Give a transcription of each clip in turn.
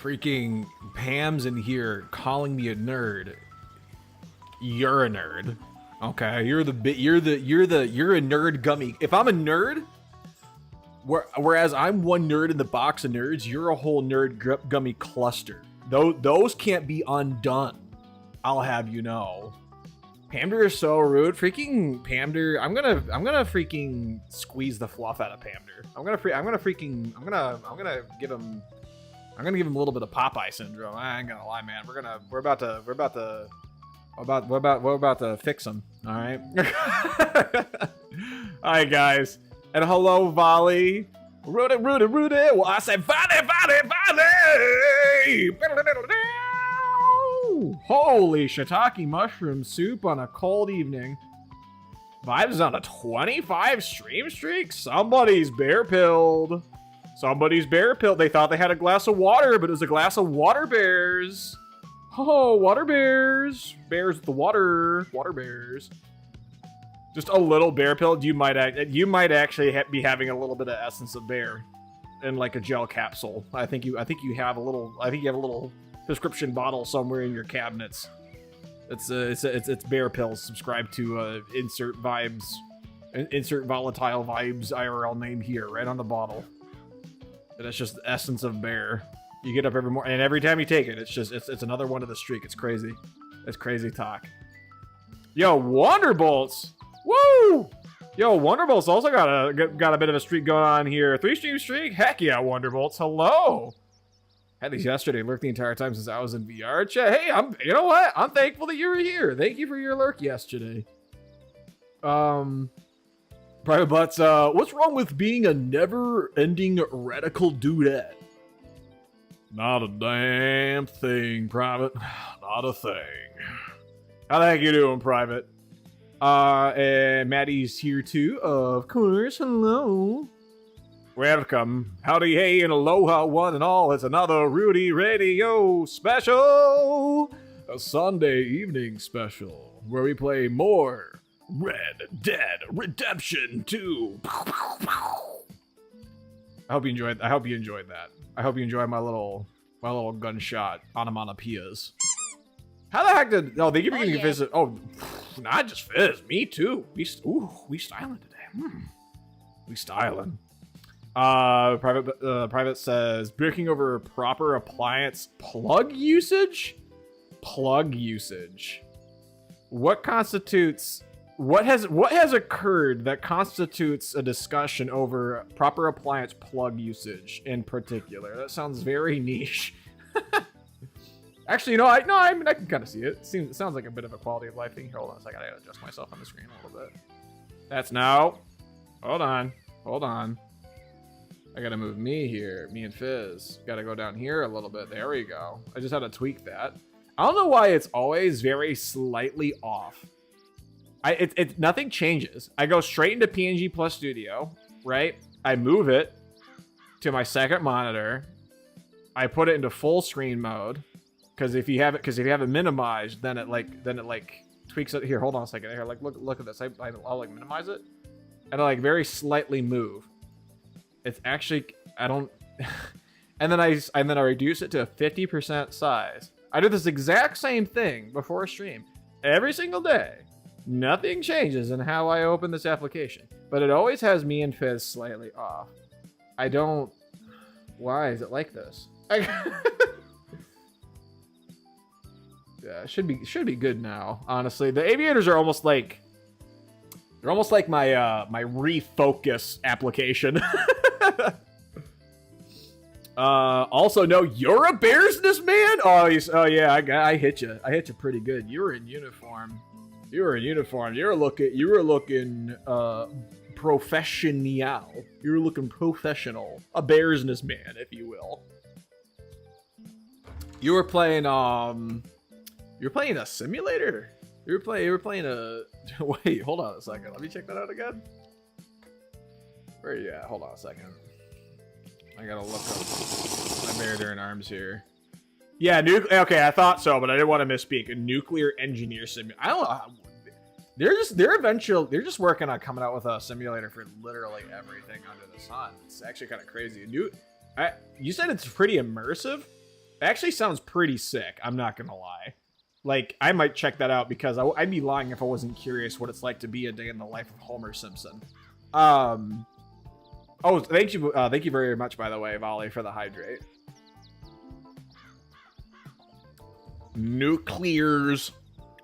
Freaking Pam's in here calling me a nerd. You're a nerd. Okay, you're a nerd gummy. If I'm a nerd, whereas I'm one nerd in the box of nerds, you're a whole nerd gummy cluster. Those can't be undone. I'll have you know. Pamder is so rude. Freaking Pamder. I'm gonna freaking squeeze the fluff out of Pamder. I'm gonna give him a little bit of Popeye syndrome. I ain't gonna lie, man. We're about to fix him. All right. All right, guys. And hello, Volley. Rooty. Well, I said Volley. Holy shiitake mushroom soup on a cold evening. Vibes on a 25 stream streak? Somebody's bear pilled. They thought they had a glass of water, but it was a glass of water bears. Oh, water bears. Bears with the water. Water bears. Just a little bear pill. You might actually be having a little bit of essence of bear in like a gel capsule. I think you have a little prescription bottle somewhere in your cabinets. It's bear pills. Subscribe to insert volatile vibes IRL name here, right on the bottle. And it's just essence of bear. You get up every morning, and every time you take it, it's another one of the streak. It's crazy. It's crazy talk. Yo, Wonderbolts. Woo! Yo, Wonderbolts also got a bit of a streak going on here. 3 stream streak. Heck yeah, Wonderbolts. Hello. Had these yesterday. Lurked the entire time since I was in VR chat. Hey, you know what? I'm thankful that you were here. Thank you for your lurk yesterday. Private Butts, what's wrong with being a never-ending radical dudette? Not a damn thing, Private. Not a thing. How the heck you doing, Private? And Maddie's here too, of course. Hello. Welcome. Howdy, hey, and aloha, one and all. It's another Rootyradio special. A Sunday evening special, where we play more Red Dead Redemption 2. I hope you enjoyed that. I hope you enjoyed my little gunshot onomatopoeias. How the heck did? Oh, thank you for getting a visit. Oh, not just Fizz, me too. We styling today. We styling. Private says breaking over proper appliance plug usage. What has occurred that constitutes a discussion over proper appliance plug usage in particular? That sounds very niche. Actually, I can kind of see it. It sounds like a bit of a quality of life thing. Hold on a second, I gotta adjust myself on the screen a little bit. That's now. Hold on. I gotta move me here. Me and Fizz. Gotta go down here a little bit. There we go. I just had to tweak that. I don't know why it's always very slightly off. Nothing changes. I go straight into PNG Plus Studio, right? I move it to my second monitor. I put it into full screen mode. Because if you have it minimized, then it tweaks it. Here, hold on a second. Here, look at this. I'll like minimize it, and I like very slightly move. It's actually and then I reduce it to a 50% size. I do this exact same thing before a stream every single day. Nothing changes in how I open this application, but it always has me and Fizz slightly off. Why is it like this? Yeah, should be good now. Honestly, the aviators are almost like my my refocus application. Also, no, you're a Bearsness man. Oh yeah, I hit you. I hit you pretty good. You were in uniform. You were looking professional. You were looking professional. A Bearsness man, if you will. You were playing You're playing a simulator? You were playing a... Wait, hold on a second. Let me check that out again. Where are you at? Hold on a second. I gotta look up my Bear During Arms here. Yeah, okay, I thought so, but I didn't want to misspeak. A nuclear engineer simulator. I don't know. They're just working on coming out with a simulator for literally everything under the sun. It's actually kind of crazy. You said it's pretty immersive. It actually sounds pretty sick. I'm not gonna lie. Like, I might check that out because I'd be lying if I wasn't curious what it's like to be a day in the life of Homer Simpson. Oh, thank you very much, by the way, Volley, for the hydrate. Nuclears.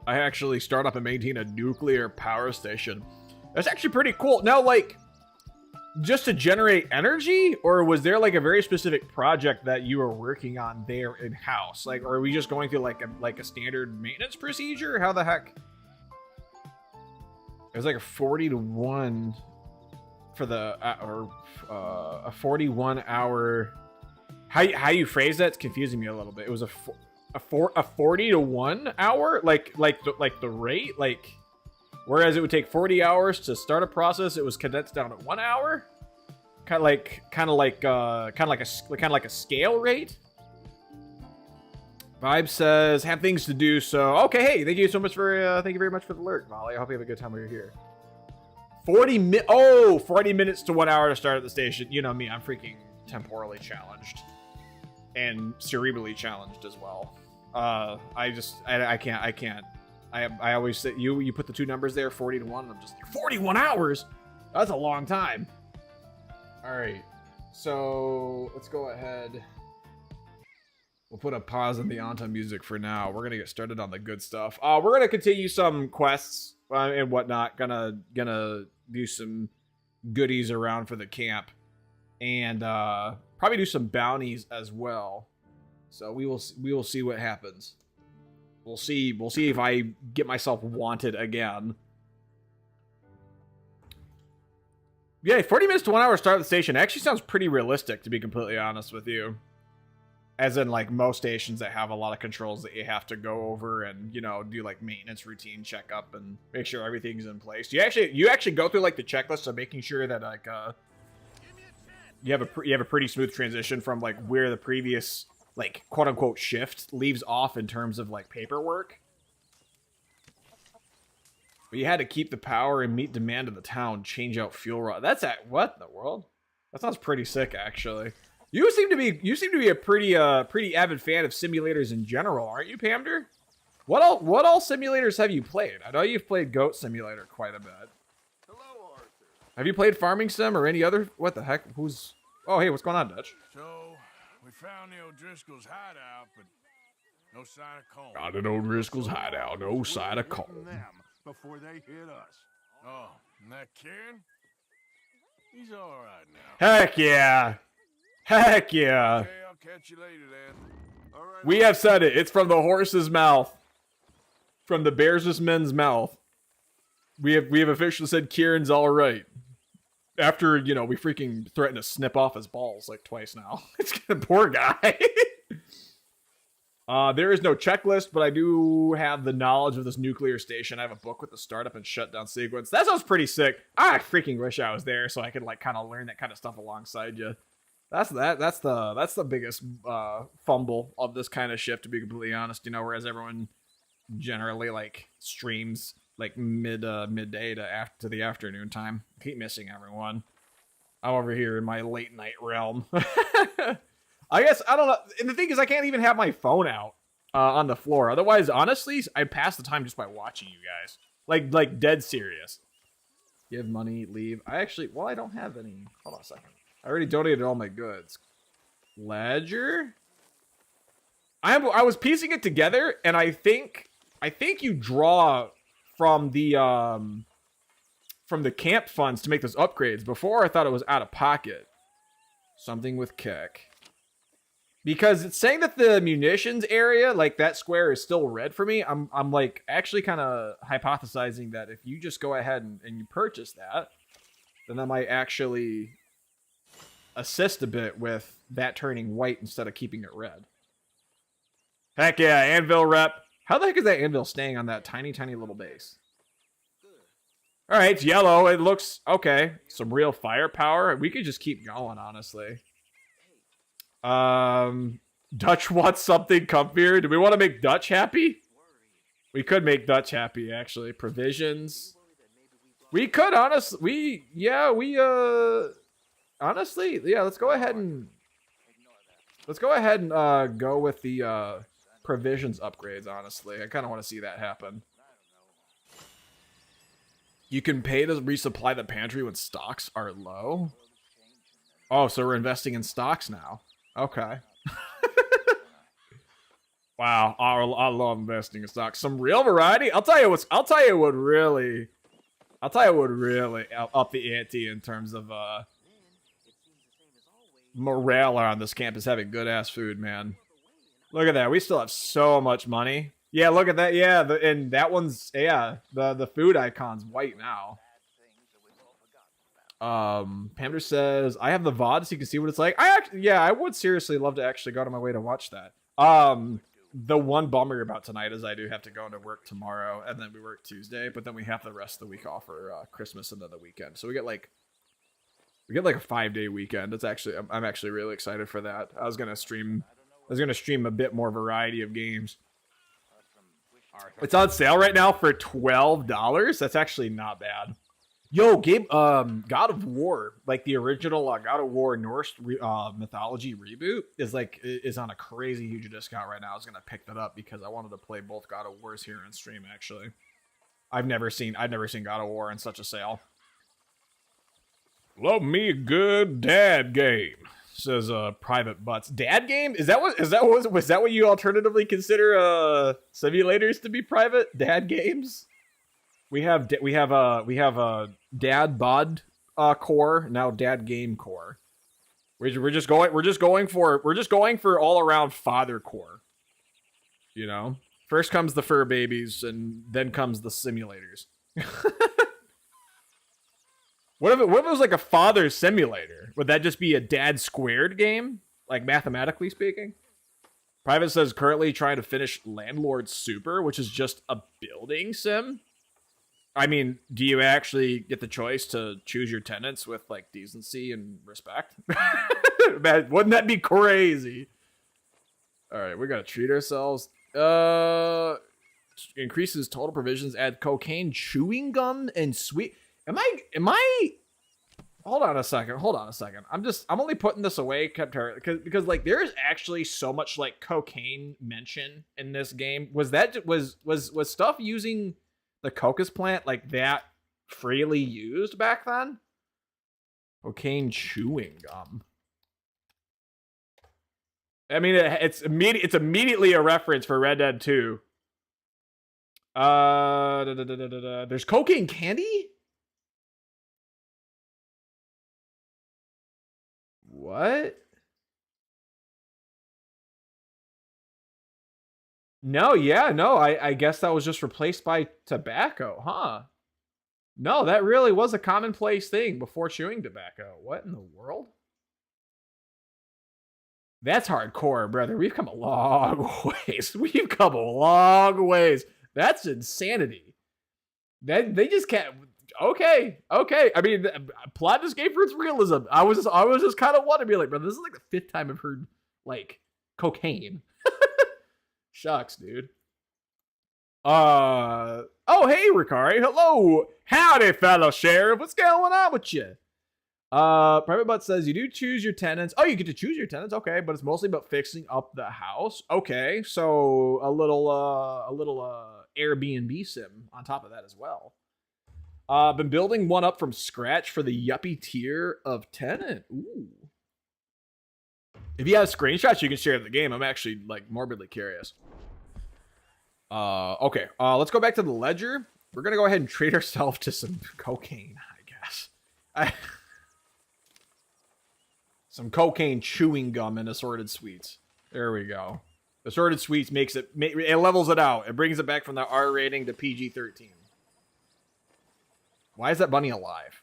I actually start up and maintain a nuclear power station. That's actually pretty cool. Now, like, just to generate energy, or was there like a very specific project that you were working on there in house? Like, or are we just going through like a standard maintenance procedure? How the heck? It was like a 40-to-1 for the a 41-hour. How you phrase that's confusing me a little bit. It was a 40-to-1 hour, like the rate, like. Whereas it would take 40 hours to start a process, it was condensed down to 1 hour. Kind of like a scale rate. Vibe says have things to do. So okay, hey, thank you so much for thank you very much for the alert, Molly. I hope you have a good time while you're here. 40 minutes to 1 hour to start at the station. You know me, I'm freaking temporally challenged and cerebrally challenged as well. I can't. I always say you put the two numbers there, 40-to-1, and I'm just like, 41 hours? That's a long time. All right, so let's go ahead. We'll put a pause on the Anta music for now. We're gonna get started on the good stuff. We're gonna continue some quests and whatnot. Gonna do some goodies around for the camp, and probably do some bounties as well. So we will see what happens. We'll see if I get myself wanted again. Yeah, 40 minutes to 1 hour start at the station actually sounds pretty realistic, to be completely honest with you. As in, like, most stations that have a lot of controls that you have to go over and, you know, do, like, maintenance routine checkup and make sure everything's in place. You actually go through, like, the checklist of making sure that, like, you have a pretty smooth transition from, like, where the previous, like, quote-unquote shift leaves off in terms of, like, paperwork. But you had to keep the power and meet demand of the town, change out fuel rod. That's at what in the world? That sounds pretty sick, actually. You seem to be a pretty avid fan of simulators in general, aren't you, Pamder? What all simulators have you played? I know you've played Goat Simulator quite a bit. Hello, Arthur. Have you played Farming Sim or any other? What the heck? Who's? Oh, hey, what's going on, Dutch? So we found the O'Driscoll's hideout, but no sign of Colm. Got an O'Driscoll's hideout, no sign of Colm. Them before they hit us. Oh, and that Kieran? He's all right now. Heck yeah. Heck yeah. Okay, I'll catch you later then. All right. We have said it. It's from the horse's mouth. From the bears' men's mouth. We have officially said Kieran's all right. After, you know, we freaking threatened to snip off his balls like twice now. It's a poor guy. There is no checklist, but I do have the knowledge of this nuclear station. I have a book with the startup and shutdown sequence. That sounds pretty sick. I freaking wish I was there so I could like kind of learn that kind of stuff alongside you. That's the biggest fumble of this kind of shift, to be completely honest. You know, whereas everyone generally like streams like midday to the afternoon time. I keep missing everyone. I'm over here in my late night realm. I guess, I don't know. And the thing is, I can't even have my phone out on the floor. Otherwise, honestly, I'd pass the time just by watching you guys. Like dead serious. Give money, leave. I don't have any. Hold on a second. I already donated all my goods. Ledger? I was piecing it together, and I think you draw from the camp funds to make those upgrades. Before, I thought it was out of pocket. Something with Keck. Because it's saying that the munitions area, like that square, is still red for me. I'm like actually kind of hypothesizing that if you just go ahead and you purchase that, then that might actually assist a bit with that turning white instead of keeping it red. Heck yeah, anvil rep. How the heck is that anvil staying on that tiny, tiny little base? All right, it's yellow. It looks okay. Some real firepower. We could just keep going, honestly. Dutch wants something comfier. Do we want to make Dutch happy? We could make Dutch happy, actually. Provisions. We could, honestly, honestly, yeah, let's go ahead and Let's go ahead and go with the provisions upgrades, honestly. I kind of want to see that happen. You can pay to resupply the pantry when stocks are low. Oh, so we're investing in stocks now. Okay. Wow, I love investing in stocks. Some real variety. I'll tell you what really up the ante in terms of morale on this campus, having good ass food, man. Look at that. We still have so much money. Yeah, look at that. Yeah, and that one's the food icon's white now. Pamder says, I have the VOD so you can see what it's like. I would seriously love to actually go out of my way to watch that. The one bummer about tonight is I do have to go into work tomorrow, and then we work Tuesday, but then we have the rest of the week off for Christmas and then the weekend. So we get like a 5-day weekend. It's actually I'm actually really excited for that. I was gonna stream a bit more variety of games. It's on sale right now for $12. That's actually not bad. Yo, Gabe, God of War, like the original God of War Norse mythology reboot is on a crazy huge discount right now. I was gonna pick that up because I wanted to play both God of Wars here on stream. Actually, I've never seen God of War in such a sale. Love me a good dad game, says Private Butts. Dad game? Was that what you alternatively consider simulators to be private dad games? We have dad bod core, now dad game core. We're just going for all around father core. You know, first comes the fur babies, and then comes the simulators. What if it was like a father simulator? Would that just be a dad squared game, like mathematically speaking? Private says currently trying to finish Landlord Super, which is just a building sim. I mean, do you actually get the choice to choose your tenants with like decency and respect? Man, wouldn't that be crazy? All right, we gotta treat ourselves. Increases total provisions. Add cocaine, chewing gum, and sweet. Am I? Hold on a second. I'm only putting this away because like there's actually so much like cocaine mention in this game. Was stuff using the cocos plant like that freely used back then? Cocaine chewing gum. I mean, it's immediately a reference for Red Dead 2. There's cocaine candy? What? No, I guess that was just replaced by tobacco, huh? No, that really was a commonplace thing before chewing tobacco. What in the world? That's hardcore, brother. We've come a long ways. That's insanity. They just can't. Okay. I mean, plot this game for its realism. I was just kind of wanting to be like, bro, this is like the 5th time I've heard like cocaine. Shucks, dude. Oh, hey, Ricari. Hello. Howdy, fellow sheriff. What's going on with you? Private Butt says you do choose your tenants. Oh, you get to choose your tenants. Okay, but it's mostly about fixing up the house. Okay, so a little Airbnb sim on top of that as well. Been building one up from scratch for the yuppie tier of tenant. Ooh. If you have screenshots, you can share the game. I'm actually like morbidly curious. Okay. Let's go back to the ledger. We're gonna go ahead and treat ourselves to some cocaine, I guess. Some cocaine chewing gum and assorted sweets. There we go. Assorted sweets it levels it out. It brings it back from the R rating to PG-13. Why is that bunny alive?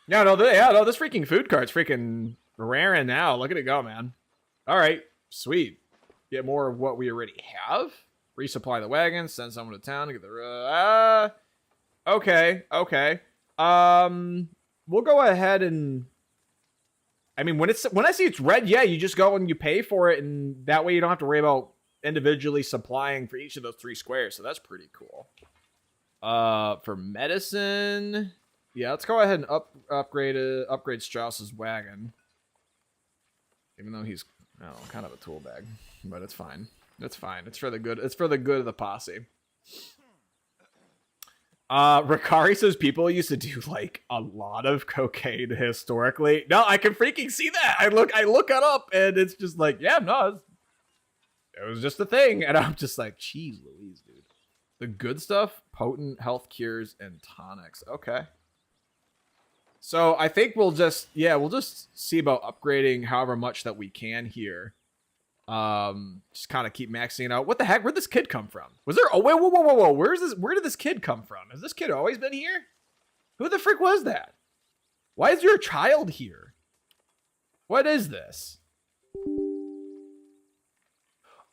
No, this freaking food cart's freaking raring now. Look at it go, man. All right, sweet. Get more of what we already have. Resupply the wagon. Send someone to town to get the. Okay. We'll go ahead and. I mean, when I see it's red, yeah, you just go and you pay for it, and that way you don't have to worry about individually supplying for each of those 3 squares. So that's pretty cool. For medicine, yeah, let's go ahead and upgrade Strauss's wagon. Even though he's, I don't know, kind of a tool bag, but it's fine. It's fine. It's for the good. It's for the good of the posse. Ricari says people used to do like a lot of cocaine historically. No, I can freaking see that. I look it up and it's just like, yeah, no, it was just a thing. And I'm just like, geez Louise, dude. The good stuff, potent health cures and tonics. Okay. So I think we'll just see about upgrading however much that we can here. Just kind of keep maxing out. What the heck? Where'd this kid come from? Was there? Oh, whoa. Where did this kid come from? Has this kid always been here? Who the frick was that? Why is there a child here? What is this?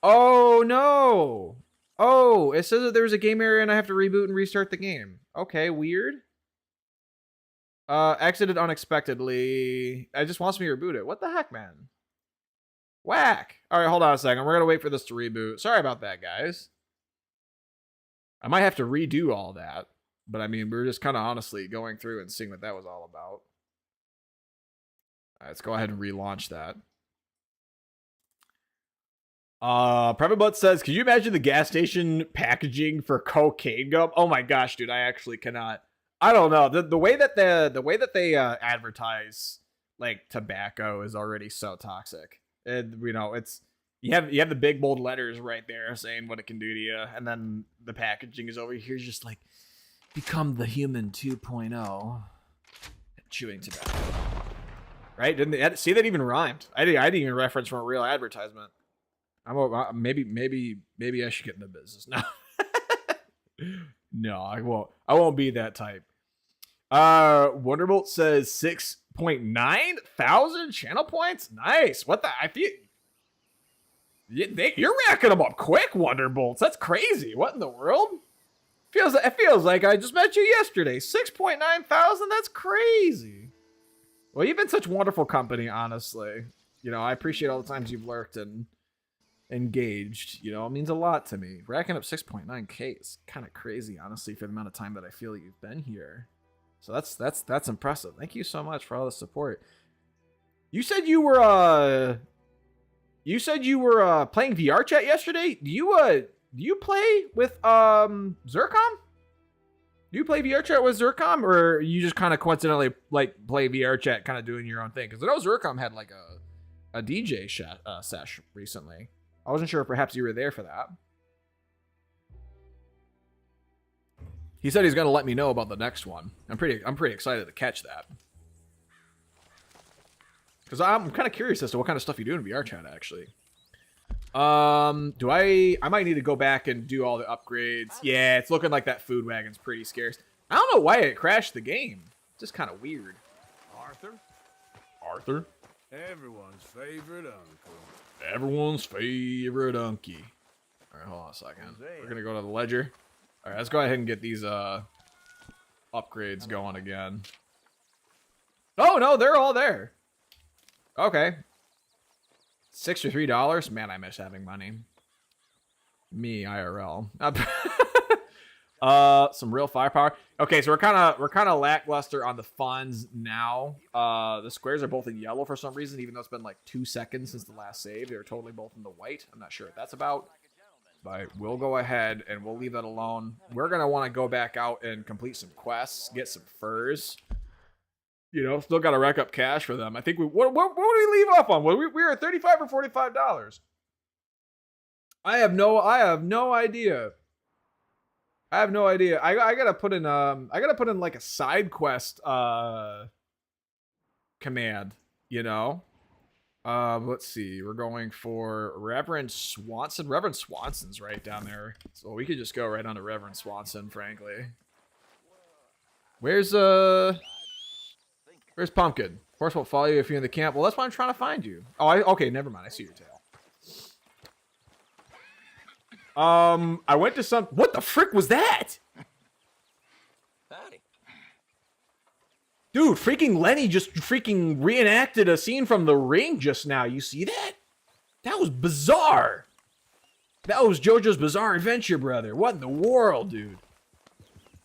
Oh, no. Oh, it says that there's a game area and I have to reboot and restart the game. Okay, weird. Exited unexpectedly. It just wants me to reboot it. What the heck, man? Whack. All right, hold on a second. We're going to wait for this to reboot. Sorry about that, guys. I might have to redo all that. But, I mean, we're just kind of honestly going through and seeing what that was all about. All right, let's go ahead and relaunch that. Prepperbutt says, could you imagine the gas station packaging for cocaine gum? Oh my gosh, dude, I actually cannot. I don't know. The way that they advertise like tobacco is already so toxic. And you know, it's you have the big bold letters right there saying what it can do to you, and then the packaging is over here just like become the human 2.0 chewing tobacco. Right? Didn't they see that even rhymed? I didn't even reference from a real advertisement. Maybe I should get in the business now. No, I won't be that type. Wonderbolt says 6.9 thousand channel points. Nice. What the? I feel you're racking them up quick, Wonderbolts. That's crazy. What in the world? It feels like I just met you yesterday. 6.9 thousand. That's crazy. Well, you've been such wonderful company, honestly. You know, I appreciate all the times you've lurked and engaged. You know, it means a lot to me. Racking up 6.9k is kind of crazy, honestly, for the amount of time that I feel you've been here. So that's impressive. Thank you so much for all the support. You said you were playing VR chat yesterday. Do you play with Zircom? Do you play VR chat with Zircom, or you just kind of coincidentally like play VR chat, kind of doing your own thing? Because I know Zircom had like a DJ sesh recently. I wasn't sure if perhaps you were there for that. He said he's going to let me know about the next one. I'm pretty excited to catch that. Because I'm kind of curious as to what kind of stuff you do in VR chat, actually. I might need to go back and do all the upgrades. Yeah, it's looking like that food wagon's pretty scarce. I don't know why it crashed the game. It's just kind of weird. Arthur? Everyone's favorite uncle. Everyone's favorite unky. All right, hold on a second. We're going to go to the ledger. All right, let's go ahead and get these upgrades going again. Oh, no, they're all there. Okay. $63? Man, I miss having money. Me, IRL. Some real firepower. Okay, so we're kind of lackluster on the funds now. The squares are both in yellow for some reason, even though it's been like 2 seconds since the last save. They're totally both in the white. I'm not sure what that's about. But we'll go ahead and we'll leave that alone. We're going to want to go back out and complete some quests, get some furs. You know, still got to rack up cash for them. I think what did we leave off on? We were at $35 or $45. I have no idea. I gotta put in like a side quest command, you know. Let's see. We're going for Reverend Swanson. Reverend Swanson's right down there. So we could just go right on to Reverend Swanson, frankly. Where's Pumpkin? Horse won't follow you if you're in the camp. Well, that's why I'm trying to find you. Oh, okay, never mind. I see your tail. I went to some... What the frick was that? Howdy. Dude, freaking Lenny just freaking reenacted a scene from The Ring just now. You see that? That was bizarre. That was JoJo's Bizarre Adventure, brother. What in the world, dude?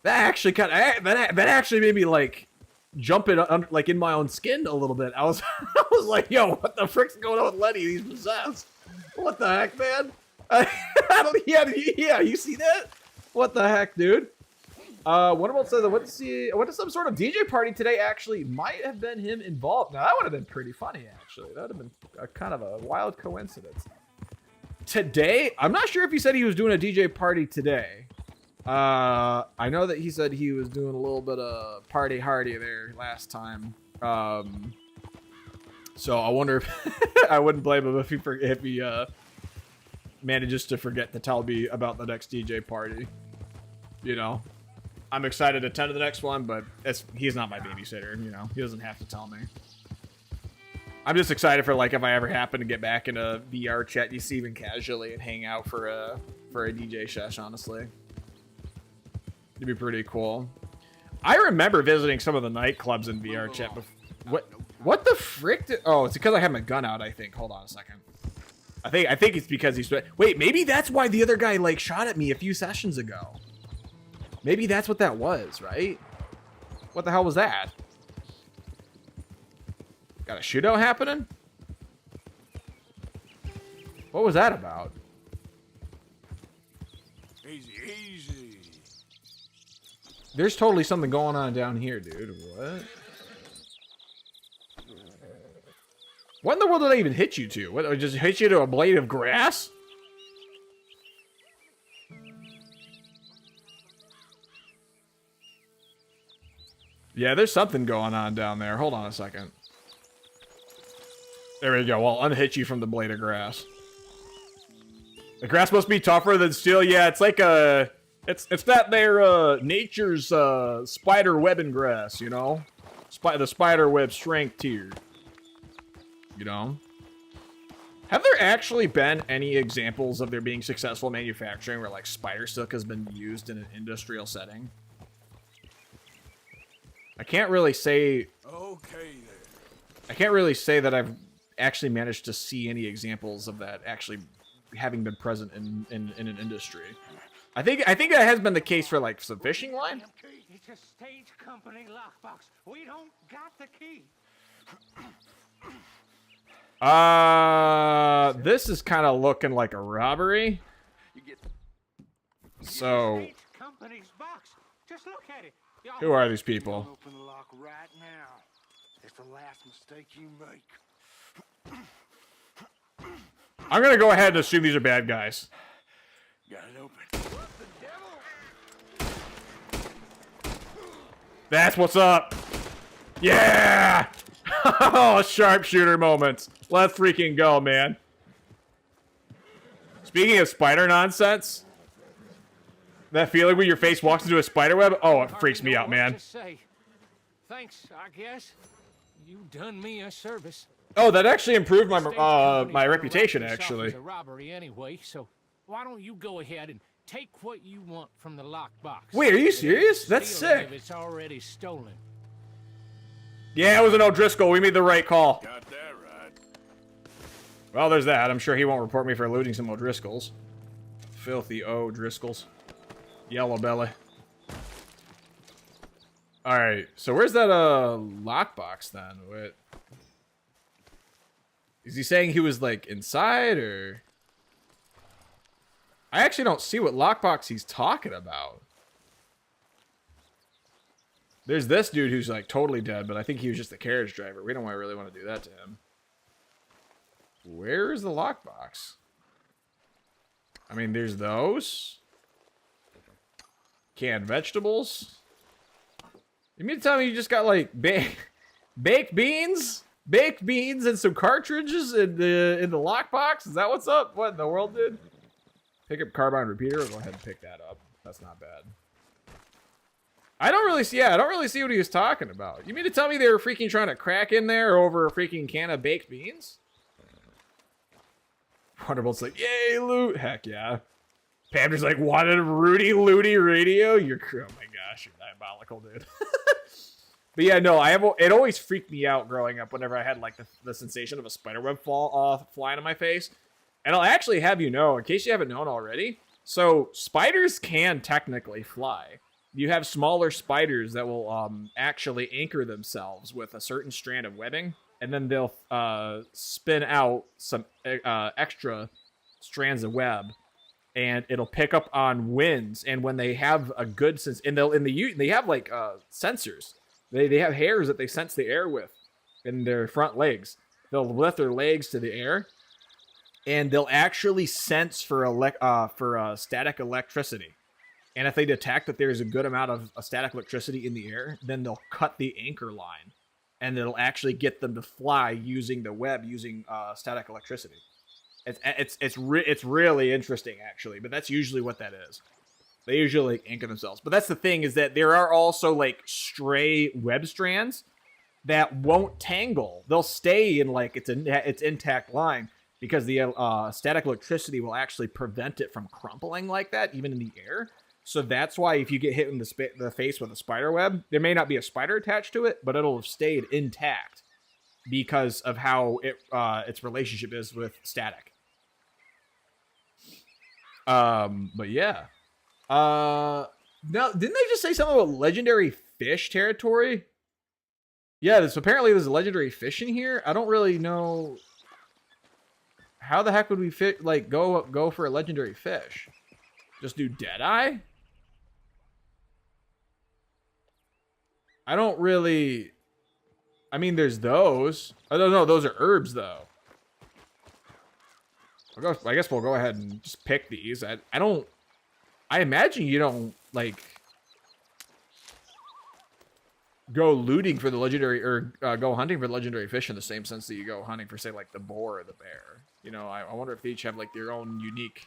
That actually kind of... That actually made me, like, jumping like in my own skin a little bit. I was like, yo, what the frick's going on with Lenny? He's possessed. What the heck, man? Yeah, you see that? What the heck, dude? Wonderbolt says, I went to some sort of DJ party today, actually. Might have been him involved. Now, that would have been pretty funny, actually. That would have been a kind of a wild coincidence. Today? I'm not sure if he said he was doing a DJ party today. I know that he said he was doing a little bit of party hardy there last time. So I wonder if I wouldn't blame him if he manages to forget to tell me about the next DJ party. You know, I'm excited to attend to the next one, but he's not my babysitter. You know, he doesn't have to tell me. I'm just excited for like if I ever happen to get back in a VR chat, just even casually and hang out for a DJ sesh. Honestly, it'd be pretty cool. I remember visiting some of the nightclubs in VR chat. What the frick? Oh, it's because I had my gun out. I think. Hold on a second. I think it's because he's. Wait, maybe that's why the other guy like shot at me a few sessions ago. Maybe that's what that was, right? What the hell was that? Got a shootout happening? What was that about? Easy, easy. There's totally something going on down here, dude. What? What in the world did I even hit you to? What, I just hit you to a blade of grass? Yeah, there's something going on down there. Hold on a second. There we go. I'll unhitch you from the blade of grass. The grass must be tougher than steel. Yeah, it's like a... It's that there, nature's, spider webbing grass, you know? The spider web strength tier. You know? Have there actually been any examples of there being successful manufacturing where, like, spider silk has been used in an industrial setting? I can't really say... Okay, then. I can't really say that I've actually managed to see any examples of that actually having been present in an industry. I think that has been the case for like some fishing line. It's a stage company lockbox. We don't got the key. This is kind of looking like a robbery. So, Stage company's box. Just look at it. who are these people? Open the lock right now. It's the last mistake you make. I'm gonna go ahead and assume these are bad guys. Got it open. That's what's up. Yeah! Oh, sharpshooter moments. Let's freaking go, man. Speaking of spider nonsense, that feeling when your face walks into a spider web, oh, it freaks me out, man. Thanks, I guess. You done me a service. Oh, that actually improved my my reputation, actually. It's a robbery anyway, so why don't you go ahead and take what you want from the lockbox? Wait, are you serious? That's sick. If it's already stolen. Yeah, it was an O'Driscoll. We made the right call. Got that right. Well, there's that. I'm sure he won't report me for looting some O'Driscolls. Filthy O'Driscolls. Yellow belly. Alright, so where's that lockbox then? What? Is he saying he was like inside or? I actually don't see what lockbox he's talking about. There's this dude who's like totally dead, but I think he was just the carriage driver. We don't really want to do that to him. Where is the lockbox? I mean, there's those. Canned vegetables. You mean to tell me you just got like baked beans? Baked beans and some cartridges in the lockbox? Is that what's up? What in the world, dude? Pick up carbine repeater. I'll go ahead and pick that up. That's not bad. I don't really see what he was talking about. You mean to tell me they were freaking trying to crack in there over a freaking can of baked beans? Wonderbolt's like, yay, loot. Heck yeah. Pamper's like, wanted Rootyradio? Oh my gosh, you're diabolical, dude. But yeah, no, it always freaked me out growing up whenever I had like the sensation of a spiderweb flying in my face. And I'll actually have you know, in case you haven't known already, so spiders can technically fly. you have smaller spiders that will actually anchor themselves with a certain strand of webbing, and then they'll spin out some extra strands of web, and it'll pick up on winds. And when they have a good sense, and they have like sensors. They have hairs that they sense the air with in their front legs. They'll lift their legs to the air, and they'll actually sense for static electricity. And if they detect that there's a good amount of static electricity in the air, then they'll cut the anchor line, and it'll actually get them to fly using the web, using static electricity. It's really interesting, actually, but that's usually what that is. They usually anchor themselves. But that's the thing, is that there are also like stray web strands that won't tangle. They'll stay in like its intact line, because the static electricity will actually prevent it from crumpling like that, even in the air. So that's why if you get hit in the face with a spider web, there may not be a spider attached to it, but it'll have stayed intact because of how its relationship is with static. But yeah. Now, didn't they just say something about legendary fish territory? Yeah, apparently there's a legendary fish in here. I don't really know. How the heck would we go for a legendary fish? Just do Deadeye? I don't really... I mean, there's those. I don't know. Those are herbs, though. I guess we'll go ahead and just pick these. I imagine you don't, like, go looting for the legendary, or go hunting for the legendary fish in the same sense that you go hunting for, say, like, the boar or the bear. You know, I wonder if they each have, like, their own unique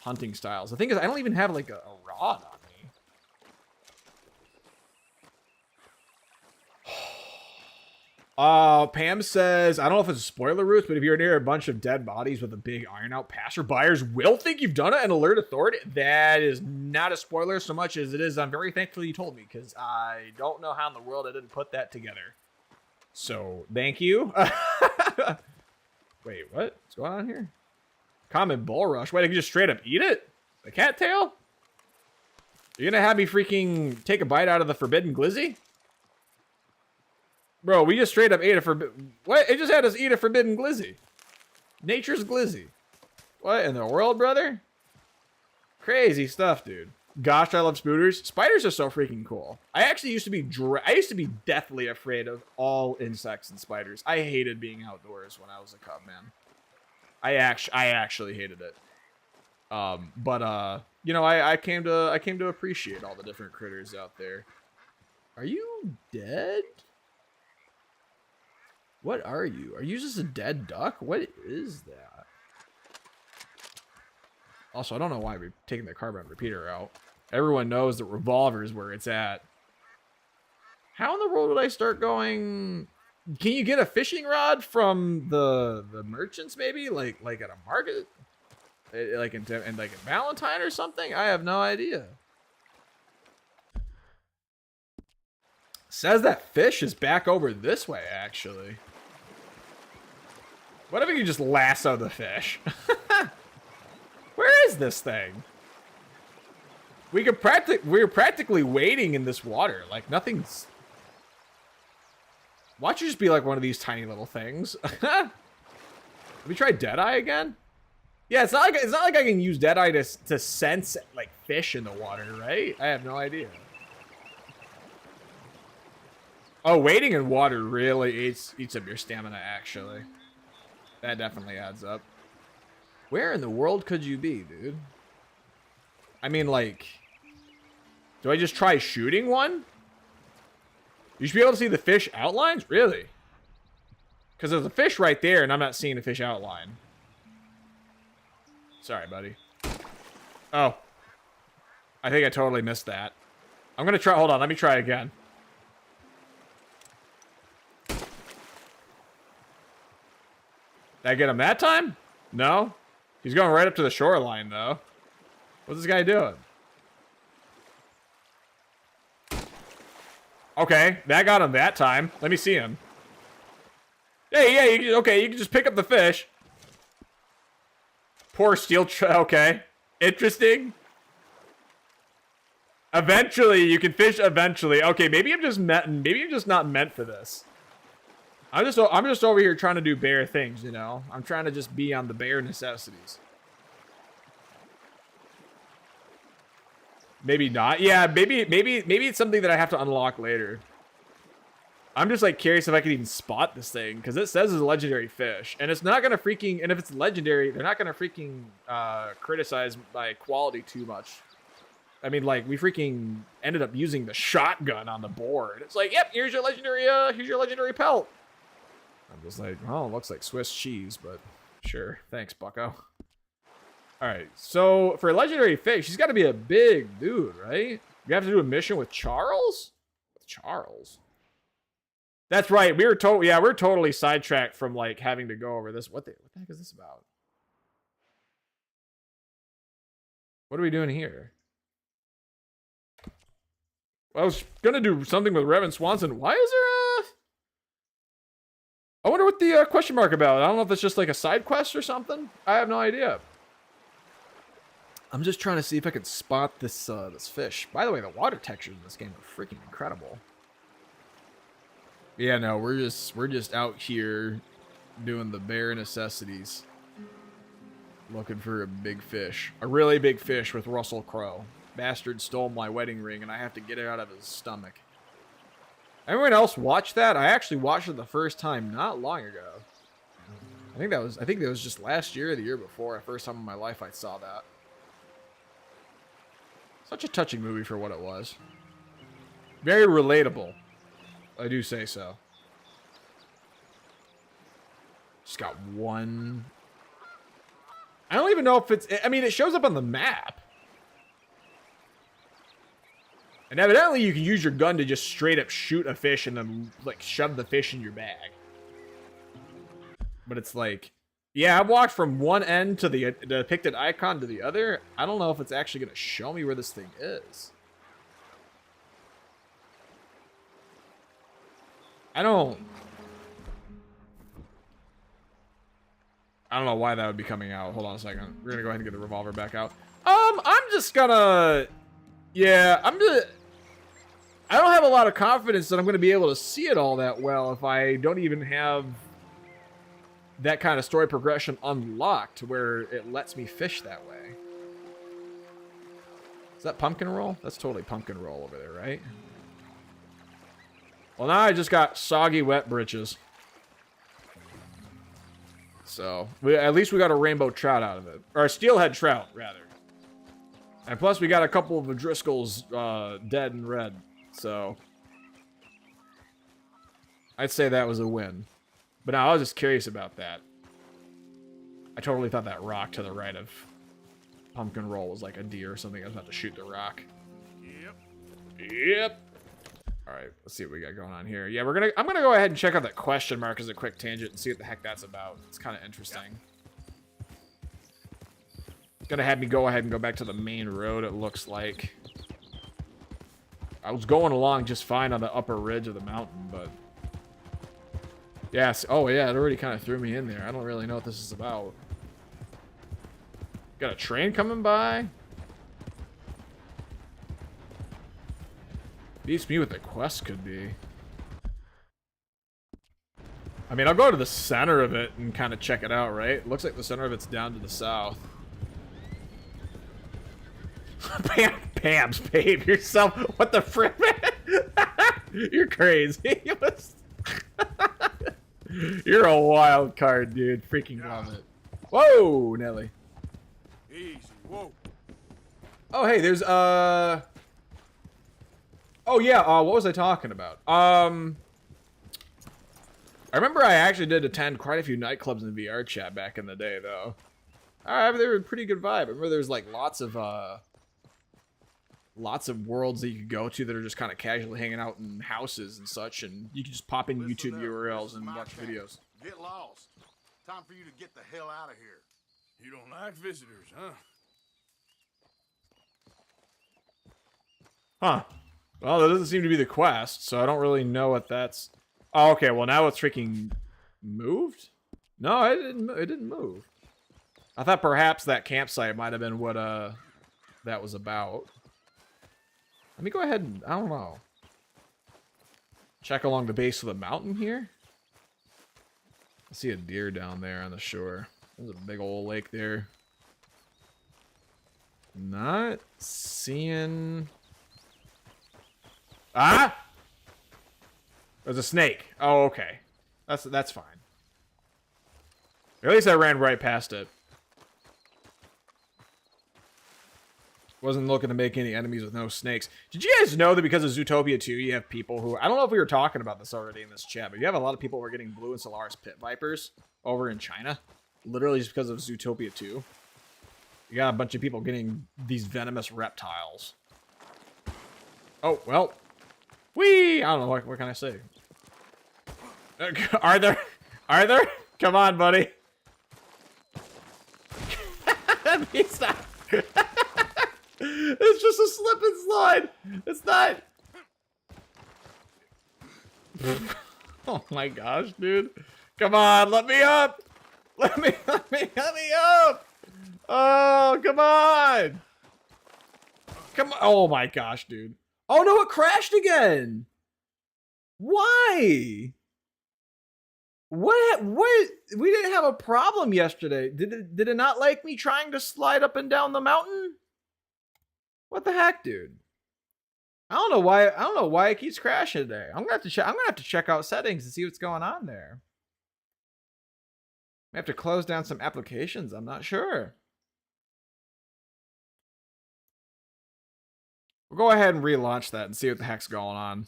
hunting styles. The thing is, I don't even have, like, a rod on me. Pam says, I don't know if it's a spoiler, Ruth, but if you're near a bunch of dead bodies with a big iron out, passerbyers will think you've done it and alert authority. That is not a spoiler so much as it is. I'm very thankful you told me, because I don't know how in the world I didn't put that together. So, thank you. Wait, what? What's going on here? Common bull rush. Wait, I can just straight up eat it? The cattail? You're gonna have me freaking take a bite out of the forbidden glizzy? Bro, we just straight up ate a forbidden... What? It just had us eat a forbidden glizzy. Nature's glizzy. What in the world, brother? Crazy stuff, dude. Gosh, I love spooters. Spiders are so freaking cool. I actually used to be... I used to be deathly afraid of all insects and spiders. I hated being outdoors when I was a cub, man. I actually hated it. You know, I came to appreciate all the different critters out there. Are you dead? What are you? Are you just a dead duck? What is that? Also, I don't know why we're taking the carbine repeater out. Everyone knows that revolver is where it's at. How in the world would I start going? Can you get a fishing rod from the merchants, maybe? Like at a market? Like in Valentine or something? I have no idea. Says that fish is back over this way, actually. What if you just lasso the fish? Where is this thing? We're practically wading in this water. Like, nothing's... Watch you just be like one of these tiny little things. Have we tried Deadeye again? Yeah, it's not like I can use Deadeye to sense like fish in the water, right? I have no idea. Oh, wading in water really eats up your stamina, actually. That definitely adds up. Where in the world could you be, dude? I mean, like... Do I just try shooting one? You should be able to see the fish outlines? Really? Because there's a fish right there, and I'm not seeing a fish outline. Sorry, buddy. Oh. I think I totally missed that. I'm going to try... Hold on, let me try again. Did I get him that time? No? He's going right up to the shoreline, though. What's this guy doing? Okay, that got him that time. Let me see him. Hey, yeah, okay, you can just pick up the fish. Poor steel okay. Interesting. Eventually, you can fish eventually. Okay, maybe I'm just maybe I'm just not meant for this. I'm just over here trying to do bare things, you know? I'm trying to just be on the bare necessities. Maybe not. Yeah, maybe it's something that I have to unlock later. I'm just like curious if I can even spot this thing, because it says it's a legendary fish, and it's not gonna freaking, and if it's legendary, they're not gonna freaking criticize my quality too much. I mean, like, we freaking ended up using the shotgun on the board. It's like, yep, here's your legendary pelt. I'm just like, oh, it looks like Swiss cheese, but sure. Thanks, bucko. All right, so for a legendary fish, he's got to be a big dude, right? You have to do a mission with Charles? With Charles? That's right. We're totally sidetracked from, like, having to go over this. What the heck is this about? What are we doing here? I was gonna do something with Reverend Swanson. Why is there a... I wonder what the question mark about. I don't know if it's just like a side quest or something. I have no idea. I'm just trying to see if I can spot this this fish. By the way, the water textures in this game are freaking incredible. Yeah, no, we're just out here doing the bare necessities. Looking for a big fish. A really big fish with Russell Crowe. Bastard stole my wedding ring and I have to get it out of his stomach. Everyone else watch that? I actually watched it the first time not long ago. I think that was just last year or the year before. The first time in my life I saw that. Such a touching movie for what it was. Very relatable. I do say so. Just got one. I don't even know if it's... I mean, it shows up on the map. And evidently you can use your gun to just straight up shoot a fish and then, like, shove the fish in your bag. But it's like... Yeah, I've walked from one end to the depicted icon to the other. I don't know if it's actually going to show me where this thing is. I don't know why that would be coming out. Hold on a second. We're going to go ahead and get the revolver back out. I'm just gonna... Yeah, I don't have a lot of confidence that I'm going to be able to see it all that well if I don't even have that kind of story progression unlocked where it lets me fish that way. Is that pumpkin roll? That's totally pumpkin roll over there, right? Well, now I just got soggy wet britches. So, at least we got a rainbow trout out of it. Or a steelhead trout, rather. And plus we got a couple of Driscoll's dead and red. So, I'd say that was a win. But now I was just curious about that. I totally thought that rock to the right of pumpkin roll was like a deer or something. I was about to shoot the rock. Yep. All right, let's see what we got going on here. Yeah, I'm gonna go ahead and check out that question mark as a quick tangent and see what the heck that's about. It's kind of interesting. It's gonna have me go ahead and go back to the main road, it looks like. I was going along just fine on the upper ridge of the mountain, but... Yes, oh yeah, it already kind of threw me in there. I don't really know what this is about. Got a train coming by? Beats me what the quest could be. I mean, I'll go to the center of it and kind of check it out, right? Looks like the center of it's down to the south. Pam's babe yourself. What the frick, man? You're crazy. You're a wild card, dude. Freaking love it. Whoa, Nelly. Easy, whoa. Oh, hey, there's, Oh, yeah, what was I talking about? I remember I actually did attend quite a few nightclubs in VR chat back in the day, though. They were a pretty good vibe. I remember there's, like, lots of worlds that you could go to that are just kind of casually hanging out in houses and such, and you can just pop in YouTube URLs and watch videos. Get lost. Time for you to get the hell out of here. You don't like visitors, huh? Huh. Well, that doesn't seem to be the quest, so I don't really know what that's... Oh, okay, well now it's freaking moved? No, it didn't move. I thought perhaps that campsite might have been what that was about. Let me go ahead and, I don't know. Check along the base of the mountain here. I see a deer down there on the shore. There's a big old lake there. Not seeing... Ah! There's a snake. Oh, okay. That's fine. Or at least I ran right past it. Wasn't looking to make any enemies with no snakes. Did you guys know that because of Zootopia 2, you have people who... I don't know if we were talking about this already in this chat, but you have a lot of people who are getting blue and Solaris pit vipers over in China. Literally just because of Zootopia 2. You got a bunch of people getting these venomous reptiles. Oh, well. Whee! I don't know, what can I say? Are there? Are there? Come on, buddy. Stop. It's just a slip and slide. It's not. Oh my gosh, dude. Come on, let me up. Let me up. Oh, come on. Come on. Oh my gosh, dude. Oh no, it crashed again. Why? What? We didn't have a problem yesterday. Did it not like me trying to slide up and down the mountain? What the heck, dude? I don't know why it keeps crashing today. I'm gonna have to check out settings and see what's going on there. I have to close down some applications. I'm not sure. We'll go ahead and relaunch that and see what the heck's going on.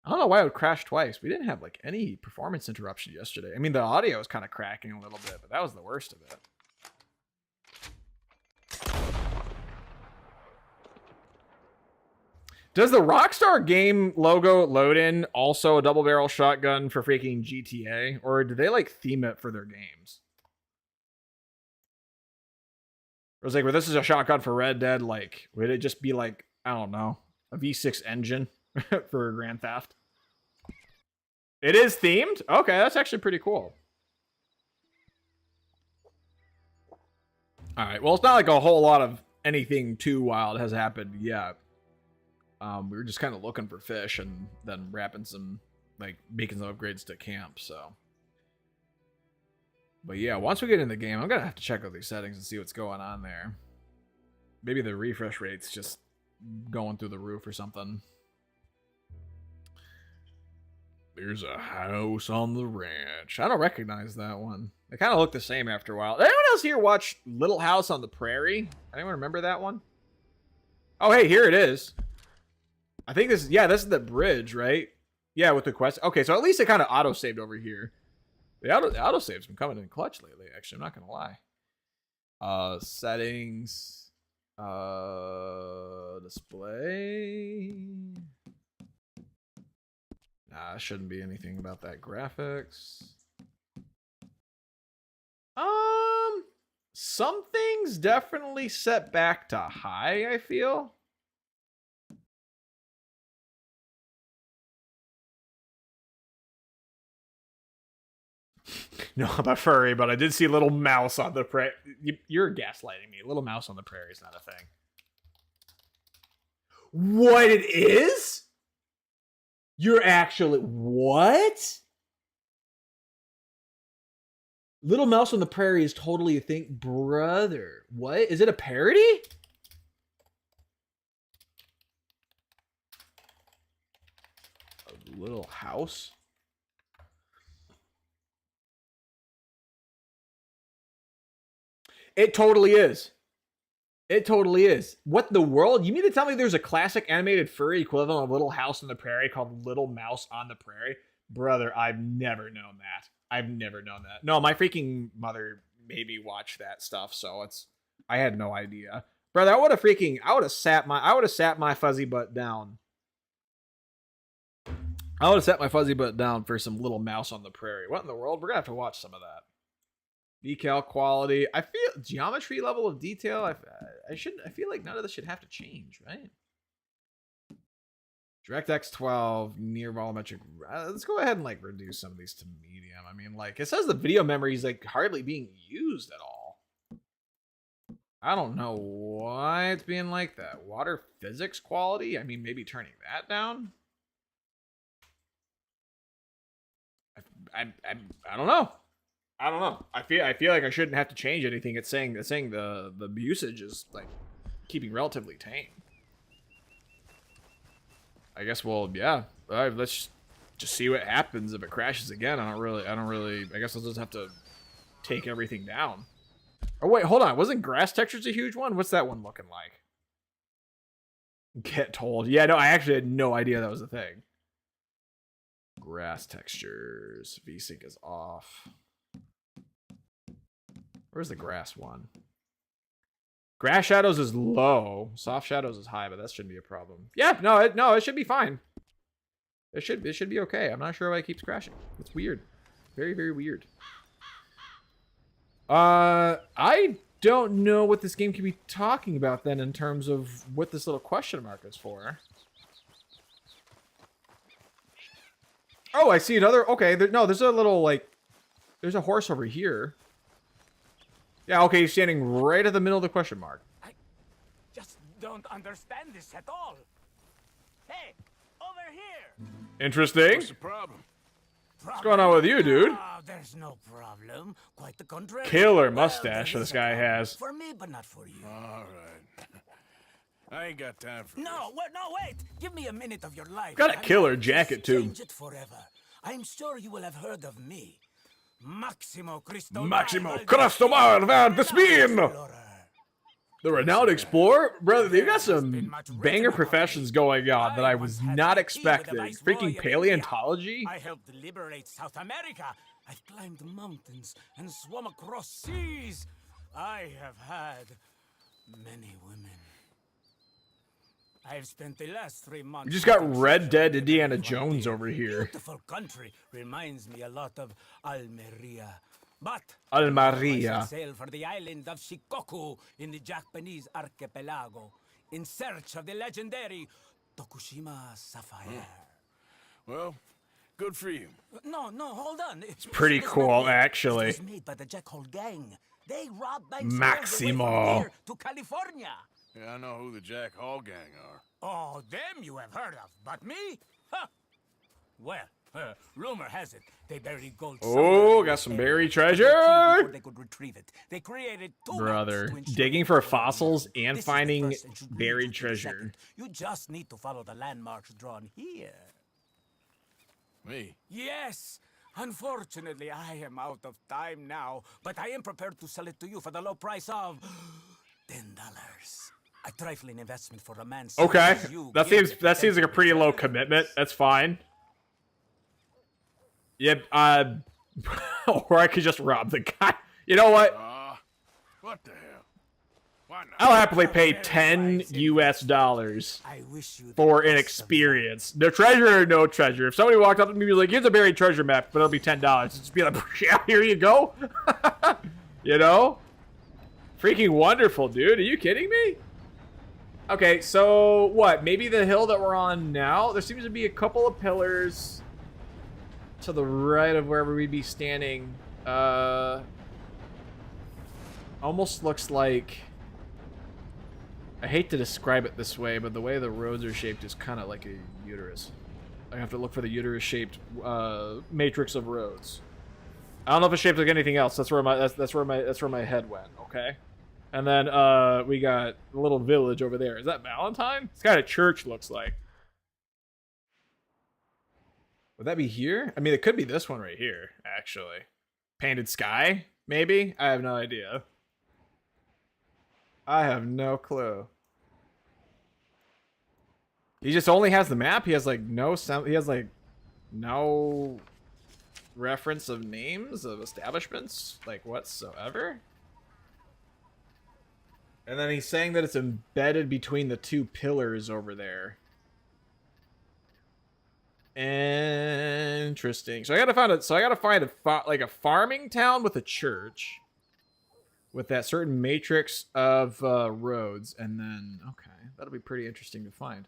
I don't know why it would crash twice. We didn't have like any performance interruption yesterday. I mean, the audio was kind of cracking a little bit, but that was the worst of it. Does the Rockstar game logo load in also a double barrel shotgun for freaking GTA? Or do they like theme it for their games? Or was like, well, this is a shotgun for Red Dead, like, would it just be like, I don't know, a V6 engine for Grand Theft? It is themed? Okay, that's actually pretty cool. Alright, well, it's not like a whole lot of anything too wild has happened yet. We were just kind of looking for fish and then wrapping some, like, making some upgrades to camp, so. But yeah, once we get in the game, I'm going to have to check out these settings and see what's going on there. Maybe the refresh rate's just going through the roof or something. There's a house on the ranch. I don't recognize that one. They kind of look the same after a while. Did anyone else here watch Little House on the Prairie? Anyone remember that one? Oh, hey, here it is. I think this is, yeah, this is the bridge, right? Yeah, with the quest. Okay, so at least it kind of auto-saved over here. The auto-save's been coming in clutch lately, actually. I'm not going to lie. Settings. Display. Nah, shouldn't be anything about that. Graphics. Some things definitely set back to high, I feel. No, I'm a furry, but I did see Little Mouse on the prairie. You're gaslighting me. Little Mouse on the Prairie is not a thing. What it is? You're actually... What? Little Mouse on the Prairie is totally a thing? Brother. What? Is it a parody? A Little House? It totally is. It totally is. What in the world? You mean to tell me there's a classic animated furry equivalent of Little House on the Prairie called Little Mouse on the Prairie? Brother, I've never known that. I've never known that. No, my freaking mother made me watch that stuff, so it's... I had no idea. Brother, I would have sat my fuzzy butt down. I would have sat my fuzzy butt down for some Little Mouse on the Prairie. What in the world? We're gonna have to watch some of that. Decal quality. I feel geometry level of detail. I feel like none of this should have to change, right? DirectX 12 near volumetric. Let's go ahead and like reduce some of these to medium. I mean, like it says the video memory is like hardly being used at all. I don't know why it's being like that. Water physics quality? I mean, maybe turning that down? I don't know. I don't know. I feel like I shouldn't have to change anything. It's saying the usage is like keeping relatively tame. I guess well, yeah. All right, let's just see what happens if it crashes again. I don't really I guess I'll just have to take everything down. Oh wait, hold on. Wasn't grass textures a huge one? What's that one looking like? Get told. Yeah, no, I actually had no idea that was a thing. Grass textures. VSync is off. Where's the grass one? Grass shadows is low. Soft shadows is high, but that shouldn't be a problem. Yeah, no, it should be fine. It should be okay. I'm not sure why it keeps crashing. It's weird. Very, very weird. I don't know what this game could be talking about then in terms of what this little question mark is for. Oh, I see another. Okay, no, there's a little, like, there's a horse over here. Yeah, okay, he's standing right at the middle of the question mark. I just don't understand this at all. Hey, over here. Interesting. What's the problem? What's going on with you, dude? Oh, there's no problem. Quite the contrary. Killer Well, mustache there this is a guy problem. has. For me, but not for you. All right. I ain't got time for No, wait. Give me a minute of your life. Got a I'm killer going to jacket, too. Change it forever. I'm sure you will have heard of me. Maximo Cristobal Van Despin! The renowned explorer? Brother, you got some banger professions going on that I was not expecting. Freaking paleontology? I helped liberate South America. I've climbed mountains and swum across seas. I have had many women. I've spent the last 3 months. We just got Red Dead Indiana Jones over here. Beautiful country reminds me a lot of Almeria. But Almeria. I sail for the island of Shikoku in the Japanese archipelago in search of the legendary Tokushima sapphire. Well, good for you. No, hold on. It's pretty cool, actually. It was made by the Jackhole Gang. They robbed banks Maximo. all the way from here to California. Yeah, I know who the Jack Hall gang are. Oh, them you have heard of, but me? Huh. Well, rumor has it they buried gold. Oh, got some buried treasure. They could retrieve it. They created two Brother, maps to ensure digging it for was fossils used. and This is the finding first and should lead buried you to the treasure. second. You just need to follow the landmarks drawn here. Me? Yes. Unfortunately, I am out of time now, but I am prepared to sell it to you for the low price of $10. A trifling investment for a man. Okay, such as you that gives seems like a pretty low commitment. That's fine. Yep. Or I could just rob the guy. You know what? What the hell? Why not? I'll happily pay $10 US I wish you the for an best of experience. No treasure or no treasure. If somebody walked up to me and was like, "Here's a buried treasure map, but it'll be $10," I'd just be like, "Yeah, here you go." You know? Freaking wonderful, dude. Are you kidding me? Okay, so what? Maybe the hill that we're on now? There seems to be a couple of pillars to the right of wherever we'd be standing. Almost looks like... I hate to describe it this way, but the way the roads are shaped is kind of like a uterus. I have to look for the uterus-shaped matrix of roads. I don't know if it's shaped like anything else. That's where my head went. Okay. And then we got a little village over there. Is that Valentine? It's kind of church looks like. Would that be here? I mean, it could be this one right here, actually. Painted sky, maybe? I have no idea. I have no clue. He just only has the map. He has like no sound. He has like no reference of names of establishments, like whatsoever. And then he's saying that it's embedded between the two pillars over there. Interesting. So I gotta find it. So I gotta find a farming town with a church, with that certain matrix of roads, and then okay, that'll be pretty interesting to find.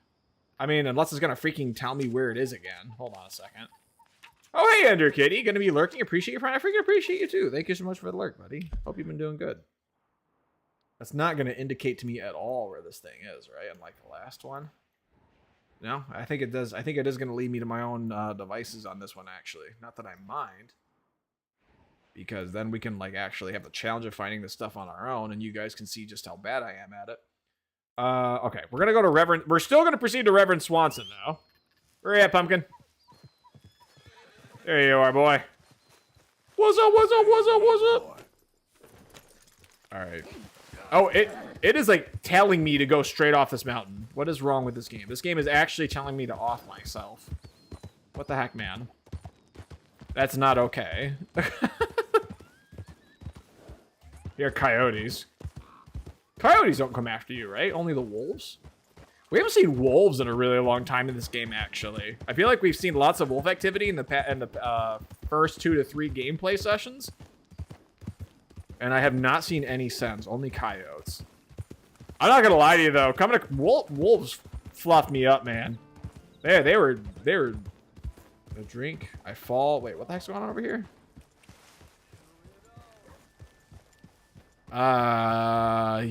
I mean, unless it's gonna freaking tell me where it is again. Hold on a second. Oh hey, Ender Kitty, gonna be lurking. Appreciate your friend. I freaking appreciate you too. Thank you so much for the lurk, buddy. Hope you've been doing good. That's not going to indicate to me at all where this thing is, right? Unlike the last one. No, I think it does. I think it is going to lead me to my own devices on this one, actually. Not that I mind. Because then we can, like, actually have the challenge of finding this stuff on our own, and you guys can see just how bad I am at it. Okay, we're going to go to Reverend... We're still going to proceed to Reverend Swanson, now. Where you at, Pumpkin? There you are, boy. What's up, what's up, what's up, what's up? Alright. Oh, it is, like, telling me to go straight off this mountain. What is wrong with this game? This game is actually telling me to off myself. What the heck, man? That's not okay. Here are coyotes. Coyotes don't come after you, right? Only the wolves? We haven't seen wolves in a really long time in this game, actually. I feel like we've seen lots of wolf activity in the first 2 to 3 gameplay sessions. And I have not seen any since. Only coyotes. I'm not gonna lie to you, though. Wolves fluffed me up, man. They were a drink. I fall. Wait, what the heck's going on over here? I'll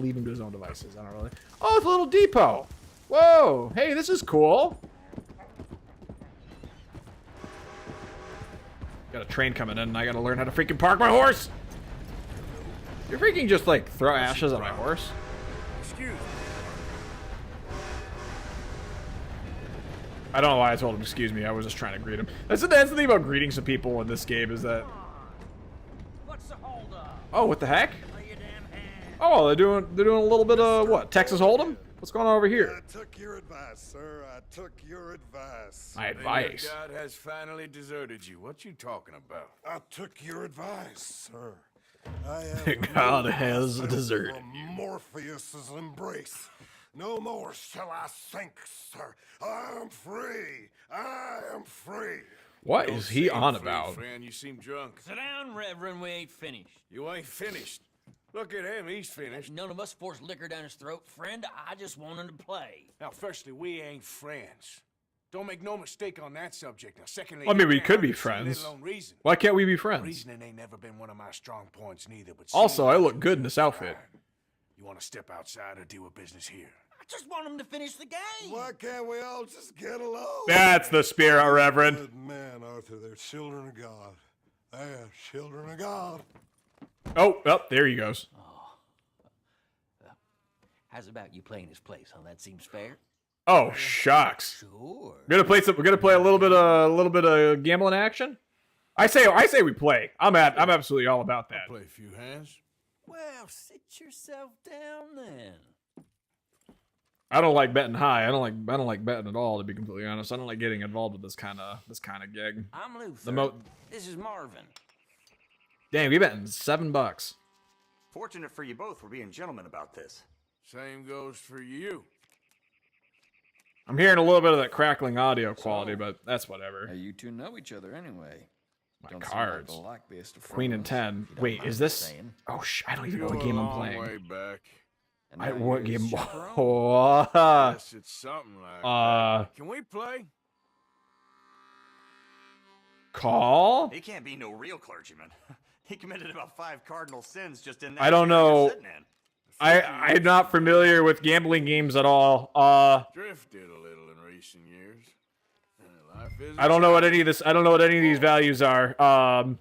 leave him to his own devices. I don't really. Oh, it's a little depot. Whoa. Hey, this is cool. Got a train coming in, and I gotta learn how to freaking park my horse. You're freaking just like throw ashes at my horse. Excuse me. I don't know why I told him excuse me. I was just trying to greet him. That's the thing about greeting some people in this game is that. What's the hold up? Oh, what the heck? Lay your damn hand. Oh, they're doing a little bit of what? Texas Hold'em? What's going on over here? I took your advice, sir. I took your advice. My Your advice. God has finally deserted you. What you talking about? I took your advice, sir. I am God has deserted you. Morpheus's embrace. No more shall I sink, sir. I am free. I am free. What Don't is he seem on free, about? Friend, you seem drunk. Sit down, Reverend. We ain't finished. You ain't finished. Look at him, he's finished. None of us forced liquor down his throat, friend. I just want him to play. Now, firstly, we ain't friends. Don't make no mistake on that subject. Now, secondly, Well, I mean, we you can't could be understand friends. let alone reason. Why can't we be friends? Reasoning ain't never been one of my strong points neither. But Also, seeing I look good in this outfit. You want to step outside or deal with business here? I just want him to finish the game. Why can't we all just get along? That's the spirit, Reverend. Good man, Arthur. They're children of God. They're children of God. Oh, there he goes. How's about you playing his place, huh? That seems fair. Oh, shucks. Sure. We're gonna play a little bit of gambling action. I say we play. I'm absolutely all about that. Play a few hands. Well, sit yourself down then. I don't like betting high. I don't like betting at all, to be completely honest. I don't like getting involved with this kind of gig. I'm Luther. This is Marvin. Dang, we betting $7. Fortunate for you both for being gentlemen about this. Same goes for you. I'm hearing a little bit of that crackling audio quality, but that's whatever. Hey, you two know each other anyway. My Don't cards. Seem like like best of Queen and friends. 10. Wait, is this? saying. Oh, I don't even know You're what game a I'm long playing. way back. And I now what you're his game? chaperone? Yes, it's something like that. Can we play? Call? He can't be no real clergyman. He committed about 5 cardinal sins just in that I don't chair you're know. sitting in. I'm not familiar with gambling games at all. Drifted a little in recent years. Life is I don't know what any of this. I don't know what any of these values are. Can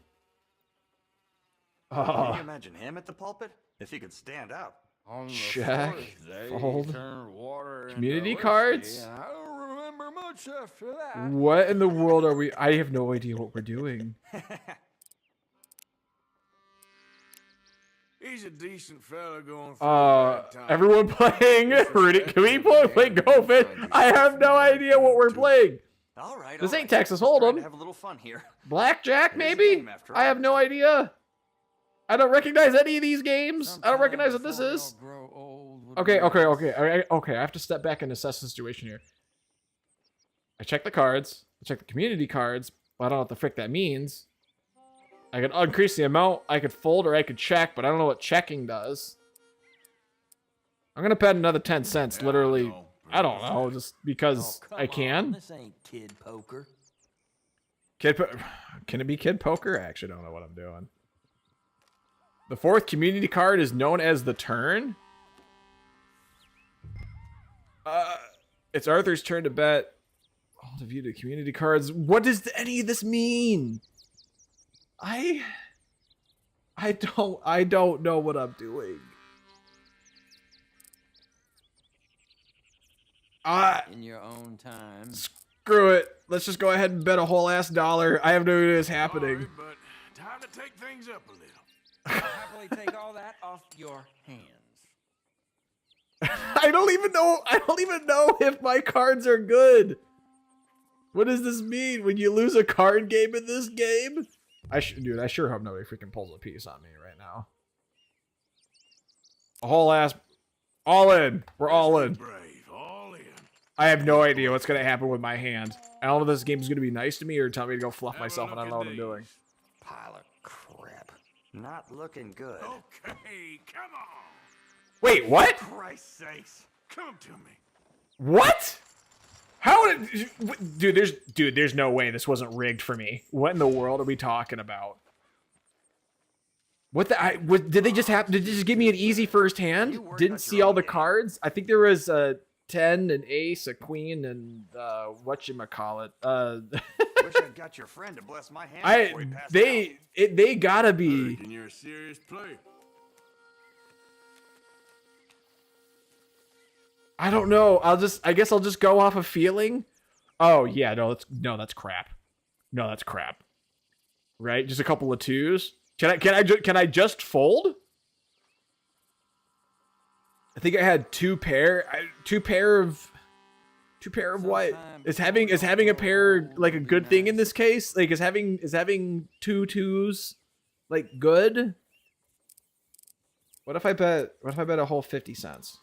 you imagine him at the pulpit? If he could stand up. On the Check, fourth day, fold, turned water into community whiskey, cards? and I don't remember much after that. What in the world are we? I have no idea what we're doing. He's a decent fella going for a bad time. Everyone playing Rooty. Can we play Go Fish? I have no idea what we're playing. All right. This all ain't right. Texas Just trying Hold'em. to have a little fun here. Blackjack, It is a maybe? game after I all. have no idea. I don't recognize any of these games. I don't recognize what this Sometimes is. before y'all grow old with Okay. rest. I have to step back and assess the situation here. I check the cards. I check the community cards. But I don't know what the frick that means. I could increase the amount. I could fold or I could check, but I don't know what checking does. I'm gonna bet another 10 cents. Yeah, Literally, know. I don't know, just because Oh, come I can. on. This ain't kid poker. Can it be kid poker? I actually don't know what I'm doing. The fourth community card is known as the turn. It's Arthur's turn to bet. All of you to community cards. What does any of this mean? I don't know what I'm doing. In your own time. Screw it. Let's just go ahead and bet a whole ass $1. I have no idea what's happening. Sorry, but time to take things up a little. I'll happily take all that off your hands. I don't even know if my cards are good. What does this mean? When you lose a card game in this game? Dude, I sure hope nobody freaking pulls a piece on me right now. A whole ass... All in. We're all in. Brave, all in. I have no idea what's going to happen with my hand. I don't know if this game's going to be nice to me or tell me to go fluff myself and I don't know what I'm doing. Pile of crap. Not looking good. Okay, come on. Wait, what? For Christ's sakes, come to me. What? How did... Dude, there's no way this wasn't rigged for me. What in the world are we talking about? What the... did they just have... Did they just give me an easy first hand? Didn't see all the cards? I think there was a 10, an ace, a queen, and whatchamacallit. Wish I'd got your friend to bless my hand before he passed out. They gotta be... And you're a serious player. I don't know. I guess I'll just go off of feeling. Oh yeah, that's crap. No, that's crap. Right? Just a couple of twos. Can I just fold? I think I had two pair of what? Is having a pair like a good thing in this case? Like is having two twos like good? What if I bet a whole 50 cents?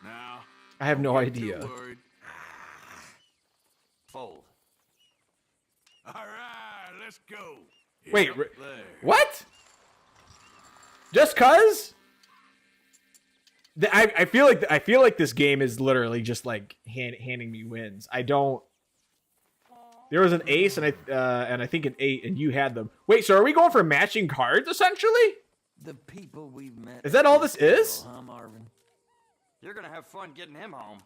Now, I have no idea. too worried. Fold. All right, let's go. Wait, Yep, there. what? Just cuz? I feel like this game is literally just like handing me wins. I don't. There was an ace and I think an 8 and you had them. Wait, so are we going for matching cards essentially? The people we've met. Is that all this is? Huh, Marvin? You're gonna have fun getting him home.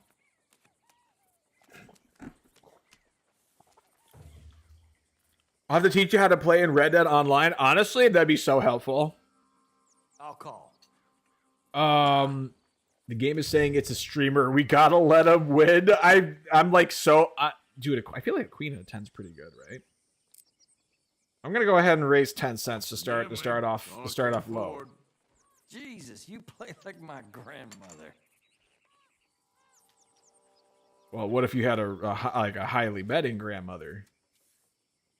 I'll have to teach you how to play in Red Dead Online. Honestly, that'd be so helpful. I'll call. The game is saying it's a streamer. We gotta let him win. I'm like so... dude, I feel like a queen and a 10's pretty good, right? I'm gonna go ahead and raise 10 cents to start off low. Jesus, you play like my grandmother. Well, what if you had a highly betting grandmother?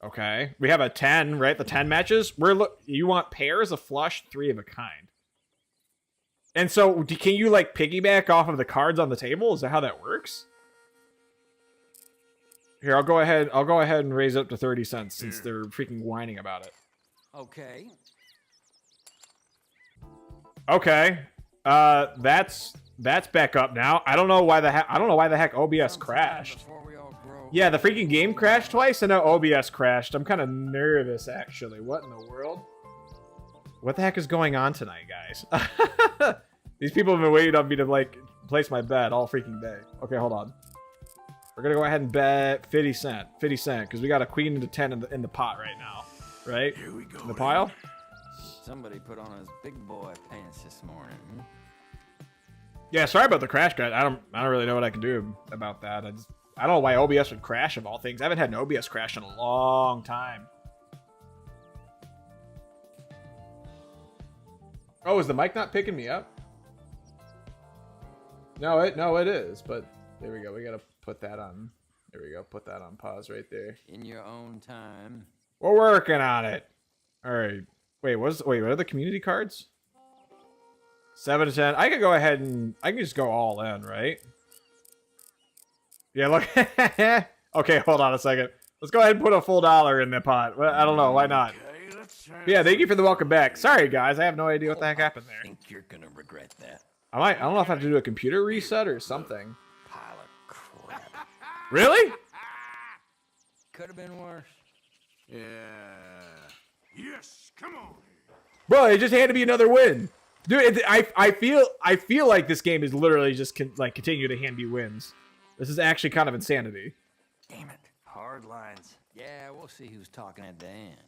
Okay, we have a 10, right? The 10 matches. You want pairs, a flush, 3 of a kind. And so, can you like piggyback off of the cards on the table? Is that how that works? Here, I'll go ahead and raise it up to 30 cents since they're freaking whining about it. Okay. Okay. That's back up now. I don't know why the heck OBS crashed. Yeah, the freaking game crashed twice and now OBS crashed. I'm kind of nervous actually. What in the world? What the heck is going on tonight, guys? These people have been waiting on me to like place my bet all freaking day. Okay, hold on. We're gonna go ahead and bet 50 cent, because we got a queen and a 10 in the pot right now, right? Here we go. In the pile. Somebody put on his big boy pants this morning. Yeah, sorry about the crash, guys. I don't really know what I can do about that. I don't know why OBS would crash of all things. I haven't had an OBS crash in a long time. Oh, is the mic not picking me up? No, it is. But there we go. We gotta put that on. There we go. Put that on pause right there. In your own time. We're working on it. All right. Wait, what are the community cards? 7 to 10. I could go ahead and I can just go all in, right? Yeah, look. Okay, hold on a second. Let's go ahead and put a full $1 in the pot. Well, I don't know. Why not? Okay, let's try. Yeah, thank you for the welcome back. Sorry, guys. I have no idea what the heck happened I there. think you're gonna regret that. I don't know if I have to do a computer reset or something. Pile of crap. Really? Could have been worse. Yeah. Yes, come on. Bro, it just handed me another win. Dude, I feel like this game is literally just continue to hand me wins. This is actually kind of insanity. Damn it. Hard lines. Yeah, we'll see who's talking at the end.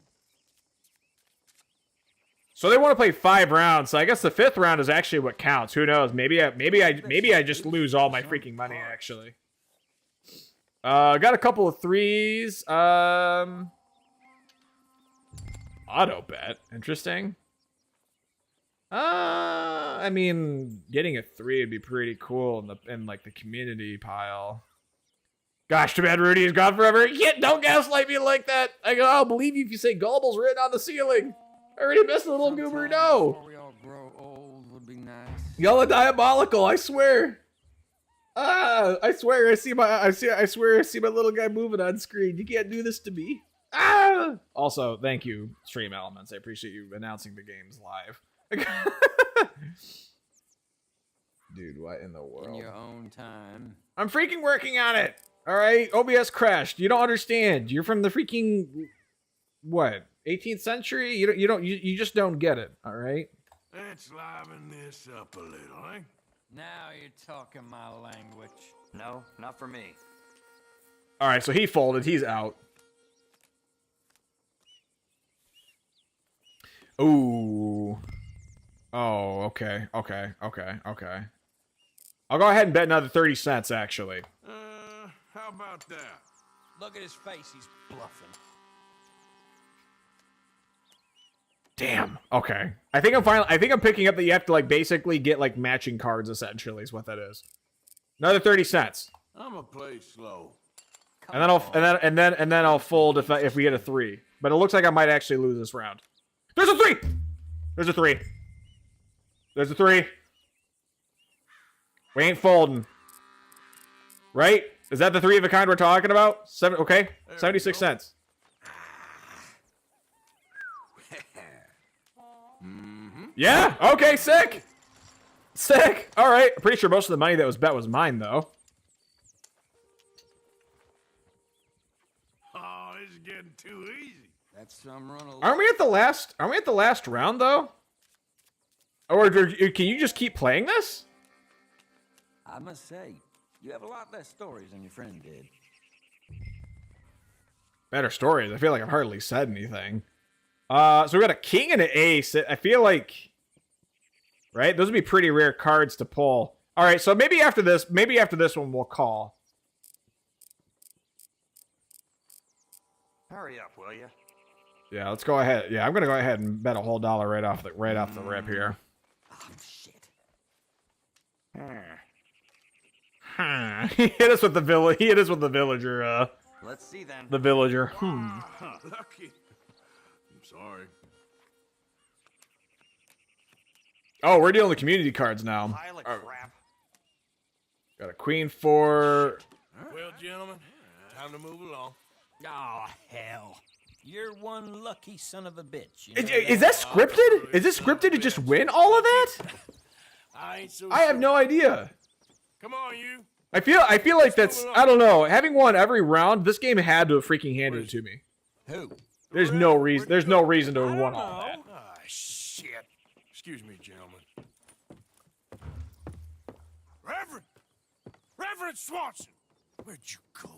So they want to play 5 rounds. So I guess the 5th round is actually what counts. Who knows? Maybe I just lose all my freaking money actually. Got a couple of 3s. Auto bet. Interesting. I mean, getting a 3 would be pretty cool in like the community pile. Gosh, too bad Rooty is gone forever. Don't gaslight me like that. I'll believe you if you say Gullible's written on the ceiling. I already missed the little goober. No. Before we all grow old would be nice. Y'all are diabolical. I swear. I swear I see my little guy moving on screen. You can't do this to me. Also, thank you, Stream Elements. I appreciate you announcing the games live. Dude, what in the world? In your own time. I'm freaking working on it. All right, OBS crashed. You don't understand. You're from the freaking what? 18th century? You just don't get it. All right. Let's liven this up a little, eh? Now you're talking my language. No, not for me. All right, so he folded. He's out. Ooh. Oh, okay. I'll go ahead and bet another 30 cents, actually. How about that? Look at his face. He's bluffing. Damn. Okay. I think I'm picking up that you have to basically get matching cards essentially is what that is. Another 30 cents. I'ma play slow. And then I'll fold if we get a 3. But it looks like I might actually lose this round. There's a 3. There's a 3. There's a 3. We ain't folding. Right? Is that the 3 of a kind we're talking about? Okay. 76 cents. Yeah. Okay. Sick. All right. I'm pretty sure most of the money that was bet was mine, though. Oh, this is getting too easy. That's some run of Aren't we at the last round, though? Or can you just keep playing this? I must say, you have a lot less stories than your friend did. Better stories. I feel like I've hardly said anything. So we got a king and an ace. I feel like, right? Those would be pretty rare cards to pull. All right, so maybe after this one we'll call. Hurry up, will you? Yeah, let's go ahead. Yeah, I'm gonna go ahead and bet a whole dollar right off the rip here. Oh, shit. He hit us with the villager. Let's see then. The villager. Lucky. I'm sorry. Oh, we're dealing with community cards now. Pile of crap. Got a queen 4. Well, gentlemen, time to move along. Oh, hell. You're one lucky son of a bitch. You know Is that scripted? Is this scripted to just win all of that? I ain't so I have no idea. Come on, you. I feel like that's, I don't know. Having won every round, this game had to have freaking handed it to me. Who? There's no reason to have won all that. Ah, shit. Excuse me, gentlemen. Reverend Swanson, where'd you go?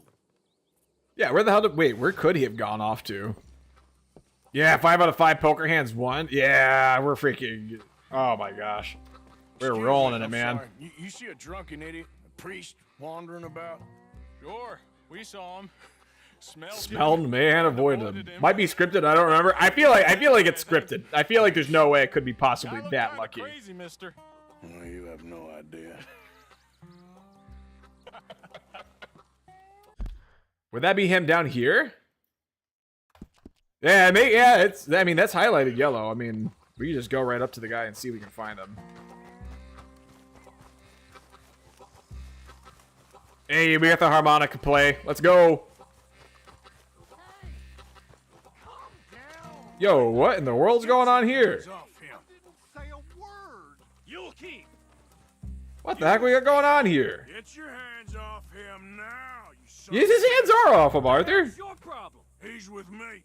Yeah, where could he have gone off to? Yeah, 5 out of 5 poker hands won. Yeah, we're freaking, oh my gosh. We're Excuse rolling me, in it, I'm man. sorry. You see a drunken idiot, a priest wandering about? Sure, we saw him. Smelled man, avoided him. Might be scripted, I don't remember. I feel like it's scripted. I feel like there's no way it could be possibly that lucky. Crazy, mister. Well, you have no idea. Would that be him down here? Yeah, that's highlighted yellow. I mean, we can just go right up to the guy and see if we can find him. Hey, we got the harmonica play. Let's go. Yo, what in the world's going on here? Say a word. You'll keep. What the heck we got going on here? Get your hands off him now, you son Yes, his hands are off him, Arthur. Your problem. He's with me.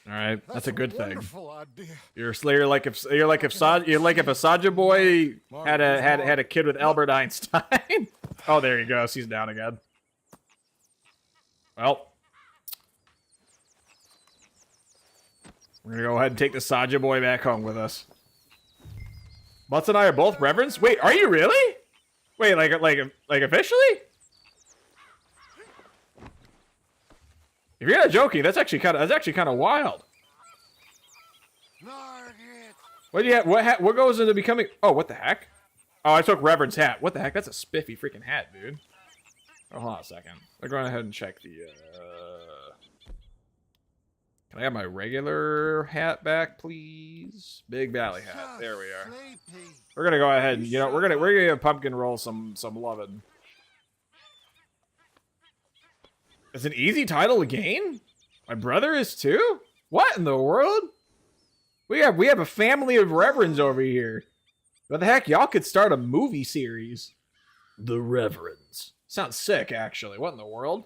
All right, that's a good thing. Wonderful idea. You're like if a Saja boy had a kid with Albert Einstein. Oh, there he goes. He's down again. Well, we're gonna go ahead and take the Saja boy back home with us. Butts and I are both reverends. Wait, are you really? Wait, like officially? If you're not joking, that's actually kind of wild. What do you have? What goes into becoming? Oh, what the heck? Oh, I took Reverend's hat. What the heck? That's a spiffy freaking hat, dude. Oh, hold on a second. I'm going ahead and check the. Can I have my regular hat back, please? Big Valley hat. There we are. We're gonna go ahead and we're gonna give Pumpkin Roll some lovin'. It's an easy title to gain? My brother is too? What in the world? We have a family of reverends over here. What the heck? Y'all could start a movie series. The Reverends. Sounds sick, actually. What in the world?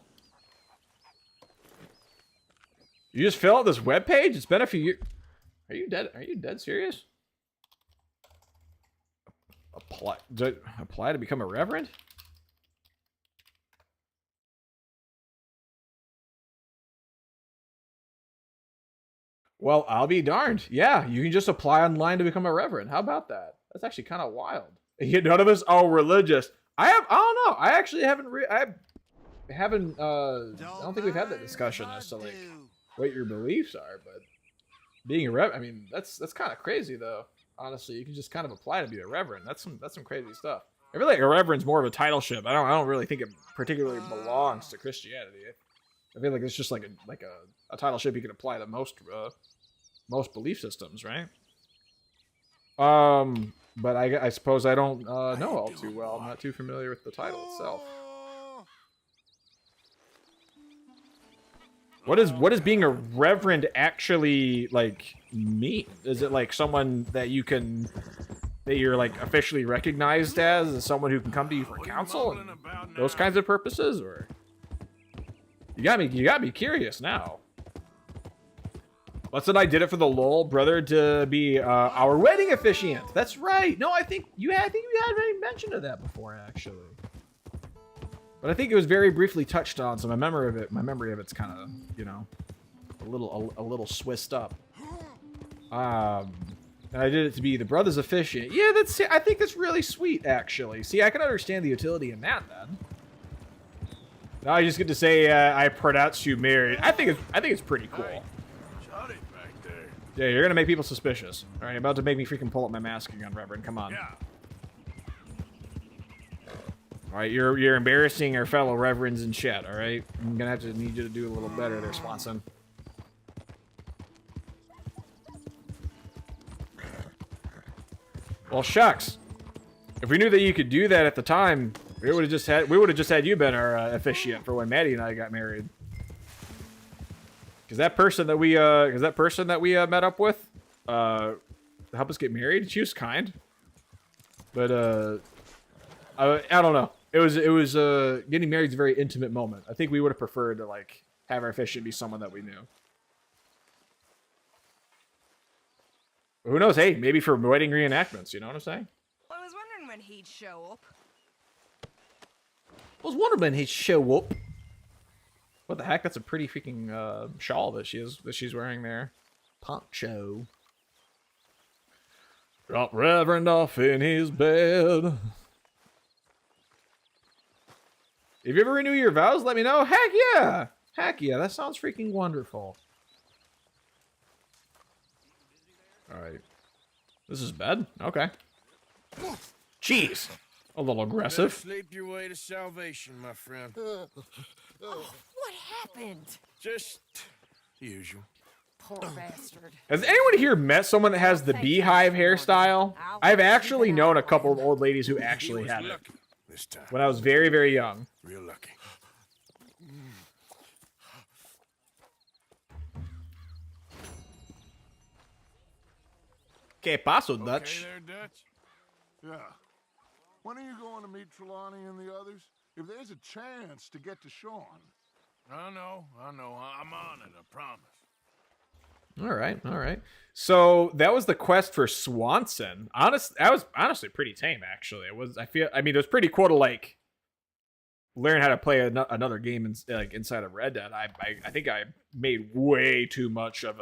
You just fill out this webpage? It's been a few years. Are you dead? Are you dead serious? Apply to become a reverend? Well, I'll be darned. Yeah, you can just apply online to become a reverend. How about that? That's actually kind of wild. None of us are religious. I don't know. I actually haven't. I don't think we've had that discussion as to like what your beliefs are. But being a reverend, I mean, that's kind of crazy though. Honestly, you can just kind of apply to be a reverend. That's some crazy stuff. I feel like a reverend's more of a titleship. I don't really think it particularly belongs to Christianity. I feel like it's just like a titleship you can apply to most belief systems, right? But I suppose I don't know all too well. I'm not too familiar with the title itself. What is being a reverend actually like mean? Is it like someone that you're like officially recognized as someone who can come to you for counsel and those kinds of purposes, or you got me curious now. Let's say I did it for the lol, brother, to be our wedding officiant. That's right. No, I think you had already mentioned of that before, actually. But I think it was very briefly touched on, so my memory of it's kind of, a little swissed up. And I did it to be the brother's officiant. Yeah, I think that's really sweet, actually. See, I can understand the utility in that then. Now I just get to say I pronounce you married. I think it's pretty cool. Yeah, you're gonna make people suspicious. All right, you're about to make me freaking pull up my mask again, Reverend. Come on. Yeah. All right, you're embarrassing our fellow reverends in chat. All right, I'm gonna need you to do a little better there, Swanson. Well, shucks. If we knew that you could do that at the time, we would have just had you been our officiant for when Maddie and I got married. Because that person that we met up with, to help us get married, she was kind. But I don't know. It was getting married is a very intimate moment. I think we would have preferred to like have our officiant be someone that we knew. But who knows? Hey, maybe for wedding reenactments. You know what I'm saying? Well, I was wondering when he'd show up. What the heck? That's a pretty freaking shawl that she's wearing there. Poncho. Drop Reverend off in his bed. If you ever renew your vows, let me know. Heck yeah! Heck yeah, that sounds freaking wonderful. Alright. This is bed? Okay. Jeez! A little aggressive. Sleep your way to salvation, my friend. Oh, what happened? Just usual. Poor bastard. Has anyone here met someone that has the beehive hairstyle? I've actually known a couple of old ladies who actually had it. When I was very, very young. Real lucky. Que paso, Dutch? Okay there, Dutch? Yeah. When are you going to meet Trelawney and the others? If there's a chance to get to Sean. I know. I'm on it, I promise. All right, all right. So that was the quest for Swanson. That was honestly pretty tame, actually. It was. I mean, it was pretty cool to like learn how to play another game inside of Red Dead. I think I made way too much of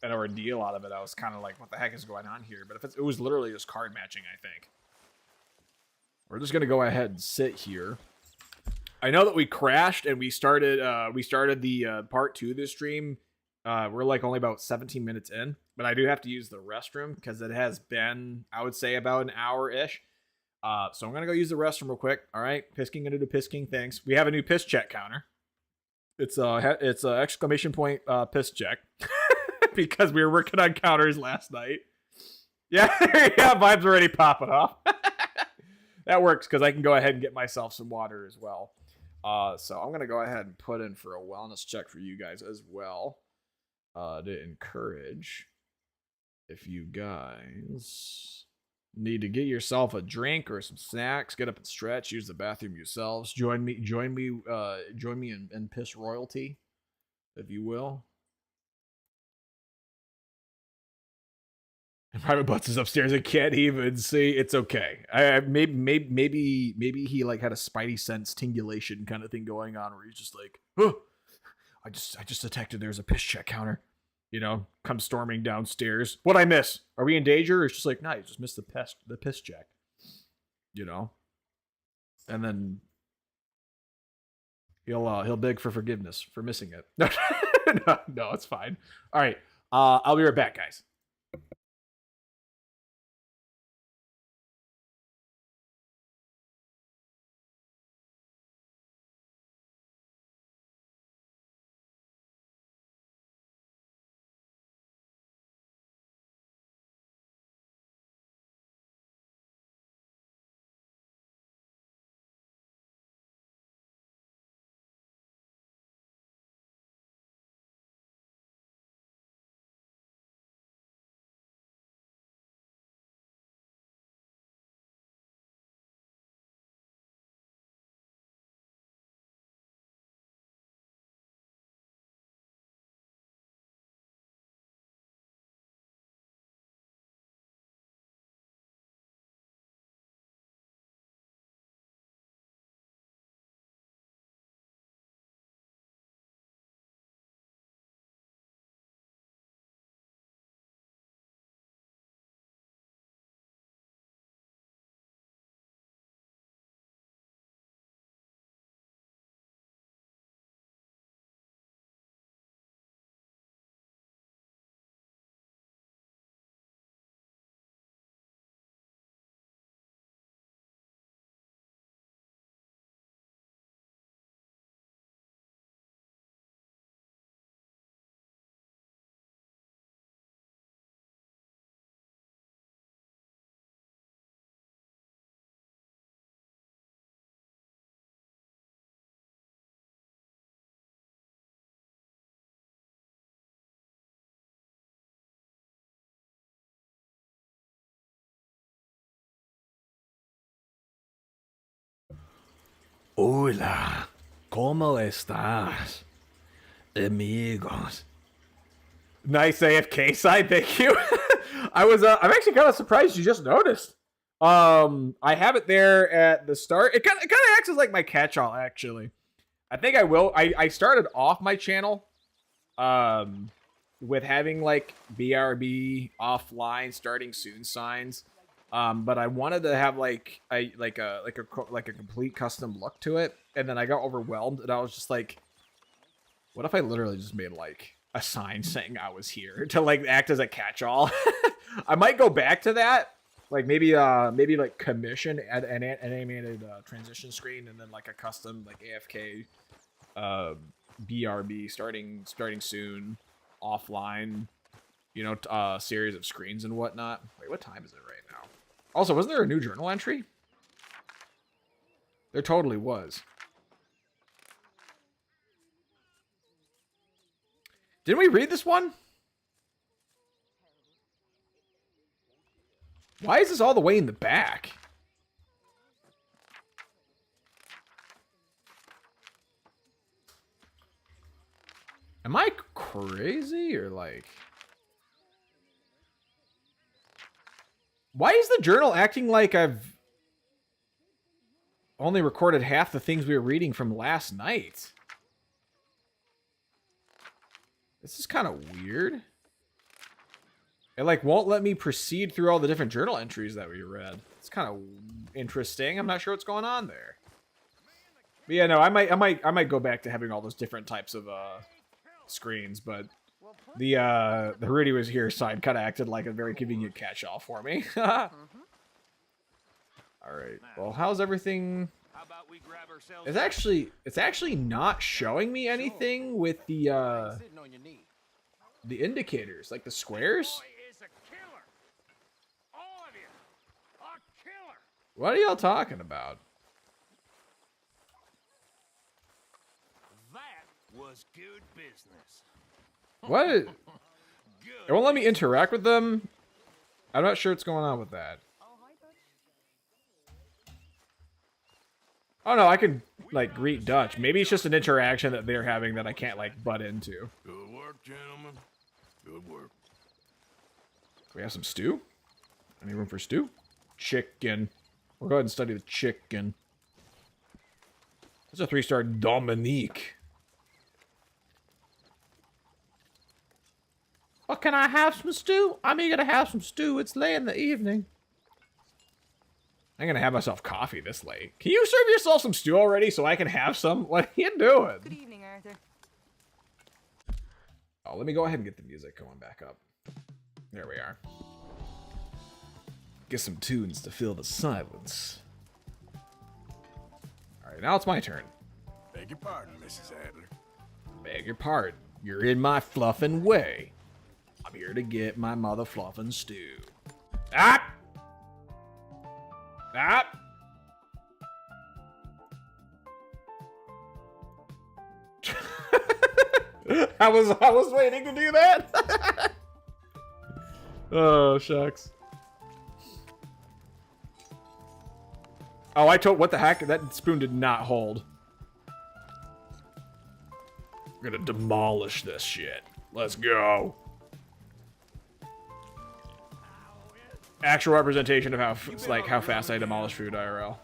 an ordeal out of it. I was kind of like, what the heck is going on here? But if it was literally just card matching, I think. We're just gonna go ahead and sit here. I know that we crashed and we started the part 2 of this stream. We're like only about 17 minutes in, but I do have to use the restroom because it has been, I would say, about an hour-ish. So I'm gonna go use the restroom real quick. All right, Pisking gonna do Pisking things. We have a new piss check counter. It's a exclamation point piss check because we were working on counters last night. Yeah, yeah, vibes already popping off. That works because I can go ahead and get myself some water as well. So I'm gonna go ahead and put in for a wellness check for you guys as well. To encourage, if you guys need to get yourself a drink or some snacks, get up and stretch, use the bathroom yourselves. Join me in piss royalty, if you will. And Private Butts is upstairs. I can't even see. It's okay. Maybe he like had a spidey sense tingulation kind of thing going on, where he's just like, oh, I just detected there's a piss check counter. You know, come storming downstairs. What'd I miss? Are we in danger? Or it's just like, no, you just missed the piss check. You know? And then he'll beg for forgiveness for missing it. No, it's fine. All right. I'll be right back, guys. Hola, ¿cómo estás, amigos? Nice AFK side, thank you. I'm actually kind of surprised you just noticed. I have it there at the start. It kind of acts as like my catch-all, actually. I think I will. I started off my channel, with having like BRB offline starting soon signs. But I wanted to have like a complete custom look to it, and then I got overwhelmed, and I was just like, what if I literally just made like a sign saying I was here to like act as a catch-all? I might go back to that, like maybe like commission an animated transition screen, and then like a custom like AFK BRB starting soon offline, you know, series of screens and whatnot. Wait, what time is it right now? Also, wasn't there a new journal entry? There totally was. Didn't we read this one? Why is this all the way in the back? Am I crazy or like... Why is the journal acting like I've only recorded half the things we were reading from last night? This is kind of weird. It like won't let me proceed through all the different journal entries that we read. It's kind of interesting. I'm not sure what's going on there. But yeah, no, I might go back to having all those different types of screens, but the Rooty was here, so I kind of acted like a very convenient catch-all for me. All right. Well, how's everything? It's actually not showing me anything with the indicators, like the squares. What are y'all talking about? That was good business. What? It won't let me interact with them. I'm not sure what's going on with that. Oh no, I can like greet Dutch. Maybe it's just an interaction that they're having that I can't like butt into. Good work, gentlemen. Good work. We have some stew? Any room for stew? Chicken. We'll go ahead and study the chicken. That's a 3-star Dominique. Well, can I have some stew? I'm eager to have some stew. It's late in the evening. I'm gonna have myself coffee this late. Can you serve yourself some stew already so I can have some? What are you doing? Good evening, Arthur. Oh, let me go ahead and get the music going back up. There we are. Get some tunes to fill the silence. Alright, now it's my turn. Beg your pardon, Mrs. Adler. Beg your pardon. You're in my fluffin' way. I'm here to get my mother fluffin' stew. Ah! Ah! I was waiting to do that. Oh, shucks. Oh, what the heck? That spoon did not hold. We're gonna demolish this shit. Let's go. Actual representation of how fast I demolish food IRL.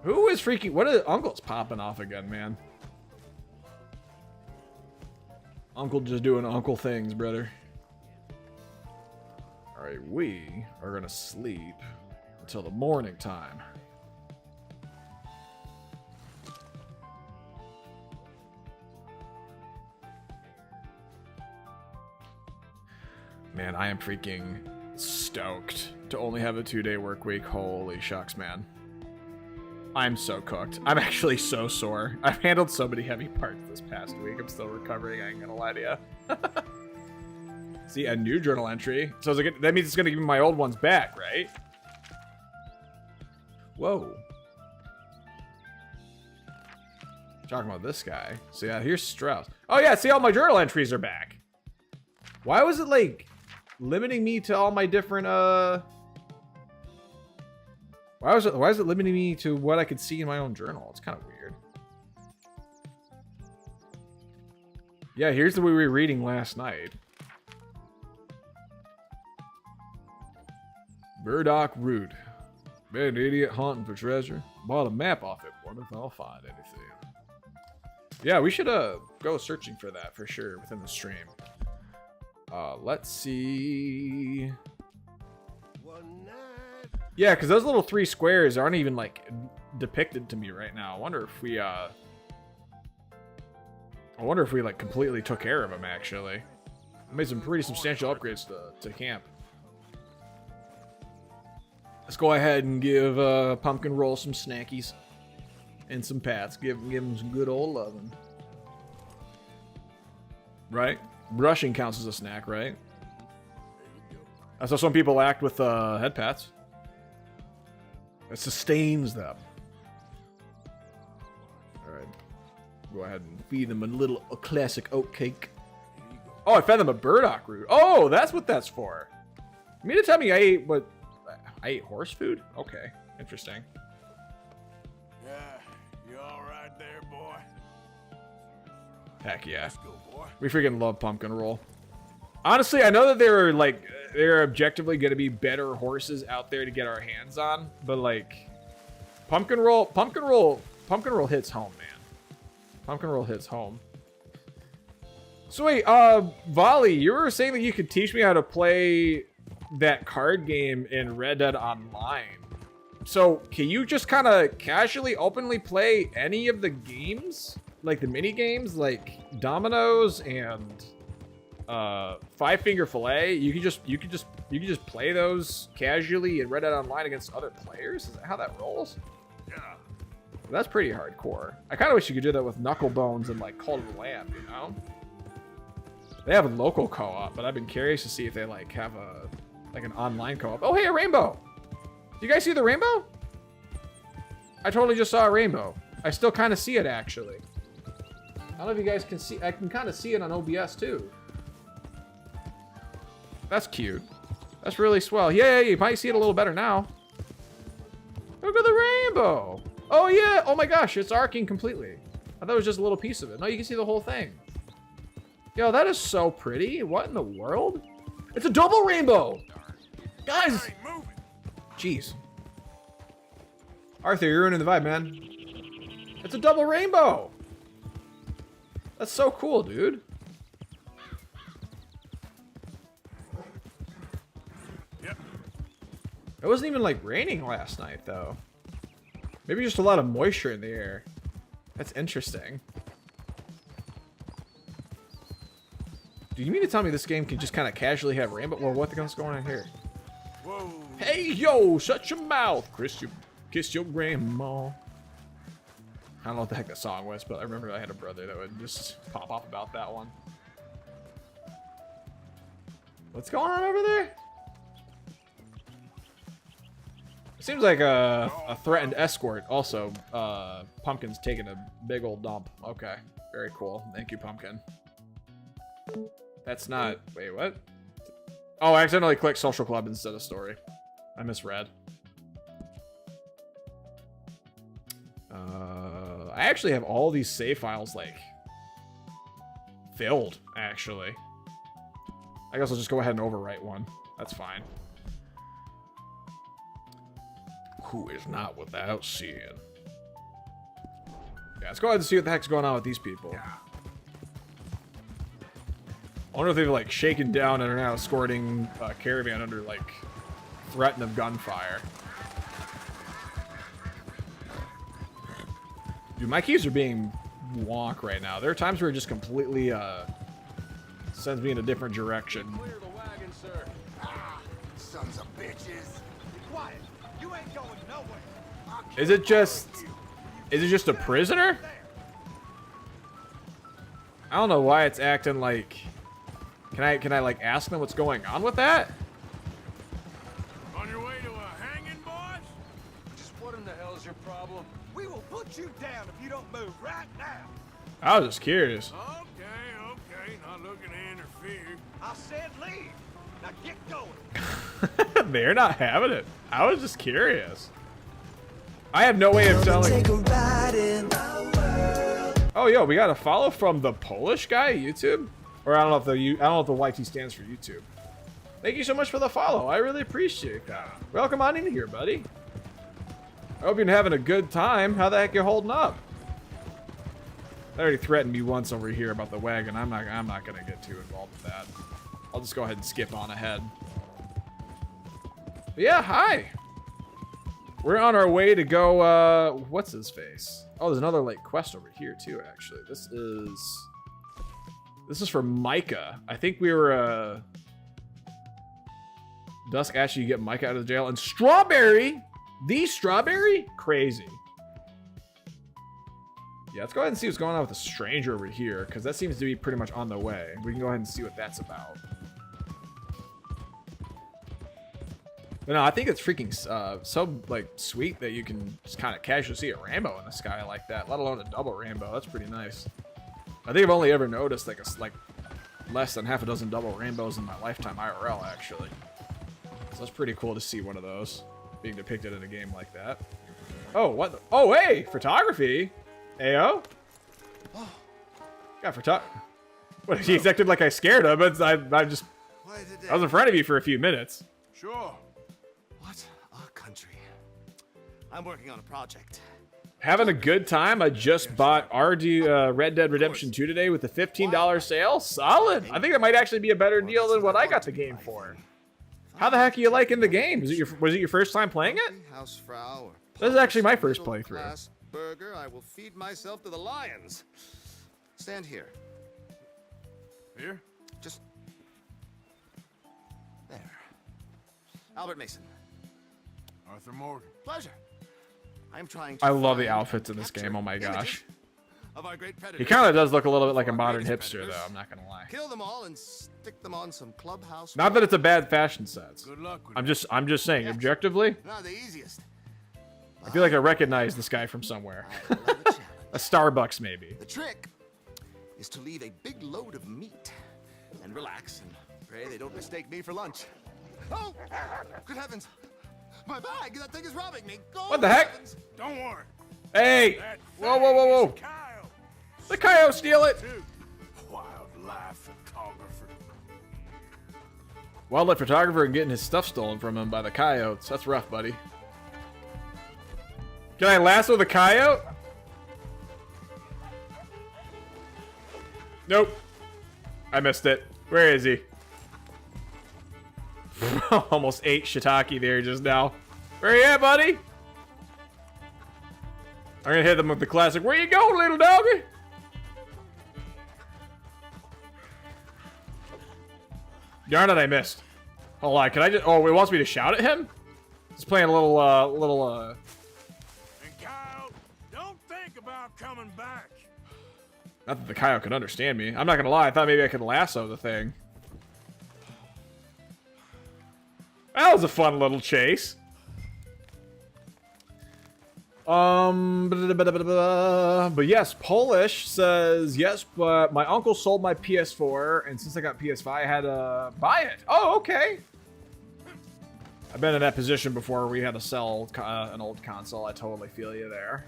Who is freaking? What are Uncle's popping off again, man? Uncle just doing uncle things, brother. All right, we are gonna sleep until the morning time. Man, I am freaking stoked to only have a 2-day work week. Holy shucks, man. I'm so cooked. I'm actually so sore. I've handled so many heavy parts this past week. I'm still recovering, I ain't gonna lie to you. See, a new journal entry. So that means it's gonna give me my old ones back, right? Whoa. Talking about this guy. So yeah, here's Strauss. Oh yeah, see, all my journal entries are back. Why was it like limiting me to all my different why is it limiting me to what I could see in my own journal? It's kind of weird. Yeah, here's the way we were reading last night. Burdock Root. Been an idiot hunting for treasure. Bought a map off it. Wonder if I'll find anything. Yeah, we should go searching for that for sure within the stream. Let's see. Yeah, because those little 3 squares aren't even like depicted to me right now. I wonder if we like completely took care of them actually. I made some pretty substantial upgrades to camp. Let's go ahead and give Pumpkin Roll some snackies and some pats. Give him some good old loving. Right? Brushing counts as a snack, right? That's how some people act with head pats. It sustains them. Alright. Go ahead and feed them a classic oat cake. Oh, I fed them a burdock root. Oh, that's what that's for. You mean to tell me I ate horse food? Okay. Interesting. Yeah, you all right there, boy? Heck yeah. Let's go, boy. We freaking love pumpkin roll. Honestly, I know that there are objectively going to be better horses out there to get our hands on, but like pumpkin roll hits home, man. Pumpkin roll hits home. So wait, Volley, you were saying that you could teach me how to play that card game in Red Dead Online. So can you just kind of casually, openly play any of the games, like the mini games, like Dominoes and Five Finger Fillet? You could just play those casually in Red Dead Online against other players. Is that how that rolls? Yeah. That's pretty hardcore. I kind of wish you could do that with Knucklebones and like Cult of the Lamb, you know? They have a local co-op, but I've been curious to see if they like have an online co-op. Oh, hey, a rainbow! Do you guys see the rainbow? I totally just saw a rainbow. I still kind of see it, actually. I don't know if you guys can see. I can kind of see it on OBS, too. That's cute. That's really swell. Yeah, you might see it a little better now. Look at the rainbow. Oh, yeah. Oh, my gosh. It's arcing completely. I thought it was just a little piece of it. No, you can see the whole thing. Yo, that is so pretty. What in the world? It's a double rainbow. Guys. Jeez. Arthur, you're ruining the vibe, man. It's a double rainbow. That's so cool, dude. Yep. It wasn't even like raining last night, though. Maybe just a lot of moisture in the air. That's interesting. Do you mean to tell me this game can just kind of casually have rainbow? Well, what the hell's going on here? Whoa. Hey, yo, shut your mouth, Chris. Kiss your grandma. I don't know what the heck that song was, but I remember I had a brother that would just pop off about that one. What's going on over there? It seems like a threatened escort. Also, Pumpkin's taking a big old dump. Okay, very cool. Thank you, Pumpkin. That's not... Wait, what? Oh, I accidentally clicked social club instead of story. I misread. I actually have all these save files, like, filled, actually. I guess I'll just go ahead and overwrite one. That's fine. Who is not without seeing? Yeah, let's go ahead and see what the heck's going on with these people. I wonder if they've, like, shaken down and are now escorting a caravan under, like, threat of gunfire. Dude, my keys are being wonk right now. There are times where it just completely, sends me in a different direction. Clear the wagon, sir. Ah, sons of bitches. Be quiet. You ain't going nowhere. Is it just a prisoner? I don't know why it's acting like... Can I like ask them what's going on with that? On your way to a hanging, boys? Just what in the hell is your problem? We will put you down if you don't move right now. I was just curious. Okay. Not looking to interfere. I said leave. Now get going. They're not having it. I was just curious. I have no way of telling. Oh, yo, we got a follow from the Polish guy, YouTube? Or I don't know if the YT stands for YouTube. Thank you so much for the follow. I really appreciate that. Welcome on in here, buddy. I hope you're having a good time. How the heck you holding up? They already threatened me once over here about the wagon. I'm not gonna get too involved with that. I'll just go ahead and skip on ahead. But yeah, hi. We're on our way to go, what's his face? Oh, there's another, like, quest over here, too, actually. This is for Micah. I think we were, Dusk asked you to get Micah out of the jail. And Strawberry! The Strawberry? Crazy. Yeah, let's go ahead and see what's going on with the stranger over here, because that seems to be pretty much on the way. We can go ahead and see what that's about. But no, I think it's freaking so, like, sweet that you can just kind of casually see a rainbow in the sky like that, let alone a double rainbow. That's pretty nice. I think I've only ever noticed, like, less than half a dozen double rainbows in my lifetime IRL, actually. So it's pretty cool to see one of those being depicted in a game like that. Oh, what the? Oh, hey! Photography! Ayo? Got photography. What, he acted like I scared him, but I'm just Quite a day. I was in front of you for a few minutes. Sure. What a country. I'm working on a project. Having a good time. I just bought Red Dead Redemption 2 today with a $15 sale. Solid. I think it might actually be a better deal than what I got the game for. How the heck are you liking the game? Was it your first time playing it? Hausfrau. This is actually my first playthrough. Class burger. I will feed myself to the lions. Stand here. Here? Just there. Albert Mason. Arthur Morgan. Pleasure. I'm trying to I love the find outfits in this game. Oh my gosh. of our great predators. He kind of does look a little bit like a Our modern greatest hipster, predators. though. I'm not gonna lie. Kill them all and stick them on some clubhouse. Not that it's a bad fashion sense. Good luck with I'm just saying, objectively, Not the easiest. I feel like I recognize this guy from somewhere. I love a challenge. A Starbucks, maybe. The trick is to leave a big load of meat and relax and pray they don't mistake me for lunch. Oh, good heavens! My bag! That thing is robbing me! Go, What the heck? heavens. Don't worry. Hey! That Whoa, whoa, whoa, whoa! thing is Kyle, The coyote steal it! too. Wildlife photographer. Wildlife photographer and getting his stuff stolen from him by the coyotes. That's rough, buddy. Can I lasso the coyote? Nope. I missed it. Where is he? Almost ate shiitake there just now. Where you at, buddy? I'm gonna hit them with the classic. Where you go, little doggy? Darn it, I missed. Hold on, can I just... Oh, it wants me to shout at him? He's playing a little, And Kyle, don't think about coming back. Not that the coyote can understand me. I'm not gonna lie, I thought maybe I could lasso the thing. That was a fun little chase. But yes, Polish says, yes, but my uncle sold my PS4, and since I got PS5, I had to buy it. Oh, okay. I've been in that position before. We had to sell an old console. I totally feel you there.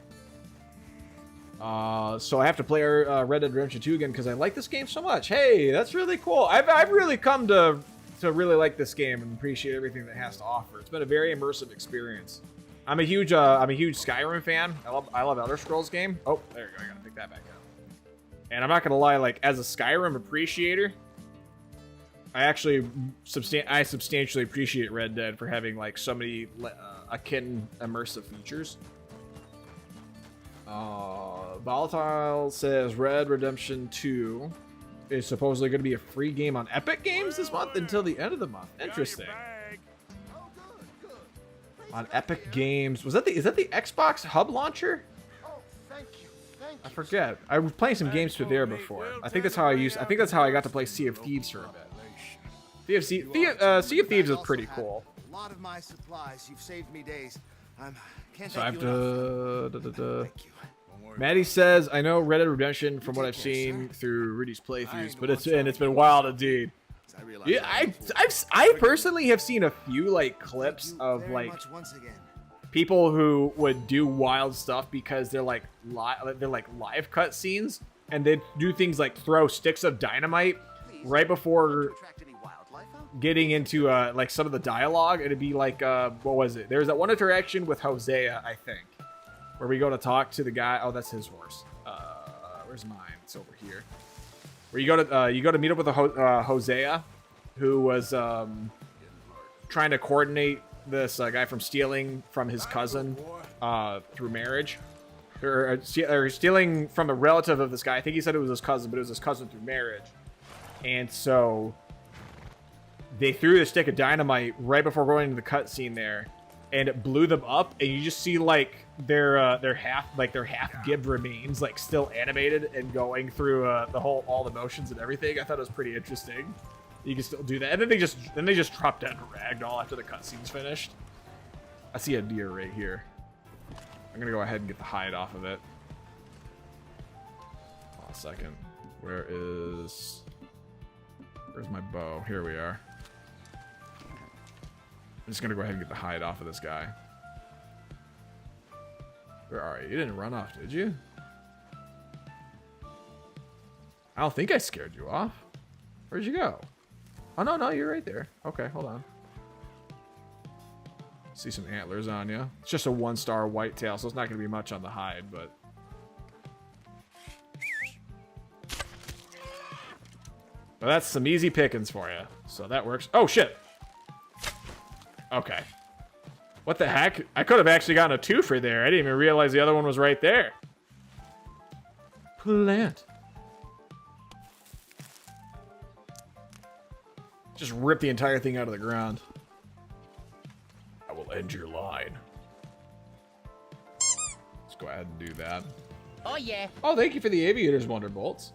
So I have to play Red Dead Redemption 2 again because I like this game so much. Hey, that's really cool. I've really come to really like this game and appreciate everything that it has to offer. It's been a very immersive experience. I'm a huge Skyrim fan. I love Elder Scrolls game. Oh, there you go. I gotta pick that back up. And I'm not gonna lie, like as a Skyrim appreciator, I actually substantially appreciate Red Dead for having like so many akin immersive features. Volatile says Red Redemption 2 is supposedly going to be a free game on Epic Games this month until the end of the month. Interesting. On Epic Games, is that the Xbox Hub launcher? I forget. I was playing some games through there before. I think that's how I got to play Sea of Thieves for a bit. Sea of Thieves is pretty cool. A lot of my supplies. You've saved me days. Can't So I thank have you enough. to. Maddie says, "I know Red Dead Redemption from what I've seen through Rudy's playthroughs, but it's been wild indeed." Yeah, I personally have seen a few like clips of like people who would do wild stuff because they're like live cutscenes, and they do things like throw sticks of dynamite right before getting into like some of the dialogue. It'd be like what was it? There's that one interaction with Hosea, I think, where we go to talk to the guy. Oh, that's his horse. Where's mine? It's over here. Where you go to meet up with Hosea, who was trying to coordinate this guy from stealing from his cousin through marriage, or stealing from a relative of this guy. I think he said it was his cousin, but it was his cousin through marriage. And so they threw the stick of dynamite right before going into the cutscene there, and it blew them up. And you just see like their half gib remains like still animated and going through all the motions and everything. I thought it was pretty interesting. You can still do that, and then they just drop dead ragdoll after the cutscene's finished. I see a deer right here. I'm gonna go ahead and get the hide off of it. Hold on a second. Where's my bow? Here we are. I'm just gonna go ahead and get the hide off of this guy. Where are you? You didn't run off, did you? I don't think I scared you off. Where'd you go? Oh, no, you're right there. Okay, hold on. See some antlers on you. It's just a 1-star whitetail, so it's not going to be much on the hide, but... Well, that's some easy pickings for you. So that works. Oh, shit. Okay. What the heck? I could have actually gotten a 2 for there. I didn't even realize the other one was right there. Plant. Just rip the entire thing out of the ground. I will end your line. Let's go ahead and do that. Oh, yeah. Oh, thank you for the Aviator's Wonderbolts.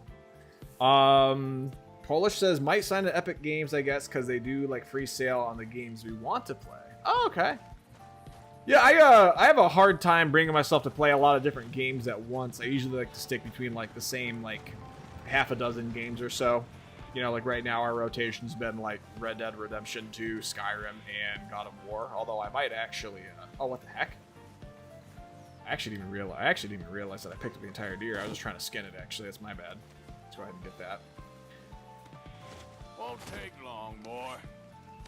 Polish says, might sign to Epic Games, I guess, because they do, like, free sale on the games we want to play. Oh, okay. Yeah, I have a hard time bringing myself to play a lot of different games at once. I usually like to stick between, like, the same, like, half a dozen games or so. You know, like, right now our rotation's been, like, Red Dead Redemption 2, Skyrim, and God of War. Although I might actually... oh, what the heck? I actually didn't even realize that I picked up the entire deer. I was just trying to skin it, actually. That's my bad. Let's go ahead and get that. Won't take long, boy.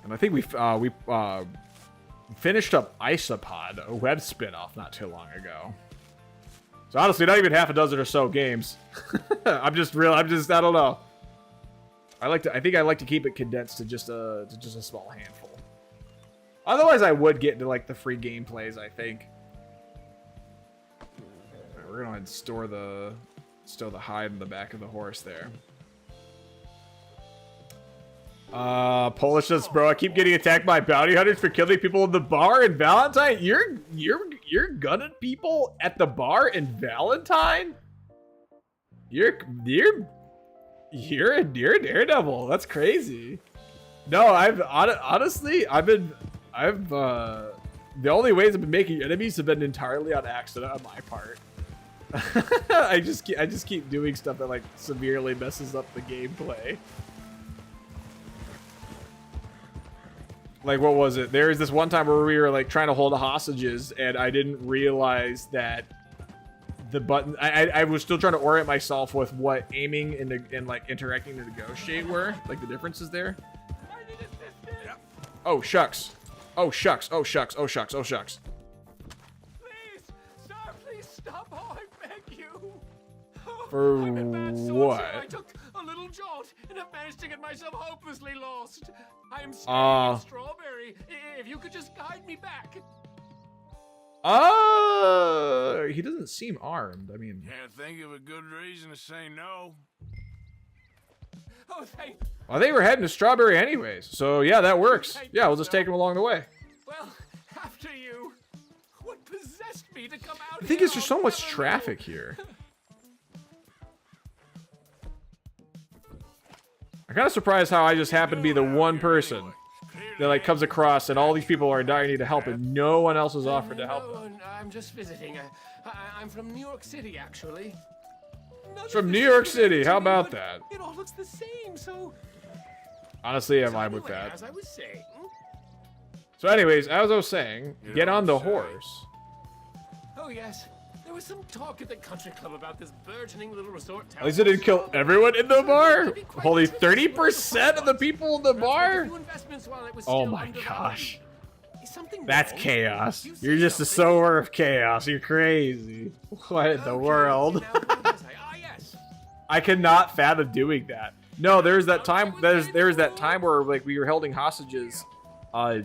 And I think we finished up Isopod, a web spin-off, not too long ago. So honestly, not even half a dozen or so games. I don't know. I think I like to keep it condensed to just a small handful. Otherwise, I would get into like the free gameplays, I think. Alright, we're gonna store the hide in the back of the horse there. Polish says, bro, I keep getting attacked by bounty hunters for killing people in the bar in Valentine. You're gunning people at the bar in Valentine? You're a daredevil. That's crazy. No, honestly, the only ways I've been making enemies have been entirely on accident on my part. I just keep doing stuff that like severely messes up the gameplay. Like, what was it? There was this one time where we were, like, trying to hold hostages, and I didn't realize that the button... I was still trying to orient myself with what aiming and like, interacting to negotiate were. Like, the differences there. Oh, shucks. Oh, shucks. Oh, shucks. Oh, shucks. Oh, shucks. Please, sir, please stop. Oh, I beg you. For I'm in bad sorts what? here. I took a little jaunt and have managed to get myself hopelessly lost. I am scared of Strawberry. If you could just guide me back. He doesn't seem armed. I mean... Can't think of a good reason to say no. Oh, thank... Well, they were heading to Strawberry anyways. So, yeah, that works. Yeah, we'll just take them along the way. Well, after you. What possessed me to come out I think here? it's just so much traffic here. I'm kind of surprised how I just happen to be the one person that like comes across and all these people are in dire need of help and no one else is offered to help them. I'm just visiting. I'm from New York City, actually. From New York City, how about that? It all looks the same, so... Honestly, I'm with that. As I was saying... So anyways, as I was saying, get on the horse. Oh, yes. There was some talk at the country club about this burgeoning little resort town. At least it didn't kill everyone in the bar? Holy 30% of the people in the bar? Oh my gosh. That's chaos. You're just a sower of chaos. You're crazy. What in the world? I cannot fathom doing that. No, there's that time. There's that time where like we were holding hostages,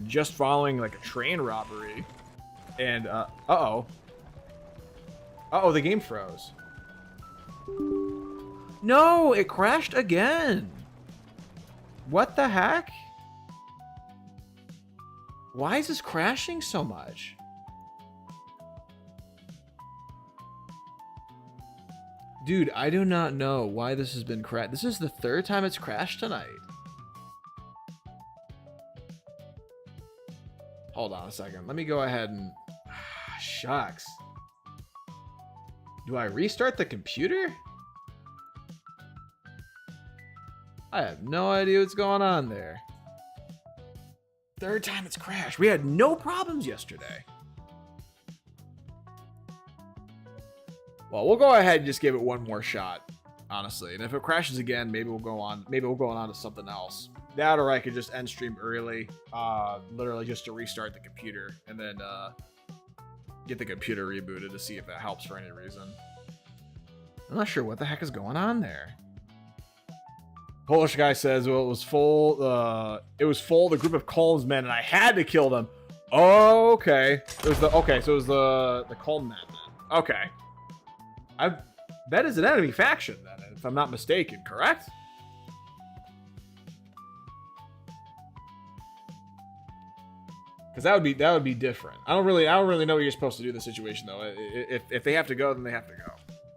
just following like a train robbery, and uh-oh, the game froze. No, it crashed again. What the heck? Why is this crashing so much? Dude, I do not know why this has been crashed. This is the third time it's crashed tonight. Hold on a second. Let me go ahead and... shucks. Do I restart the computer? I have no idea what's going on there. Third time it's crashed. We had no problems yesterday. Well, we'll go ahead and just give it one more shot, honestly. And if it crashes again, maybe we'll go on to something else. That or I could just end stream early, literally just to restart the computer and then get the computer rebooted to see if that helps for any reason. I'm not sure what the heck is going on there. Polish guy says, well, it was full. It was full. The group of Colm's men, and I had to kill them. Oh, okay. It was the so it was the Colm men. Then. Okay. That is an enemy faction then, if I'm not mistaken. Correct? Because that would be different. I don't really know what you're supposed to do in the situation though. If they have to go, then they have to go.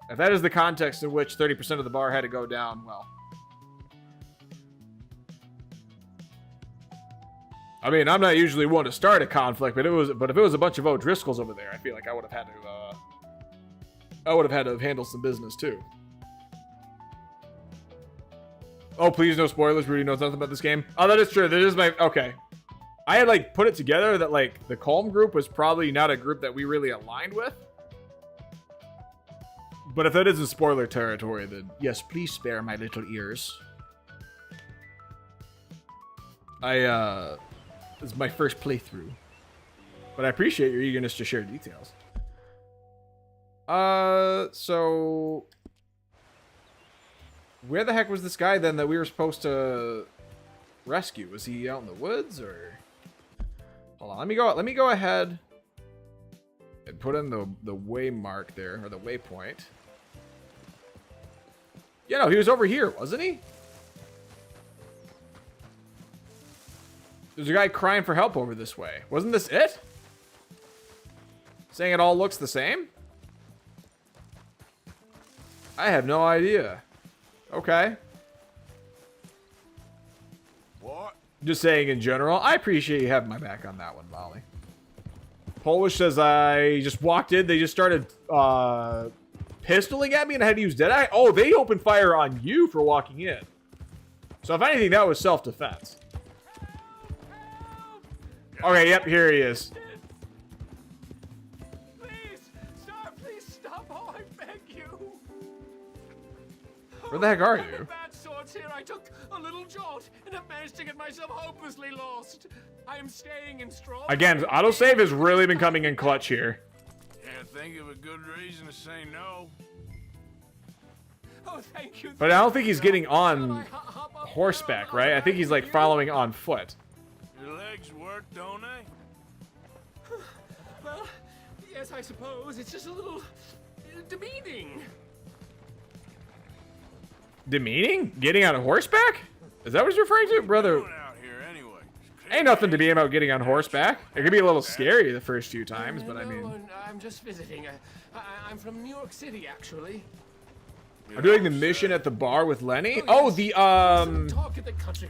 If that is the context in which 30% of the bar had to go down, well. I mean, I'm not usually one to start a conflict, but if it was a bunch of O'Driscolls over there, I feel like I would have had to have handled some business too. Oh, please no spoilers. Rooty knows nothing about this game. Oh, that is true. That is my okay. I had like put it together that like the Calm group was probably not a group that we really aligned with. But if that isn't spoiler territory, then yes, please spare my little ears. This is my first playthrough. But I appreciate your eagerness to share details. So where the heck was this guy then that we were supposed to rescue? Was he out in the woods or? Hold on, let me go ahead and put in the way mark there, or the waypoint. Yeah, no, he was over here, wasn't he? There's a guy crying for help over this way. Wasn't this it? Saying it all looks the same? I have no idea. Okay. What? Just saying in general. I appreciate you having my back on that one, Molly. Polish says I just walked in. They just started pistoling at me and I had to use Deadeye. Oh, they opened fire on you for walking in. So if anything, that was self-defense. Okay, yep, here he is. Please stop, oh, I beg you. Where the heck are you? Bad sorts here. I took a little jaunt and have managed to get myself hopelessly lost. I am staying in Straw. Again, autosave has really been coming in clutch here. Can't think of a good reason to say no. Oh, thank you. But I don't think he's getting on horseback, right? I think he's like following on foot. Your legs work, don't they? Well, yes, I suppose. It's just a little demeaning. Demeaning? Getting on a horseback? Is that what you're referring to? Brother, Out here anyway. ain't nothing to be about getting on horseback. It could be a little scary the first few times, but I mean... I'm just visiting. I'm from New York City, actually. I'm doing the mission at the bar with Lenny. Oh, the,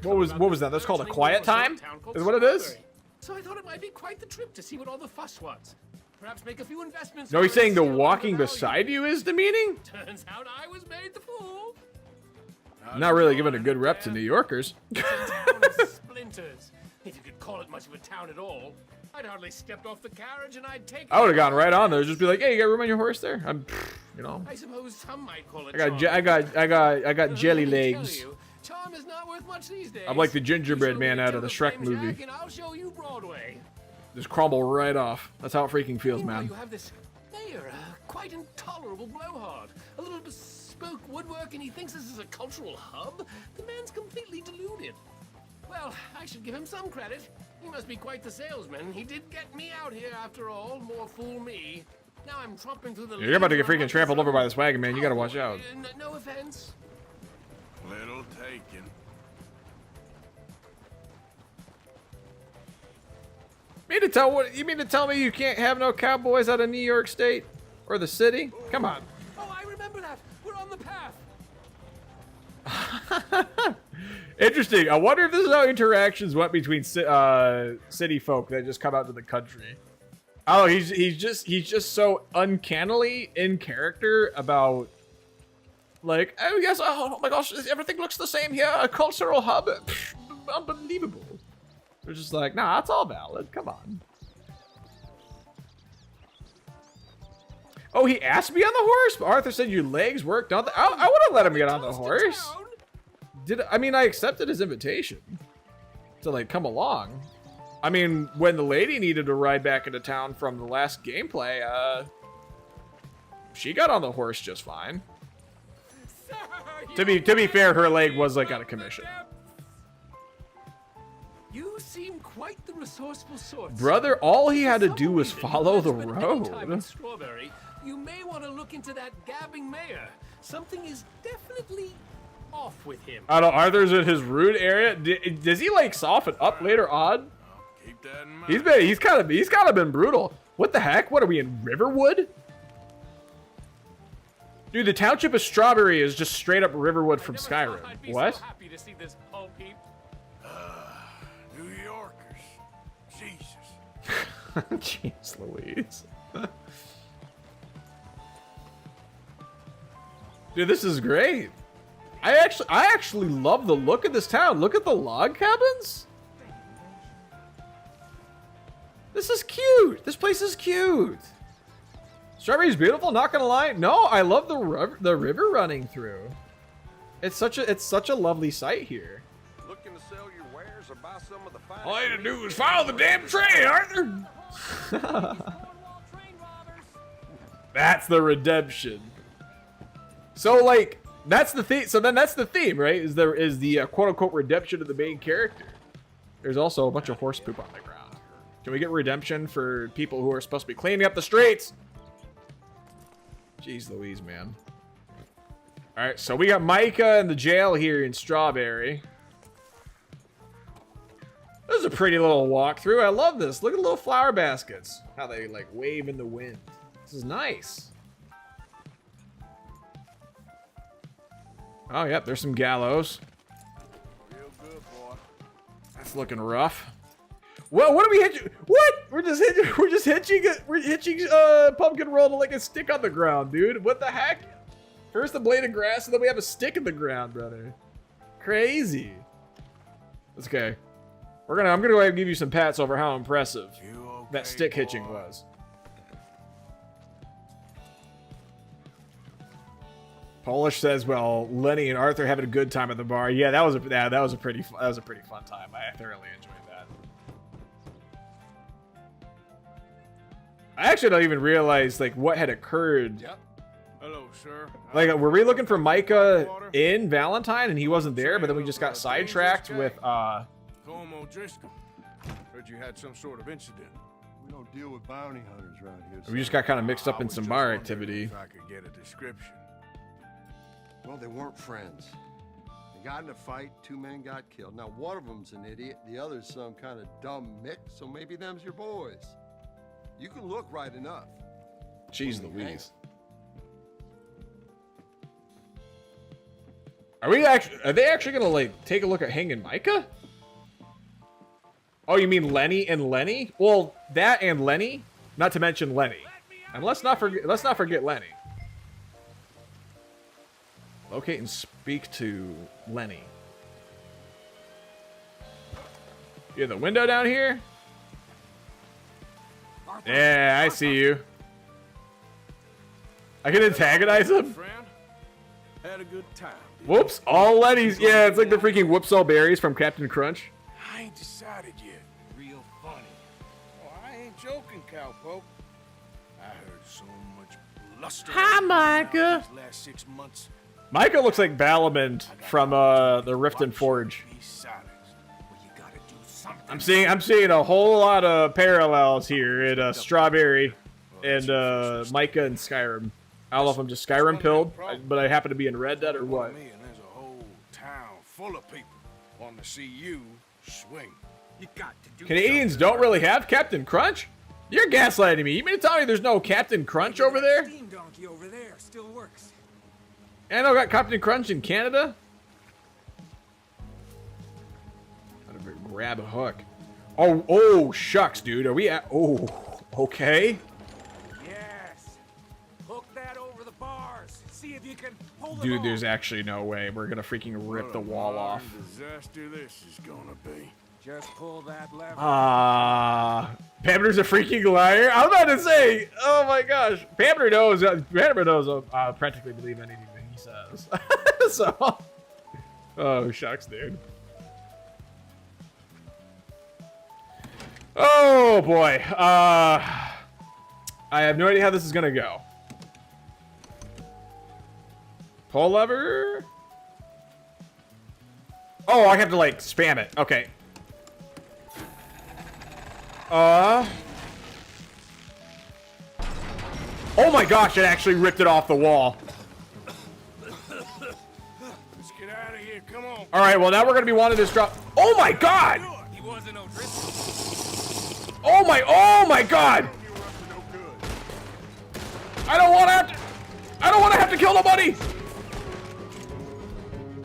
what was that? That's called a quiet time? Is what it is? So I thought it might be quite the trip to see what all the fuss was. Perhaps make a few investments. No, he's saying the walking beside you is demeaning? Turns out I was made the fool. Not really giving a good rep to New Yorkers. It's a town of splinters, if you could call it much of a town at all. I'd hardly stepped off the carriage and I'd taken. I would have gone right on there, just be like, "Hey, you got room on your horse there?" I'm, you know. I suppose some might call it. I got jelly legs. Charm is not worth much these days. I'm like the gingerbread man out of the Shrek movie. And I'll show you Broadway. Just crumble right off. That's how it freaking feels, man. You have this mayor, quite intolerable blowhard. A little bespoke woodwork, and he thinks this is a cultural hub. The man's completely deluded. Well, I should give him some credit. He must be quite the salesman. He did get me out here after all. More fool me. Now I'm tromping through the... You're about to get freaking trampled over by this wagon, man. You gotta watch out. No offense. Little taken. You mean to tell me you can't have no cowboys out of New York State? Or the city? Come on. Oh, I remember that. We're on the path. Interesting. I wonder if this is how interactions went between city folk that just come out to the country. Oh, he's just so uncannily in character about, like, oh yes, oh my gosh, everything looks the same here. A cultural hub, pff, unbelievable. They're just like, nah, that's all valid. Come on. Oh, he asked me on the horse. But Arthur said your legs work, don't they? I would have let him get on the horse. I mean, I accepted his invitation. to like come along. I mean, when the lady needed to ride back into town from the last gameplay, she got on the horse just fine. To be fair, her leg was like out of commission. You seem quite the resourceful sort. Brother, all he had to do was follow the road. Strawberry, you may want to look into that gabbing mayor. Something is definitely off with him. I don't know, Arthur's in his rude area. Does he like soften up later on? Keep that in mind. He's kind of been brutal. What the heck? What are we in Riverwood? Dude, the township of Strawberry is just straight up Riverwood from Skyrim. What? So happy to see this whole heap. New Yorkers. Jesus. Jeez Louise. Dude, this is great. I actually love the look of this town. Look at the log cabins. This is cute. This place is cute. Strawberry's beautiful, not gonna lie. No, I love the river running through. It's such a lovely sight here. Looking to sell your wares or buy some of the finest. All you had to do was follow the damn train, Arthur. That's the redemption. So like that's the theme. So then that's the theme, right? Is the quote unquote redemption of the main character? There's also a bunch of horse poop on the ground. Can we get redemption for people who are supposed to be cleaning up the streets? Jeez Louise, man. All right, so we got Micah in the jail here in Strawberry. This is a pretty little walkthrough. I love this. Look at the little flower baskets. How they like wave in the wind. This is nice. Oh, yep, there's some gallows. Real good, boy. That's looking rough. Well, what are we hitching? What? We're hitching Pumpkin Roll to like a stick on the ground, dude. What the heck? First a blade of grass, and then we have a stick in the ground, brother. Crazy. That's okay. I'm gonna go ahead and give you some pats over how impressive that stick hitching was. Polish says, "Well, Lenny and Arthur having a good time at the bar. Yeah, that was a pretty fun time. I thoroughly enjoyed that. I actually don't even realize like what had occurred. Yep. Hello, sir. Like, were we looking for Micah in Valentine and he wasn't there, but then we just got sidetracked with Home O'Driscoll. Heard you had some sort of incident. We don't deal with bounty hunters around here. we just got kind of mixed up in some bar activity. If I could get a description. Well, they weren't friends. They got in a fight, 2 men got killed. Now, one of them's an idiot, the other's some kind of dumb mix, so maybe them's your boys. You can look right enough. Jeez Louise. Are they actually gonna like take a look at hanging Micah? Oh, you mean Lenny and Lenny? Well, that and Lenny, not to mention Lenny. And let's not forget Lenny. Locate and speak to Lenny. You in the window down here? Yeah, I see you. I can antagonize him? Friend, had a good time. Whoops, all Lenny's. Yeah, it's like the freaking whoops all berries from Captain Crunch. I ain't decided yet. Real funny. Oh, I ain't joking, cowpoke. I heard so much bluster. Hi, Micah. These last 6 months. Micah looks like Balamond from the Rift and Forge. Be silenced. Well, you gotta do something. I'm seeing a whole lot of parallels here in Strawberry and Micah and Skyrim. I don't know if I'm just Skyrim pilled, but I happen to be in Red Dead or what. Me and there's a whole town full of people wanting to see you swing. You got to do Canadians don't really have Captain Crunch? You're gaslighting me. You mean to tell me there's no Captain Crunch over there? Steam donkey over there still works. And I got Captain Crunch in Canada? Gotta grab a hook. Oh, shucks, dude. Are we at... Oh, okay. Yes. Hook that over the bars. See if you can pull them Dude, off. there's actually no way. We're gonna freaking rip the wall off. Disaster this is gonna be. Just pull that lever. Pamper's a freaking liar. I'm about to say, oh my gosh, Pamper knows practically believe anything he says. So, oh shucks, dude. Oh boy. I have no idea how this is gonna go. Pull lever. Oh, I have to like spam it. Okay. Oh my gosh, it actually ripped it off the wall. Let's get out of here. Come on. All right, well now we're gonna be wanting this drop. Oh my god! He wasn't no Oh my god! I don't want to have to kill nobody.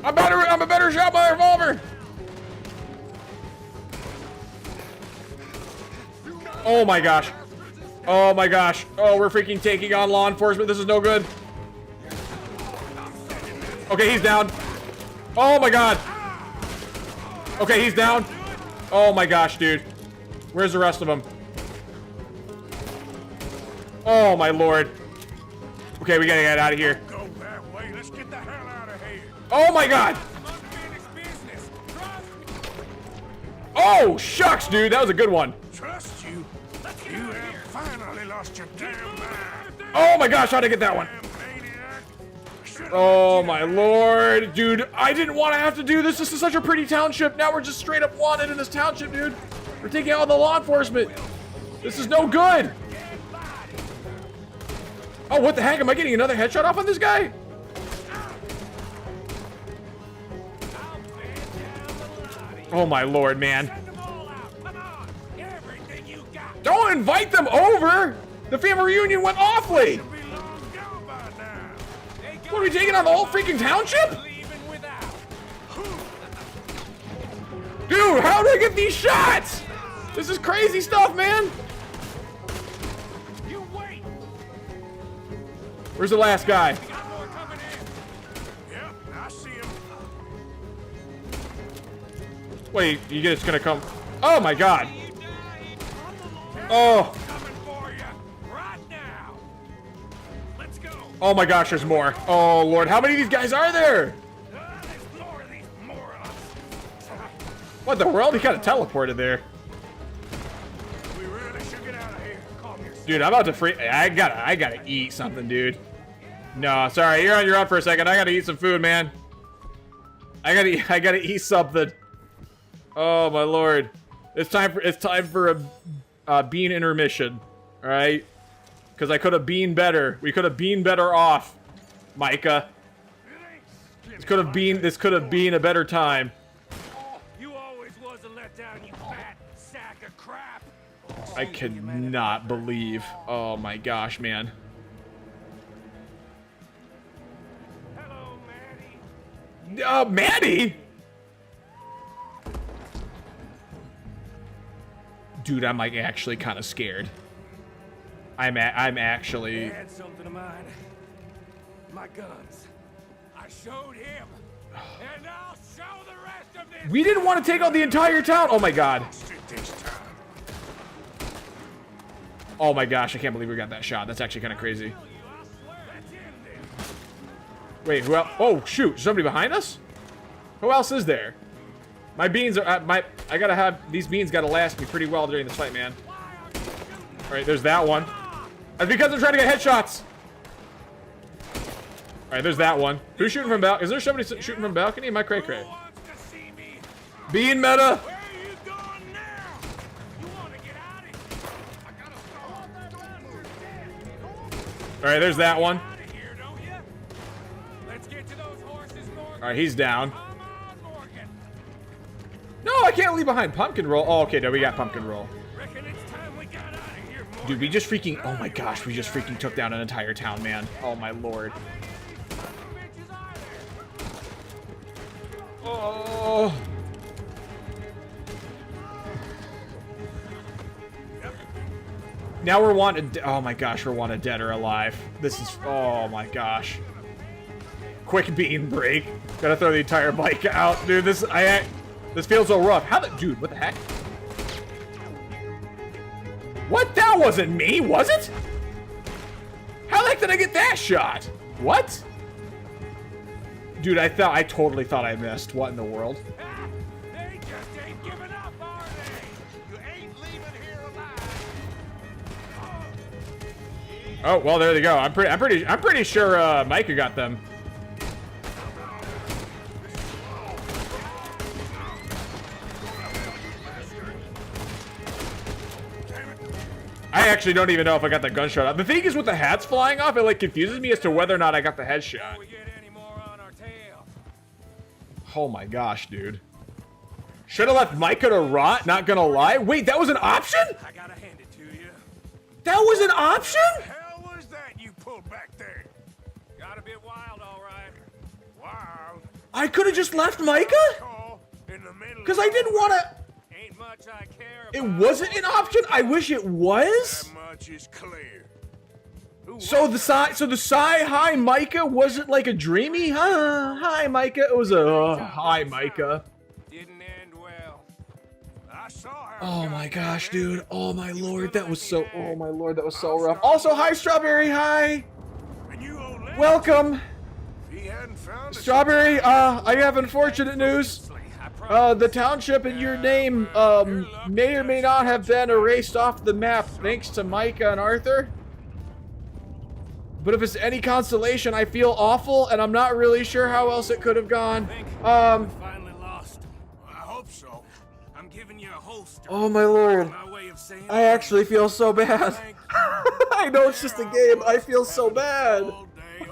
I'm a better shot by a revolver. Oh my gosh. Oh my gosh. Oh, we're freaking taking on law enforcement. This is no good. Okay, he's down. Oh my god. Okay, he's down. Oh my gosh, dude. Where's the rest of them? Oh my lord. Okay, we gotta get out of here. Go that way. Let's get the hell out of here. Oh my god. Oh shucks, dude. That was a good one. Trust you? You have finally lost your damn mind. Oh my gosh, how'd I get that one? Oh my lord. Dude, I didn't want to have to do this. This is such a pretty township. Now we're just straight up wanted in this township, dude. We're taking out the law enforcement. This is no good. Oh, what the heck? Am I getting another headshot off on this guy? Oh my lord, man. Don't invite them over! The family reunion went awfully! What, are we taking on the whole freaking township? Dude, how did I get these shots? This is crazy stuff, man! Where's the last guy? Yep, I see him. Wait, you just gonna come? Oh my god! Oh! Oh my gosh, there's more. Oh lord, how many of these guys are there? What the world? He kind of teleported there. We really should get out of here. Calm yourself. Dude, I'm about to free. I gotta eat something, dude. No, sorry, you're on your own for a second. I gotta eat some food, man. I gotta eat something. Oh my lord, it's time for a bean intermission. All right, because I could have been better. We could have been better off, Micah. This could have been a better time. You always was a letdown, you fat sack of crap. I cannot believe. Oh my gosh, man. Hello, Maddie. Maddie? Dude, I'm like actually kind of scared. I'm actually. I had something of mine. My guns. I showed him, and I'll show the rest of this. We didn't want to take out the entire town. Oh my god. Oh my gosh, I can't believe we got that shot. That's actually kind of crazy. Wait, who else? Oh shoot, somebody behind us? Who else is there? My beans are I gotta have these beans gotta last me pretty well during this fight, man. All right, there's that one. That's because I'm trying to get headshots. All right, there's that one. Who's shooting from balcony? Is there somebody shooting from balcony? Am I cray cray? Bean meta. All right, there's that one. All right, he's down. No, I can't leave behind pumpkin roll. Oh, okay, no, we got pumpkin roll. Dude, we just freaking, oh my gosh, we just freaking took down an entire town, man. Oh my lord. Oh. Now we're wanted, oh my gosh, we're wanted dead or alive. This is, oh my gosh. Quick bean break. Gotta throw the entire bike out. Dude, this feels so rough. How the, dude, what the heck? What? That wasn't me, was it? How the heck did I get that shot? What? Dude, I totally thought I missed. What in the world? They just ain't giving up, are they? You ain't leaving Oh, well, there they go. I'm pretty sure Micah got them. I actually don't even know if I got the gunshot out. The thing is with the hats flying off, it like confuses me as to whether or not I got the headshot. Oh my gosh, dude. Should have left Micah to rot, not gonna lie. Wait, that was an option? I gotta hand it to you. That was an option? What the hell was that you pulled back there? Got a bit wild, all right. Wild. I could have just left Micah? Because I didn't want to... Ain't much I care about. It wasn't an option? I wish it was? That much is clear. So the hi Micah wasn't like a dreamy hi Micah. It was a hi Micah. Didn't end well. I saw her. Oh my gosh, dude. Oh my lord, that was so rough. Also, hi Strawberry, hi. Welcome. Strawberry, I have unfortunate news. The township in your name may or may not have been erased off the map thanks to Micah and Arthur. But if it's any consolation, I feel awful, and I'm not really sure how else it could have gone. Finally lost. I hope so. I'm giving you a holster. Oh my lord. I actually feel so bad. I know it's just a game. I feel so bad.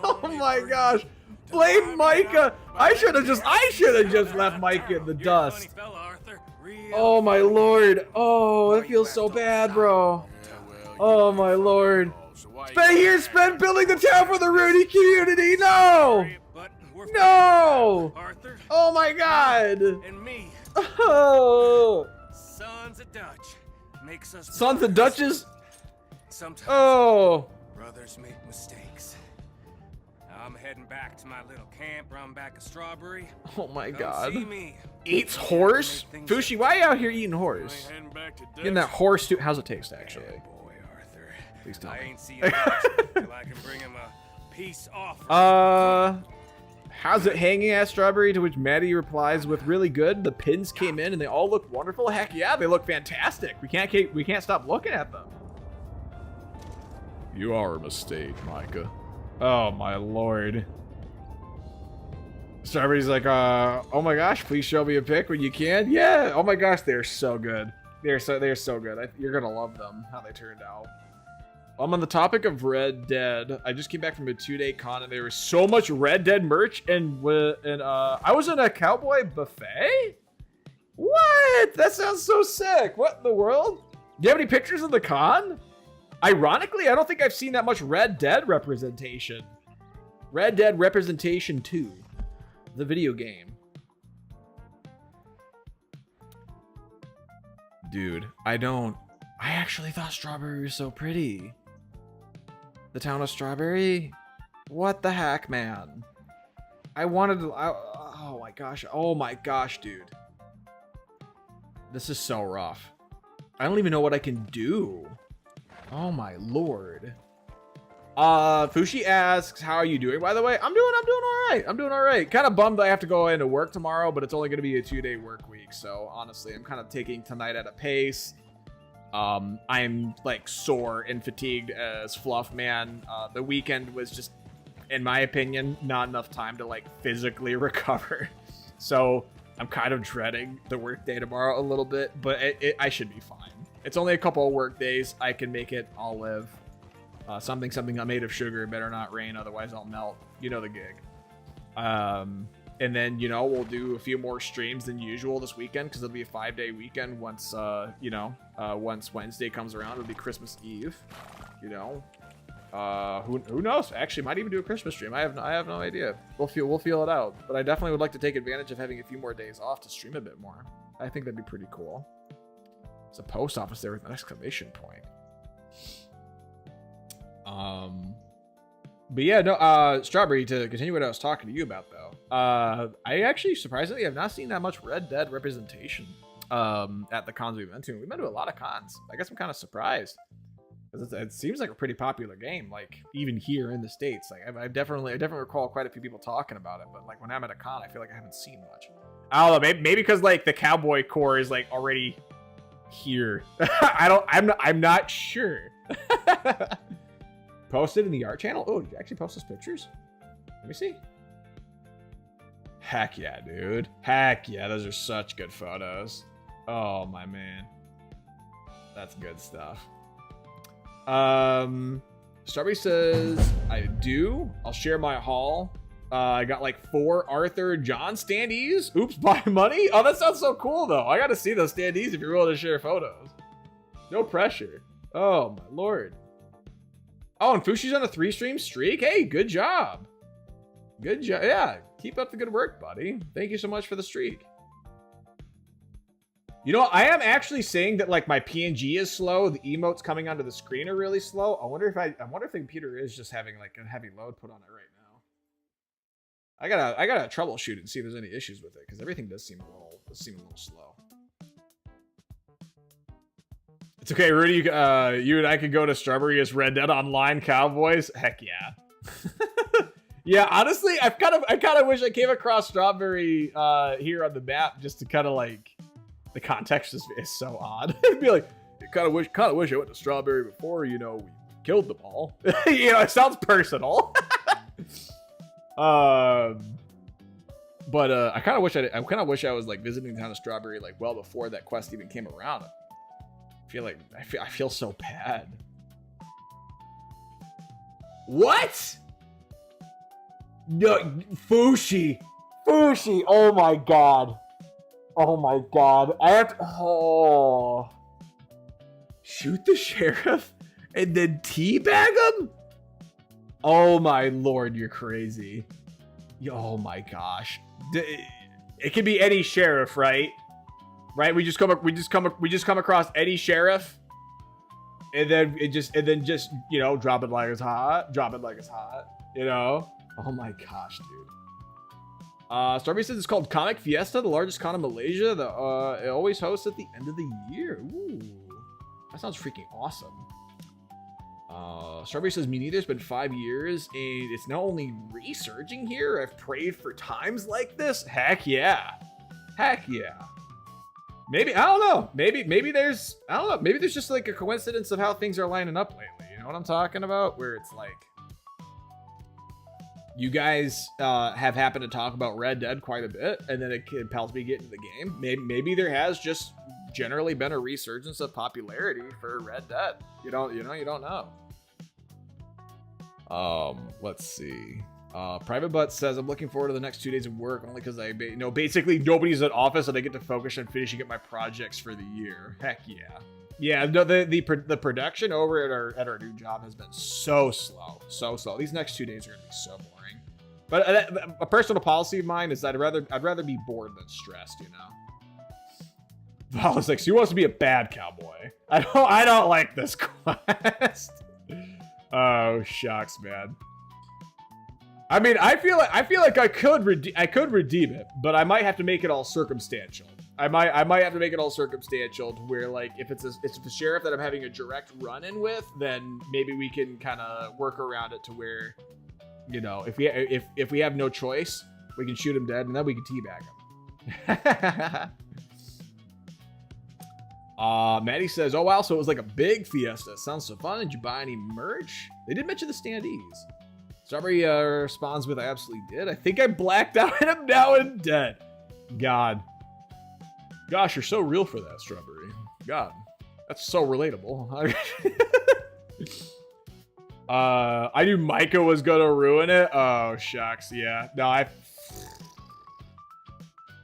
Oh my gosh. Blame Micah. I should have just left Micah in the dust. Oh my lord. Oh, it feels so bad, bro. Oh my lord. Spend years spent building the town for the Rooty community. No. No. Oh my god. And me. Oh. Sons of Dutch. Makes us Sons of Dutches? Sometimes brothers make mistakes. I'm heading back to my little camp around back of Strawberry. Oh my Come god. see me. Eats horse? Fushi, why are you out here eating horse? Getting that horse too. How's it taste actually? Boy, Arthur. Please tell I me. ain't seen much till I can bring him a peace offer. How's it hanging at Strawberry? To which Maddie replies with really good. The pins came in and they all look wonderful. Heck yeah, they look fantastic. We can't stop looking at them. You are a mistake, Micah. Oh my lord. Strawberry's like, oh my gosh, please show me a pic when you can. Yeah. Oh my gosh, they're so good. They're so good. You're gonna love them, how they turned out. I'm on the topic of Red Dead. I just came back from a 2-day con and there was so much Red Dead merch and I was in a cowboy buffet? What? That sounds so sick. What in the world? Do you have any pictures of the con? Ironically, I don't think I've seen that much Red Dead representation. Red Dead Representation 2. The video game. Dude, I actually thought Strawberry was so pretty. The town of Strawberry? What the heck, man? I wanted to... oh my gosh, dude. This is so rough. I don't even know what I can do. Oh my lord. Fushi asks, how are you doing, by the way? I'm doing all right. Kind of bummed I have to go into work tomorrow, but it's only going to be a 2-day work week. So honestly, I'm kind of taking tonight at a pace. I'm like sore and fatigued as fluff, man. The weekend was just, in my opinion, not enough time to like physically recover. So I'm kind of dreading the work day tomorrow a little bit, but I should be fine. It's only a couple of work days. I can make it. I'll live. Something made of sugar. Better not rain, otherwise I'll melt. You know the gig. And then, you know, we'll do a few more streams than usual this weekend because it'll be a 5-day weekend once, once Wednesday comes around. It'll be Christmas Eve, you know. Who knows? Actually, might even do a Christmas stream. I have no idea. We'll feel it out. But I definitely would like to take advantage of having a few more days off to stream a bit more. I think that'd be pretty cool. There's a post office there with an exclamation point. But yeah, no, Strawberry, to continue what I was talking to you about, though, I actually surprisingly have not seen that much Red Dead representation at the cons we've been to. We've been to a lot of cons. I guess I'm kind of surprised because it seems like a pretty popular game, like even here in the States. Like I definitely recall quite a few people talking about it, but like when I'm at a con, I feel like I haven't seen much. I don't know, maybe because like the cowboy core is like already here. I'm not sure. Posted in the art channel? Oh, did you actually post those pictures? Let me see. Heck yeah, dude. Heck yeah, those are such good photos. Oh, my man. That's good stuff. Strawberry says, I do. I'll share my haul. I got like 4 Arthur John standees. Oops, buy money? Oh, that sounds so cool, though. I got to see those standees if you're willing to share photos. No pressure. Oh, my lord. Oh, and Fushi's on a 3-stream streak? Hey, good job. Good job. Yeah, keep up the good work, buddy. Thank you so much for the streak. You know, I am actually saying that like my PNG is slow. The emotes coming onto the screen are really slow. I wonder if the computer is just having like a heavy load put on it right now. I gotta troubleshoot and see if there's any issues with it because everything does seem a little slow. It's okay, Rudy. You and I could go to Strawberry as Red Dead Online Cowboys. Heck yeah. Yeah, honestly, I kind of wish I came across Strawberry here on the map just to kind of like. The context is so odd. It'd be like, kind of wish I went to Strawberry before, you know, we killed them all. You know, it sounds personal. But I kind of wish I was like visiting the town of Strawberry like well before that quest even came around. I feel so bad. What? No, Fushi. Oh my god. Oh my god. I have to... Oh. Shoot the sheriff and then teabag him? Oh my lord, you're crazy. Oh my gosh. It could be any sheriff, right? Right? We just come across any sheriff. And then just, you know, drop it like it's hot. You know? Oh my gosh, dude. Strawberry says it's called Comic Fiesta, the largest con in Malaysia. It always hosts at the end of the year. Ooh, that sounds freaking awesome. Strawberry says me neither. It's been 5 years, and it's not only resurging here. I've prayed for times like this. Heck yeah. Maybe I don't know. Maybe there's just like a coincidence of how things are lining up lately. You know what I'm talking about? Where it's like. You guys have happened to talk about Red Dead quite a bit, and then it compels me to get into the game. Maybe there has just generally been a resurgence of popularity for Red Dead. You don't know. Let's see. Private Butt says I'm looking forward to the next 2 days of work only because basically nobody's at office and I get to focus on finishing up my projects for the year. Heck yeah. Yeah, no, the production over at our new job has been so slow. These next 2 days are gonna be so boring. But a personal policy of mine is I'd rather be bored than stressed, you know. Val is like, so he wants to be a bad cowboy. I don't like this quest. Oh shucks, man. I mean, I feel like I could redeem it, but I might have to make it all circumstantial. I might have to make it all circumstantial to where like if it's the sheriff that I'm having a direct run-in with, then maybe we can kind of work around it to where, you know, if we have no choice, we can shoot him dead and then we can teabag him. Maddie says, oh wow, so it was like a big fiesta. Sounds so fun. Did you buy any merch? They did mention the standees. Strawberry responds with, I absolutely did. I think I blacked out and I'm now in debt. God. Gosh, you're so real for that, Strawberry. God, that's so relatable. I knew Micah was gonna ruin it. Oh, shucks. Yeah. No, I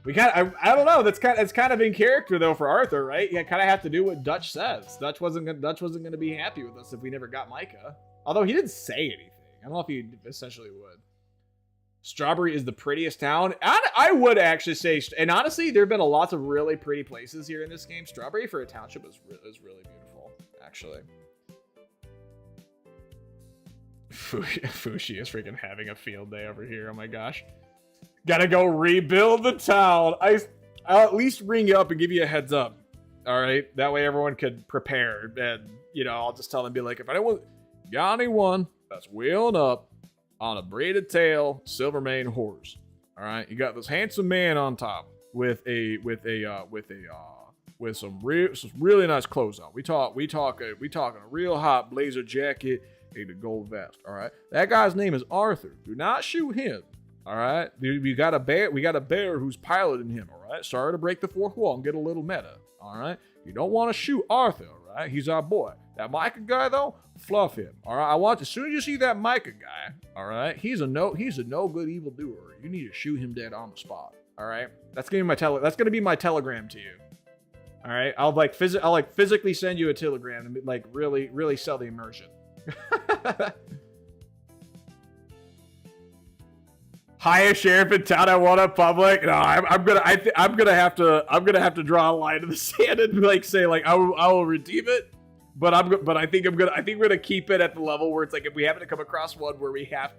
don't know. It's kind of in character though for Arthur, right? You kind of have to do what Dutch says. Dutch wasn't gonna be happy with us if we never got Micah. Although he didn't say anything. I don't know if he essentially would. Strawberry is the prettiest town. I would actually say, and honestly, there have been lots of really pretty places here in this game. Strawberry for a township is really beautiful, actually. Fushi is freaking having a field day over here. Oh my gosh. Gotta go rebuild the town. I'll at least ring you up and give you a heads up. All right? That way everyone could prepare. And, you know, I'll just tell them, be like, if anyone got anyone that's wheeling up on a braided tail silver mane horse, all right, you got this handsome man on top with some really nice clothes on. We talking a real hot blazer jacket. Need a gold vest. All right. That guy's name is Arthur. Do not shoot him. All right. We got a bear who's piloting him. All right. Sorry to break the fourth wall and get a little meta. All right. You don't want to shoot Arthur. All right. He's our boy. That Micah guy though, fluff him. All right. As soon as you see that Micah guy, all right, he's a no good evildoer. You need to shoot him dead on the spot. All right. That's gonna be my telegram to you. All right. I'll physically send you a telegram and like really sell the immersion. Highest sheriff in town. I want a public. No, I'm gonna have to draw a line in the sand and like say like I will redeem it. But I think we're gonna keep it at the level where it's like if we happen to come across one where we have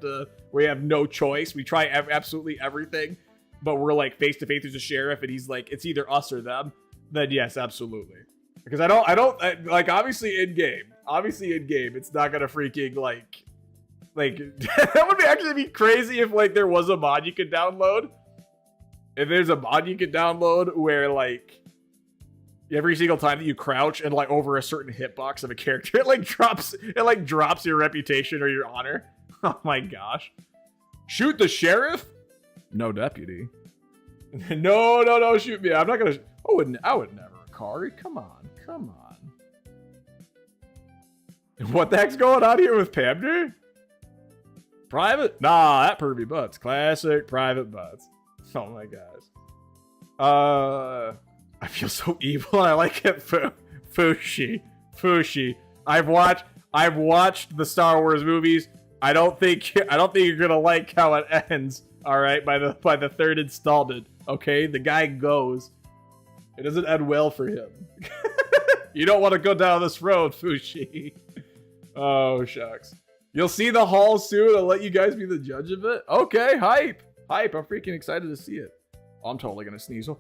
no choice, we try absolutely everything, but we're like face to face with the sheriff and he's like it's either us or them. Then yes, absolutely. Because I don't like obviously in game, it's not gonna freaking like that would actually be crazy if like there was a mod you could download. If there's a mod you could download where like every single time that you crouch and like over a certain hitbox of a character, it drops your reputation or your honor. Oh my gosh! Shoot the sheriff? No deputy. No, shoot me! I'm not gonna. I would never, Kari. Come on. What the heck's going on here with Pamner? Private? Nah, that pervy butts. Classic private butts. Oh my gosh. I feel so evil. I like it. Fushi. I've watched the Star Wars movies. I don't think you're gonna like how it ends. All right, by the third installment. Okay, the guy goes. It doesn't end well for him. You don't want to go down this road, Fushi. Oh shucks. You'll see the haul soon. I'll let you guys be the judge of it. Okay, hype. I'm freaking excited to see it. Oh, I'm totally gonna sneeze. All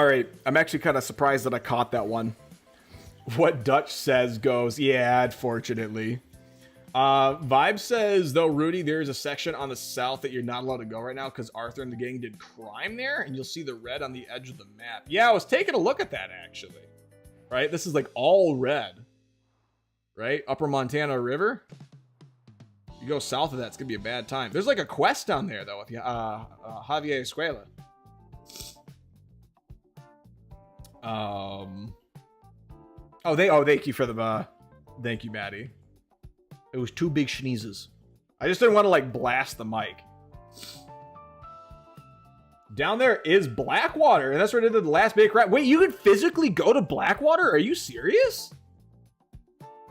right, I'm actually kind of surprised that I caught that one. What Dutch says goes, yeah, unfortunately. Vibe says, though, Rooty, there is a section on the south that you're not allowed to go right now because Arthur and the gang did crime there, and you'll see the red on the edge of the map. Yeah, I was taking a look at that, actually. Right? This is like all red. Right? Upper Montana River. You go south of that, it's going to be a bad time. There's like a quest down there, though, with Javier Escuela. Thank you for the thank you, Maddie. It was two big sneezes. I just didn't want to like blast the mic. Down there is Blackwater, and that's where I did the last big crap. Wait, you can physically go to Blackwater? Are you serious?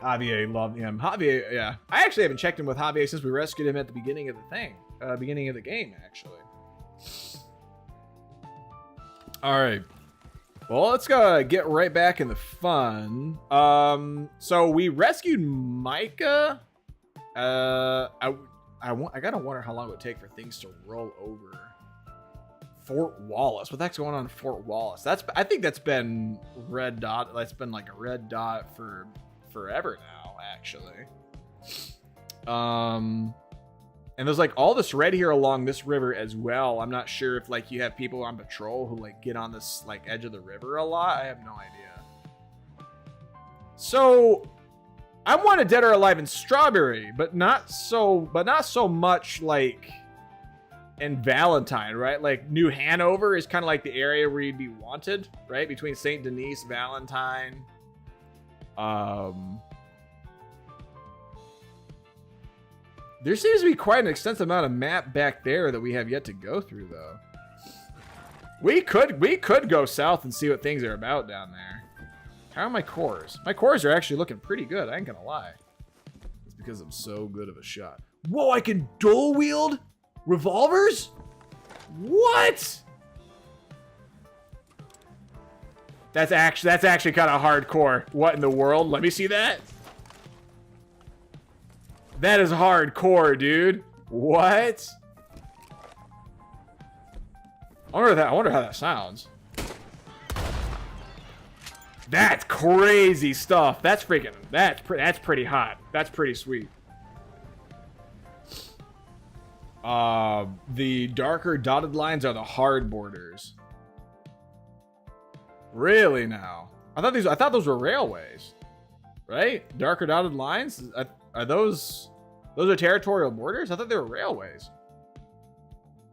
Javier, love him. Javier, yeah. I actually haven't checked in with Javier since we rescued him at the beginning of the thing. Beginning of the game, actually. All right. Well, let's get right back in the fun. So we rescued Micah. I gotta wonder how long it would take for things to roll over. Fort Wallace. What the heck's going on in Fort Wallace? I think that's been red dot. That's been like a red dot for forever now, actually. And there's like all this red here along this river as well. I'm not sure if like you have people on patrol who like get on this like edge of the river a lot. I have no idea. So I wanted Dead or Alive in Strawberry, but not so much like in Valentine, right? Like New Hanover is kind of like the area where you'd be wanted, right? Between St. Denis, Valentine. There seems to be quite an extensive amount of map back there that we have yet to go through, though. We could go south and see what things are about down there. How are my cores? My cores are actually looking pretty good, I ain't gonna lie. It's because I'm so good of a shot. Whoa, I can dual wield revolvers? What? That's actually kind of hardcore. What in the world? Let me see that. That is hardcore, dude. What? I wonder how that sounds. That's crazy stuff. That's pretty hot. That's pretty sweet. The darker dotted lines are the hard borders. Really now? I thought those were railways, right? Darker dotted lines. Are those are territorial borders? I thought they were railways.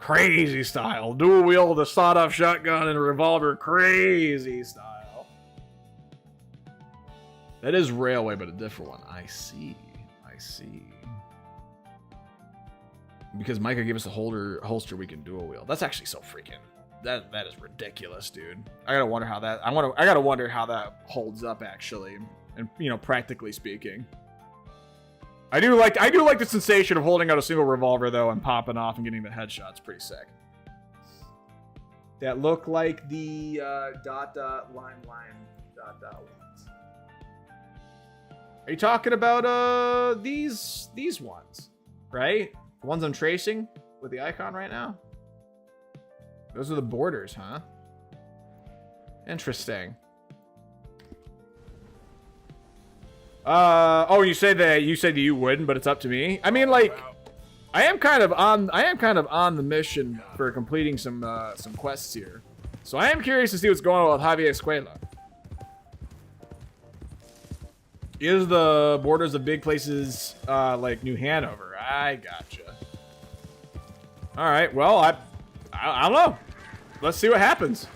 Crazy style. Dual wield with a sawed-off shotgun and a revolver. Crazy style. That is railway, but a different one. I see. Because Micah gave us a holster we can dual wield. That's actually so freaking. That is ridiculous, dude. I gotta wonder how that holds up actually, and practically speaking. I do like the sensation of holding out a single revolver though and popping off and getting the headshots. Pretty sick. That look like the line ones. Are you talking about these ones, right? The ones I'm tracing with the icon right now. Those are the borders, huh? Interesting. Oh, you said that you wouldn't, but it's up to me. I mean, like, I am kind of on the mission for completing some quests here. So I am curious to see what's going on with Javier Escuela. Is the borders of big places like New Hanover? I gotcha. All right. Well, I don't know. Let's see what happens.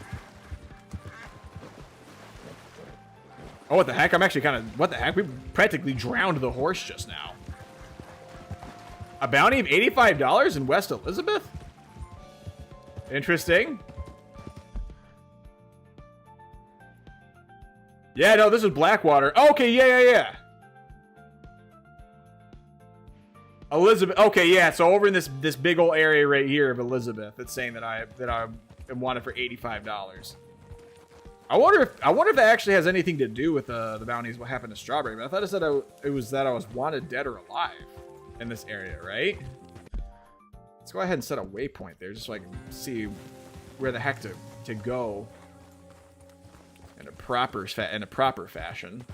Oh, what the heck? I'm actually kind of... What the heck? We practically drowned the horse just now. A bounty of $85 in West Elizabeth? Interesting. Yeah, no, this is Blackwater. Okay, yeah. Elizabeth. Okay, yeah. So over in this big old area right here of Elizabeth, it's saying that I am wanted for $85. I wonder if that actually has anything to do with the bounties. What happened to Strawberry? But I thought it said it was that I was wanted dead or alive in this area, right? Let's go ahead and set a waypoint there, just so I can see where the heck to go in a proper fashion.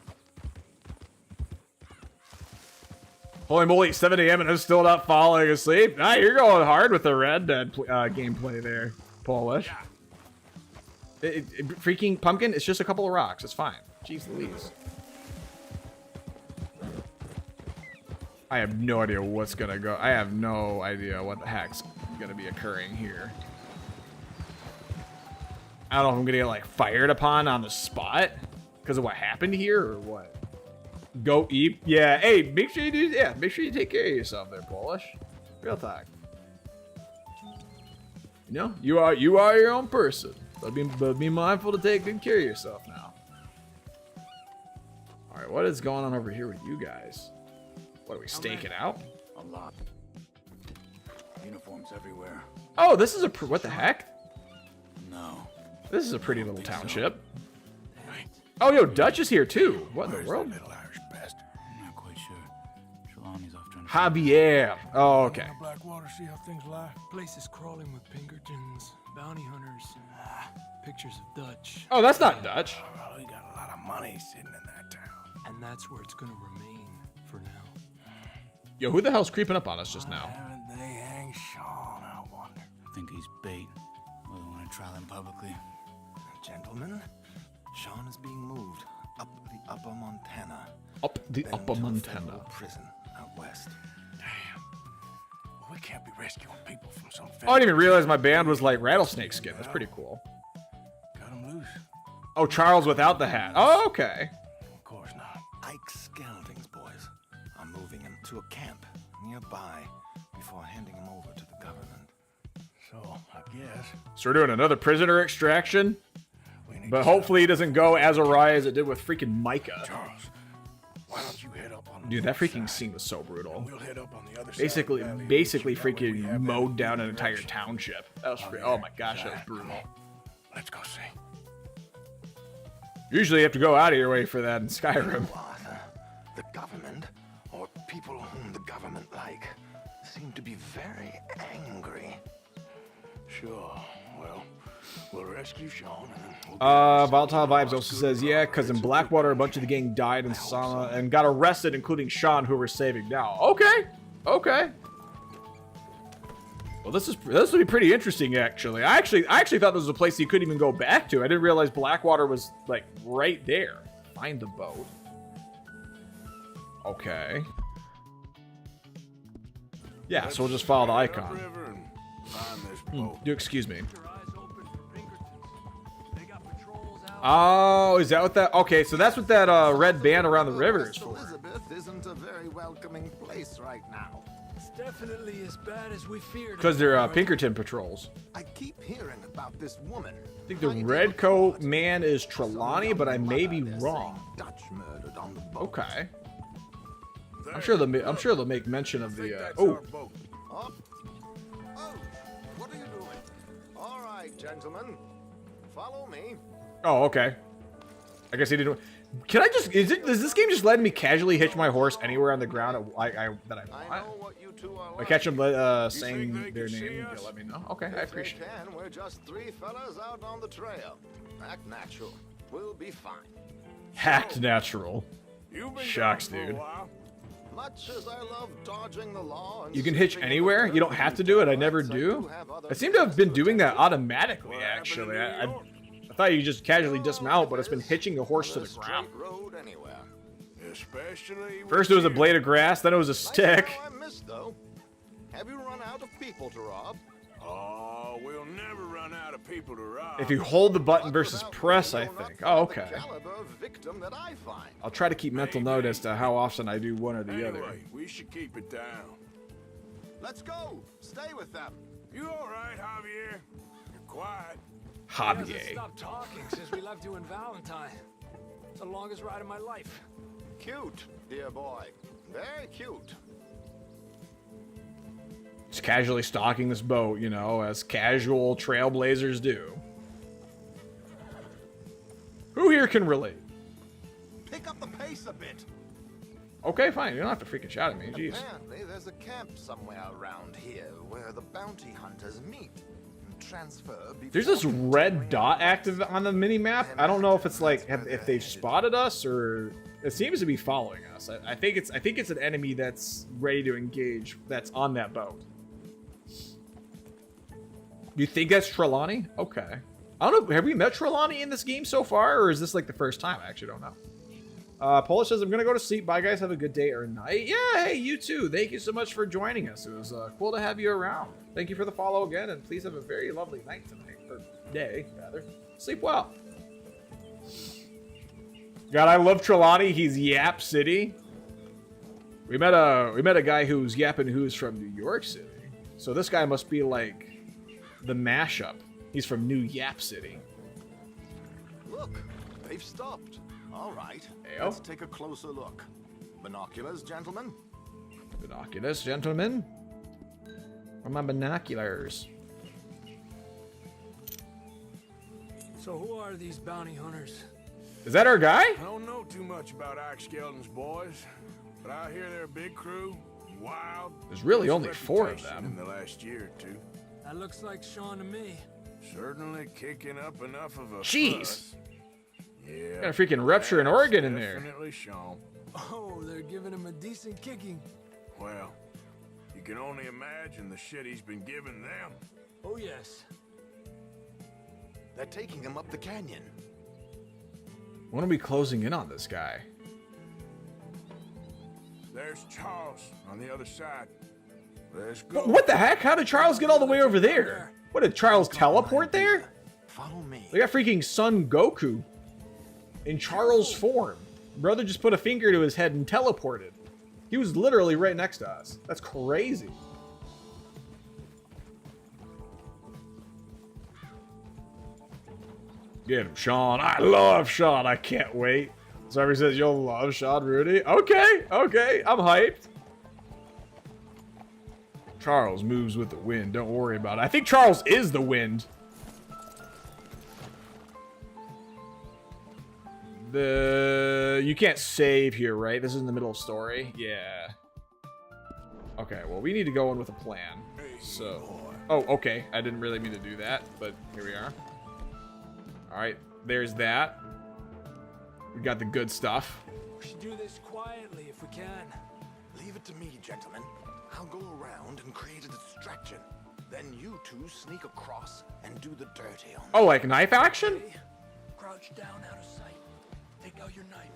Holy moly, 7 a.m. and I'm still not falling asleep. Ah, you're going hard with the Red Dead gameplay there, Polish. Freaking pumpkin, it's just a couple of rocks. It's fine. Jeez Louise. I have no idea what's gonna go. I have no idea what the heck's gonna be occurring here. I don't know if I'm gonna get like fired upon on the spot because of what happened here or what. Go eat. Yeah. Hey, make sure you do. Yeah, make sure you take care of yourself there, Polish. Real talk. You know, you are your own person. But be mindful to take good care of yourself now. All right, what is going on over here with you guys? What are we staking out? A lot. Uniforms everywhere. Oh, this is what the heck? No. This is a pretty little township. Oh, yo, Dutch is here too. What in the world? Little Irish bastard. I'm not quite sure. Trelawney's off trying to... Javier. Oh, okay. Blackwater, see how things lie. Place is crawling with Pinkertons, bounty hunters, pictures of Dutch. Oh, that's not Dutch. Well, we got a lot of money sitting in that town. And that's where it's gonna remain for now. Yo, who the hell's creeping up on us just now? Haven't they hang Sean, I wonder? I think he's bait. Well, they want to trial him publicly. Gentlemen, Sean is being moved up the Upper Montana. Up the then Upper to a Montana. federal prison out west. Damn. Well, we can't be rescuing people from some... Oh, I didn't even realize my band was like rattlesnake skin. That's pretty cool. Cut him loose. Oh, Charles without the hat. Oh, okay. Of course not. Ike Skelding's boys are moving him to a camp nearby before handing him over to the government. So, I guess... So we're doing another prisoner extraction? But hopefully it doesn't go as awry as it did with freaking Micah. Charles, why don't you head up on... Dude, that freaking scene was so brutal. We'll head up on the other Basically side of the valley, freaking mowed down an entire township. That was oh my gosh, that was brutal. Let's go see. Usually you have to go out of your way for that in Skyrim. Arthur, the government, or people whom the government like, seem to be very angry. Sure, well, we'll rescue Sean and we'll Volatile Vibes also says, yeah, because in Blackwater a bunch of the gang died in sauna and got arrested, including Sean, who we're saving now. Okay. Well, this will be pretty interesting, actually. I actually thought this was a place you couldn't even go back to. I didn't realize Blackwater was like right there. Find the boat. Okay. Yeah, so we'll just follow the icon. Do excuse me. Oh, is that what that? Okay, so that's what that red band around the river is for. Elizabeth isn't a very welcoming place right now. It's definitely as bad as we feared. Because they're Pinkerton patrols. I keep hearing about this woman. I think the red coat man is Trelawney, but I may be wrong. Dutch murdered on the boat. Okay. I'm sure they'll make mention of the. Oh. Oh, what are you doing? All right, gentlemen, follow me. Oh, okay. I guess he didn't. Can I just? Does this game just let me casually hitch my horse anywhere on the ground that I want? I catch them saying their name. You'll let me know. Okay, I appreciate it. We're just three fellas out on the trail. Act natural. We'll be fine. Hacked natural. Shucks, dude. Much as I love dodging the law and You can hitch anywhere. You don't have to do it. I never do. I seem to have been doing that automatically. Actually, I thought you just casually dismount, but it's been hitching the horse to the ground. First it was a blade of grass, then it was a stick. I missed, though. Have you run out of people to rob? Oh, we'll never run out of people to rob. If you hold the button versus press, I think. Oh, okay. Victim that I find. I'll try to keep mental note as to how often I do one or the other. Anyway, we should keep it down. Let's go. Stay with them. You all right, Javier? You're quiet. He hasn't Javier. stopped talking since we left you in Valentine. It's the longest ride of my life. Cute, dear boy. Very cute. Just casually stalking this boat, you know, as casual trailblazers do. Who here can relate? Pick up the pace a bit. Okay, fine. You don't have to freaking shout at me. Jeez. Apparently, there's a camp somewhere around here where the bounty hunters meet and transfer. There's this red dot active on the mini map. I don't know if it's like if they've spotted us or it seems to be following us. I think it's an enemy that's ready to engage. That's on that boat. You think that's Trelawney? Okay. I don't know. Have we met Trelawney in this game so far, or is this like the first time? I actually don't know. Polish says, I'm going to go to sleep. Bye, guys. Have a good day or night. Yeah, hey, you too. Thank you so much for joining us. It was cool to have you around. Thank you for the follow again, and please have a very lovely night tonight. Or day, rather. Sleep well. God, I love Trelawney. He's Yap City. We met a guy who's yapping who's from New York City. So this guy must be like the mashup. He's from New Yap City. Look, they've stopped. All right, Ayo. Let's take a closer look. Binoculars, gentlemen? Binoculars, gentlemen? Where are my binoculars? So who are these bounty hunters? Is that our guy? I don't know too much about Ike Skelton's boys, but I hear they're a big crew, wild. There's really only 4 of them. In the last year or two. That looks like Sean to me. Certainly kicking up enough of a Jeez. fuss. Yeah. Got a freaking rupture in Oregon in there. Definitely Sean. Oh, they're giving him a decent kicking. Well, you can only imagine the shit he's been giving them. Oh, yes. They're taking him up the canyon. When are we closing in on this guy? There's Charles on the other side. Let's go. What the heck? How did Charles get all the way over there? What, did Charles teleport there? Follow me. They got freaking Son Goku in Charles form. Brother just put a finger to his head and teleported. He was literally right next to us. That's crazy. Get him, Sean. I love Sean. I can't wait. Somebody says you'll love Sean Rooty. Okay, okay. I'm hyped. Charles moves with the wind. Don't worry about it. I think Charles is the wind. You can't save here, right? This is in the middle of story. Yeah. Okay, well, we need to go in with a plan. So, oh, okay. I didn't really mean to do that, but here we are. All right, there's that. We got the good stuff. We should do this quietly if we can. Leave it to me, gentlemen. I'll go around and create a distraction. Then you two sneak across and do the dirty on Oh, like knife action? Crouch down out of sight. Take out your knife.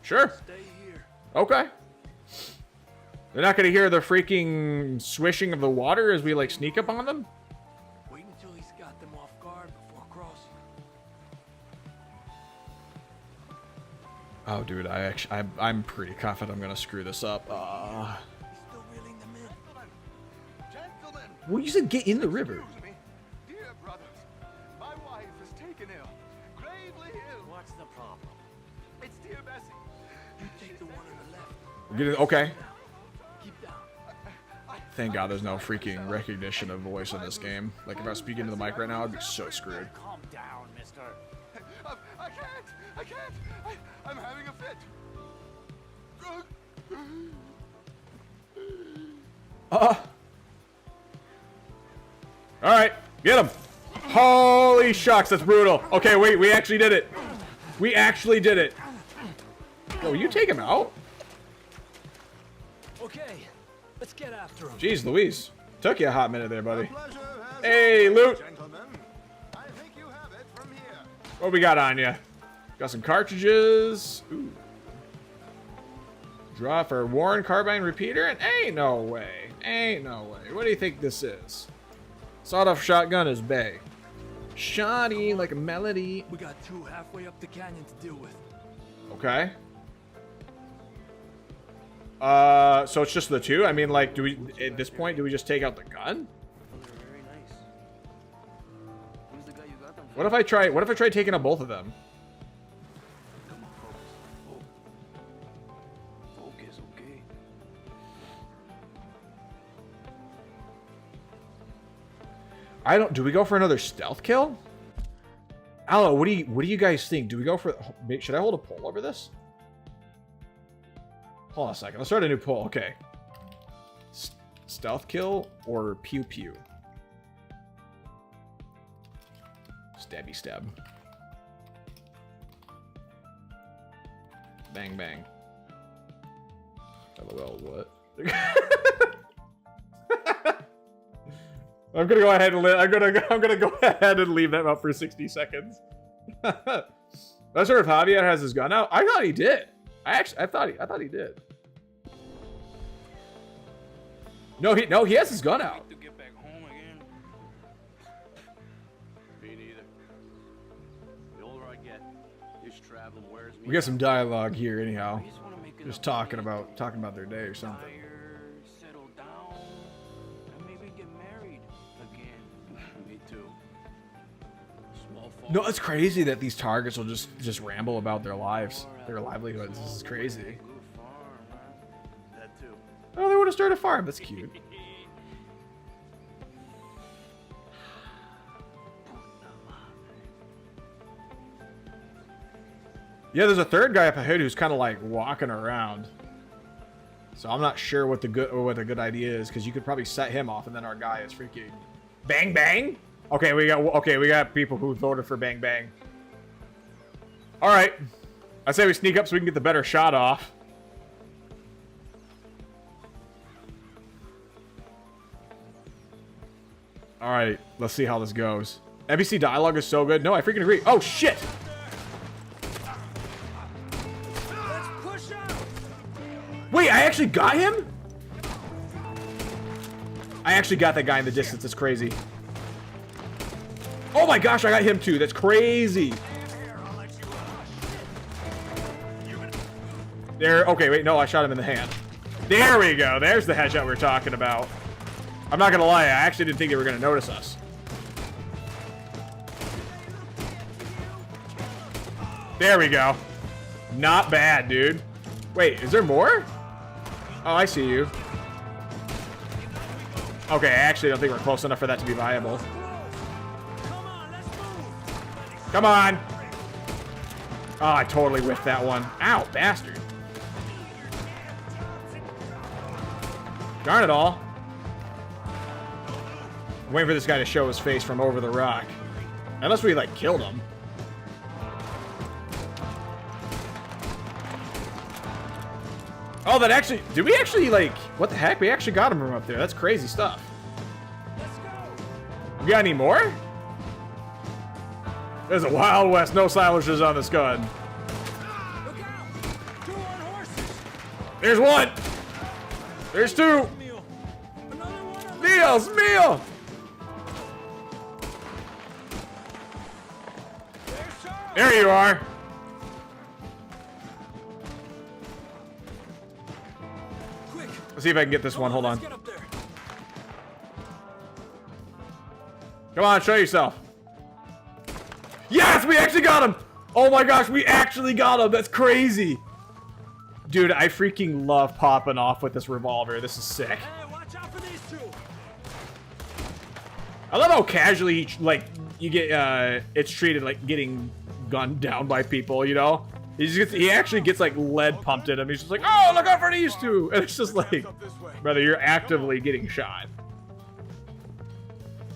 Sure. Stay here. Okay. They're not gonna hear the freaking swishing of the water as we like sneak up on them? Wait until he's got them off guard before crossing. Oh, dude, I'm pretty confident I'm gonna screw this up. Still reeling them in. Gentlemen, Well, you said get in the river. excuse me. Dear brothers, my wife is taken ill. Gravely ill. What's the problem? It's dear Bessie. You take the one on the left. Get it, okay. Keep down. Thank God there's no freaking recognition of voice in this game. Like if I was speaking to the mic right now, I'd be so screwed. Calm down, mister. I can't. I'm having a fit. All right, get him. Holy shucks, that's brutal. Okay, wait, we actually did it. We actually did it. Yo, you take him out? Okay, let's get after him. Jeez Louise. Took you a hot minute there, buddy. Hey, loot. Gentlemen, I think you have it from here. What we got on you? Got some cartridges. Ooh. Draw for Warren carbine repeater, and ain't no way. Ain't no way. What do you think this is? Sawed-off shotgun is Bay. Shoddy like a melody. We got two halfway up the canyon to deal with. Okay. So it's just the two? I mean, like, do we, at this point, do we just take out the gun? Very nice. Who's the guy you got them from? What if I try taking out both of them? Come on, focus. Focus, okay? Do we go for another stealth kill? I don't know. What do you guys think? Do we go for, should I hold a poll over this? Hold on a second. Let's start a new poll. Okay. Stealth kill or pew pew? Stabby stab. Bang bang. LOL, what? I'm gonna go ahead and I'm gonna go ahead and leave that up for 60 seconds. Not sure if Javier has his gun out. I thought he did. I thought he did. No, he has his gun out. To get back home again. Me neither. The older I get, this traveling wears me. We got some dialogue here, anyhow. Just wanna make Just enough talking money about their day or something. retire, settle down, and maybe get married again. Me too. Small fault. No, it's crazy that these targets will just ramble about their lives, their livelihoods. This is crazy. Good farm, huh? That too. Oh, they want to start a farm. That's cute. Yeah, there's a third guy up ahead who's kind of like walking around. So I'm not sure what the good idea is, because you could probably set him off, and then our guy is freaking bang bang. Okay, we got people who voted for bang bang. All right, I say we sneak up so we can get the better shot off. All right, let's see how this goes. NPC dialogue is so good. No, I freaking agree. Oh shit! Wait, I actually got him? I actually got that guy in the distance. That's crazy. Oh my gosh, I got him too. That's crazy. There. Okay, wait. No, I shot him in the hand. There we go. There's the headshot we were talking about. I'm not gonna lie. I actually didn't think they were gonna notice us. There we go. Not bad, dude. Wait, is there more? Oh, I see you. Okay, I actually don't think we're close enough for that to be viable. Come on. Oh, I totally whiffed that one. Ow, bastard. Darn it all. I'm waiting for this guy to show his face from over the rock. Unless we, like, killed him. Oh, that actually... Did we actually, like... What the heck? We actually got him from up there. That's crazy stuff. You got any more? There's a Wild West, no silencers on this gun. Look out! 2 on horses! There's one! There's two! Another one on Meals! Meal! There you are! Quick! Let's see if I can get this one. Hold on. Let's get up there. Come on, show yourself. Yes, we actually got him! Oh my gosh, we actually got him! That's crazy! Dude, I freaking love popping off with this revolver. This is sick. Hey, watch out for these 2. I love how casually, like, you get, it's treated like getting gunned down by people, you know? He actually gets, like, lead pumped in him. He's just like, oh, look out for these 2! And it's just like, brother, you're actively getting shot.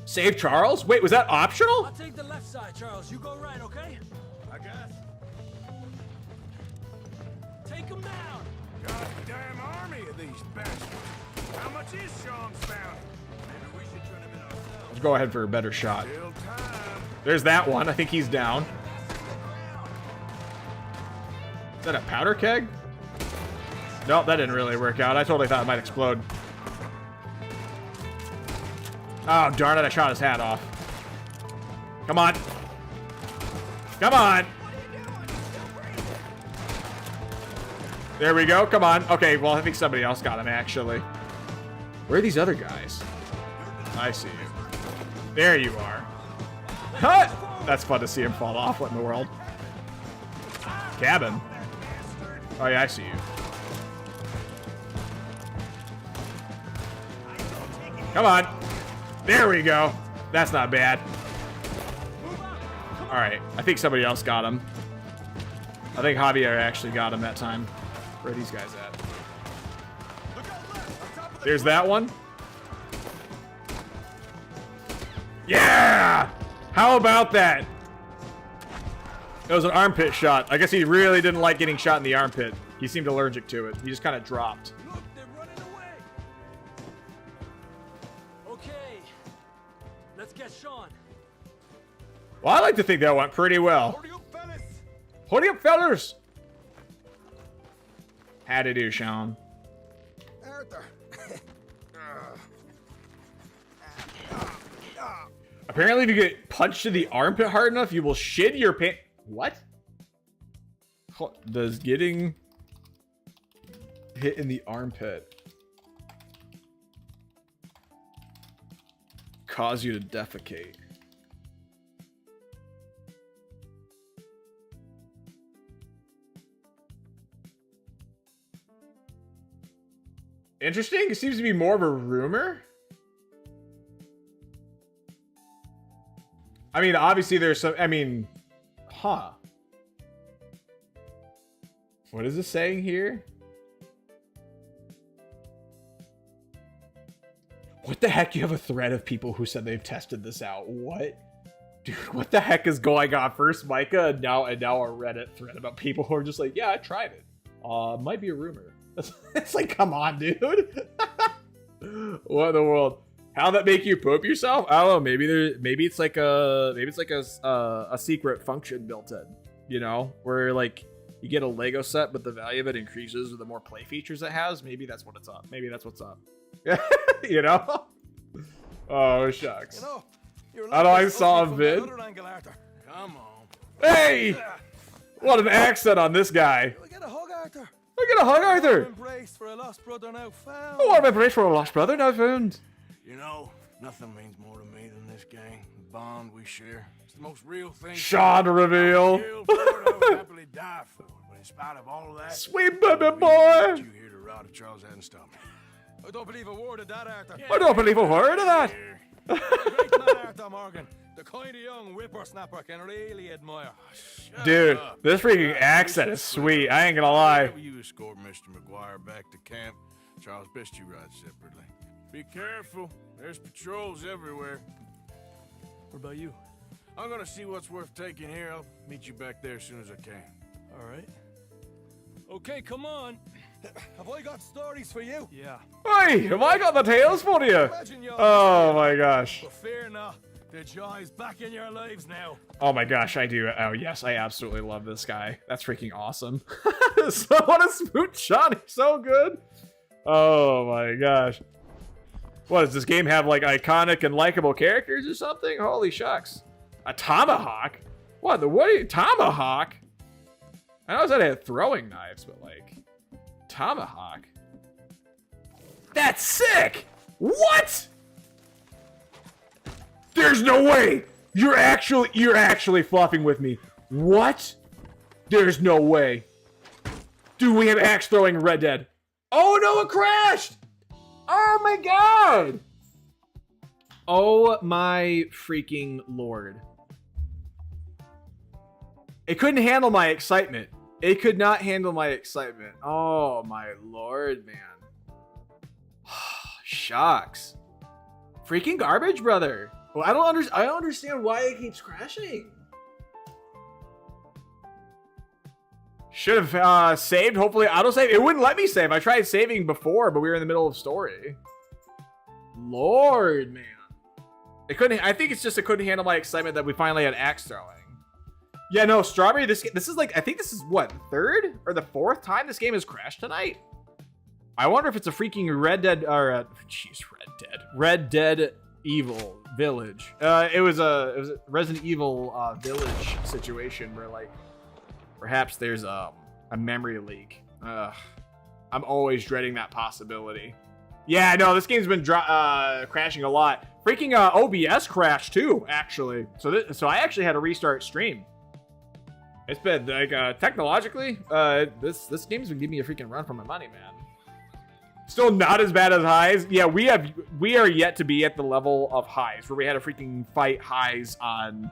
Save Charles? Wait, was that optional? I'll take the left side, Charles. You go right, okay? I guess. Take him down. Goddamn army of these bastards. How much is Sean's bounty? Maybe we should turn him in ourselves. Let's go ahead for a better shot. Still time. There's that one. I think he's down. Is that a powder keg? Nope, that didn't really work out. I totally thought it might explode. Oh, darn it. I shot his hat off. Come on. Come on. There we go. Come on. Okay, well, I think somebody else got him, actually. Where are these other guys? I see you. There you are. Huh! That's fun to see him fall off. What in the world? Cabin. Oh, yeah, I see you. Come on. There we go. That's not bad. All right. I think somebody else got him. I think Javier actually got him that time. Where are these guys at? There's that one. Yeah! How about that? It was an armpit shot. I guess he really didn't like getting shot in the armpit. He seemed allergic to it. He just kind of dropped. Look, they're running away. Okay. Let's get Sean. Well, I like to think that went pretty well. Hold up, fellas! How'd it do, Sean? Arthur. Apparently, if you get punched in the armpit hard enough, you will shed your pants. What? Does getting hit in the armpit cause you to defecate? Interesting. It seems to be more of a rumor. I mean, obviously there's some, I mean, huh. What is it saying here? What the heck? You have a thread of people who said they've tested this out. What? Dude, what the heck is going on? First Micah and now a Reddit thread about people who are just like, yeah, I tried it. Might be a rumor. It's like, come on, dude. What in the world? How'd that make you poop yourself? I don't know. Maybe it's like a secret function built in. You know, where like you get a Lego set, but the value of it increases with the more play features it has. Maybe that's what it's up. Maybe that's what's up. You know? Oh shucks. You know, I know I saw a vid. Come on. Hey! What an accent on this guy. Look at a hug, Arthur. Look at a hug, Arthur. Embrace for a lost brother now found. Oh, I'm embraced for a lost brother now found. You know, nothing means more to me than this gang. The bond we share. It's the most real thing. Sean reveal. I would happily die for it, but in spite of all of that, Sweet baby boy. you here to rot at Charles hadn't stopped me. I don't believe a word of that, Arthur. I don't believe a word of that. Great man, Arthur Morgan. The kind of young whippersnapper can really admire. Dude, this freaking accent is sweet. I ain't gonna lie. Whenever you escort Mr. McGuire back to camp, Charles, best you ride separately. Be careful. There's patrols everywhere. What about you? I'm gonna see what's worth taking here. I'll meet you back there as soon as I can. All right. Okay, come on. Have I got stories for you? Yeah. Hey, have I got the tales for you? Imagine you're Oh my gosh. But fear not. The joy's back in your lives now. Oh my gosh, I do. Oh yes, I absolutely love this guy. That's freaking awesome. So what a smooth shot. He's so good. Oh my gosh. What, does this game have like iconic and likable characters or something? Holy shucks. A tomahawk? What tomahawk? I know that had throwing knives, but like tomahawk. That's sick! What? There's no way! You're actually fluffing with me. What? There's no way. Dude, we have axe throwing Red Dead. Oh no, it crashed! Oh my god! Oh my freaking lord. It couldn't handle my excitement. It could not handle my excitement. Oh my lord, man. Shucks. Freaking garbage, brother. Well, I don't understand why it keeps crashing. Should have saved. Hopefully autosave. It wouldn't let me save. I tried saving before, but we were in the middle of story. Lord, man. It couldn't. I think it's just it couldn't handle my excitement that we finally had axe throwing. Yeah, no, Strawberry. This is like, I think this is what, the third or the fourth time this game has crashed tonight. I wonder if it's a freaking Red Dead Evil Village. It was a Resident Evil Village situation where like perhaps there's a memory leak. I'm always dreading that possibility. Yeah, no, this game's been crashing a lot. Freaking OBS crashed too, actually. So I actually had to restart stream. It's been like technologically, this game's been giving me a freaking run for my money, man. Still not as bad as Highs. Yeah, we are yet to be at the level of Highs where we had to freaking fight Highs on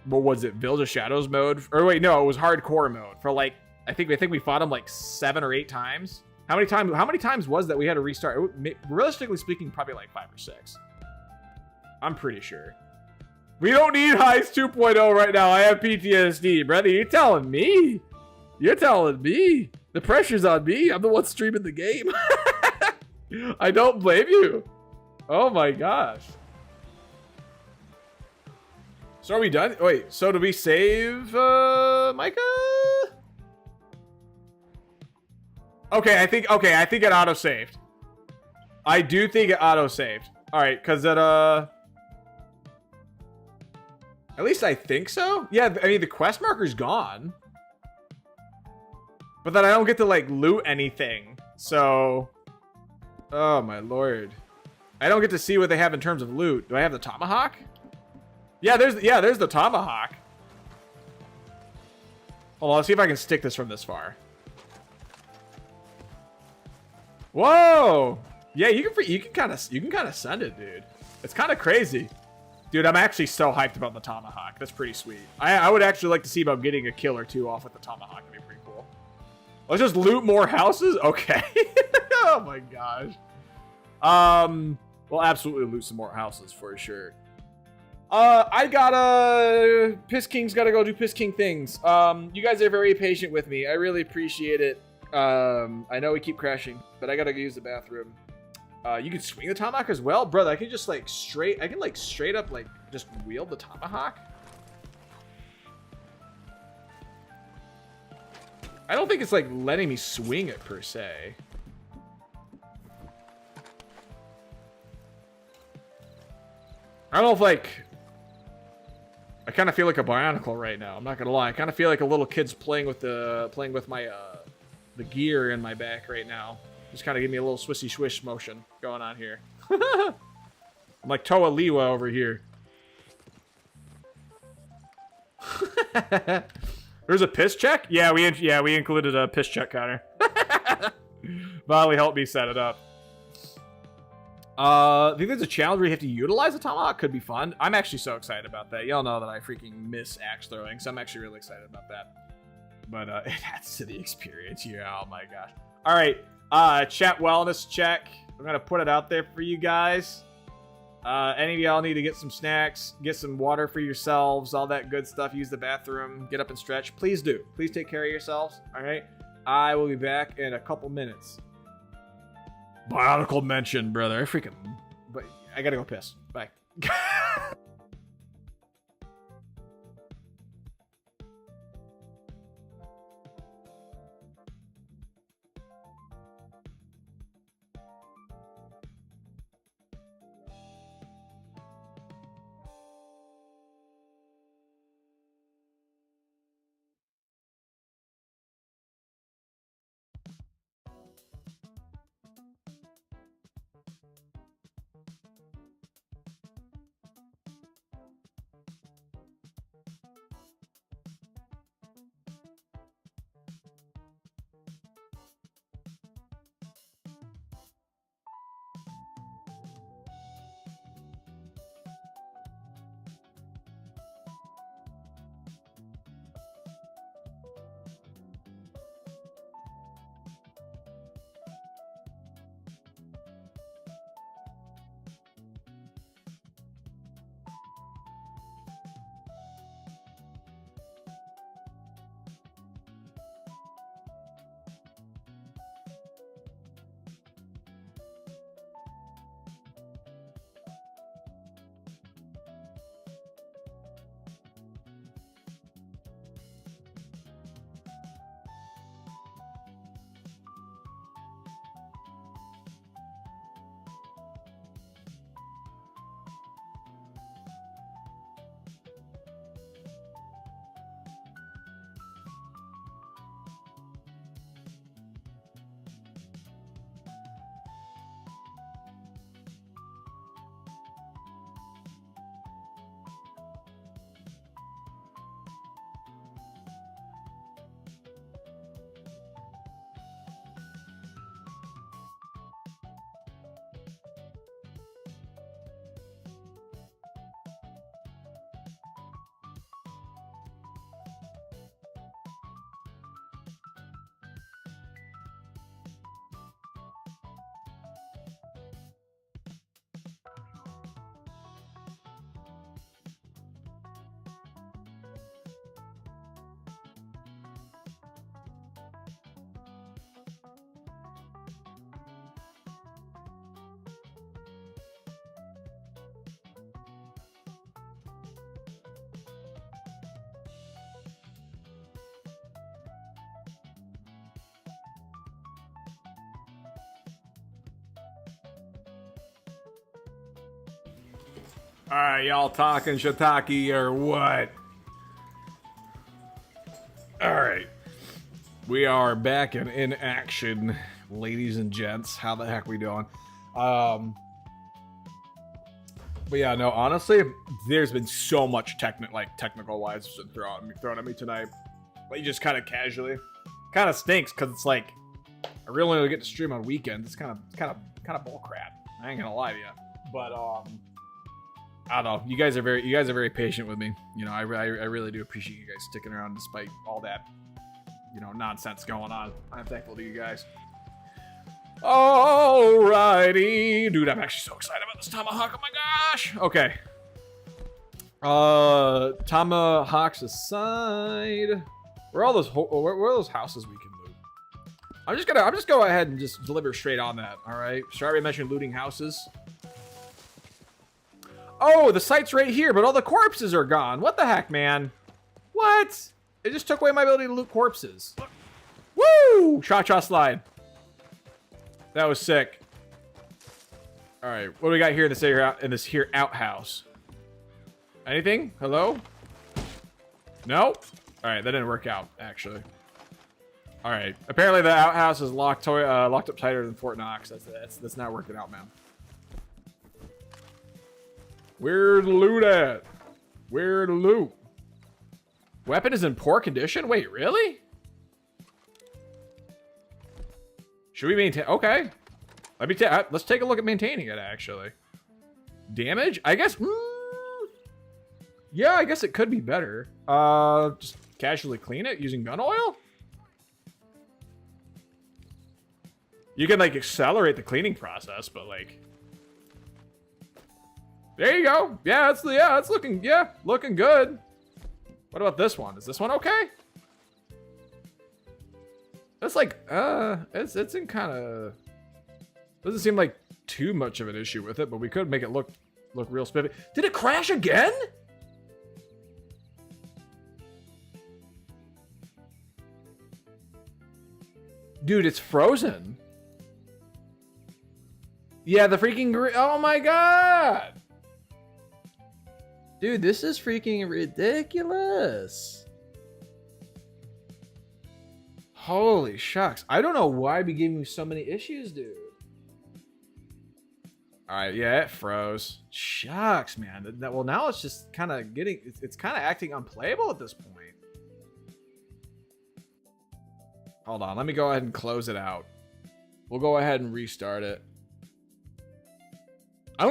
what was it, Village of Shadows mode? Or wait, no, it was hardcore mode for like I think we fought him like 7 or 8 times. How many times was that we had to restart? Realistically speaking, probably like 5 or 6. I'm pretty sure. We don't need Highs 2.0 right now. I have PTSD, brother. You're telling me? You're telling me? The pressure's on me. I'm the one streaming the game. I don't blame you. Oh my gosh. So are we done? Wait, so do we save Micah? Okay, I think it auto-saved. I do think it auto-saved. Alright, because it at least I think so. Yeah, I mean the quest marker's gone. But then I don't get to like loot anything. So oh my lord. I don't get to see what they have in terms of loot. Do I have the tomahawk? Yeah, there's the tomahawk. Hold on, let's see if I can stick this from this far. Whoa! Yeah, you can kind of send it, dude. It's kind of crazy. Dude, I'm actually so hyped about the tomahawk. That's pretty sweet. I would actually like to see about getting a kill or 2 off with the tomahawk. It'd be pretty cool. Let's just loot more houses? Okay. Oh my gosh. We'll absolutely loot some more houses for sure. Piss King's gotta go do Piss King things. You guys are very patient with me. I really appreciate it. I know we keep crashing, but I gotta go use the bathroom. You can swing the tomahawk as well, brother. I can just like straight up like just wield the tomahawk. I don't think it's like letting me swing it per se. I don't know if like I kind of feel like a Bionicle right now. I'm not gonna lie. I kind of feel like a little kid's playing with my the gear in my back right now. Just kind of give me a little swissy swish motion going on here. I'm like Toa Liwa over here. There's a piss check? Yeah, we included a piss check, Connor. Molly helped me set it up. I think there's a challenge where you have to utilize a tomahawk. Could be fun. I'm actually so excited about that. Y'all know that I freaking miss axe throwing, so I'm actually really excited about that. But it adds to the experience here. Oh my gosh. All right. Chat wellness check. I'm gonna put it out there for you guys. Any of y'all need to get some snacks, get some water for yourselves, all that good stuff. Use the bathroom, get up and stretch. Please do. Please take care of yourselves. All right. I will be back in a couple minutes. Bionicle mention, brother. But I gotta go piss. Bye. Alright, y'all talking shiitake or what? Alright. We are back and in action, ladies and gents. How the heck we doing? But yeah, no, honestly, there's been so much technical wise thrown at me tonight. Like, just kind of casually. Kind of stinks, because it's like, I really only get to stream on weekends. It's kind of bull crap. I ain't gonna lie to you. But I don't know. You guys are very patient with me. You know, I really do appreciate you guys sticking around despite all that, you know, nonsense going on. I'm thankful to you guys. Alrighty, dude, I'm actually so excited about this tomahawk. Oh my gosh. Okay. Tomahawks aside, where are those houses we can loot? I'm just go ahead and just deliver straight on that. All right. Sorry, I mentioned looting houses. Oh, the site's right here, but all the corpses are gone. What the heck, man? What? It just took away my ability to loot corpses. Woo! Cha-cha slide. That was sick. All right, what do we got here in this here outhouse? Anything? Hello? No? All right, that didn't work out, actually. All right, apparently the outhouse is locked up tighter than Fort Knox. That's not working out, man. Where to loot at? Where to loot? Weapon is in poor condition? Wait, really? Should we maintain? Okay. Let's take a look at maintaining it, actually. Damage? I guess... yeah, I guess it could be better. Just casually clean it using gun oil? You can, like, accelerate the cleaning process, but, like... There you go. Yeah, it's looking good. What about this one? Is this one okay? That's like, it's in kind of... Doesn't seem like too much of an issue with it, but we could make it look real spiffy. Did it crash again? Dude, it's frozen. Yeah, the freaking... Oh my god! Dude, this is freaking ridiculous. Holy shucks. I don't know why I'd be giving you so many issues, dude. Alright, yeah, it froze. Shucks, man. Well, now it's just kind of getting... It's kind of acting unplayable at this point. Hold on, let me go ahead and close it out. We'll go ahead and restart it. I'm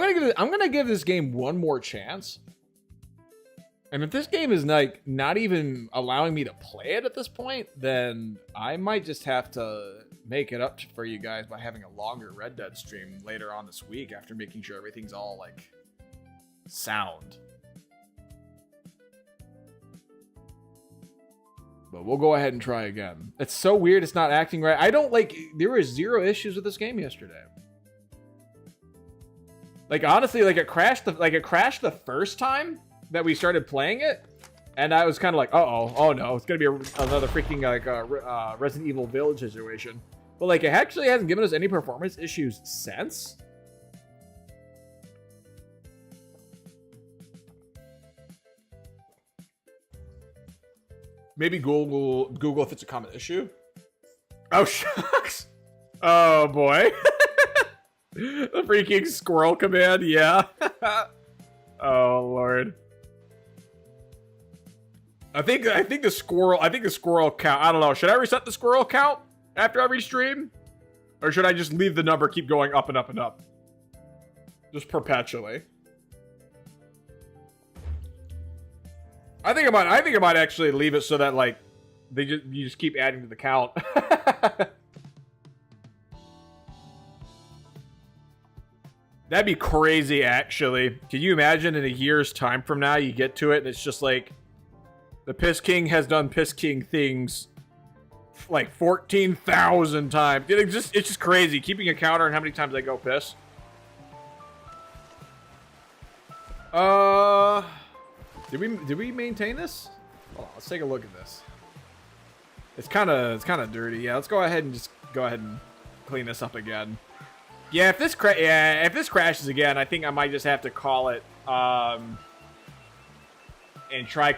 gonna give this game one more chance. And if this game is like not even allowing me to play it at this point, then I might just have to make it up for you guys by having a longer Red Dead stream later on this week after making sure everything's all like sound. But we'll go ahead and try again. It's so weird it's not acting right. I don't like... There were 0 issues with this game yesterday. Like, honestly, like it crashed the first time that we started playing it. And I was kind of like, uh-oh. Oh, no. It's going to be another freaking, like, Resident Evil Village situation. But, like, it actually hasn't given us any performance issues since. Maybe Google if it's a common issue. Oh, shucks. Oh, boy. The freaking squirrel command, yeah. Oh, Lord. I think the squirrel count. I don't know. Should I reset the squirrel count after every stream? Or should I just leave the number keep going up and up and up? Just perpetually. I think I might actually leave it so that like you just keep adding to the count. That'd be crazy, actually. Can you imagine in a year's time from now you get to it and it's just like the Piss King has done Piss King things like 14,000 times. It's just crazy keeping a counter on how many times I go piss. Did we maintain this? Hold on, let's take a look at this. It's kind of dirty. Yeah, let's go ahead and clean this up again. Yeah, if this crashes again, I think I might just have to call it and try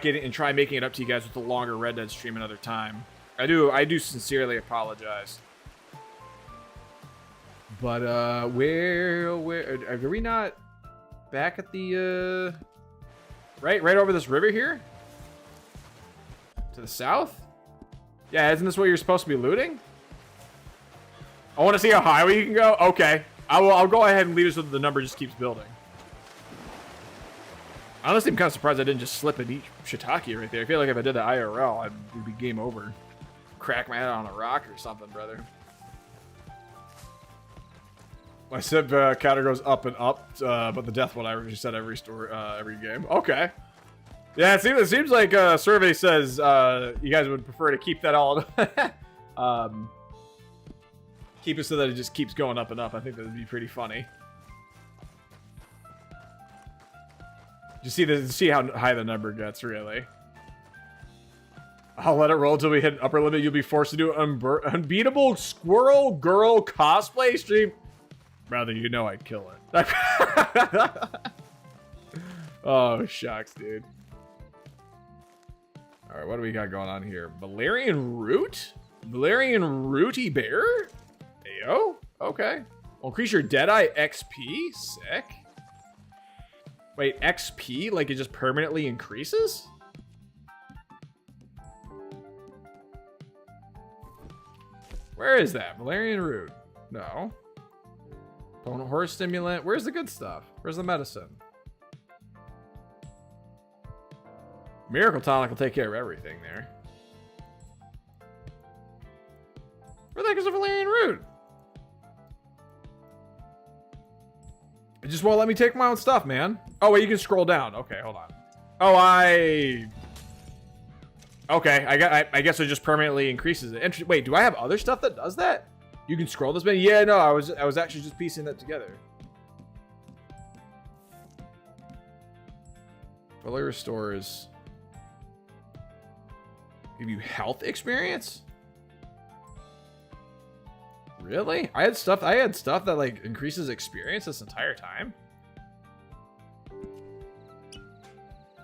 making it up to you guys with a longer Red Dead stream another time. I do sincerely apologize. But where are we not back at the right over this river here? To the south? Yeah, isn't this what you're supposed to be looting? I want to see how high we can go? Okay. I'll go ahead and leave it so that the number just keeps building. Honestly, I'm kind of surprised I didn't just slip and eat shiitake right there. I feel like if I did the IRL, it'd be game over. Crack my head on a rock or something, brother. My sip counter goes up and up, but the death one I reset every game. Okay. Yeah, it seems like a survey says you guys would prefer to keep that all keep it so that it just keeps going up and up. I think that would be pretty funny. Just see how high the number gets, really. I'll let it roll until we hit an upper limit. You'll be forced to do an unbeatable squirrel girl cosplay stream. Brother, you know I'd kill it. Oh, shucks, dude. Alright, what do we got going on here? Valerian Root? Valerian Rooty Bear? Ayo? Okay. Will increase your Deadeye XP? Sick. Wait, XP? Like it just permanently increases? Where is that? Valerian Root? No. Opponent horse stimulant. Where's the good stuff? Where's the medicine? Miracle Tonic will take care of everything there. Where the heck is the Valerian Root? It just won't let me take my own stuff, man. Oh, wait, you can scroll down. Okay, hold on. Oh, okay, I guess it just permanently increases it. Wait, do I have other stuff that does that? You can scroll this menu? Yeah, no, I was actually just piecing that together. Fully restores. Give you health experience? Really? I had stuff that like increases experience this entire time?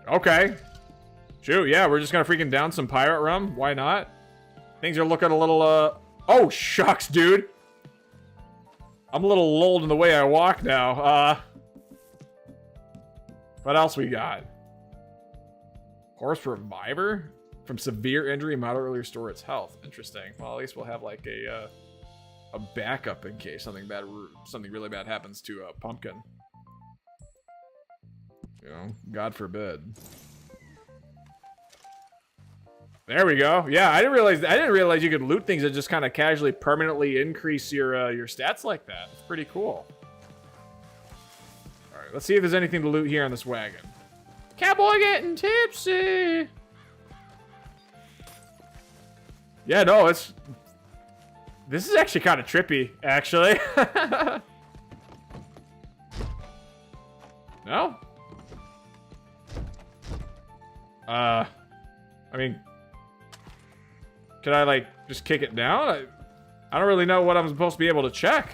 Okay. Shoot, yeah, we're just gonna freaking down some pirate rum. Why not? Things are looking a little, oh, shucks, dude. I'm a little lulled in the way I walk now. What else we got? Horse Reviver? From severe injury, moderately restore its health. Interesting. Well, at least we'll have like a backup in case something really bad happens to a pumpkin. You know, God forbid. There we go. Yeah, I didn't realize you could loot things that just kind of casually permanently increase your stats like that. It's pretty cool. All right, let's see if there's anything to loot here on this wagon. Cowboy getting tipsy. Yeah, no, this is actually kind of trippy, actually. No? I mean, can I, like, just kick it down? I don't really know what I'm supposed to be able to check.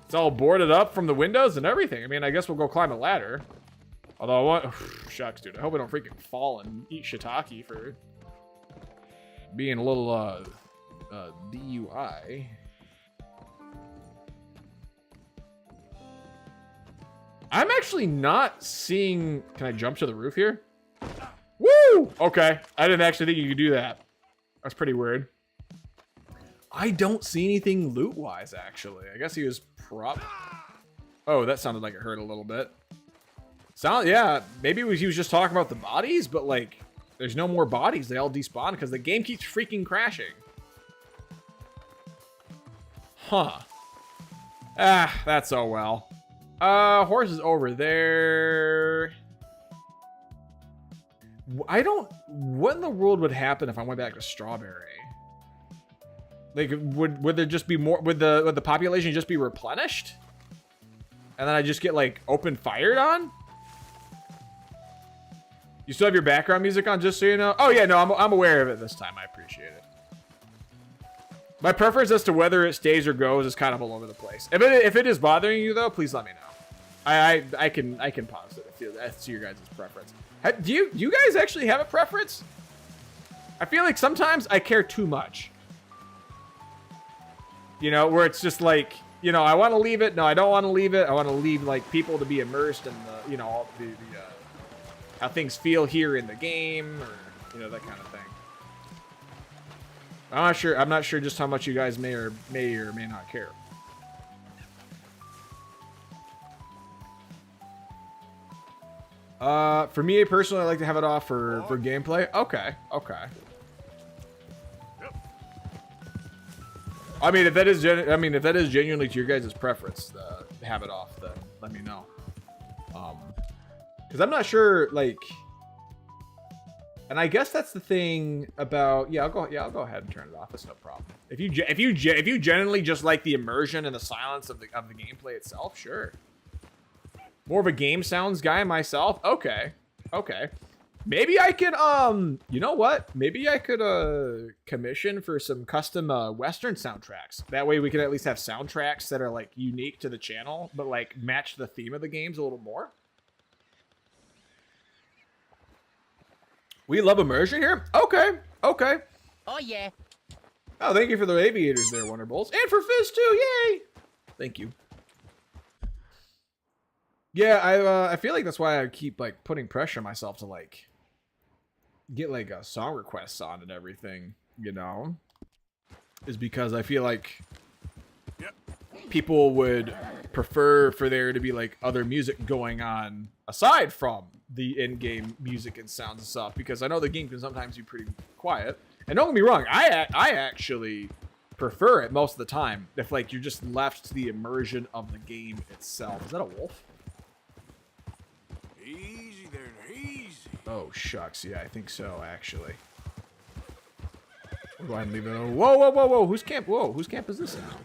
It's all boarded up from the windows and everything. I mean, I guess we'll go climb a ladder. Although I want... Shucks, dude. I hope I don't freaking fall and eat shiitake for being a little, DUI. I'm actually not seeing... Can I jump to the roof here? Woo! Okay. I didn't actually think you could do that. That's pretty weird. I don't see anything loot-wise, actually. I guess he was prop... Oh, that sounded like it hurt a little bit. Yeah, maybe he was just talking about the bodies, but, like, there's no more bodies. They all despawn because the game keeps freaking crashing. Huh. Ah, that's oh well. Horse is over there. What in the world would happen if I went back to Strawberry? Like, would there just be more? Would the population just be replenished? And then I just get like open fired on? You still have your background music on, just so you know? Oh yeah, no, I'm aware of it this time. I appreciate it. My preference as to whether it stays or goes is kind of all over the place. If it is bothering you though, please let me know. I can pause it if that's your guys' preference. Do you guys actually have a preference? I feel like sometimes I care too much. You know, where it's just like, you know, I want to leave it. No, I don't want to leave it. I want to leave like people to be immersed in the, you know, all the how things feel here in the game, or you know, that kind of thing. I'm not sure just how much you guys may or may not care. For me personally, I like to have it off for gameplay. Okay. I mean, if that is genuinely to your guys' preference, to have it off, then let me know. Because I'm not sure, like, and I guess that's the thing about I'll go ahead and turn it off. It's no problem. If you genuinely just like the immersion and the silence of the gameplay itself, sure. More of a game sounds guy myself. Okay. Maybe I can, you know what? Maybe I could commission for some custom Western soundtracks. That way we can at least have soundtracks that are like unique to the channel, but like match the theme of the games a little more. We love immersion here? Okay. Oh yeah. Oh, thank you for the aviators there, Wonderbolts. And for Fizz too, yay! Thank you. Yeah, I feel like that's why I keep like putting pressure on myself to like get like a song requests on and everything, you know, is because I feel like people would prefer for there to be like other music going on aside from the in-game music and sounds and stuff, because I know the game can sometimes be pretty quiet. And don't get me wrong, I actually prefer it most of the time if like you're just left to the immersion of the game itself. Is that a wolf? Easy there, easy. Oh, shucks. Yeah, I think so, actually. We'll go ahead and leave it. Whoa, whoa, whoa, whoa. Whose camp? Whoa, whose camp is this now?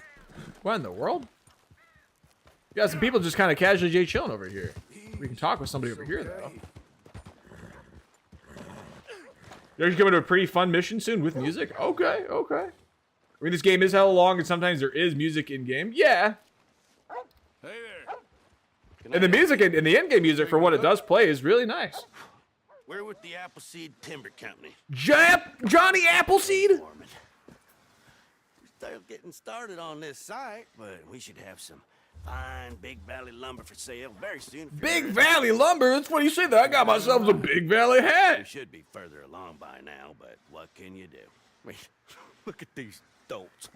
What in the world? You got some people just kind of casually J chilling over here. We can talk with somebody over here, though. You're coming to a pretty fun mission soon with music? Okay, okay. I mean, this game is hella long, and sometimes there is music in-game. Yeah. Hey there. And the music, and the in-game music, for what it does play, is really nice. We're with the Appleseed Timber Company. Johnny Appleseed? We're still getting started on this site, but we should have some fine Big Valley lumber for sale very soon. Big Valley lumber? That's what you say that. I got myself a Big Valley hat. We should be further along by now, but what can you do? Wait, look at these dolts.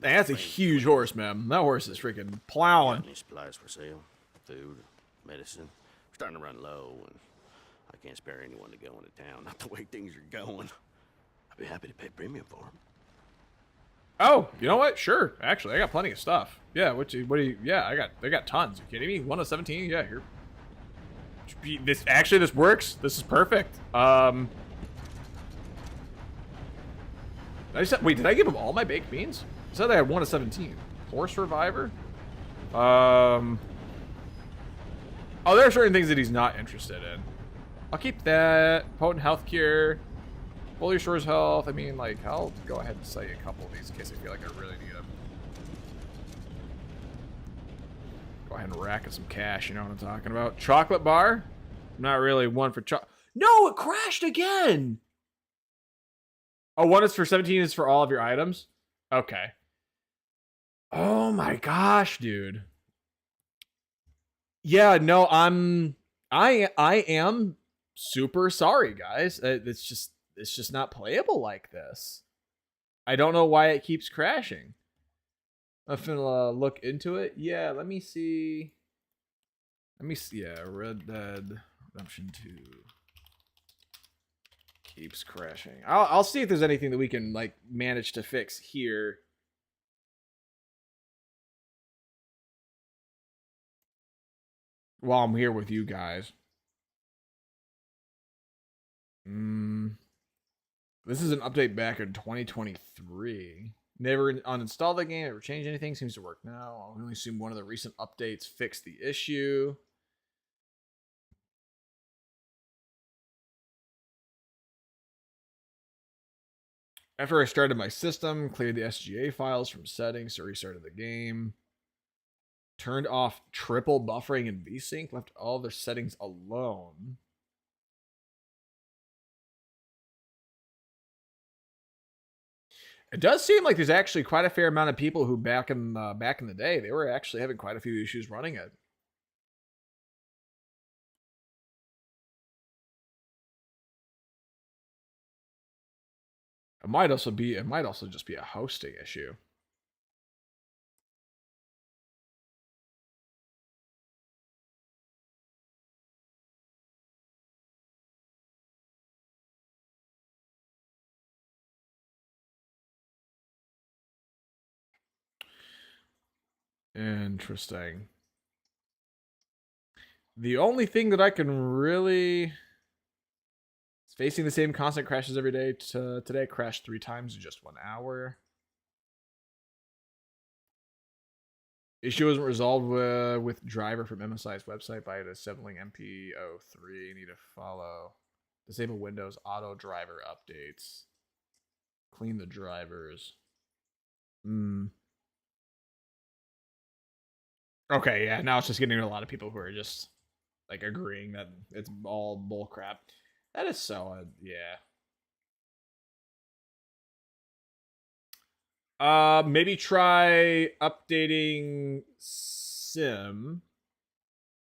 Man, that's a huge horse, man. That horse is freaking plowing. Any supplies for sale? Food, medicine. We're starting to run low, and I can't spare anyone to go into town. Not the way things are going. I'd be happy to pay premium for them. Oh, you know what? Sure. Actually, I got plenty of stuff. Yeah, what do you, yeah, I got tons. You kidding me? 1 of 17? Yeah, here. This works. This is perfect. Wait, did I give him all my baked beans? I said I had 1 of 17. Horse reviver? Oh, there are certain things that he's not interested in. I'll keep that. Potent health cure. Fully restores health. I mean, like, I'll go ahead and sell you a couple of these in case I feel like I really need them. Go ahead and rack in some cash, you know what I'm talking about. Chocolate bar? I'm not really one for chocolate. No, it crashed again! Oh, 1 is for 17 is for all of your items? Okay. Oh my gosh, dude. Yeah, no, I am super sorry, guys. It's just not playable like this. I don't know why it keeps crashing. I'm gonna look into it. Yeah, let me see. Yeah, Red Dead Redemption 2 keeps crashing. I'll see if there's anything that we can like manage to fix here. While I'm here with you guys. This is an update back in 2023. Never uninstalled the game, never changed anything. Seems to work now. I'll only assume one of the recent updates fixed the issue. After I started my system, cleared the SGA files from settings, so restarted the game. Turned off triple buffering and VSync, left all their settings alone. It does seem like there's actually quite a fair amount of people who back in the day, they were actually having quite a few issues running it. It might also just be a hosting issue. Interesting. The only thing that I can really... It's facing the same constant crashes every day. Today I crashed 3 times in just 1 hour. Issue wasn't resolved with driver from MSI's website by disabling MP03. Need to follow. Disable Windows auto driver updates. Clean the drivers. Okay, yeah, now it's just getting a lot of people who are just, like, agreeing that it's all bullcrap. That is so, yeah. Maybe try updating Sim.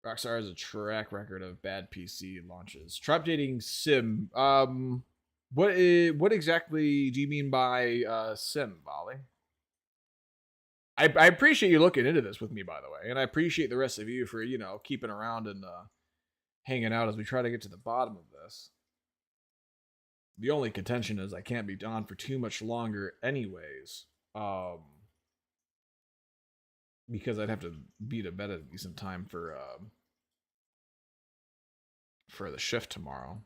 Rockstar has a track record of bad PC launches. Try updating Sim. What exactly do you mean by Sim, Volley? I appreciate you looking into this with me, by the way, and I appreciate the rest of you for, you know, keeping around and hanging out as we try to get to the bottom of this. The only contention is I can't be on for too much longer anyways, because I'd have to be to bed at a decent time for the shift tomorrow.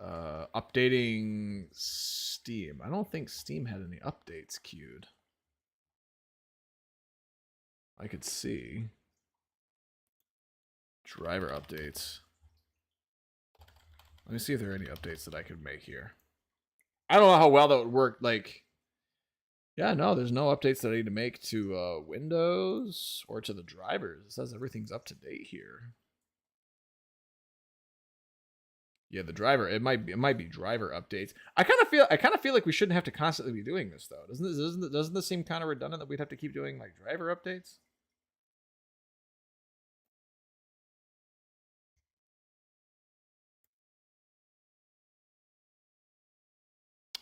Updating Steam. I don't think Steam had any updates queued. I could see. Driver updates. Let me see if there are any updates that I could make here. I don't know how well that would work. Like, yeah, no, there's no updates that I need to make to Windows or to the drivers. It says everything's up to date here. Yeah, the driver. It might be driver updates. I kind of feel like we shouldn't have to constantly be doing this though. Doesn't this seem kind of redundant that we'd have to keep doing like driver updates?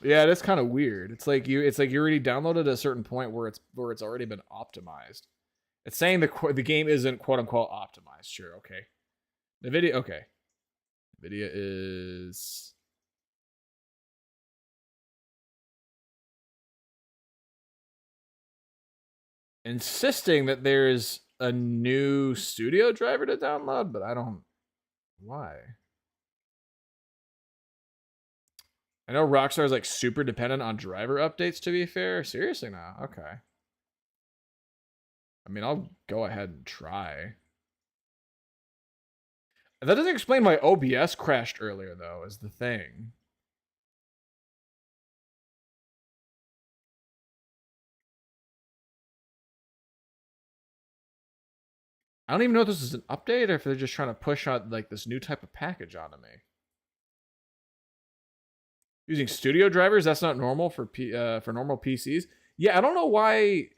Yeah, that's kind of weird. It's like you already downloaded at a certain point where it's already been optimized. It's saying the game isn't quote unquote optimized. Sure, okay. The video, okay. Video is insisting that there's a new studio driver to download, but I don't. Why? I know Rockstar is like super dependent on driver updates, to be fair. Seriously now? Okay. I mean, I'll go ahead and try. That doesn't explain why OBS crashed earlier, though, is the thing. I don't even know if this is an update or if they're just trying to push out like this new type of package onto me. Using studio drivers, that's not normal for normal PCs. Yeah, I don't know why.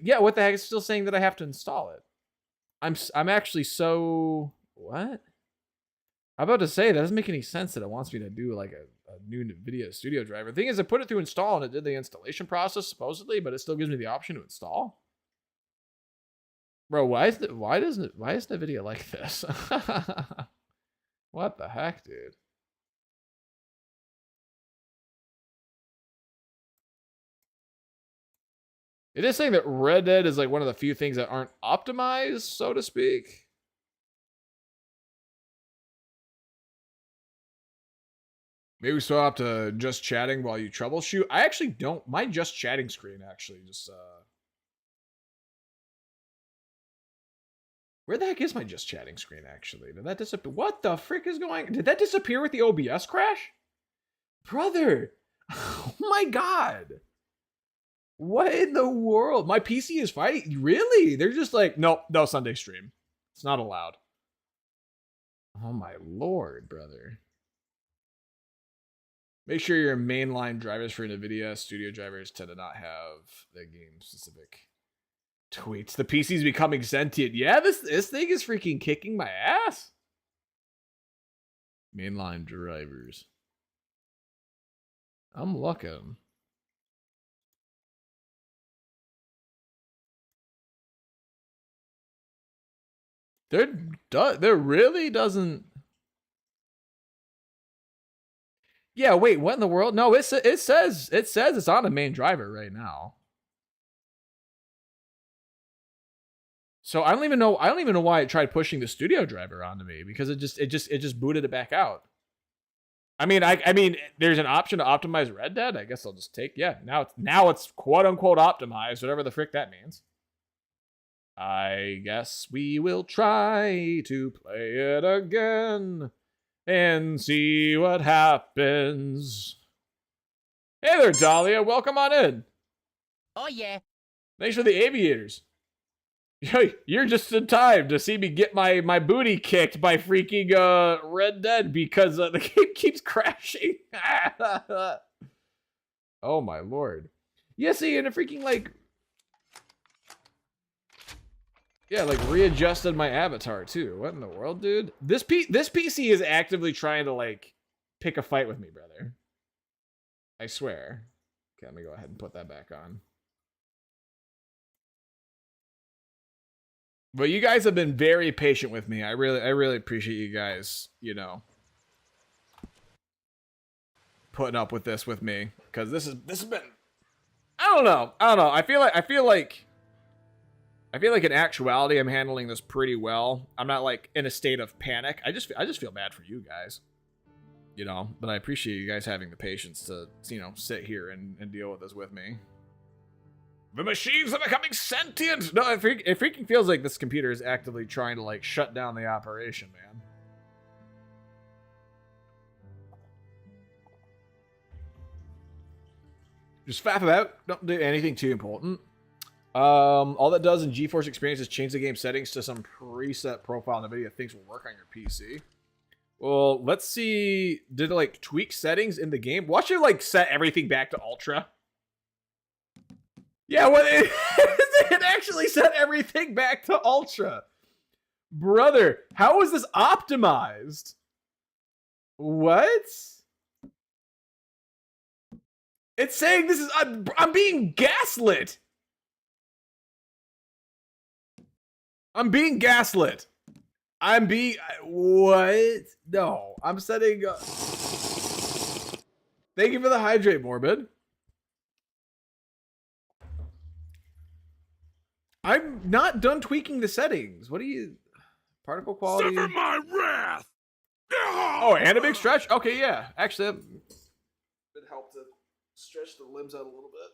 Yeah, what the heck? It's still saying that I have to install it. I'm actually so what? I'm about to say that doesn't make any sense that it wants me to do like a new NVIDIA studio driver. The thing is, I put it through install and it did the installation process supposedly, but it still gives me the option to install. Bro, why isn't NVIDIA like this? What the heck, dude? It is saying that Red Dead is like one of the few things that aren't optimized, so to speak. Maybe we still have to just chatting while you troubleshoot. I actually don't. My just chatting screen actually just. Where the heck is my just chatting screen actually? Did that disappear? What the frick is going? Did that disappear with the OBS crash? Brother. Oh my god. What in the world? My PC is fighting. Really? They're just like, nope, no Sunday stream. It's not allowed. Oh my lord, brother. Make sure your mainline drivers for NVIDIA studio drivers tend to not have the game specific tweets. The PC's becoming sentient. Yeah, this thing is freaking kicking my ass. Mainline drivers. I'm looking. There really doesn't. Yeah, wait, what in the world? No, it says it's on a main driver right now. So I don't even know why it tried pushing the studio driver onto me, because it just booted it back out. I mean, there's an option to optimize Red Dead. I guess I'll just take, yeah. Now it's quote unquote optimized, whatever the frick that means. I guess we will try to play it again and see what happens. Hey there, Dahlia. Welcome on in. Oh, yeah. Thanks for the aviators. You're just in time to see me get my booty kicked by freaking Red Dead because the game keeps crashing. Oh, my lord. Yeah, see, and it freaking, like... Yeah, like readjusted my avatar too. What in the world, dude? This PC is actively trying to like pick a fight with me, brother. I swear. Okay, let me go ahead and put that back on. But you guys have been very patient with me. I really appreciate you guys, you know, putting up with this with me, because this has been, I don't know. I feel like in actuality, I'm handling this pretty well. I'm not like in a state of panic. I just feel bad for you guys. You know, but I appreciate you guys having the patience to, you know, sit here and deal with this with me. The machines are becoming sentient! No, it freaking feels like this computer is actively trying to, like, shut down the operation, man. Just faff about. Don't do anything too important. All that does in GeForce Experience is change the game settings to some preset profile NVIDIA thinks will work on your PC. Well, let's see. Did it, like, tweak settings in the game? Watch it, like, set everything back to Ultra. Yeah, well, it actually set everything back to Ultra. Brother, how is this optimized? What? It's saying this is... I'm being gaslit. I'm being gaslit. I'm being... What? No. I'm setting... Thank you for the hydrate, Morbid. I'm not done tweaking the settings. What do you... Particle quality... Suffer my wrath! Oh, and a big stretch? Okay, yeah. Actually, that would help to stretch the limbs out a little bit.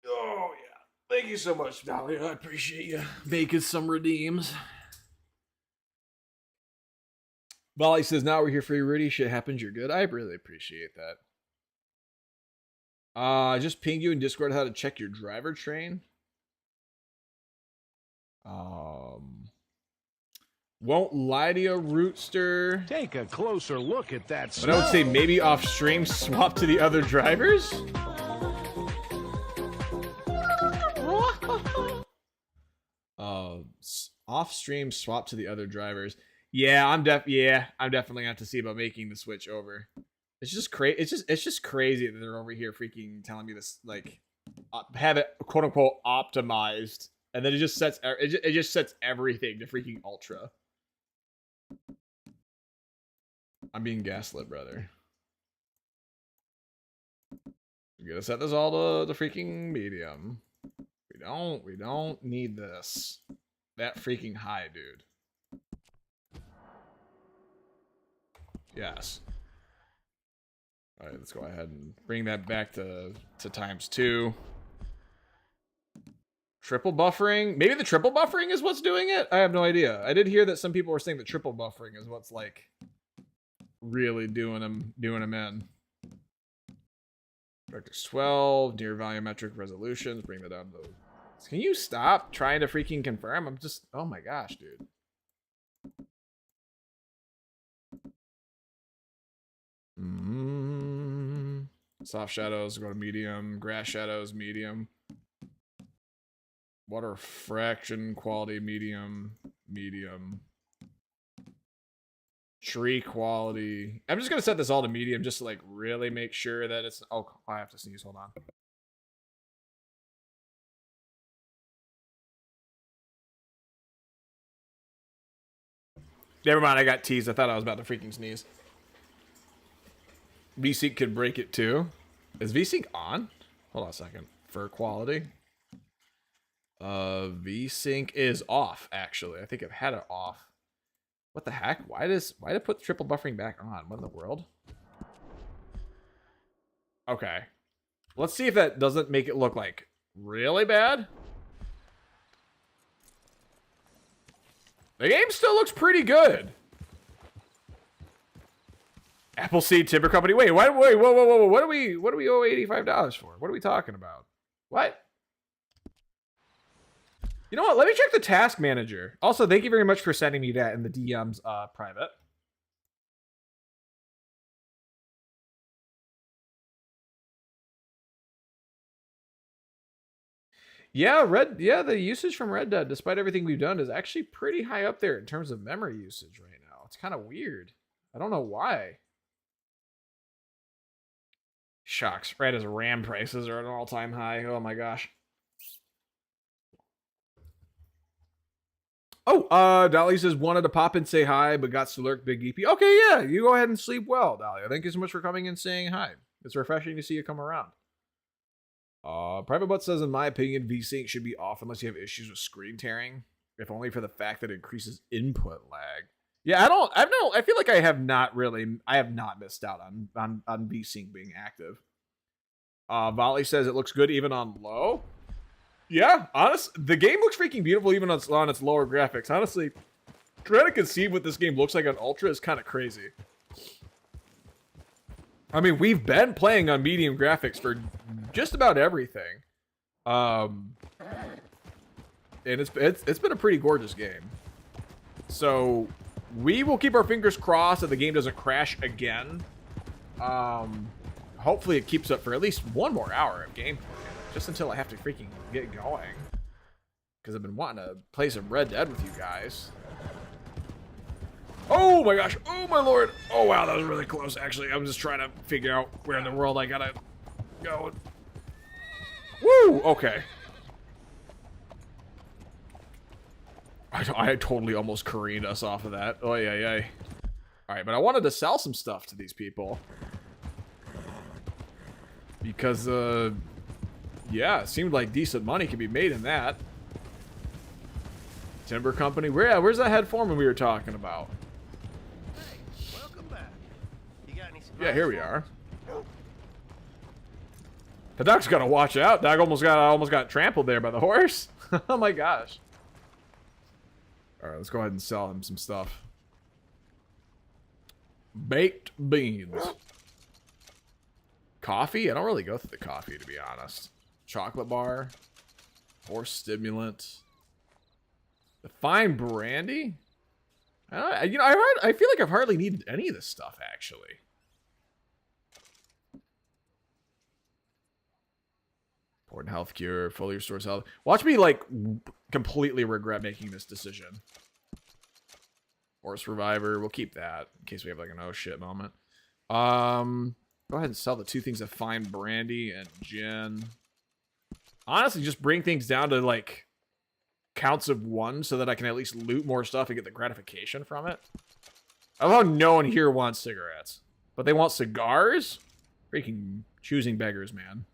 Oh, yeah. Thank you so much, Dahlia. I appreciate you making some redeems. Molly says, now we're here for you, Rooty. Shit happens, you're good. I really appreciate that. I just pinged you in Discord how to check your driver train. Won't lie to you, Rootster. Take a closer look at that But I would say maybe off stream swap to the other drivers. Off stream swap to the other drivers. Yeah, I'm definitely gonna have to see about making the switch over. It's just crazy. It's just crazy that they're over here freaking telling me this, like, have it quote unquote optimized, and then it just sets everything to freaking ultra. I'm being gaslit, brother. We gotta set this all to the freaking medium. We don't need this. That freaking high, dude. Yes. All right, let's go ahead and bring that back to ×2. Triple buffering? Maybe the triple buffering is what's doing it? I have no idea. I did hear that some people were saying that triple buffering is what's, like, really doing them in. DirectX 12, near volumetric resolutions, bring that down to... Can you stop trying to freaking confirm? I'm just... Oh my gosh, dude. Soft shadows, go to medium. Grass shadows, medium. Water fraction quality, medium. Medium. Tree quality. I'm just going to set this all to medium just to, like, really make sure that it's... Oh, I have to sneeze. Hold on. Never mind, I got teased. I thought I was about to freaking sneeze. VSync could break it too. Is VSync on? Hold on a second. For quality. VSync is off, actually. I think I've had it off. What the heck? Why did it put triple buffering back on? What in the world? Okay. Let's see if that doesn't make it look, like, really bad. The game still looks pretty good. Appleseed Timber Company. Wait, whoa. What do we owe $85 for? What are we talking about? What? You know what? Let me check the task manager. Also, thank you very much for sending me that in the DMs private. Yeah, the usage from Red Dead, despite everything we've done, is actually pretty high up there in terms of memory usage right now. It's kind of weird. I don't know why. Shocks. Right as RAM prices are at an all-time high. Oh my gosh. Oh, Dolly says wanted to pop and say hi, but got to lurk Big EP. Okay, yeah, you go ahead and sleep well, Dahlia. Thank you so much for coming and saying hi. It's refreshing to see you come around. Private Butt says, in my opinion, VSync should be off unless you have issues with screen tearing, if only for the fact that it increases input lag. Yeah, I feel like I have not missed out on VC being active. Volley says it looks good even on low. Yeah, the game looks freaking beautiful even on its lower graphics. Honestly, trying to conceive what this game looks like on Ultra is kind of crazy. I mean, we've been playing on medium graphics for just about everything. And it's been a pretty gorgeous game. So we will keep our fingers crossed that the game doesn't crash again. Hopefully it keeps up for at least one more hour of gameplay. Just until I have to freaking get going. Because I've been wanting to play some Red Dead with you guys. Oh my gosh. Oh my lord. Oh wow, that was really close actually. I'm just trying to figure out where in the world I gotta go. Woo! Okay. I totally almost careened us off of that. Oh yeah. Alright, but I wanted to sell some stuff to these people. Because, yeah, it seemed like decent money could be made in that. Timber company. Where's that head foreman we were talking about? Hey, welcome back. You got any Yeah, here we are. The dog's gotta watch out. Dog almost got trampled there by the horse. Oh my gosh. Alright, let's go ahead and sell him some stuff. Baked beans. Coffee? I don't really go through the coffee, to be honest. Chocolate bar. Horse stimulant. The fine brandy? I feel like I've hardly needed any of this stuff, actually. Important health cure. Fully restores health. Watch me, like, completely regret making this decision. Horse reviver. We'll keep that in case we have, like, an oh shit moment. Go ahead and sell the two things of fine brandy and gin. Honestly, just bring things down to, like, counts of one so that I can at least loot more stuff and get the gratification from it. I love how no one here wants cigarettes. But they want cigars? Freaking choosing beggars, man.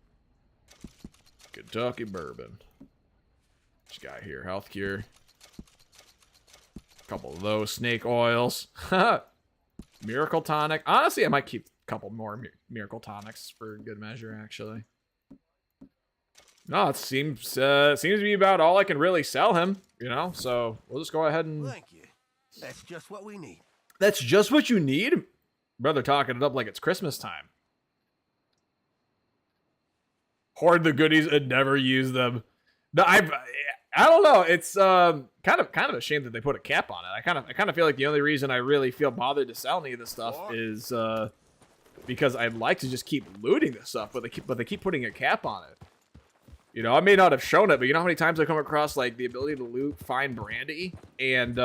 Kentucky bourbon. What you got here? Health cure. A couple of those snake oils. Miracle tonic. Honestly, I might keep a couple more miracle tonics for good measure, actually. No, it seems to be about all I can really sell him, you know? So we'll just go ahead and... Thank you. That's just what we need. That's just what you need? Brother talking it up like it's Christmas time. Hoard the goodies and never use them. No, I don't know. It's kind of a shame that they put a cap on it. I kind of feel like the only reason I really feel bothered to sell any of this stuff is because I'd like to just keep looting this stuff, but they keep putting a cap on it. You know, I may not have shown it, but you know how many times I come across like the ability to loot fine brandy, and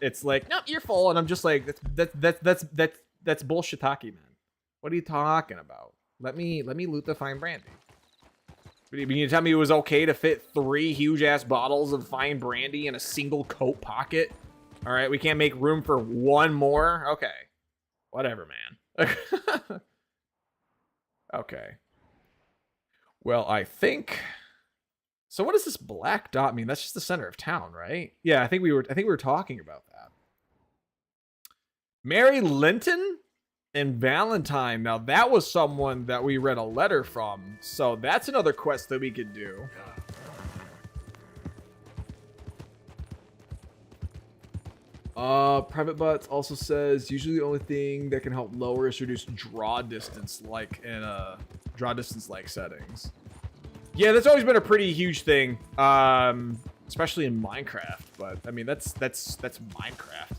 it's like, no, you're full, and I'm just like, that's bullshit-taki, man. What are you talking about? Let me loot the fine brandy. You mean you tell me it was okay to fit 3 huge-ass bottles of fine brandy in a single coat pocket? All right, we can't make room for one more? Okay. Whatever, man. Okay. Well, I think... So what does this black dot mean? That's just the center of town, right? Yeah, I think we were talking about that. Mary Linton and Valentine. Now that was someone that we read a letter from, so that's another quest that we could do. Private Butts also says usually the only thing that can help lower is reduce draw distance, like in draw distance like settings. Yeah, that's always been a pretty huge thing, especially in Minecraft. But I mean, that's Minecraft.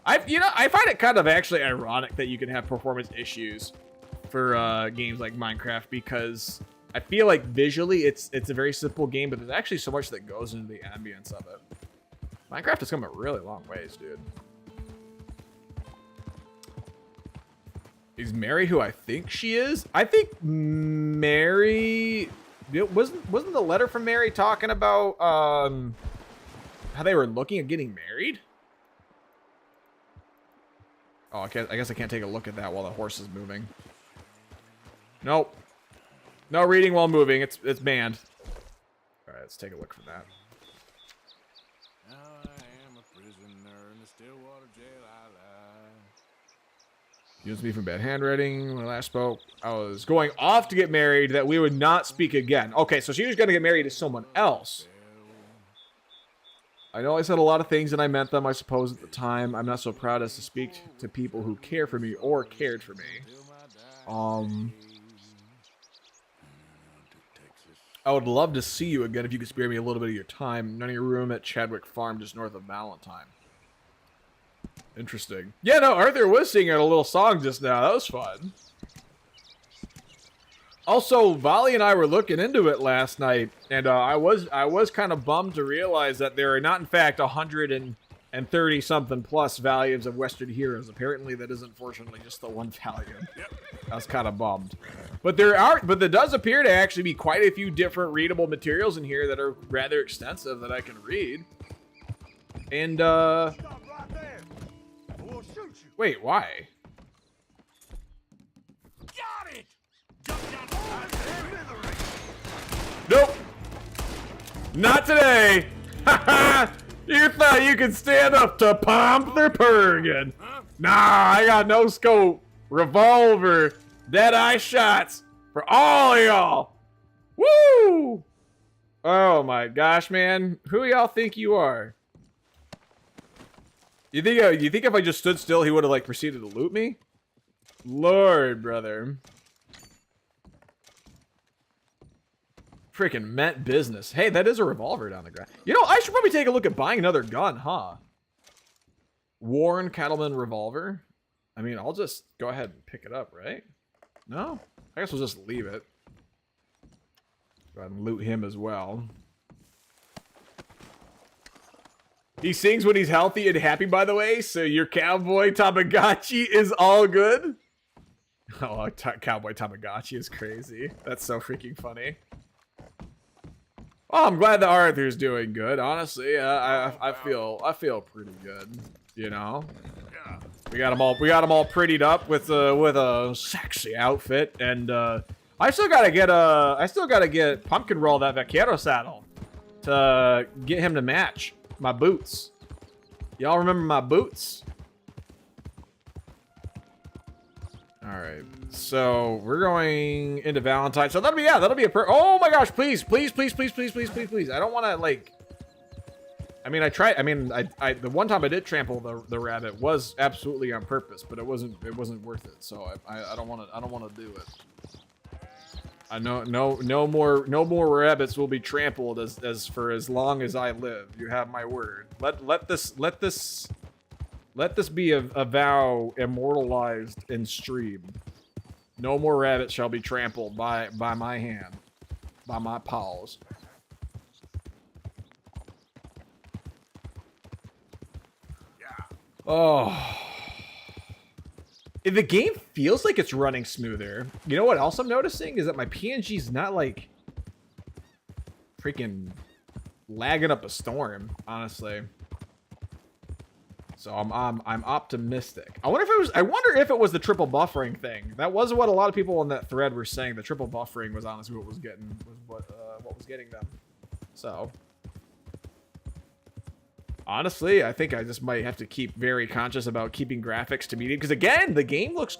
I find it kind of actually ironic that you can have performance issues for games like Minecraft, because I feel like visually it's a very simple game, but there's actually so much that goes into the ambience of it. Minecraft has come a really long ways, dude. Is Mary who I think she is? I think Mary... Wasn't the letter from Mary talking about how they were looking at getting married? Oh, I guess I can't take a look at that while the horse is moving. Nope. No reading while moving. It's banned. All right, let's take a look from that. Now I am a prisoner in the Stillwater jail out Used me from bad handwriting. When I last spoke, I was going off to get married, that we would not speak again. Okay, so she was going to get married to someone else. I know I said a lot of things and I meant them, I suppose, at the time. I'm not so proud as to speak to people who care for me or cared for me. I would love to see you again if you could spare me a little bit of your time. None of your room at Chadwick Farm, just north of Valentine. Interesting. Yeah, no, Arthur was singing a little song just now. That was fun. Also, Volley and I were looking into it last night, and I was kind of bummed to realize that there are not, in fact, 130 something plus volumes of Western Heroes. Apparently, that is unfortunately just the one volume. I was kind of bummed, but there does appear to actually be quite a few different readable materials in here that are rather extensive that I can read. And wait, why? Got it! Nope. Not today. You thought you could stand up to Panther Pergan? Nah, I got no scope, revolver, dead-eye shots for all y'all. Woo! Oh my gosh, man. Who y'all think you are? You think if I just stood still, he would have like proceeded to loot me? Lord, brother. Freaking meant business. Hey, that is a revolver down the ground. You know, I should probably take a look at buying another gun, huh? Warren Cattleman revolver. I mean, I'll just go ahead and pick it up, right? No? I guess we'll just leave it. Go ahead and loot him as well. He sings when he's healthy and happy, by the way, so your cowboy Tamagotchi is all good? Oh, cowboy Tamagotchi is crazy. That's so freaking funny. Oh, I'm glad that Arthur's doing good. Honestly, I feel pretty good. You know, we got them all prettied up with a sexy outfit, and I still gotta get Pumpkin Roll that vaquero saddle to get him to match my boots. Y'all remember my boots? All right, so we're going into Valentine. So that'll be oh my gosh, please. I don't want to like. I mean, I the one time I did trample the rabbit was absolutely on purpose, but it wasn't worth it. So I don't want to do it. I know no more rabbits will be trampled as for as long as I live. You have my word. Let this be a vow immortalized in stream. No more rabbits shall be trampled by my hand, by my paws. Oh. The game feels like it's running smoother. You know what else I'm noticing is that my PNG's not like freaking lagging up a storm, honestly. So I'm optimistic. I wonder if it was the triple buffering thing. That was what a lot of people on that thread were saying. The triple buffering was honestly what was getting them. So honestly, I think I just might have to keep very conscious about keeping graphics to medium, because again, the game looks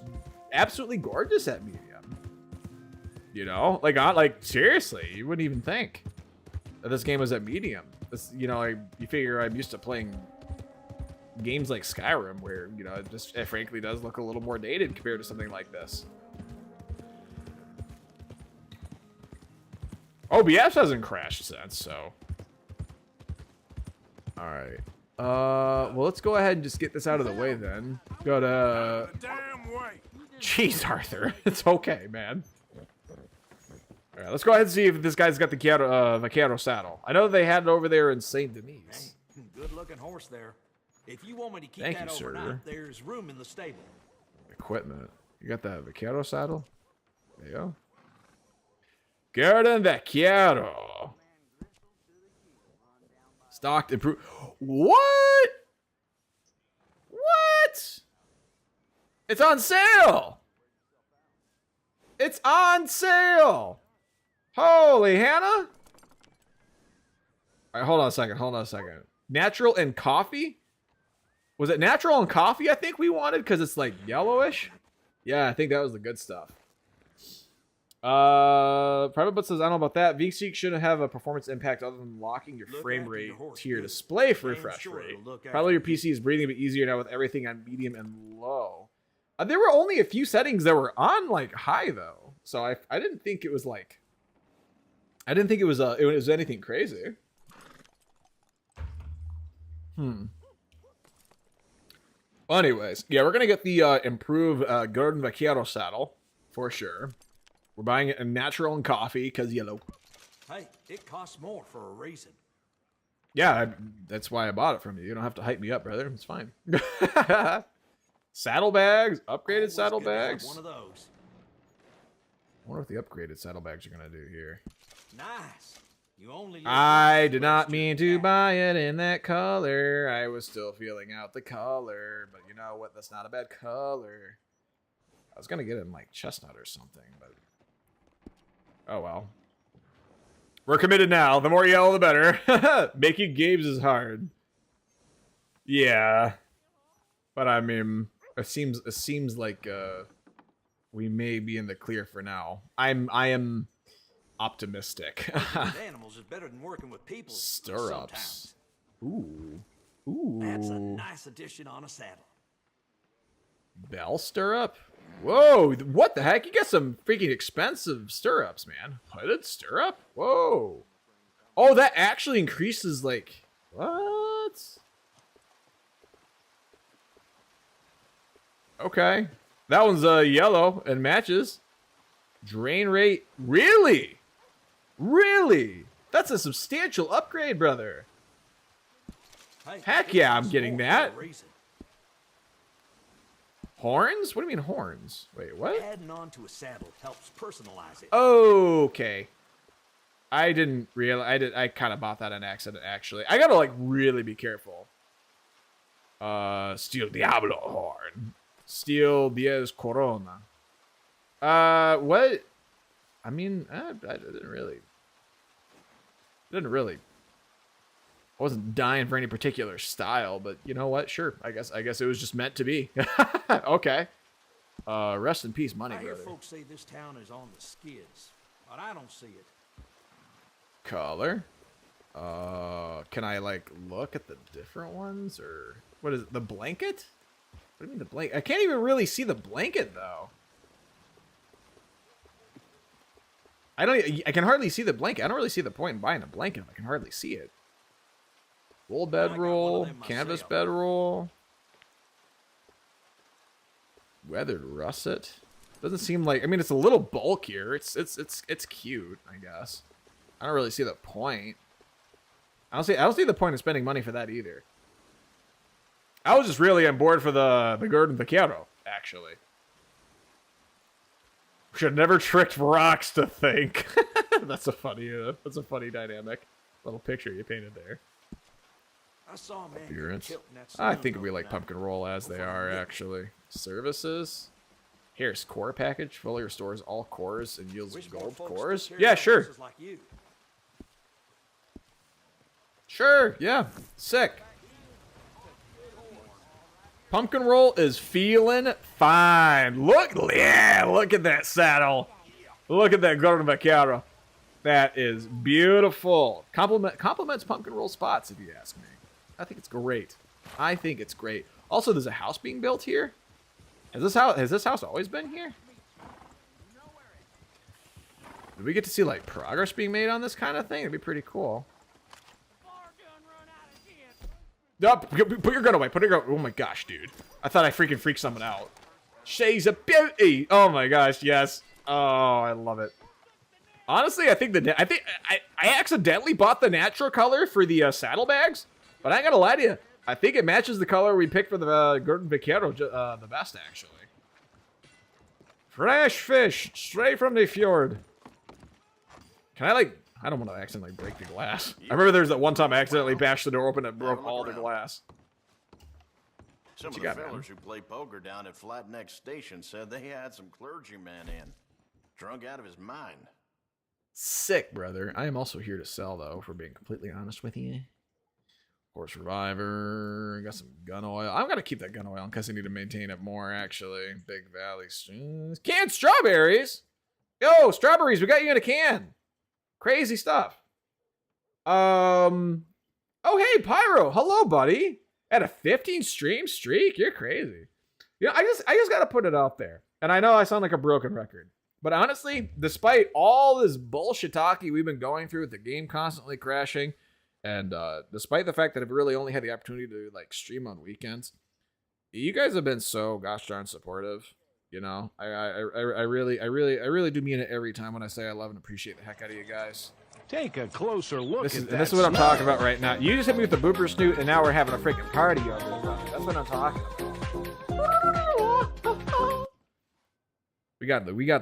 absolutely gorgeous at medium. You know, like seriously, you wouldn't even think that this game was at medium. This, you know, you figure I'm used to playing games like Skyrim, where, you know, it frankly does look a little more dated compared to something like this. OBS hasn't crashed since, so. All right. Well, let's go ahead and just get this out of the way then. Go to. Jeez, Arthur, it's okay, man. All right, let's go ahead and see if this guy's got the vaquero saddle. I know they had it over there in Saint Denis. Good-looking horse there. If you want me to keep Thank that you, overnight, sir. there's room in the stable. Equipment. You got that vaquero saddle? There you go. Garden vaquero. Stocked improved. What? What? It's on sale. It's on sale. Holy Hannah. All right, hold on a second. Natural and coffee? Was it natural and coffee I think we wanted? Because it's like yellowish? Yeah, I think that was the good stuff. Private Butt says, I don't know about that. VSeek shouldn't have a performance impact other than locking your frame rate to your display for refresh rate. Probably your PC is breathing a bit easier now with everything on medium and low. There were only a few settings that were on like high though, so I didn't think it was like it was anything crazy. Well, anyways, yeah, we're gonna get the improved Gordon Vaquero saddle for sure. We're buying it in natural and coffee because yellow. Hey, it costs more for a reason. Yeah, that's why I bought it from you. You don't have to hype me up, brother. It's fine. Saddlebags, upgraded saddlebags. One of those. I wonder what the upgraded saddlebags are gonna do here. Nice. You only. I did not mean to buy it in that color. I was still feeling out the color, but you know what? That's not a bad color. I was gonna get it in like chestnut or something, but oh well. We're committed now. The more yellow, the better. Making games is hard. Yeah, but I mean, it seems like we may be in the clear for now. I am optimistic. With animals is better than working with people. Stirrups. Sometimes. Ooh. That's a nice addition on a saddle. Bell stirrup? Whoa, what the heck? You got some freaking expensive stirrups, man. Hooded stirrup? Whoa. Oh, that actually increases, like... What? Okay. That one's yellow and matches. Drain rate? Really? Really? That's a substantial upgrade, brother. Hey, heck yeah, I'm getting that. For a reason. Horns? What do you mean horns? Wait, what? Adding on to a saddle helps personalize it. Okay. I didn't realize. I kind of bought that on accident, actually. I gotta, like, really be careful. Steel Diablo horn. Steel Diez Corona. What? I mean, I didn't really. I wasn't dying for any particular style, but you know what? Sure. I guess it was just meant to be. Okay. Rest in peace, money, I hear brother. folks say this town is on the skids, but I don't see it. Color. Can I like look at the different ones or what is it? The blanket? What do you mean the blanket? I can't even really see the blanket though. I can hardly see the blanket. I don't really see the point in buying a blanket if I can hardly see it. Wool bedroll, canvas bedroll, weathered russet. Doesn't seem like. I mean, it's a little bulkier. It's cute, I guess. I don't really see the point. I don't see the point of spending money for that either. I was just really on board for the Gordon Vaquero, actually. Should have never tricked rocks to think. That's a funny dynamic. Little picture you painted there. I saw a man Appearance. killed in that I saloon think we the like other night. pumpkin roll as they are, actually. Services. Here's core package. Fully restores all cores and yields Wish more gold folks cores. took care Yeah, of sure. horses like you. Sure, yeah. Sick. Pumpkin roll is feeling fine. Look at that saddle. Look at that Gordon Vaquero. That is beautiful. Compliments pumpkin roll spots, if you ask me. I think it's great. I think it's great. Also, there's a house being built here. Has this house always been here? Did we get to see like progress being made on this kind of thing? It'd be pretty cool. No, put your gun away. Put your gun. Oh my gosh, dude! I thought I freaking freaked someone out. She's a beauty. Oh my gosh, yes. Oh, I love it. Honestly, I think I accidentally bought the natural color for the saddlebags, but I ain't gonna lie to you. I think it matches the color we picked for the Gordon Vaquero the best, actually. Fresh fish, straight from the fjord. Can I like? I don't want to accidentally break the glass. I remember there's that one time I accidentally bashed the door open and broke all the glass. Some of the fellas who play poker down at Flat Neck Station said they had some clergyman in, drunk out of his mind. Sick, brother. I am also here to sell, though, for being completely honest with you. Horse Reviver. Got some gun oil. I'm gonna keep that gun oil in case I need to maintain it more, actually. Big Valley Streams. Canned strawberries! Yo, strawberries, we got you in a can. Crazy stuff. Oh, hey, Pyro. Hello, buddy. At a 15 stream streak? You're crazy. Yeah, I just gotta put it out there. And I know I sound like a broken record. But honestly, despite all this bullshit talkie we've been going through with the game constantly crashing, and despite the fact that I've really only had the opportunity to like stream on weekends, you guys have been so gosh darn supportive. You know, I really do mean it every time when I say I love and appreciate the heck out of you guys. Take a closer look This at is, that. this is what I'm smell. talking about right now. You just hit me with the booper snoot, and now we're having a freaking party over it. That's what I'm talking about. We got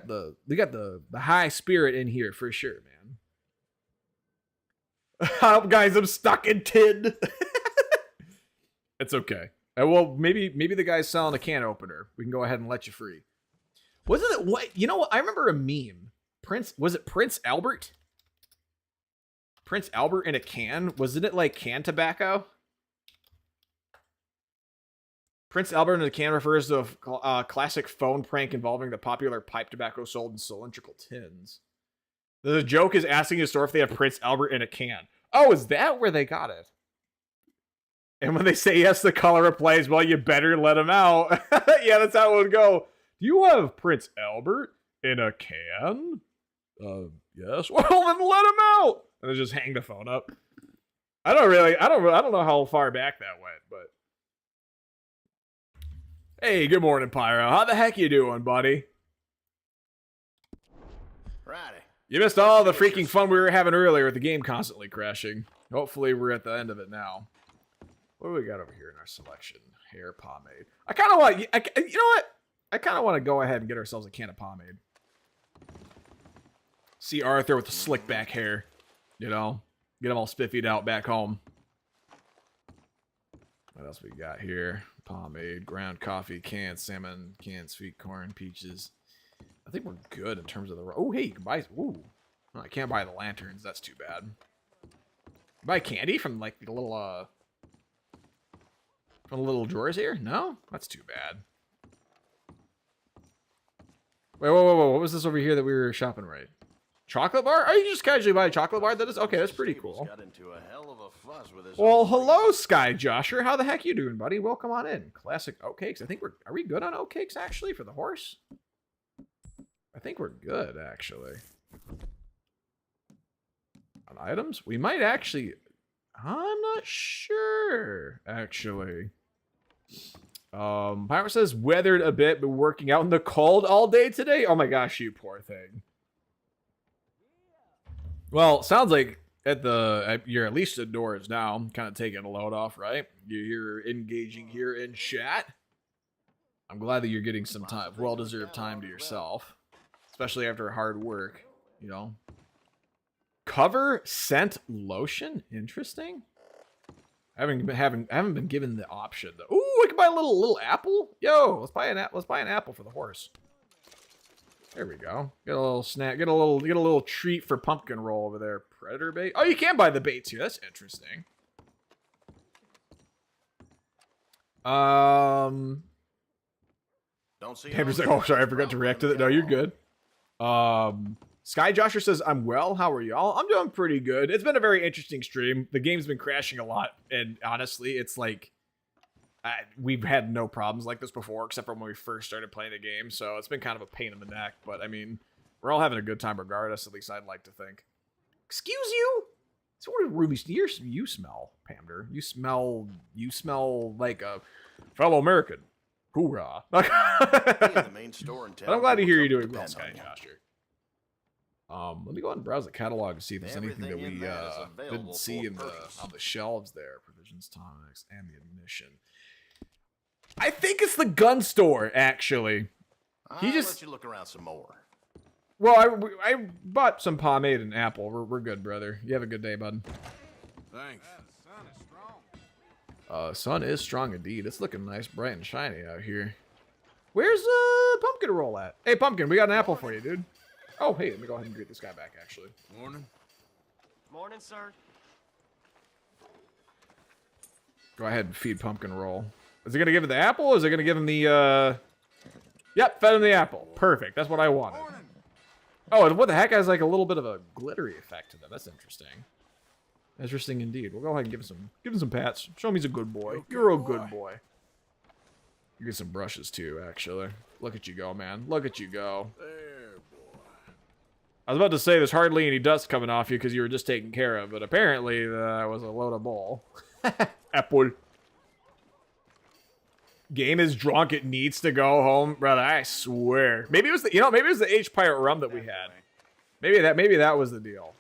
the high spirit in here for sure, man. Guys, I'm stuck in tin. It's okay. Well, maybe the guy's selling a can opener. We can go ahead and let you free. Wasn't it what? You know what? I remember a meme. Was it Prince Albert? Prince Albert in a can? Wasn't it like can tobacco? Prince Albert in a can refers to a classic phone prank involving the popular pipe tobacco sold in cylindrical tins. The joke is asking a store if they have Prince Albert in a can. Oh, is that where they got it? And when they say yes, the caller replies, well, you better let him out. Yeah, that's how it would go. Do you have Prince Albert in a can? Yes. Well, then let him out. And then just hang the phone up. I don't know how far back that went, but. Hey, good morning, Pyro. How the heck you doing, buddy? Righty. You missed all the freaking fun we were having earlier with the game constantly crashing. Hopefully we're at the end of it now. What do we got over here in our selection? Hair pomade. I kind of want, you know what? I kind of want to go ahead and get ourselves a can of pomade. See Arthur with the slick back hair. You know, get him all spiffied out back home. What else we got here? Pomade, ground coffee, canned salmon, canned sweet corn, peaches. I think we're good in terms of the... Oh, hey, you can buy... Ooh. Oh, I can't buy the lanterns. That's too bad. Buy candy from, like, the little, from the little drawers here? No? That's too bad. Wait, whoa. What was this over here that we were shopping right? Chocolate bar? Oh, you just casually buy a chocolate bar? That is... Okay, that's pretty cool. Got into a hell of a fuss with his Well, hello, Sky Josher. How the heck you doing, buddy? Welcome on in. Classic oatcakes. I think we're... Are we good on oatcakes, actually, for the horse? I think we're good, actually. On items? We might actually... I'm not sure, actually. Pirate says, weathered a bit, but working out in the cold all day today? Oh my gosh, you poor thing. Well, sounds like you're at least indoors now, kind of taking a load off, right? You're engaging here in chat. I'm glad that you're getting some time, well-deserved time to yourself, especially after hard work, you know. Cover scent lotion, interesting. I haven't been given the option though. Ooh, we can buy a little apple. Yo, let's buy an apple for the horse. There we go. Get a little snack. Get a little treat for pumpkin roll over there. Predator bait. Oh, you can buy the baits here. That's interesting. Don't see. Pamper's like, oh, sorry, I forgot to react to that. No, you're good. Sky Josher says, I'm well. How are y'all? I'm doing pretty good. It's been a very interesting stream. The game's been crashing a lot, and honestly, it's like we've had no problems like this before, except for when we first started playing the game. So it's been kind of a pain in the neck, but I mean, we're all having a good time regardless. At least I'd like to think. Excuse you? So what Ruby? You smell, Pamder. You smell like a fellow American. Hoorah! The main store in town. But I'm glad to hear you're doing well, Sky Josher. Let me go ahead and browse the catalog to see if there's anything that we didn't see on the shelves there. Provisions, tonics, ammunition. I think it's the gun store, actually. I'll let you look around some more. Well, I bought some pomade and apple. We're good, brother. You have a good day, bud. Thanks. Sun is strong indeed. It's looking nice, bright and shiny out here. Where's Pumpkin Roll at? Hey, Pumpkin, we got an apple for you, dude. Oh, hey, let me go ahead and greet this guy back, actually. Morning. Morning, sir. Go ahead and feed Pumpkin Roll. Is it going to give him the apple, or is it going to give him the, Yep, fed him the apple. Perfect. That's what I wanted. Oh, and what the heck has like a little bit of a glittery effect to them. That's interesting. Interesting indeed. We'll go ahead and give him some pats. Show him he's a good boy. You're a good boy. You get some brushes too, actually. Look at you go, man. Look at you go. There, boy. I was about to say there's hardly any dust coming off you because you were just taken care of, but apparently that was a load of bull. Apple. Game is drunk. It needs to go home, brother. I swear. Maybe it was the maybe it was the H Pirate rum that we had. Maybe that was the deal.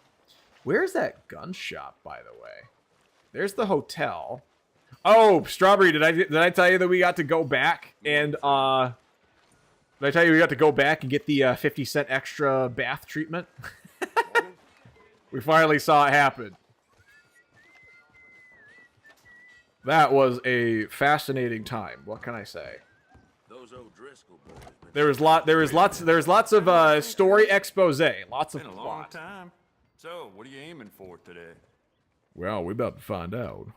Where's that gun shop, by the way? There's the hotel. Oh, Strawberry, did I tell you that we got to go back and did I tell you we got to go back and get the 50-cent extra bath treatment? We finally saw it happen. That was a fascinating time. What can I say? Those old Driscoll boys. There was lots of story expose, lots of Been a long plot. time. So, what are you aiming for today? Well, we about to find out.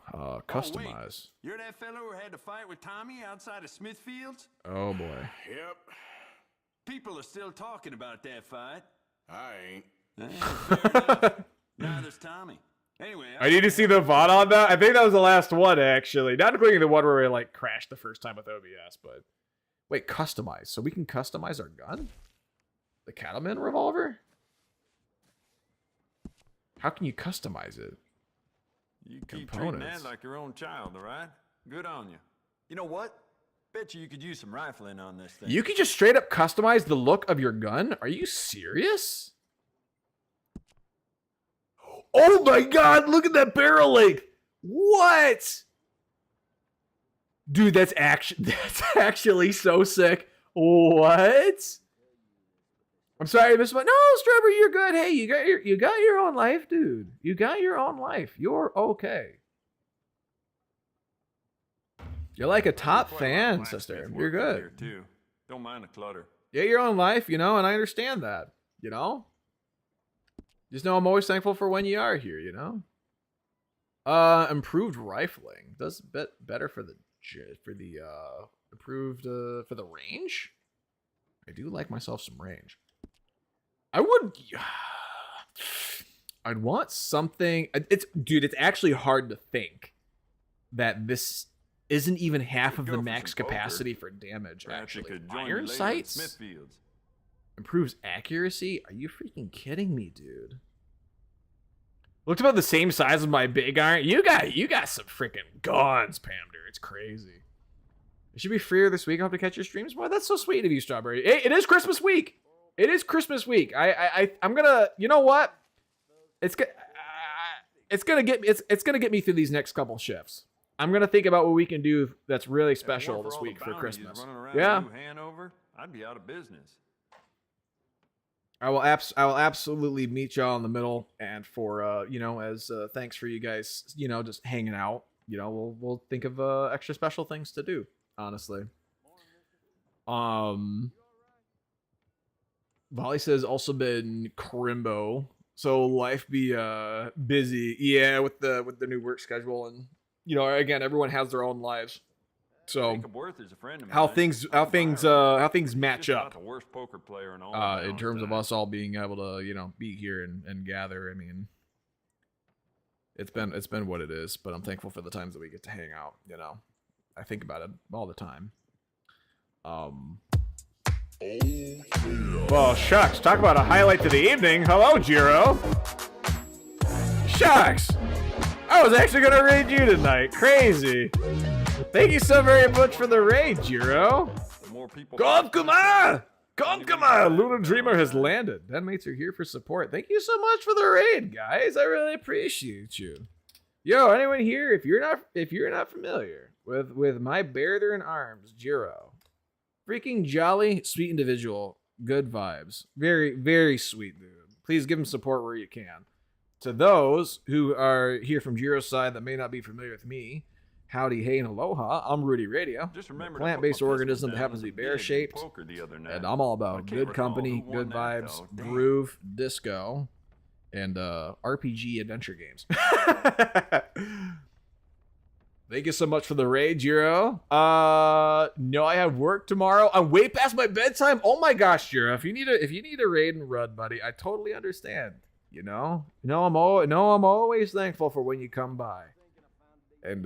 Customize. Oh, wait. You're that fellow who had to fight with Tommy outside of Smithfields? Oh boy. Yep. People are still talking about that fight. I ain't. Neither's Tommy. Anyway, I need to see the VOD on that. I think that was the last one, actually. Not including the one where we like crashed the first time with OBS, but wait, customize. So we can customize our gun? The Cattleman revolver? How can you customize it? You keep treating that like your own child, all right? Good on you. You know what? Bet you could use some rifling on this thing. You can just straight up customize the look of your gun? Are you serious? Oh my god, look at that barrel length! What? Dude, that's actually so sick. What? I'm sorry, Miss. No, Strawberry, you're good. Hey, you got your own life, dude. You got your own life. You're okay. You're like a top fan, sister. You're good. Here too. Don't mind the clutter. Yeah, your own life, and I understand that, Just know I'm always thankful for when you are here, Improved rifling does better for the improved for the range. I do like myself some range. I'd want something. It's actually hard to think that this isn't even half of the max capacity for damage. Actually, iron sights improves accuracy. Are you freaking kidding me, dude? Looked about the same size as my big iron. You got some freaking guns, Pamder. It's crazy. It should be freer this week. I hope to catch your streams more. That's so sweet of you, Strawberry. It is Christmas week. It is Christmas week. I'm gonna. You know what? It's gonna get me through these next couple shifts. I'm gonna think about what we can do that's really special this week for Christmas. Yeah. I'd be out of business. I will absolutely meet y'all in the middle, and for as thanks for you guys, just hanging out. We'll think of extra special things to do. Honestly, Volley says also been crimbo, so life be busy. Yeah, with the new work schedule, and again, everyone has their own lives. So how things match up the worst poker player in all in terms of us all being able to be here and gather. I mean, it's been what it is, but I'm thankful for the times that we get to hang out. I think about it all the time. Well, shucks, talk about a highlight to the evening. Hello, Jiro. Shucks, I was actually gonna raid you tonight. Crazy. Thank you so very much for the raid, Jiro. Come! Luna Dreamer has landed. Denmates are here for support. Thank you so much for the raid, guys. I really appreciate you. Yo, anyone here? If you're not familiar with my bearer in arms, Jiro, freaking jolly, sweet individual, good vibes, very, very sweet dude. Please give him support where you can. To those who are here from Jiro's side that may not be familiar with me, howdy, hey, and aloha. I'm Rootyradio, a plant-based organism that happens to be bear-shaped, and I'm all about good company, good vibes, groove, disco, and RPG adventure games. Thank you so much for the raid, Jiro. No, I have work tomorrow. I'm way past my bedtime. Oh my gosh, Jiro. If you need a raid and run, buddy, I totally understand. You know? I'm always thankful for when you come by. And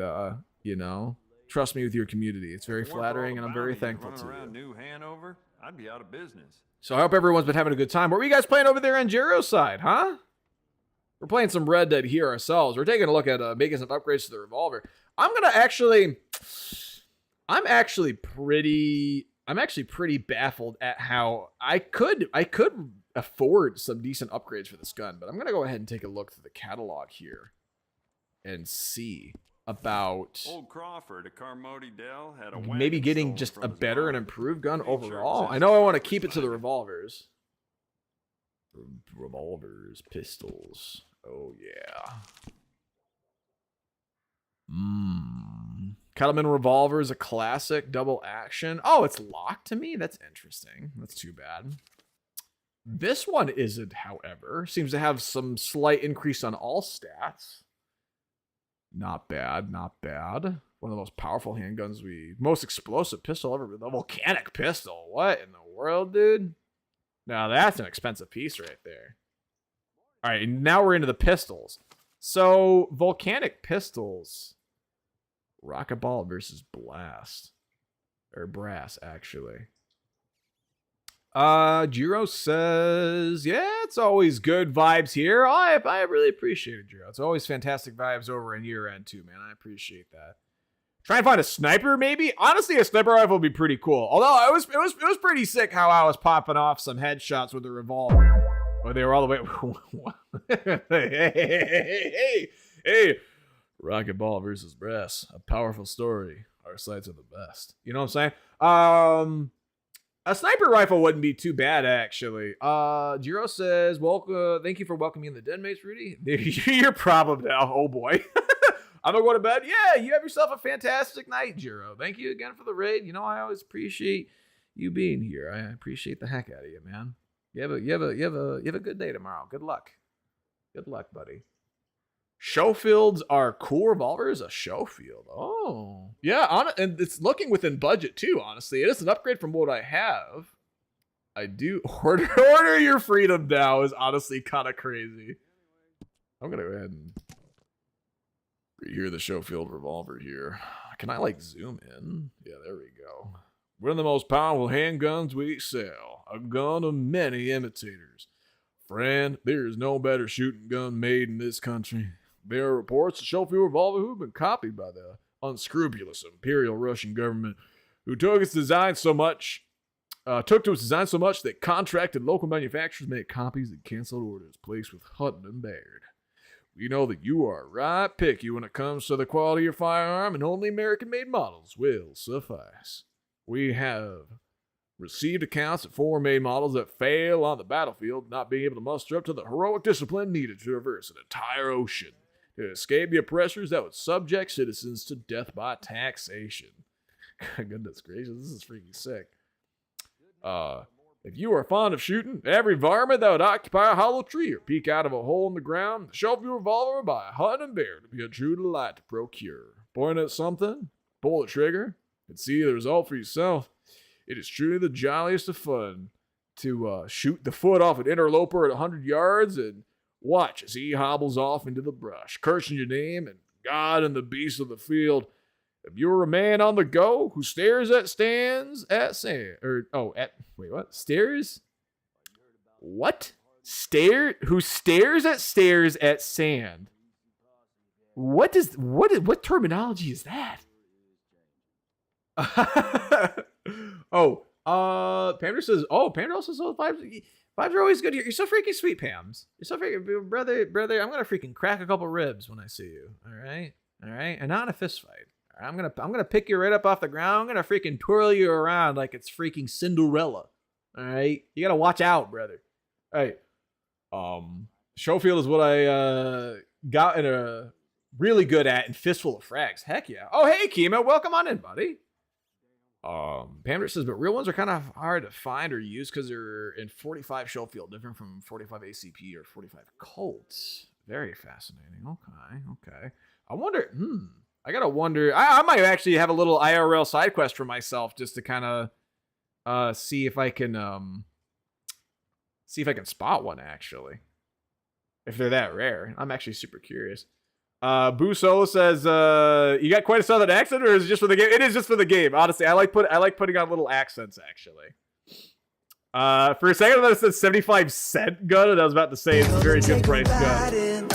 you know, trust me with your community. It's very flattering and I'm very thankful to you. New Hanover, I'd be out of business. So I hope everyone's been having a good time. What were you guys playing over there on Jiro's side, huh? We're playing some Red Dead here ourselves. We're taking a look at making some upgrades to the revolver. I'm actually pretty baffled at how I could afford some decent upgrades for this gun, but I'm gonna go ahead and take a look through the catalog here and see about Old Crawford at Carmody Dell had a maybe getting just a better and improved gun overall. I know I want to keep it to the revolvers. Revolvers, pistols. Oh yeah. Kettleman revolver is a classic double action. Oh, it's locked to me? That's interesting. That's too bad. This one isn't, however. Seems to have some slight increase on all stats. Not bad, not bad. One of the most powerful handguns most explosive pistol ever. The volcanic pistol. What in the world, dude? Now that's an expensive piece right there. All right, now we're into the pistols. So, volcanic pistols. Rocket ball versus blast. Or brass, actually. Jiro says, yeah, it's always good vibes here. I really appreciate it, Jiro. It's always fantastic vibes over in your end, too, man. I appreciate that. Try and find a sniper, maybe? Honestly, a sniper rifle would be pretty cool. Although, it was pretty sick how I was popping off some headshots with the revolver. Oh, they were all the way... Hey! Rocket ball versus brass. A powerful story. Our sights are the best. You know what I'm saying? A sniper rifle wouldn't be too bad, actually. Jiro says, thank you for welcoming in the den mates, Rooty. Your problem now. Oh, boy. I'm going to go to bed. Yeah, you have yourself a fantastic night, Jiro. Thank you again for the raid. You know, I always appreciate you being here. I appreciate the heck out of you, man. You have a good day tomorrow. Good luck. Good luck, buddy. Schofields are cool revolvers. A Schofield. Oh. Yeah, and it's looking within budget too, honestly. It is an upgrade from what I have. I do order your freedom now is honestly kind of crazy. I'm going to go ahead and rehear the Schofield revolver here. Can I like zoom in? Yeah, there we go. One of the most powerful handguns we sell. A gun of many imitators. Friend, there is no better shooting gun made in this country. There are reports of Schofield revolver who have been copied by the unscrupulous Imperial Russian government, who took to its design so much that contracted local manufacturers made copies and canceled orders placed with Hutton and Baird. We know that you are right picky when it comes to the quality of your firearm, and only American-made models will suffice. We have received accounts of foreign-made models that fail on the battlefield, not being able to muster up to the heroic discipline needed to traverse an entire ocean to escape the oppressors that would subject citizens to death by taxation. Goodness gracious, this is freaking sick. If you are fond of shooting, every varmint that would occupy a hollow tree or peek out of a hole in the ground, the Schofield revolver by Hutton and Baird would be a true delight to procure. Point at something, pull the trigger, and see the result for yourself. It is truly the jolliest of fun to shoot the foot off an interloper at 100 yards and watch as he hobbles off into the brush, cursing your name and God and the beasts of the field. If you're a man on the go who stares at stands at sand, Stairs? What? Who stares at stairs at sand? What terminology is that? Pamela says, Pamela also says vibes are always good here. You're so freaking sweet, Pams. You're so freaking, brother, I'm gonna freaking crack a couple ribs when I see you. All right, and not in a fist fight. I'm gonna pick you right up off the ground. I'm gonna freaking twirl you around like it's freaking Cinderella. All right, you gotta watch out, brother. All right, Schofield is what I got in a really good at in Fistful of Frags. Heck yeah. Oh hey, Kima, welcome on in, buddy. Pamela says, but real ones are kind of hard to find or use because they're in 45 Schofield, different from 45 ACP or 45 Colts. Very fascinating. Okay. I wonder, I gotta wonder. I might actually have a little IRL side quest for myself just to kind of see if I can spot one actually. If they're that rare, I'm actually super curious. Boo Solo says, "You got quite a southern accent, or is it just for the game?" It is just for the game. Honestly, I like putting on little accents actually. For a second, I thought it said 75-cent gun, and I was about to say it's a very good price gun.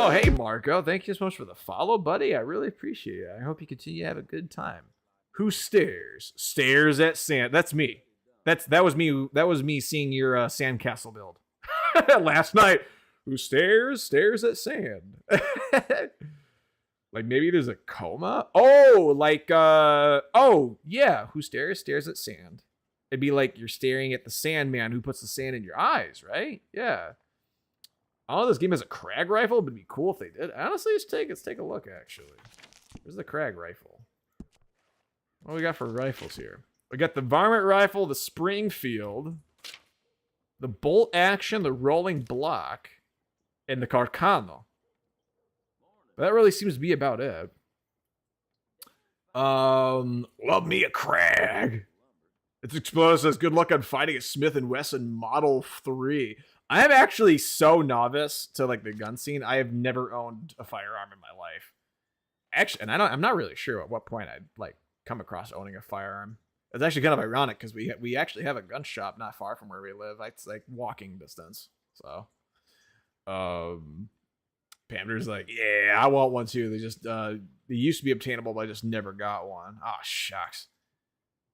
Oh, hey, Marco. Thank you so much for the follow, buddy. I really appreciate it. I hope you continue to have a good time. Who stares? Stares at sand. That's me. That was me. That was me seeing your sandcastle build last night. Who stares? Stares at sand. Like maybe there's a coma. Oh, like oh yeah. Who stares? Stares at sand. It'd be like you're staring at the Sandman who puts the sand in your eyes, right? Yeah. I don't know if this game has a Krag rifle, but it'd be cool if they did. Honestly, let's take a look, actually. Where's the Krag rifle? What do we got for rifles here? We got the Varmint rifle, the Springfield, the bolt action, the rolling block, and the Carcano. But that really seems to be about it. Love me a Krag. It's explosive. Says good luck on fighting a Smith & Wesson Model 3. I am actually so novice to like the gun scene. I have never owned a firearm in my life. Actually, and I'm not really sure at what point I'd like come across owning a firearm. It's actually kind of ironic because we actually have a gun shop not far from where we live. It's like walking distance. So, Pamder's like, yeah, I want one too. They used to be obtainable, but I just never got one. Oh shucks.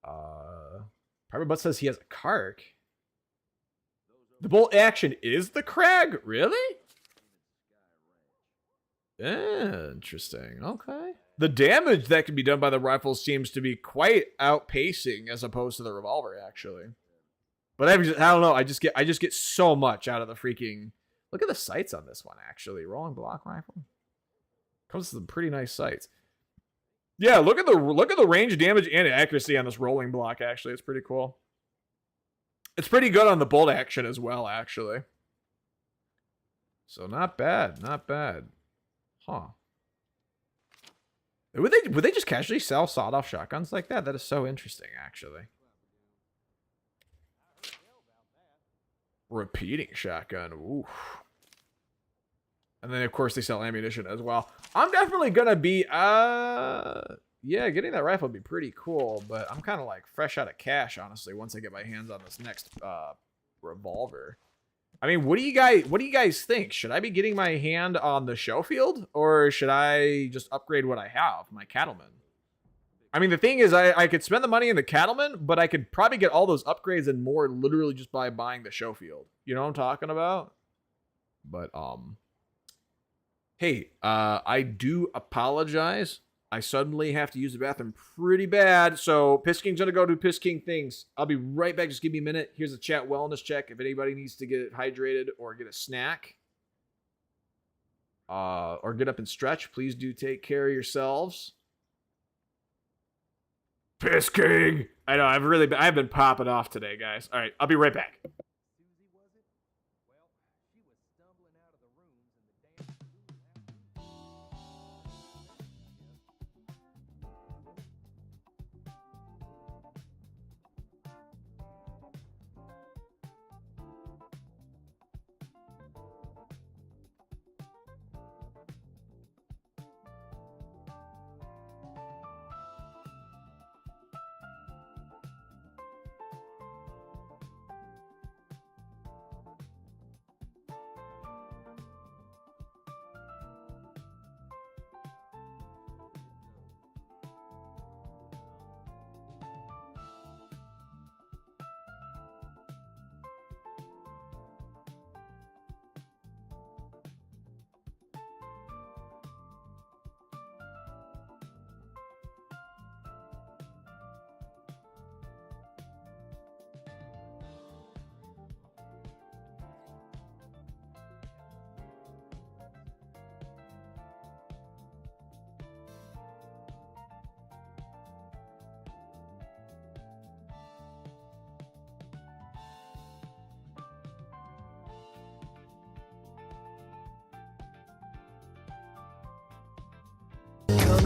Private Butt says he has a Kark. The bolt action is the Krag? Really? Interesting. Okay. The damage that can be done by the rifle seems to be quite outpacing as opposed to the revolver, actually. But I don't know. I just get so much out of the freaking. Look at the sights on this one, actually. Rolling block rifle comes with some pretty nice sights. Yeah, look at the range, damage, and accuracy on this rolling block. Actually, it's pretty cool. It's pretty good on the bolt action as well, actually. So not bad, not bad. Huh. Would they just casually sell sawed-off shotguns like that? That is so interesting, actually. Repeating shotgun. Ooh. And then, of course, they sell ammunition as well. I'm definitely going to be, yeah, getting that rifle would be pretty cool, but I'm kind of like fresh out of cash, honestly, once I get my hands on this next revolver. I mean, what do you guys think? Should I be getting my hand on the Schofield, or should I just upgrade what I have, my Cattleman? I mean, the thing is, I could spend the money in the Cattleman, but I could probably get all those upgrades and more literally just by buying the Schofield. You know what I'm talking about? But, hey, I do apologize. I suddenly have to use the bathroom pretty bad, so Piss King's gonna go do Piss King things. I'll be right back. Just give me a minute. Here's a chat wellness check. If anybody needs to get hydrated or get a snack, or get up and stretch, please do take care of yourselves. Piss King. I know I've been popping off today, guys. All right, I'll be right back.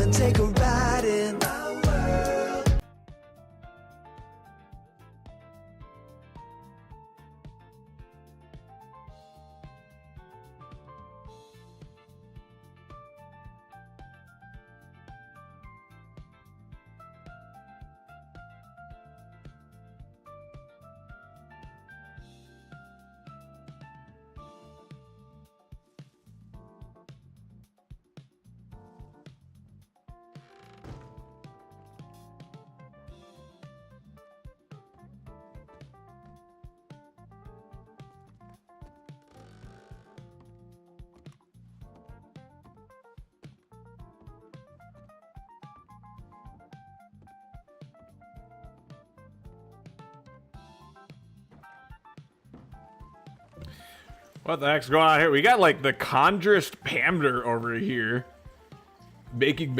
Wanna take a ride in my world. What the heck's going on here? We got like the Conjurist Pamder over here, making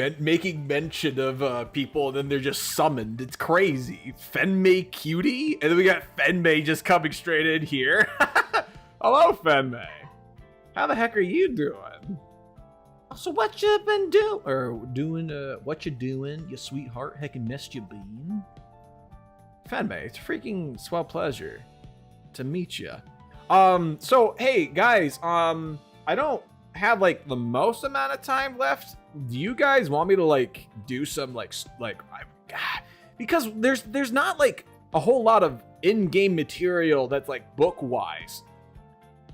mention of people, and then they're just summoned. It's crazy. Fenmei Cutie, and then we got Fenmei just coming straight in here. Hello, Fenmei. How the heck are you doing? So what you been doing? Or doing? What you doing? You sweetheart, heckin' missed you been. Fenmei, it's a freaking swell pleasure to meet you. So hey guys, I don't have like the most amount of time left. Do you guys want me to like do some because there's not like a whole lot of in-game material that's like book-wise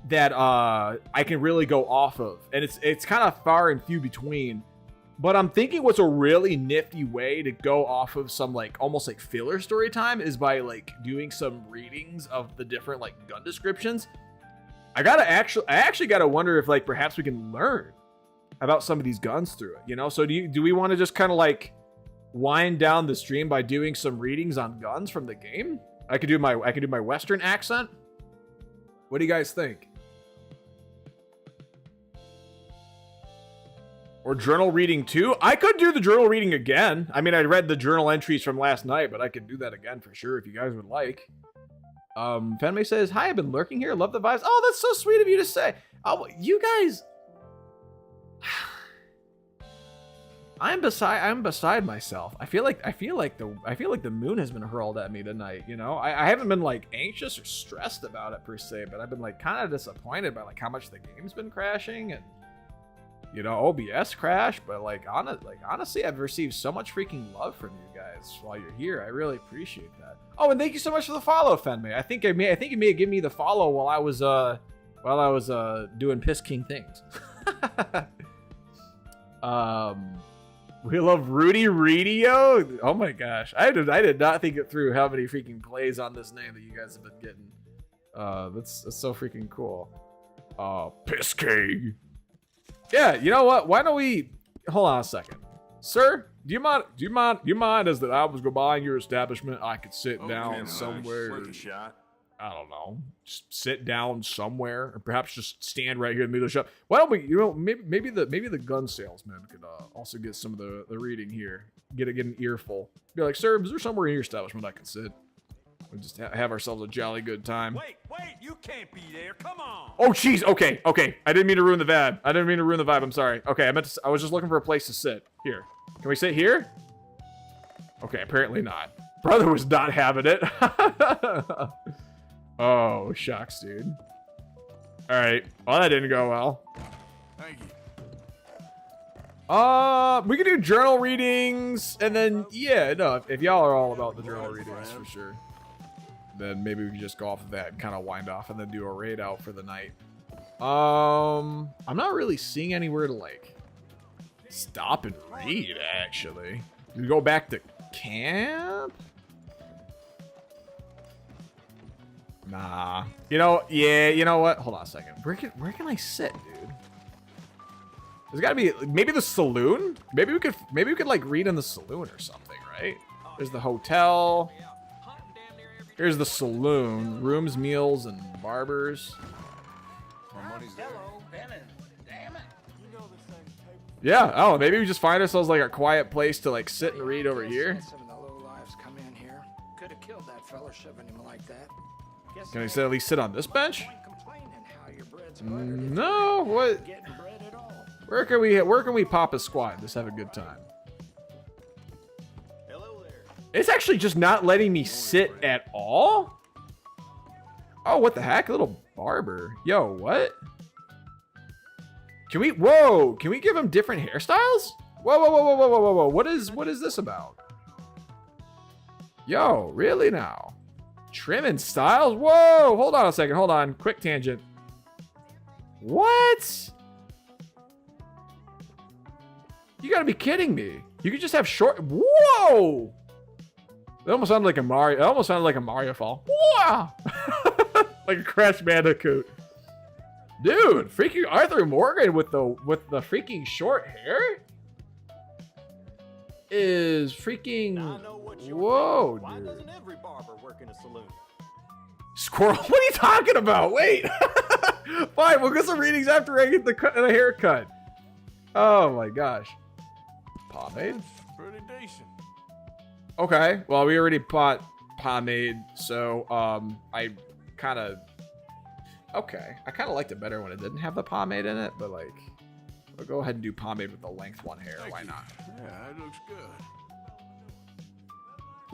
that I can really go off of, and it's kind of far and few between. But I'm thinking what's a really nifty way to go off of some like almost like filler story time is by like doing some readings of the different like gun descriptions. I actually gotta wonder if like perhaps we can learn about some of these guns through it, you know? So do we want to just kind of like wind down the stream by doing some readings on guns from the game? I could do my Western accent. What do you guys think? Or journal reading too? I could do the journal reading again. I mean, I read the journal entries from last night, but I could do that again for sure if you guys would like. Fenmei says, hi, I've been lurking here. Love the vibes. Oh, that's so sweet of you to say. Oh, you guys. I'm beside myself. I feel like the moon has been hurled at me tonight, you know? I haven't been like anxious or stressed about it per se, but I've been like kind of disappointed by like how much the game's been crashing and, you know, OBS crash, but honestly, I've received so much freaking love from you guys while you're here. I really appreciate that. Oh, and thank you so much for the follow, Fenmei. I think you may have given me the follow while I was doing Piss King things. We love Rootyradio. Oh my gosh, I did not think it through how many freaking plays on this name that you guys have been getting. That's so freaking cool. Piss King. Yeah, you know what? Why don't we hold on a second, sir? Do you mind as that I was go by your establishment? I could sit down somewhere. Worth a shot. I don't know. Just sit down somewhere, or perhaps just stand right here in the middle of the shop. Why don't we? You know, maybe the gun salesman could also get some of the reading here. Get an earful. Be like, sir, is there somewhere in your establishment I can sit? We just have ourselves a jolly good time. Wait, you can't be there. Come on. Oh, jeez. Okay. I didn't mean to ruin the vibe. I'm sorry. Okay, I was just looking for a place to sit. Here. Can we sit here? Okay, apparently not. Brother was not having it. Oh, shucks, dude. All right. Well, that didn't go well. Thank you. We can do journal readings, and then yeah, no, if y'all are all about the journal readings for sure, then maybe we can just go off of that and kind of wind off and then do a raid out for the night. I'm not really seeing anywhere to like stop and read, actually. We go back to camp? Nah. You know, yeah, you know what? Hold on a second. Where can I sit, dude? There's gotta be maybe the saloon? Maybe we could like read in the saloon or something, right? There's the hotel. Here's the saloon. Rooms, meals, and barbers. Yeah, oh, maybe we just find ourselves like a quiet place to like sit and read over here. Some of the lowlifes come in here. Could have killed that fella shoving him like that. Can I at least sit on this bench? No, what? Where can we pop a squat? Just have a good time. It's actually just not letting me sit at all. Oh, what the heck? A little barber. Yo, what? Can we, whoa, can we give him different hairstyles? Whoa, whoa, whoa, whoa, whoa, whoa, whoa, whoa. What is this about? Yo, really now? Trimming styles? Whoa, hold on a second. Hold on. Quick tangent. What? You gotta be kidding me. You could just have short. Whoa! It almost sounded like a Mario. It almost sounded like a Mario fall. Wow! Like a Crash Bandicoot. Dude, freaking Arthur Morgan with the freaking short hair is freaking. Whoa, Why dude. doesn't every barber work in a saloon? Squirrel, what are you talking about? Wait. Fine, we'll get some readings after I get the haircut. Oh my gosh. Pomade? Pretty decent. Okay, well, we already bought pomade, so I kind of liked it better when it didn't have the pomade in it, but like, we'll go ahead and do pomade with the length one hair. Why not? Yeah, that looks good.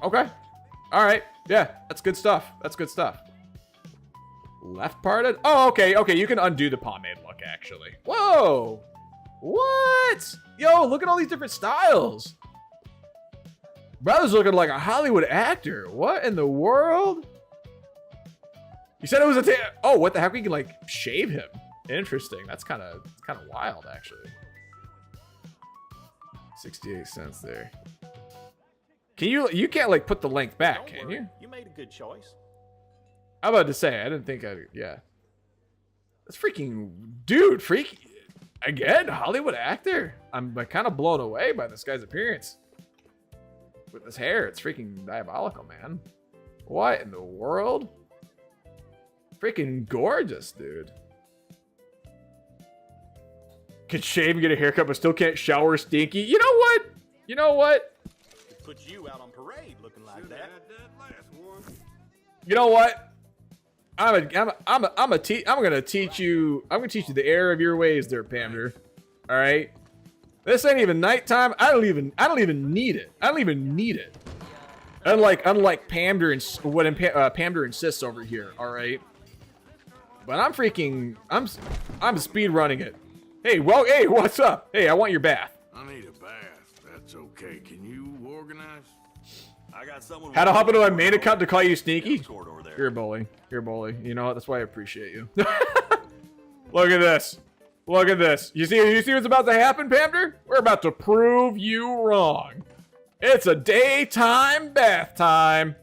Okay. All right. Yeah, that's good stuff. That's good stuff. Left parted? Oh, okay. Okay, you can undo the pomade look, actually. Whoa. What? Yo, look at all these different styles. Brother's looking like a Hollywood actor. What in the world? You said it was a oh, what the heck? We can like shave him. Interesting. That's kind of wild, actually. 68 cents there. Can you can't like put the length back, can you? You made a good choice. I'm about to say, I didn't think yeah. That's freaking, dude, again, Hollywood actor. I'm like kind of blown away by this guy's appearance. With his hair, it's freaking diabolical, man. What in the world? Freaking gorgeous, dude. Could shave and get a haircut, but still can't shower stinky. You know what? You know what? Could put you out on parade looking like that. You know what? I'm gonna teach you the error of your ways there, Pander. All right. This ain't even nighttime. I don't even need it. I don't even need it. Unlike Pander and what Pander insists over here. All right. But I'm speed running it. Hey, well, hey, what's up? Hey, I want your bath. I need a bath. That's okay. Can you organize? I got someone. How to hop into my main account to call you sneaky? You're a bully. You're a bully. You know what? That's why I appreciate you. Look at this. Look at this. You see what's about to happen, Pander? We're about to prove you wrong. It's a daytime bath time.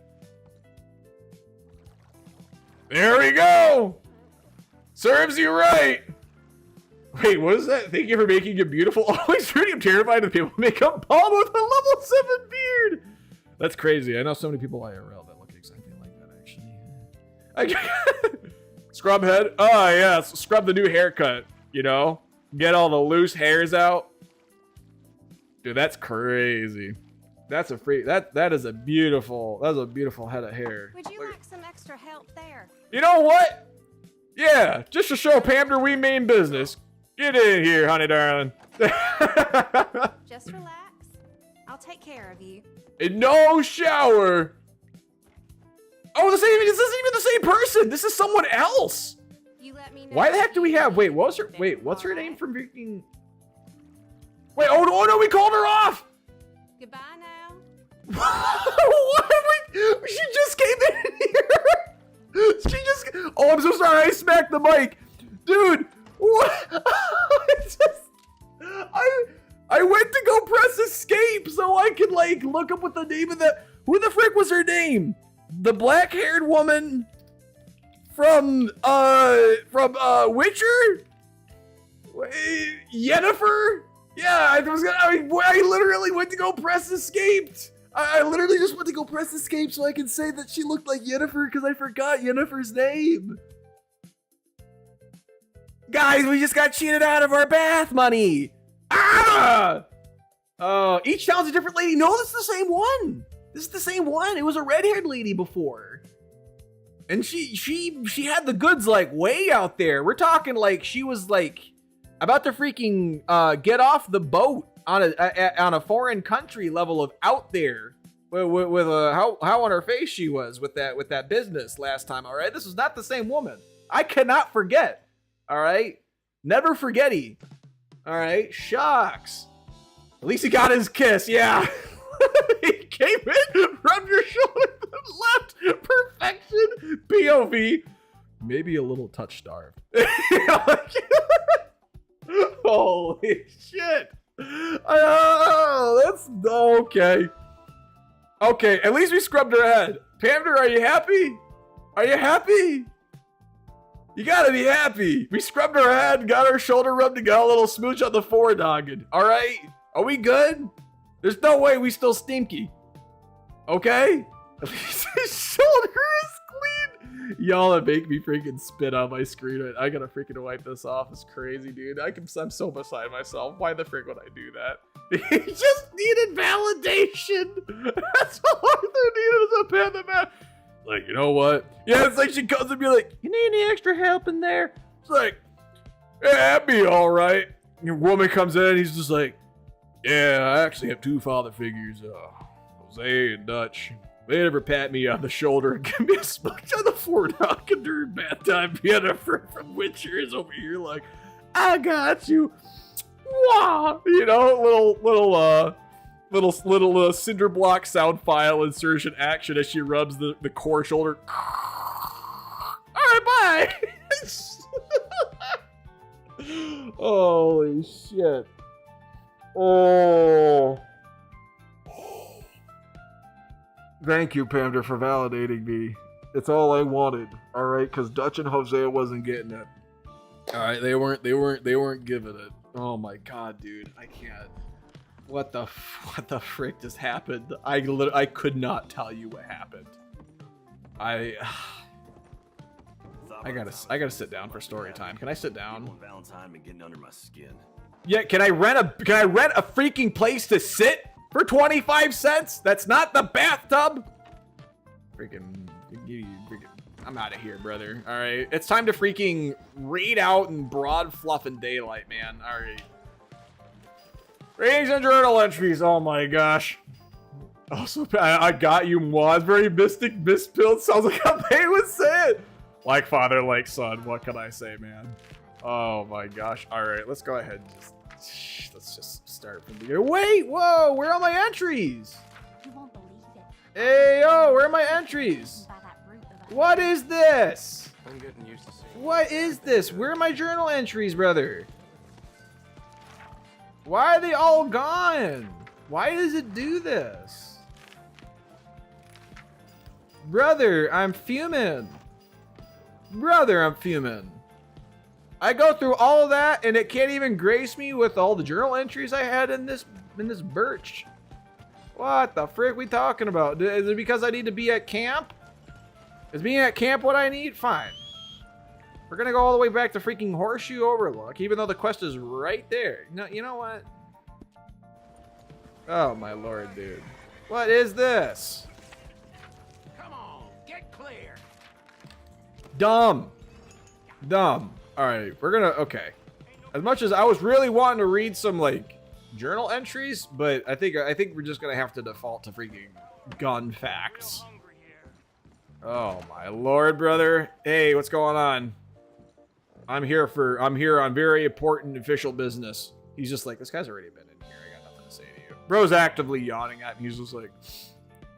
There we go. Serves you right. Wait, what is that? Thank you for making it beautiful. Always Rooty, I'm terrified of people who make up bald with a level 7 beard. That's crazy. I know so many people IRL that look exactly like that, actually. Scrub head. Oh, yes. Scrub the new haircut, you know? Get all the loose hairs out. Dude, that's crazy. That's a free... That is a beautiful head of hair. Would you like some extra help there? You know what? Yeah, just to show Pander we mean business. Get in here, honey darling. Just relax. I'll take care of you. No shower. Oh, this isn't even the same person. This is someone else. You let me know. Why the heck do we have? Wait, what's her name from freaking? Wait, oh no, we called her off. Goodbye now. What? She just came in here. She just. Oh, I'm so sorry. I smacked the mic, dude. What? I went to go press escape so I could like look up what the name of the. Who the frick was her name? The black-haired woman from Witcher? Yennefer? Yeah, I literally went to go press escape. I literally just went to go press escape so I can say that she looked like Yennefer because I forgot Yennefer's name. Guys, we just got cheated out of our bath money. Ah! Each town's a different lady. No, this is the same one. This is the same one. It was a red-haired lady before. And she had the goods like way out there. We're talking like she was like about to freaking get off the boat on a foreign country level of out there. with how on her face she was with that business last time. All right, this was not the same woman. I cannot forget. All right, never forgetty. All right, shucks. At least he got his kiss. Yeah. He came in, rubbed your shoulder, left. Perfection. POV. Maybe a little touch starved. Holy shit. Oh, that's okay. Okay, at least we scrubbed her head. Pamder, are you happy? Are you happy? You gotta be happy. We scrubbed her head, got her shoulder rubbed, and got a little smooch on the foredogged. All right? Are we good? There's no way we still stinky. Okay? At least his shoulder is clean. Y'all that make me freaking spit on my screen. I gotta freaking wipe this off. It's crazy, dude. I'm so beside myself. Why the frick would I do that? He just needed validation. That's all Arthur needed is a pen and mat. Like, you know what? Yeah, it's like she comes and be like, you need any extra help in there? It's like, yeah, that'd be all right. Your woman comes in, he's just like, yeah, I actually have two father figures, Jose and Dutch. They never pat me on the shoulder and give me a smooch on the forehead during bath time. Piano from Witcher is over here like, I got you. Wah! You know, little cinder block sound file insertion action as she rubs the core shoulder. All right, bye. Holy shit. Oh. Thank you, Pamder, for validating me. It's all I wanted. All right, because Dutch and Jose wasn't getting it. All right, they weren't giving it. Oh my god, dude, I can't. What the frick just happened? I could not tell you what happened. I gotta sit down for story time. Can I sit down? Valentine been getting under my skin. Yeah, can I rent a freaking place to sit for 25 cents? That's not the bathtub. Freaking I'm out of here, brother. All right, it's time to freaking read out in broad fluff and daylight, man. All right. Ratings and journal entries. Oh my gosh. Also, I got you, Moz. Very mystic, mispilled. Sounds like how they would say it. Like father, like son. What can I say, man? Oh my gosh. All right, let's go ahead. Let's just start from the beginning. Wait, whoa, where are my entries? You won't believe it. Hey, yo, where are my entries? What is this? I'm getting used to seeing. What is this? Where are my journal entries, brother? Why are they all gone? Why does it do this? Brother, I'm fuming. Brother, I'm fuming. I go through all of that and it can't even grace me with all the journal entries I had in this birch. What the frick we talking about? Is it because I need to be at camp? Is being at camp what I need? Fine. We're gonna go all the way back to freaking Horseshoe Overlook, even though the quest is right there. No, you know what? Oh my lord, dude. What is this? Come on, get clear. Dumb. Alright, we're gonna, okay. As much as I was really wanting to read some, like, journal entries, but I think we're just gonna have to default to freaking gun facts. Oh my lord, brother. Hey, what's going on? I'm here on very important official business. He's just like, this guy's already been in here. I got nothing to say to you. Bro's actively yawning at me. He's just like,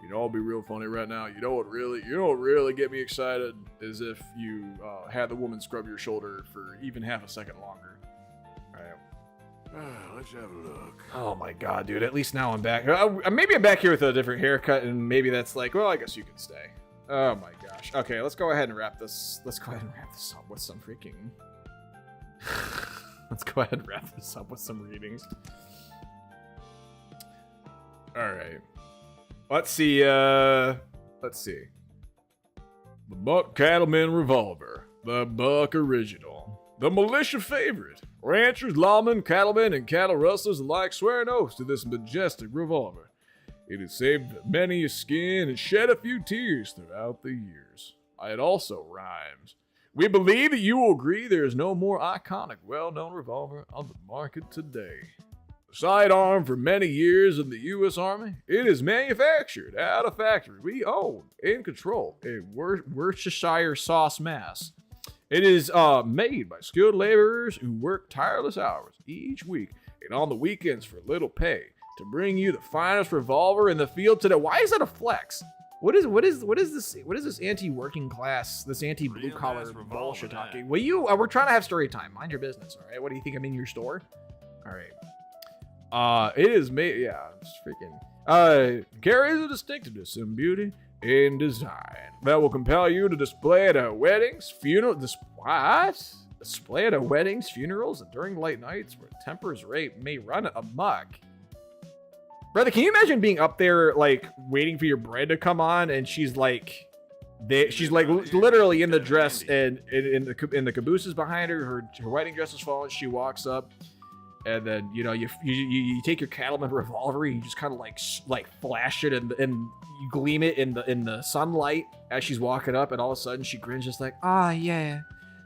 you know, I'll be real funny right now. You know what really get me excited is if you had the woman scrub your shoulder for even half a second longer. All right. Let's have a look. Oh my god, dude. At least now I'm back. Maybe I'm back here with a different haircut, and maybe that's like, well, I guess you can stay. Oh my gosh. Okay, let's go ahead and wrap this. Let's go ahead and wrap this up with some freaking. Let's go ahead and wrap this up with some readings. All right. Let's see. Let's see. The Buck Cattleman Revolver, the Buck Original, the militia favorite. Ranchers, lawmen, cattlemen, and cattle rustlers alike swear an oath to this majestic revolver. It has saved many a skin and shed a few tears throughout the years. It also rhymes. We believe that you will agree there is no more iconic, well-known revolver on the market today. Sidearm for many years in the U.S. Army, it is manufactured at a factory we own and control in Worcestershire sauce, Mass. It is made by skilled laborers who work tireless hours each week and on the weekends for little pay to bring you the finest revolver in the field today. Why is that a flex? What is this anti-working class, this anti-blue collar bullshit talking? Well, we're trying to have story time. Mind your business, all right? What do you think? I'm in your store? All right. It is made, yeah, it's freaking, carries a distinctiveness and beauty and design that will compel you to display it at weddings, funerals, display it at weddings, funerals, and during late nights where tempers may run amok. Brother, can you imagine being up there, like, waiting for your bread to come on, and she's like, literally in the dress, and in the cabooses behind her, her wedding dress is falling, she walks up, and then, you know, you take your cattleman revolver, you just kind of like flash it, and you gleam it in the sunlight as she's walking up, and all of a sudden she grins, just like, oh yeah,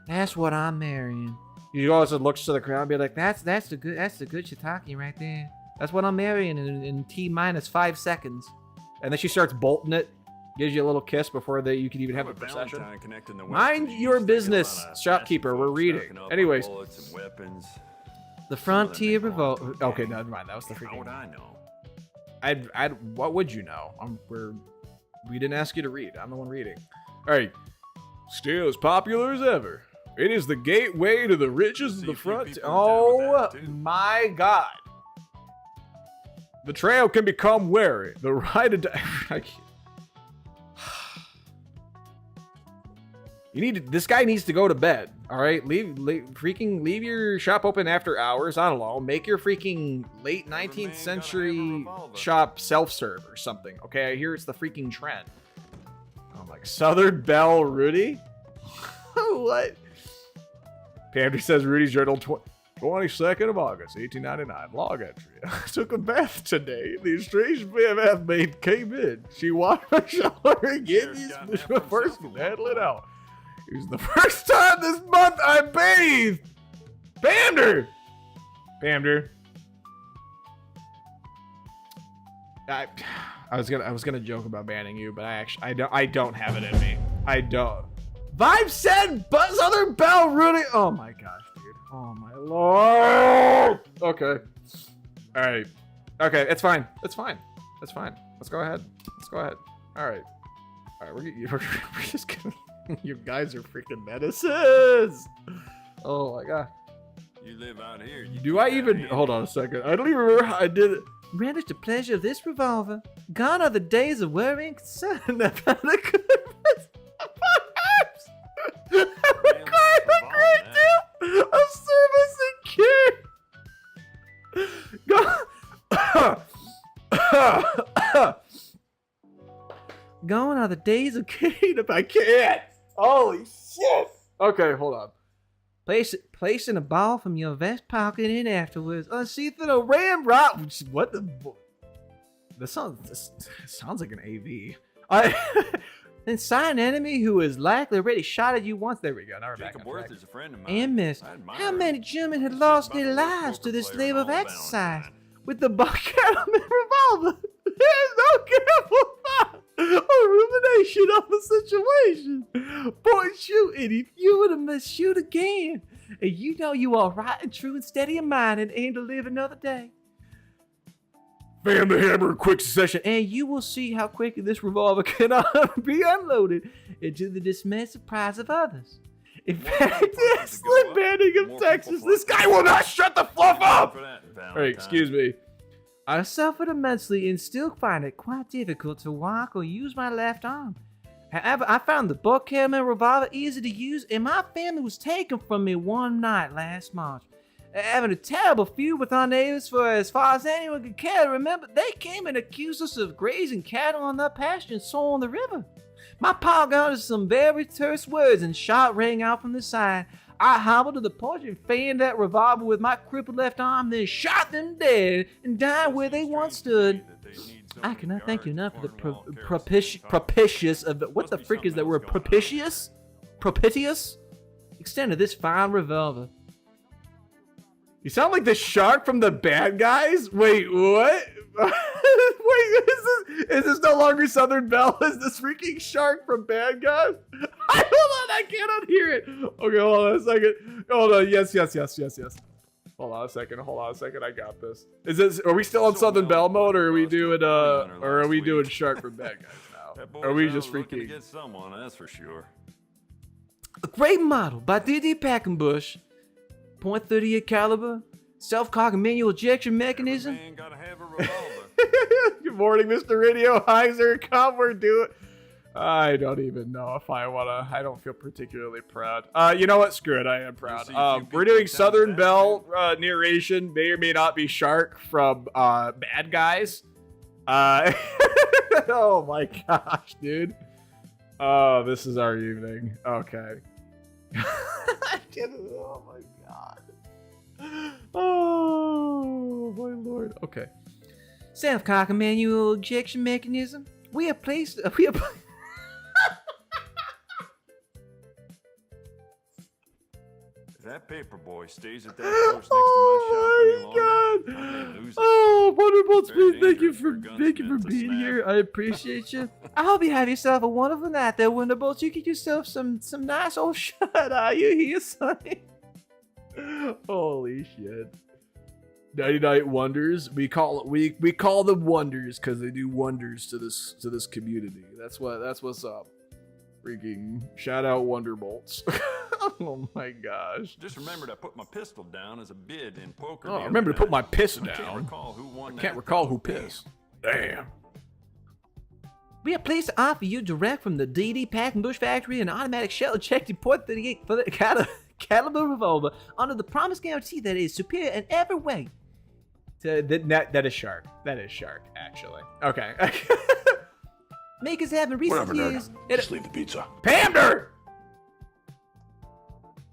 that's what I'm marrying. You also looks to the crowd and be like, that's the good shiitake right there. That's what I'm marrying in T-minus 5 seconds. And then she starts bolting it, gives you a little kiss before you can even have a procession. Mind your business, shopkeeper. We're reading. Anyways, the Frontier Revolt. Okay, never mind. That was the freaking. How would I know? What would you know? We didn't ask you to read. I'm the one reading. All right. Still as popular as ever. It is the gateway to the riches of the front. Oh my God. The trail can become weary. The ride this guy needs to go to bed. All right, leave your shop open after hours. I don't know. Make your freaking late 19th century shop self-serve or something. Okay, I hear it's the freaking trend. Oh my, Southern Belle Rooty? What? Pander says Rooty's journal 22nd of August, 1899. Log entry. I took a bath today. The estranged bath maid came in. She washed my shower and gave me a first and handle it out. It was the first time this month I bathed. Pander. I was gonna joke about banning you, but I don't have it in me. I don't. Vibe said Southern Belle Rooty. Oh my gosh, dude. Oh my lord. Okay. All right. Okay, it's fine. It's fine. Let's go ahead. All right. We're just gonna. You guys are freaking menaces. Oh my god. You live out here. Do I even hold on a second? I don't even remember how I did it. Relish the pleasure of this revolver. Gone are the days of worrying concern about the goodness. Require a great deal of service and care. Gone are the days of Kate if I can't. Holy shit. Okay, hold on. Placing a ball from your vest pocket in afterwards. Unsheath a ramrod. What the? This sounds like an AV. Then sign an enemy who is likely already shot at you once. There we go. Now we're back on track. Is a friend of mine. And miss, how many Germans had lost their lives to this labor of exercise? With the cattleman revolver, there's no careful thought or rumination on the situation. Point shooting, if you would have must shoot again, and you know you are right and true and steady in mind and aim to live another day. Bam the hammer in quick succession, and you will see how quickly this revolver cannot be unloaded, and to the dismay and surprise of others. In fact, this slim banding of Texas, this guy will not shut the fluff up! Alright, excuse me. I suffered immensely and still find it quite difficult to walk or use my left arm. However, I found the buck cattleman revolver easy to use, and my family was taken from me one night last March. Having a terrible feud with our neighbors for as far as anyone could care to remember, they came and accused us of grazing cattle on their pasture and so on the river. My pa got us some very terse words and shot rang out from the side. I hobbled to the porch and fanned that revolver with my crippled left arm, then shot them dead and died where they once stood. I cannot thank you enough for the propitious of the, what the frick is that word? Propitious extent of this fine revolver. You sound like the shark from the Bad Guys? Wait, what? Wait, is this no longer Southern Belle? Is this freaking shark from Bad Guys? Hold on, I cannot hear it. Okay, hold on a second. Hold on, yes. Hold on a second, I got this. Are we still on Southern Belle mode, or are we doing shark from Bad Guys now? Or are we just freaking... Get someone, that's for sure. A great model by D.D. Packenbush. .38 caliber, self-cocking manual ejection mechanism. Man, gotta have a revolver. Good morning, Mr. Radio Heiser. Come, we're doing... I don't even know if I wanna... I don't feel particularly proud. You know what? Screw it, I am proud. We're doing Southern Belle narration. May or may not be Shark from Bad Guys. Oh my gosh, dude. Oh, this is our evening. Okay. Oh my god. Oh my lord. Okay. Self-cocking manual ejection mechanism. We have placed... If that paper boy stays at that post next to my shop any longer, I may lose it. Oh, Wonderbolts, please thank you for being here. I appreciate you. I hope you have yourself a wonderful night there, Wonderbolts. You get yourself some nice old shut eye. You hear, Sonny? Holy shit. 99 Wonders. We call them wonders because they do wonders to this community. That's what's up. Freaking shout out Wonderbolts. Oh my gosh. Just remember to put my pistol down as a bid in poker. Oh, remember to put my piss down. I can't recall who won. I can't recall who pissed. Damn. We are pleased to offer you direct from the D.D. Packenbush factory an automatic shell-ejected .38 for the caliber revolver under the promise guarantee that it is superior in every way. That is Shark. That is Shark, actually. Okay. Makers have in recent years... Just leave the pizza. Pander!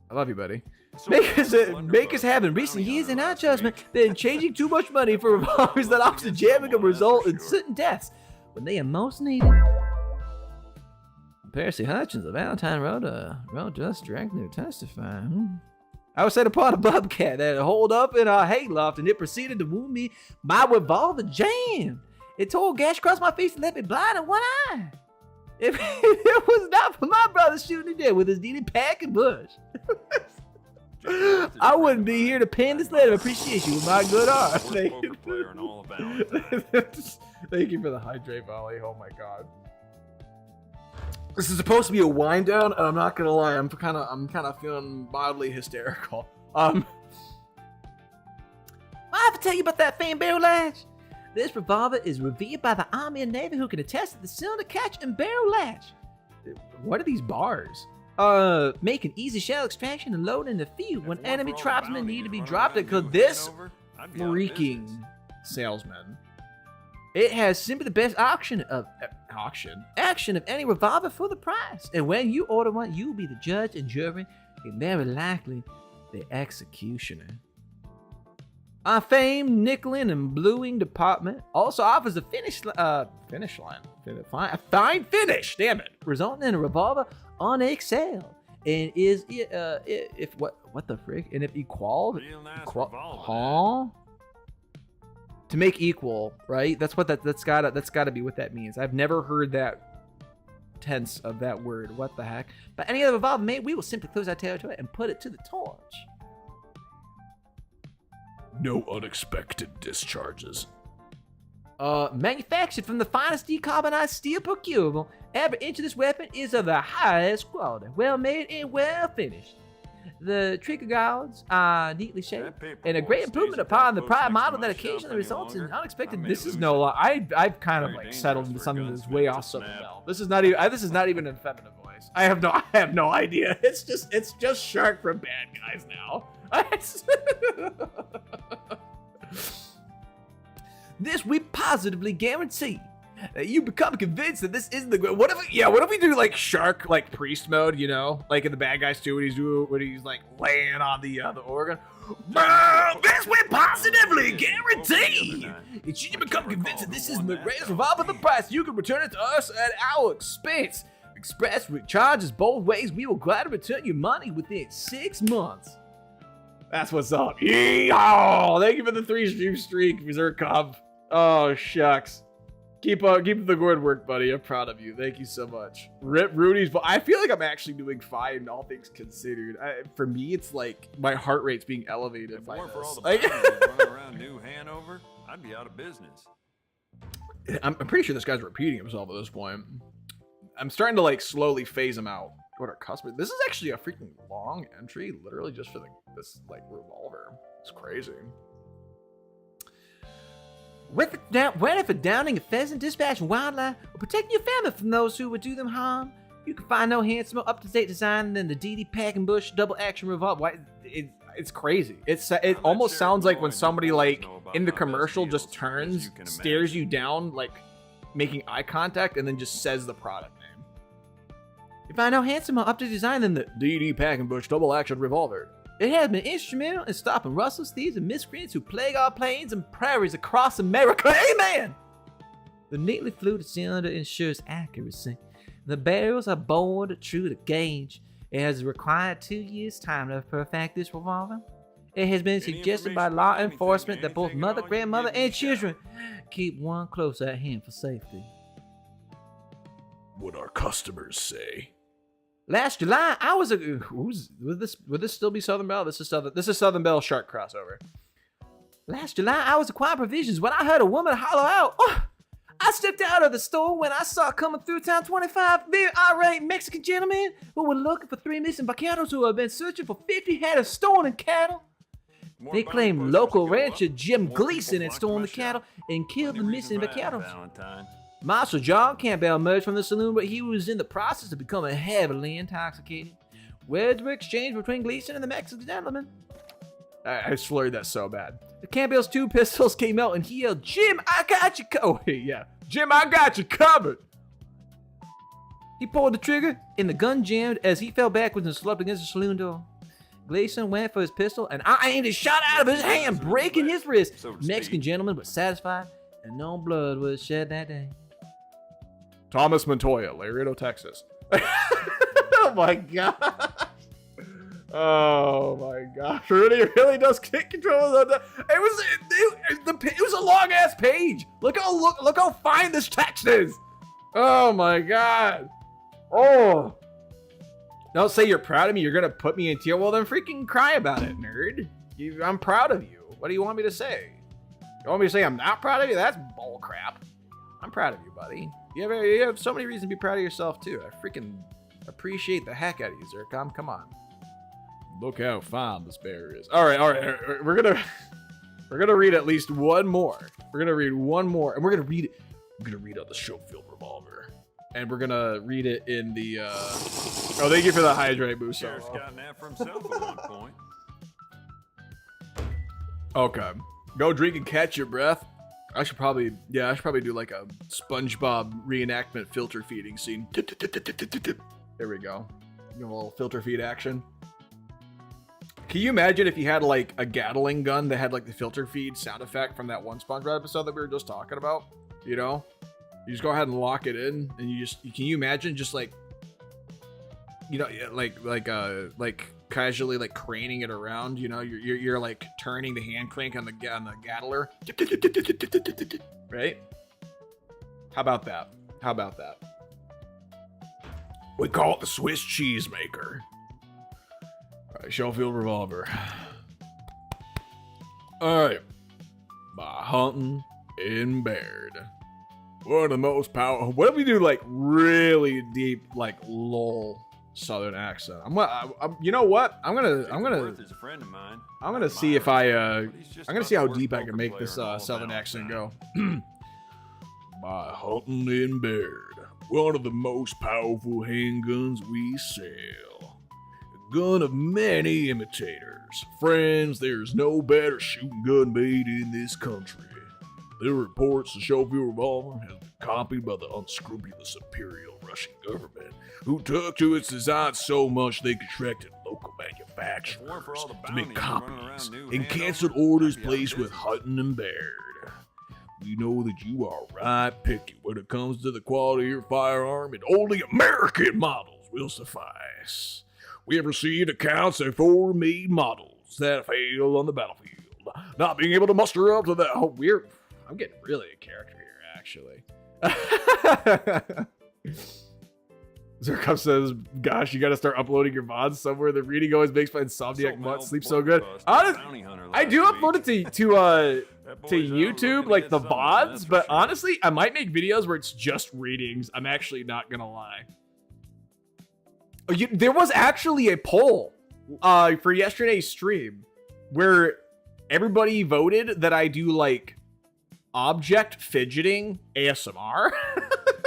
I love you, buddy. Makers have in recent years, in our judgment, been changing too much money for revolvers that often jamming can result in certain deaths when they are most needed. Percy Hutchins of Valentine wrote just directly to testify. I was set upon a bobcat that holed up in our hayloft, and it proceeded to wound me. My revolver jammed. It tore a gash across my face and left me blind in one eye. If it was not for my brother shooting me dead with his D.D. Packenbush, I wouldn't be here to pen this letter of appreciation with my good art. Thank you. Thank you for the hydrate volley. Oh my god. This is supposed to be a wind down, and I'm not gonna lie, I'm kind of feeling mildly hysterical. I have to tell you about that famed barrel latch. This revolver is revered by the Army and Navy, who can attest to the cylinder catch and barrel latch. What are these bars? Making easy shell extraction and loading in the field when enemy tribesmen need to be dropped. Because this freaking salesman. It has simply the best action of any revolver for the price. And when you order one, you'll be the judge and jury, and very likely the executioner. Our famed nickeling and bluing department also offers a fine finish, damn it, resulting in a revolver on sale. And is if what the frick? And if equal, to make equal, right? That's what that's gotta be what that means. I've never heard that tense of that word. What the heck? But any other revolver made, we will simply close our territory and put it to the torch. No unexpected discharges. Manufactured from the finest decarbonized steel procurable, every inch of this weapon is of the highest quality, well made and well finished. The trigger guards are neatly shaped, and a great improvement upon the prior model that occasionally results in unexpected. This is no lie. I've kind of like settled into something that's way off Southern Belle. This is not even an feminine voice. I have no idea. It's just Shark from Bad Guys now. This we positively guarantee that you become convinced that this isn't the great. What if we do like Shark, like priest mode, you know, like in the Bad Guys 2 when he's like laying on the organ. This we positively guarantee that you become convinced that this isn't the greatest revolver the price. You can return it to us at our expense. Express charges both ways. We will gladly return your money within 6 months. That's what's up. Yeehaw! Thank you for the 3 stream streak, Berserk Cub. Oh, shucks. Keep up the good work, buddy. I'm proud of you. Thank you so much. Rip Rudy's, but I feel like I'm actually doing fine, all things considered. For me, it's like my heart rate's being elevated by For all this. the running around New Hanover, I'd be out of business. I'm pretty sure this guy's repeating himself at this point. I'm starting to like slowly phase him out. What are customers? This is actually a freaking long entry, literally just for this like revolver. It's crazy. Whether for downing a pheasant, dispatching wildlife, or protecting your family from those who would do them harm, you can find no handsomer, up-to-date design than the DD Pack-and-Bush double-action revolver. It's crazy. It almost sounds like when somebody like in the commercial just turns, stares you down, like making eye contact, and then just says the product name. You find no handsomer, up-to-date design than the DD Pack-and-Bush double-action revolver. It has been instrumental in stopping rustlers, thieves, and miscreants who plague our plains and prairies across America. Amen! The neatly fluted cylinder ensures accuracy. The barrels are bored true to gauge. It has required 2 years' time to perfect this revolver. It has been suggested by law enforcement that both mother, grandmother, and children keep one close at hand for safety. What our customers say. Last July, I was would this still be Southern Belle? This is Southern Belle Shark crossover. Last July, I was acquiring provisions when I heard a woman holler out. Oh, I stepped out of the store when I saw coming through town 25 very irate Mexican gentlemen who were looking for 3 missing vaqueros who had been searching for 50 head of stolen cattle. They claimed local rancher Jim Gleason had stolen the cattle and killed the missing vaqueros. Marshal John Campbell emerged from the saloon, but he was in the process of becoming heavily intoxicated. Words were exchanged between Gleason and the Mexican gentleman. I slurred that so bad. The Campbell's 2 pistols came out and he yelled, "Jim, I got you Oh, yeah. Jim, I got you covered. He pulled the trigger and the gun jammed as he fell backwards and slumped against the saloon door. Gleason went for his pistol and I aimed a shot out of his hand, breaking his wrist. The Mexican gentleman was satisfied and no blood was shed that day. Thomas Montoya, Laredo, Texas. Oh my god. Oh my gosh. Rudy really does take control of that. It was a long ass page. Look how fine this text is. Oh my god. Oh. Don't say you're proud of me. You're gonna put me in tears. Well, then freaking cry about it, nerd. I'm proud of you. What do you want me to say? You want me to say I'm not proud of you? That's bull crap. I'm proud of you, buddy. You have so many reasons to be proud of yourself too. I freaking appreciate the heck out of you, Zircom. Come on. Look how fine this bear is. All right. We're gonna read at least one more. We're gonna read one more, and we're gonna read it. We're gonna read out the Schofield revolver, and we're gonna read it in the. Oh, thank you for the hydrate boost. Sheriff's gotten that for himself at one point. Okay, go drink and catch your breath. I should probably do like a SpongeBob reenactment filter feeding scene. There we go. A little filter feed action. Can you imagine if you had like a Gatling gun that had like the filter feed sound effect from that one SpongeBob episode that we were just talking about? You know, you just go ahead and lock it in, and can you imagine just like, you know, like casually like craning it around? You know, you're like turning the hand crank on the Gatler, right? How about that? We call it the Swiss cheese maker. Schofield revolver. Alright. By hunting in Baird. One of the most powerful. What if we do like really deep, like lull Southern accent? You know what? I'm gonna see if I'm gonna see how deep I can make this Southern accent go. By hunting in Baird. One of the most powerful handguns we sell. Gun of many imitators. Friends, there's no better shooting gun made in this country. The reports the Schofield revolver has been copied by the unscrupulous imperial Russian government, who took to its design so much they contracted local manufacturers to make copies and canceled orders placed with Hutton and Baird. We know that you are right picky when it comes to the quality of your firearm, and only American models will suffice. We have received accounts of foreign-made models that fail on the battlefield, not being able to muster up to that. Oh, I'm getting really a character here, actually. Zerkov says, gosh, you gotta start uploading your VODs somewhere. The reading always makes my insomniac mutt sleep so good. I do upload it to YouTube, like the VODs, but honestly, I might make videos where it's just readings. I'm actually not gonna lie. There was actually a poll for yesterday's stream where everybody voted that I do like object fidgeting ASMR.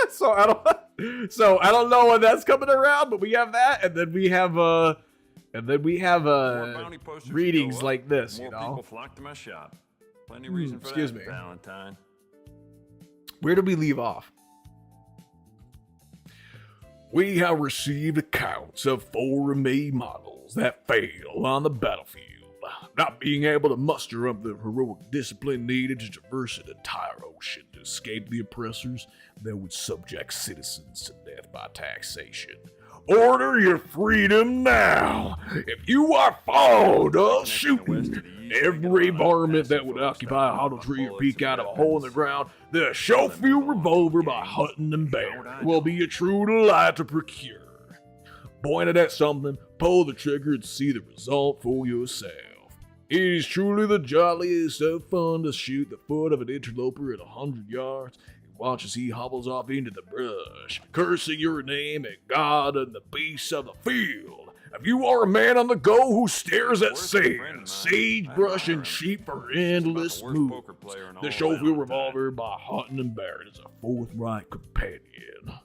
So I don't know when that's coming around, but we have that, and then we have readings like this, you know. People flock to my shop. Plenty reason for excuse that, me. Valentine. Where did we leave off? We have received accounts of 4 May models that fail on the battlefield, not being able to muster up the heroic discipline needed to traverse an entire ocean to escape the oppressors that would subject citizens to death by taxation. Order your freedom now! If you are fond of shooting every varmint that would occupy a hollow tree or peek out of a hole in the ground, the Schofield revolver by Hutton and Bear will be a true delight to procure. Point it at something, pull the trigger and see the result for yourself. It is truly the jolliest of fun to shoot the foot of an interloper at 100 yards and watch as he hobbles off into the brush, cursing your name and God and the beasts of the field. If you are a man on the go who stares at sand, sagebrush, and sheep for endless moves, the Schofield revolver by Hutton and Barrett is a forthright companion.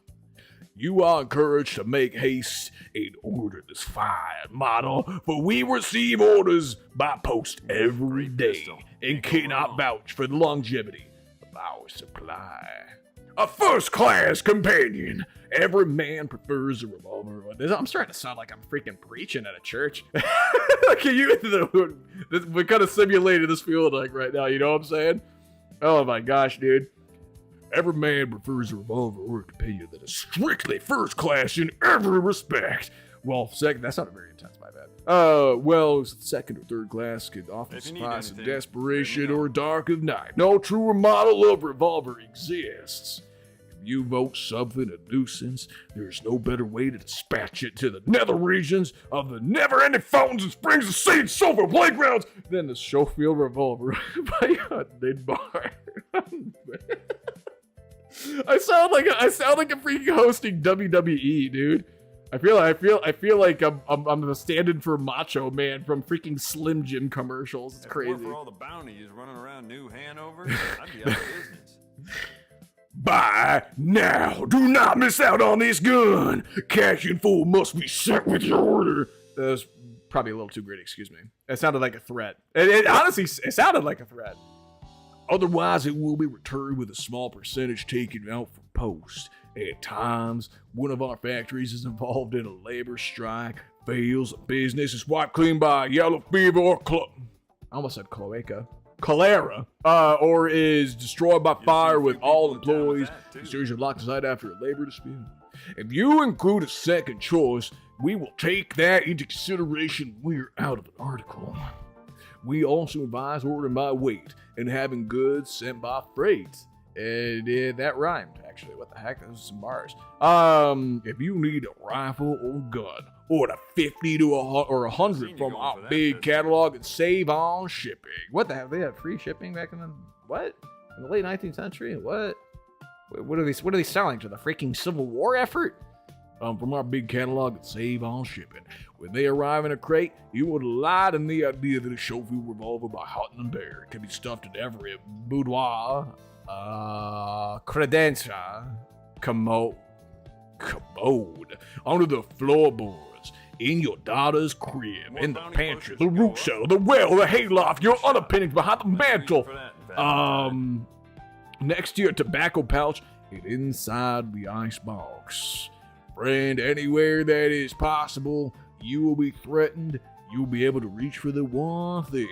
You are encouraged to make haste and order this fine model, for we receive orders by post every day and cannot vouch for the longevity of our supply. A first-class companion. Every man prefers a revolver. I'm starting to sound like I'm freaking preaching at a church. We kind of simulated this field like right now, you know what I'm saying? Oh my gosh, dude. Every man prefers a revolver or a companion that is strictly first class in every respect. Well, second, that's not very intense, my bad. Well, second or third class could often suffice in desperation or dark of night. No truer model of revolver exists. If you vote something a nuisance, there's no better way to dispatch it to the nether regions of the never-ending fountains and springs of seed sulfur playgrounds than the Schofield revolver by Hutton and Bar. I sound like I'm freaking hosting WWE, dude. I feel like I'm a stand-in for Macho Man from freaking Slim Jim commercials. It's crazy. If it weren't for all the bounties running around New Hanover, I'd be out of business. Buy now. Do not miss out on this gun. Cash in full must be sent with your order. That was probably a little too great. Excuse me. It sounded like a threat. It honestly sounded like a threat. Otherwise, it will be returned with a small percentage taken out for post. At times, one of our factories is involved in a labor strike, fails, business is wiped clean by yellow fever or I almost said cholera, or is destroyed by fire with all employees. The series are locked aside after a labor dispute. If you include a second choice, we will take that into consideration when we're out of an article. We also advise ordering by weight and having goods sent by freight. And that rhymed, actually. What the heck? Those are some bars. If you need a rifle or gun, order 50 to or 100 from our big catalog and save on shipping. What the heck? They had free shipping back in the what? In the late 19th century? What? What are they selling to the freaking Civil War effort? From our big catalog and save on shipping. When they arrive in a crate, you will delight in the idea that a Schofield revolver by Hutton and Bear can be stuffed in every boudoir, credenza, commode, under the floorboards, in your daughter's crib, in the pantry, the root cellar, the well, the hayloft, your underpinnings behind the mantle, next to your tobacco pouch, and inside the icebox. Friend, anywhere that is possible, you will be threatened. You'll be able to reach for the one thing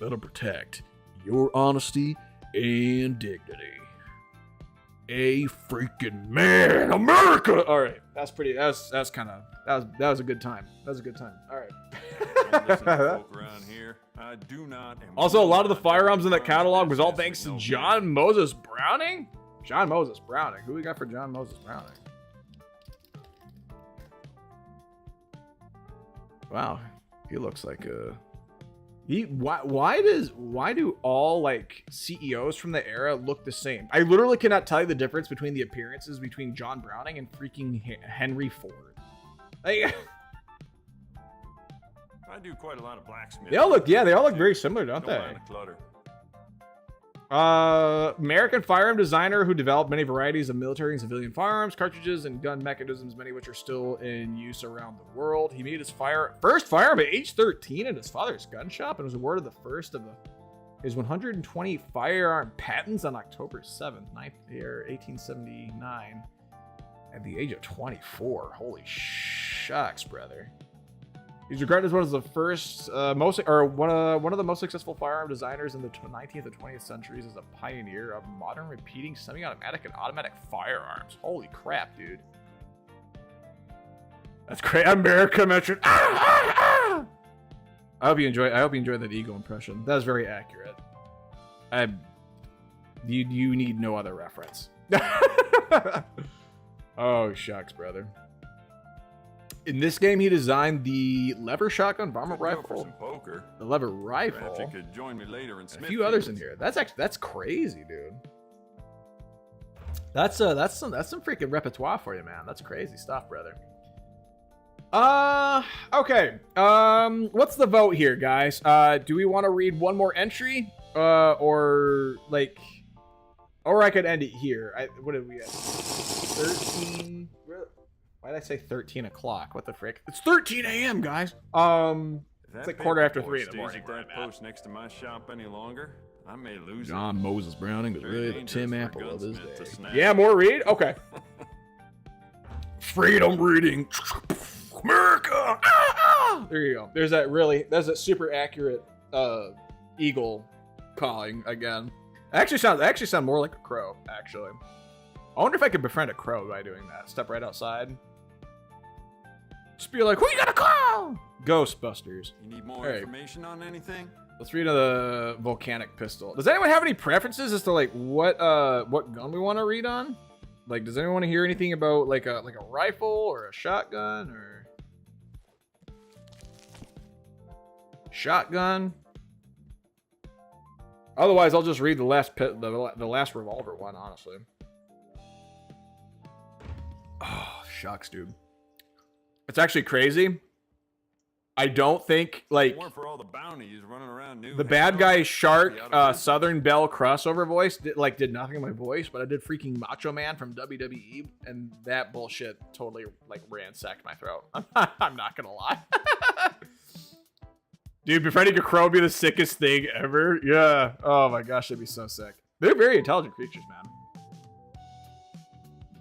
that'll protect your honesty and dignity. A freaking man, America! All right, that was a good time. That was a good time. All right. Don't listen to folk around here. I do not. Also, a lot of the firearms in that catalog was all thanks to John Moses Browning. John Moses Browning. Who we got for John Moses Browning? Wow, he looks like a. Why do all like CEOs from the era look the same? I literally cannot tell you the difference between the appearances between John Browning and freaking Henry Ford. Like, I do quite a lot of blacksmithing. they all look very similar, don't they? Mind the clutter. American firearm designer who developed many varieties of military and civilian firearms, cartridges, and gun mechanisms, many of which are still in use around the world. He made his first firearm at age 13 in his father's gun shop and was awarded the first of his 120 firearm patents on October 7th, 1879, at the age of 24. Holy shucks, brother. He's regarded as one of the first, one of the most successful firearm designers in the 19th and 20th centuries as a pioneer of modern repeating semi-automatic and automatic firearms. Holy crap, dude. That's great. America mentioned. I hope you enjoy that Eagle impression. That was very accurate. You need no other reference. Oh, shucks, brother. In this game, he designed the lever shotgun bomber rifle, poker. the lever rifle, Perhaps you could join me later in and a few others in here. That's crazy, dude. That's some freaking repertoire for you, man. That's crazy stuff, brother. Okay. What's the vote here, guys? Do we want to read one more entry, or I could end it here. What did we at? 13. Why did I say 13 o'clock? What the frick? It's 13 a.m., guys. It's like quarter after 3 in the morning. If that post next to my shop any longer, I may lose John it. Moses Browning was really the Tim for Apple of his gunsmith day. to snap. Yeah, more read? Okay. Freedom reading. America! There you go. That's that super accurate eagle calling again. It actually sound more like a crow, actually. I wonder if I could befriend a crow by doing that. Step right outside. Just be like, who you gonna call? Ghostbusters. You need more All right. information on anything? Let's read the volcanic pistol. Does anyone have any preferences as to like what gun we want to read on? Like, does anyone want to hear anything about like a rifle or a shotgun or shotgun? Otherwise, I'll just read the last revolver one, honestly. Oh, shucks, dude. It's actually crazy. I don't think, like, More for all the bounties running around New the bad guy Shark out of Southern Belle crossover voice did nothing in my voice, but I did freaking Macho Man from WWE, and that bullshit totally, like, ransacked my throat. I'm not gonna lie. Dude, befriending a crow would be the sickest thing ever. Yeah. Oh my gosh, that'd be so sick. They're very intelligent creatures, man.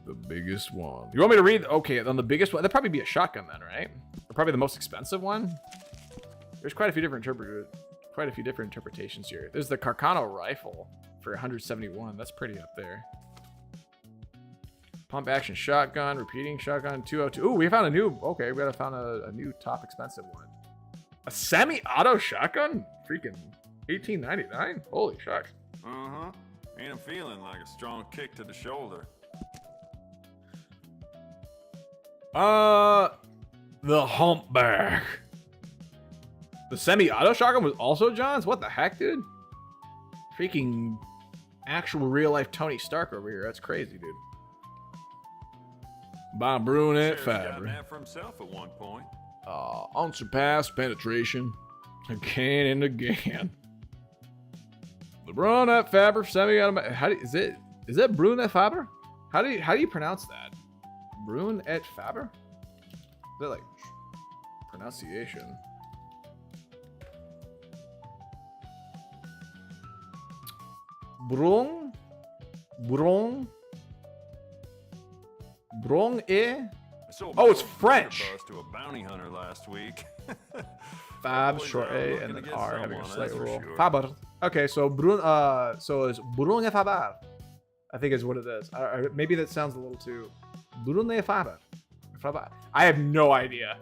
The biggest one. You want me to read? Okay, then the biggest one. That'd probably be a shotgun then, right? Or probably the most expensive one. There's quite a few different interpretations here. There's the Carcano rifle for 171. That's pretty up there. Pump action shotgun, repeating shotgun, 202. Ooh, we found a new. Okay, we gotta found a new top expensive one. A semi-auto shotgun? Freaking $18.99. Holy shucks. Uh-huh. Ain't I'm feeling like a strong kick to the shoulder. The humpback. The semi-auto shotgun was also John's? What the heck, dude? Freaking actual real-life Tony Stark over here. That's crazy, dude. By Brunette Got Fabre. that for himself at one point. Unsurpassed penetration. Again and again. The Brunette Fabre semi-automatic. Is it Brunette Fabre? How do you pronounce that? Brunette Fabre? Is that like pronunciation? Brung Oh, it's French. Bus to a bounty hunter last week. Fab, Always short A, looking and to then get R having a someone, slight that's for roll. sure. Faber. Okay, so so it's Brun et Faber. I think is what it is. Maybe that sounds a little too. Brun et Faber. I have no idea.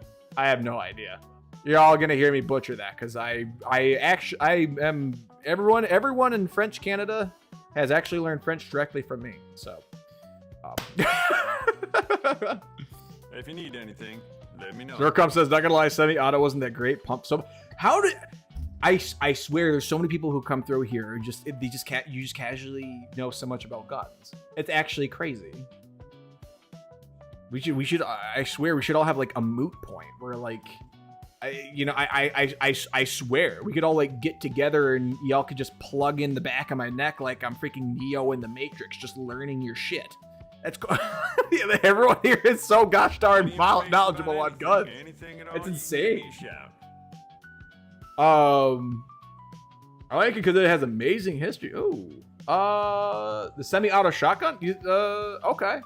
You're all gonna hear me butcher that because I am everyone in French Canada has actually learned French directly from me. So, If you need anything, let me know. Zurkam says, not gonna lie, semi-auto wasn't that great. Pump. So, how did I swear there's so many people who come through here you just casually know so much about guns. It's actually crazy. We should I swear we should all have like a moot point where like I swear we could all like get together and y'all could just plug in the back of my neck like I'm freaking Neo in the Matrix, just learning your shit. That's cool. Everyone here is so gosh darn knowledgeable on guns. It's insane. I like it because it has amazing history. Ooh. The semi-auto shotgun? Okay.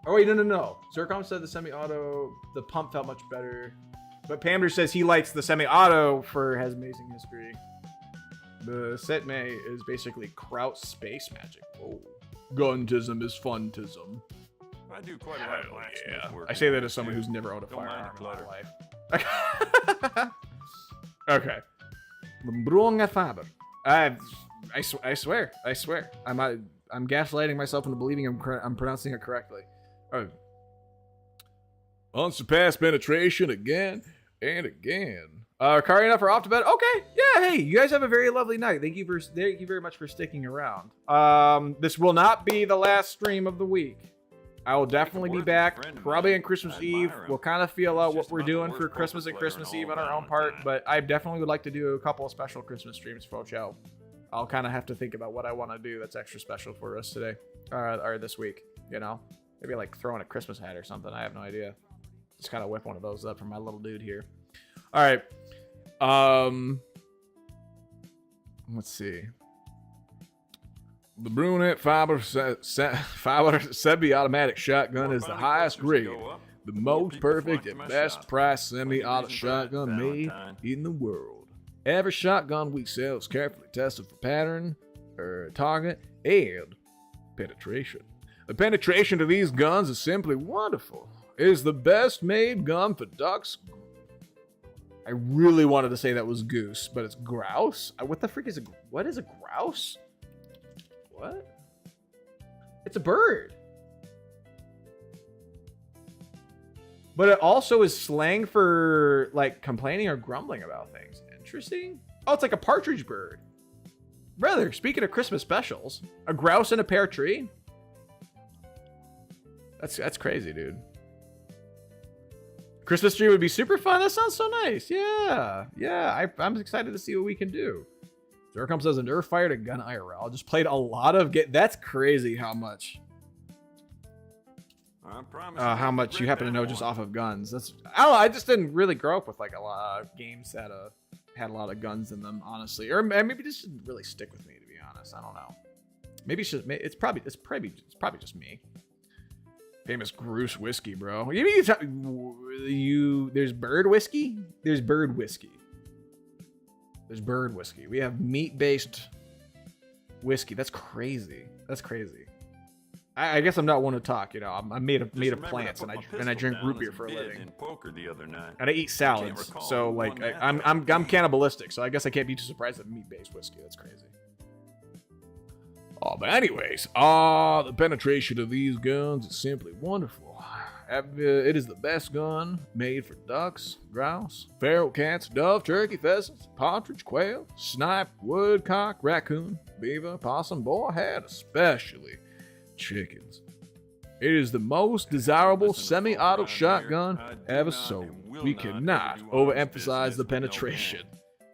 Oh wait, no. Zircom said the semi-auto, the pump felt much better. But Pamber says he likes the semi-auto for has amazing history. The Setme is basically Kraut space magic. Oh. Guntism is funtism. I do quite a lot of blacksmith work. I say that as someone who's never owned a firearm in my life. Okay. Brunga Faber. I swear. I'm gaslighting myself into believing I'm pronouncing it correctly. Oh. Unsurpassed penetration again and again. Carrying up for off to bed. Okay, yeah. Hey, you guys have a very lovely night. Thank you very much for sticking around. This will not be the last stream of the week. I will definitely be back, probably on Christmas Eve. We'll kind of feel out what we're doing for Christmas and Christmas Eve on our own part, but I definitely would like to do a couple of special Christmas streams for Cho. I'll kind of have to think about what I want to do that's extra special for us today, or this week, you know? Maybe like throwing a Christmas hat or something. I have no idea. Just kind of whip one of those up for my little dude here. All right. Let's see. The Brunette Fiber semi-automatic shotgun is the highest grade, the most perfect and best priced semi-auto shotgun made in the world. Every shotgun we sell is carefully tested for pattern, target, and penetration. The penetration to these guns is simply wonderful. It is the best made gun for ducks. I really wanted to say that was goose, but it's grouse. What the frick is what is a grouse? What? It's a bird. But it also is slang for like complaining or grumbling about things. Interesting. Oh, it's like a partridge bird. Brother, speaking of Christmas specials, a grouse in a pear tree. That's crazy, dude. Christmas tree would be super fun. That sounds so nice. Yeah. I'm excited to see what we can do. Zurkam says, I never fired a gun IRL. Just played a lot of That's crazy how much. How much you happen to know just off of guns. I don't know. I just didn't really grow up with like a lot of games that had a lot of guns in them, honestly. Or maybe this didn't really stick with me, to be honest. I don't know. Maybe it's probably just me. Famous Groose whiskey, bro. There's bird whiskey? There's bird whiskey. There's bird whiskey. We have meat-based whiskey. That's crazy. I guess I'm not one to talk, you know. I'm made of plants, and I drink root beer for a living. In poker the other night. And I eat salads, so like I'm cannibalistic. So I guess I can't be too surprised at meat-based whiskey. That's crazy. Oh, but anyways, the penetration of these guns is simply wonderful. It is the best gun made for ducks, grouse, feral cats, dove, turkey, pheasants, partridge, quail, snipe, woodcock, raccoon, beaver, possum, boar, hat, especially chickens. It is the most desirable semi-auto shotgun ever sold. We cannot overemphasize the penetration.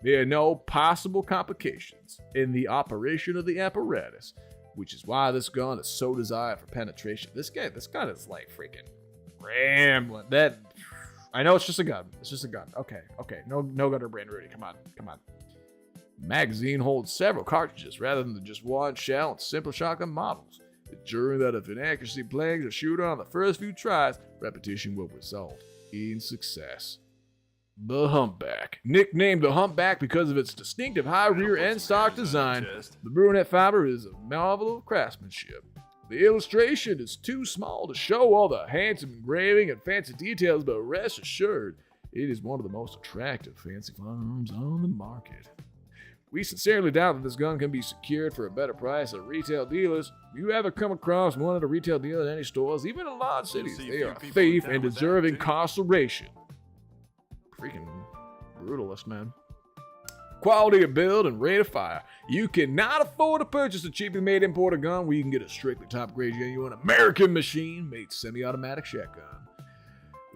There are no possible complications in the operation of the apparatus, which is why this gun is so desired for penetration. This gun is like freaking rambling. I know it's just a gun. Okay. No gutter brand Rooty. Come on. Magazine holds several cartridges rather than just one shell and simple shotgun models, ensuring that if inaccuracy plagues a shooter on the first few tries, repetition will result in success. The Humpback. Nicknamed the Humpback because of its distinctive high rear end stock design, the Brunette Fiber is a marvel of craftsmanship. The illustration is too small to show all the handsome engraving and fancy details, but rest assured, it is one of the most attractive fancy firearms on the market. We sincerely doubt that this gun can be secured for a better price at retail dealers. If you ever come across one at a retail dealer in any stores, even in large cities, they are a thief and deserve incarceration. Freaking brutalist, man. Quality of build and rate of fire. You cannot afford to purchase a cheaply made imported gun where you can get a strictly top-grade genuine American machine-made semi-automatic shotgun.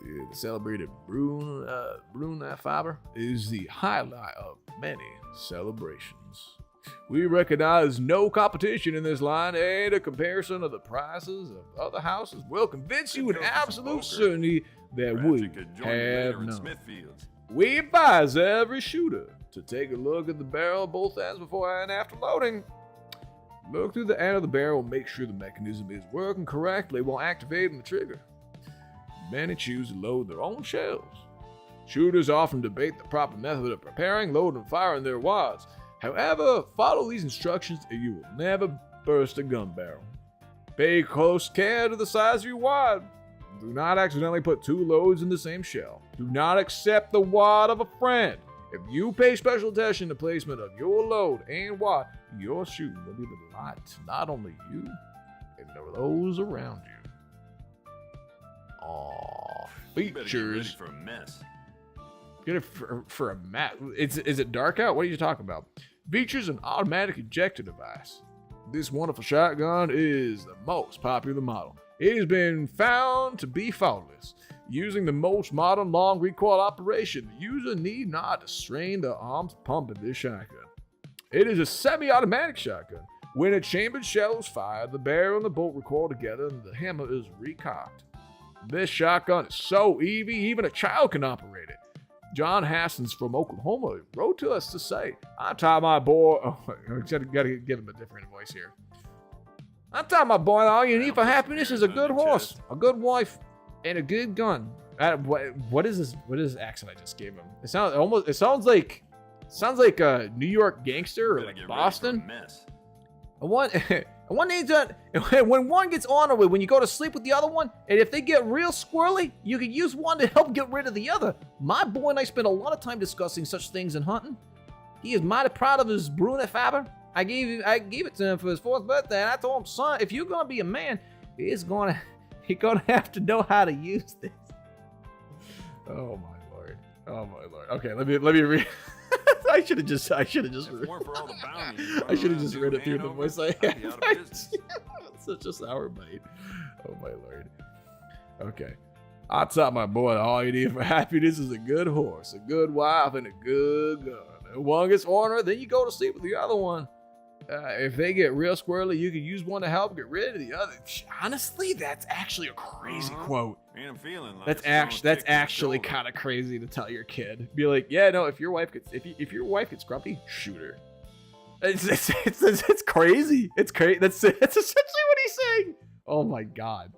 The celebrated brune fiber is the highlight of many celebrations. We recognize no competition in this line, and a comparison of the prices of other houses will convince you with absolute certainty that we have none. We advise every shooter to take a look at the barrel both ends before and after loading. Look through the end of the barrel and make sure the mechanism is working correctly while activating the trigger. Many choose to load their own shells. Shooters often debate the proper method of preparing, loading, and firing their wads. However, follow these instructions and you will never burst a gun barrel. Pay close care to the size of your wad. Do not accidentally put two loads in the same shell. Do not accept the wad of a friend. If you pay special attention to placement of your load and wad, your shooting will be the delight to not only you, and those around you. Aw, features. For a mess. Get it for a map. Is it dark out? What are you talking about? Features an automatic ejector device. This wonderful shotgun is the most popular model. It has been found to be faultless. Using the most modern long recoil operation, the user need not strain the arms pumping this shotgun. It is a semi-automatic shotgun. When a chambered shell is fired, the barrel and the bolt recoil together and the hammer is recocked. This shotgun is so easy, even a child can operate it. John Hassens from Oklahoma wrote to us to say, I taught my boy, I gotta give him a different voice here. I taught my boy all you need for happiness is a good horse, a good wife, and a good gun. What is this? What is this accent I just gave him? It sounds like a New York gangster or like Boston. One needs when one gets on with, when you go to sleep with the other one, and if they get real squirrely, you can use one to help get rid of the other. My boy and I spent a lot of time discussing such things in hunting. He is mighty proud of his brune fiber. I gave it to him for his 4th birthday, and I told him, son, if you're gonna be a man, you're gonna have to know how to use this. Oh my lord. Oh my lord. Okay, let me read. I should have just read it through the voice I had. Such a sour bite. Oh my lord. Okay. I taught my boy all you need for happiness is a good horse, a good wife, and a good gun. And one gets ornery, then you go to sleep with the other one. If they get real squirrely, you can use one to help get rid of the other. Honestly, that's actually a crazy quote. Ain't I'm feeling like that's actually kind of crazy to tell your kid. Be like, yeah, no, if your wife gets grumpy, shoot her. It's crazy. It's crazy. That's essentially what he's saying. Oh my god.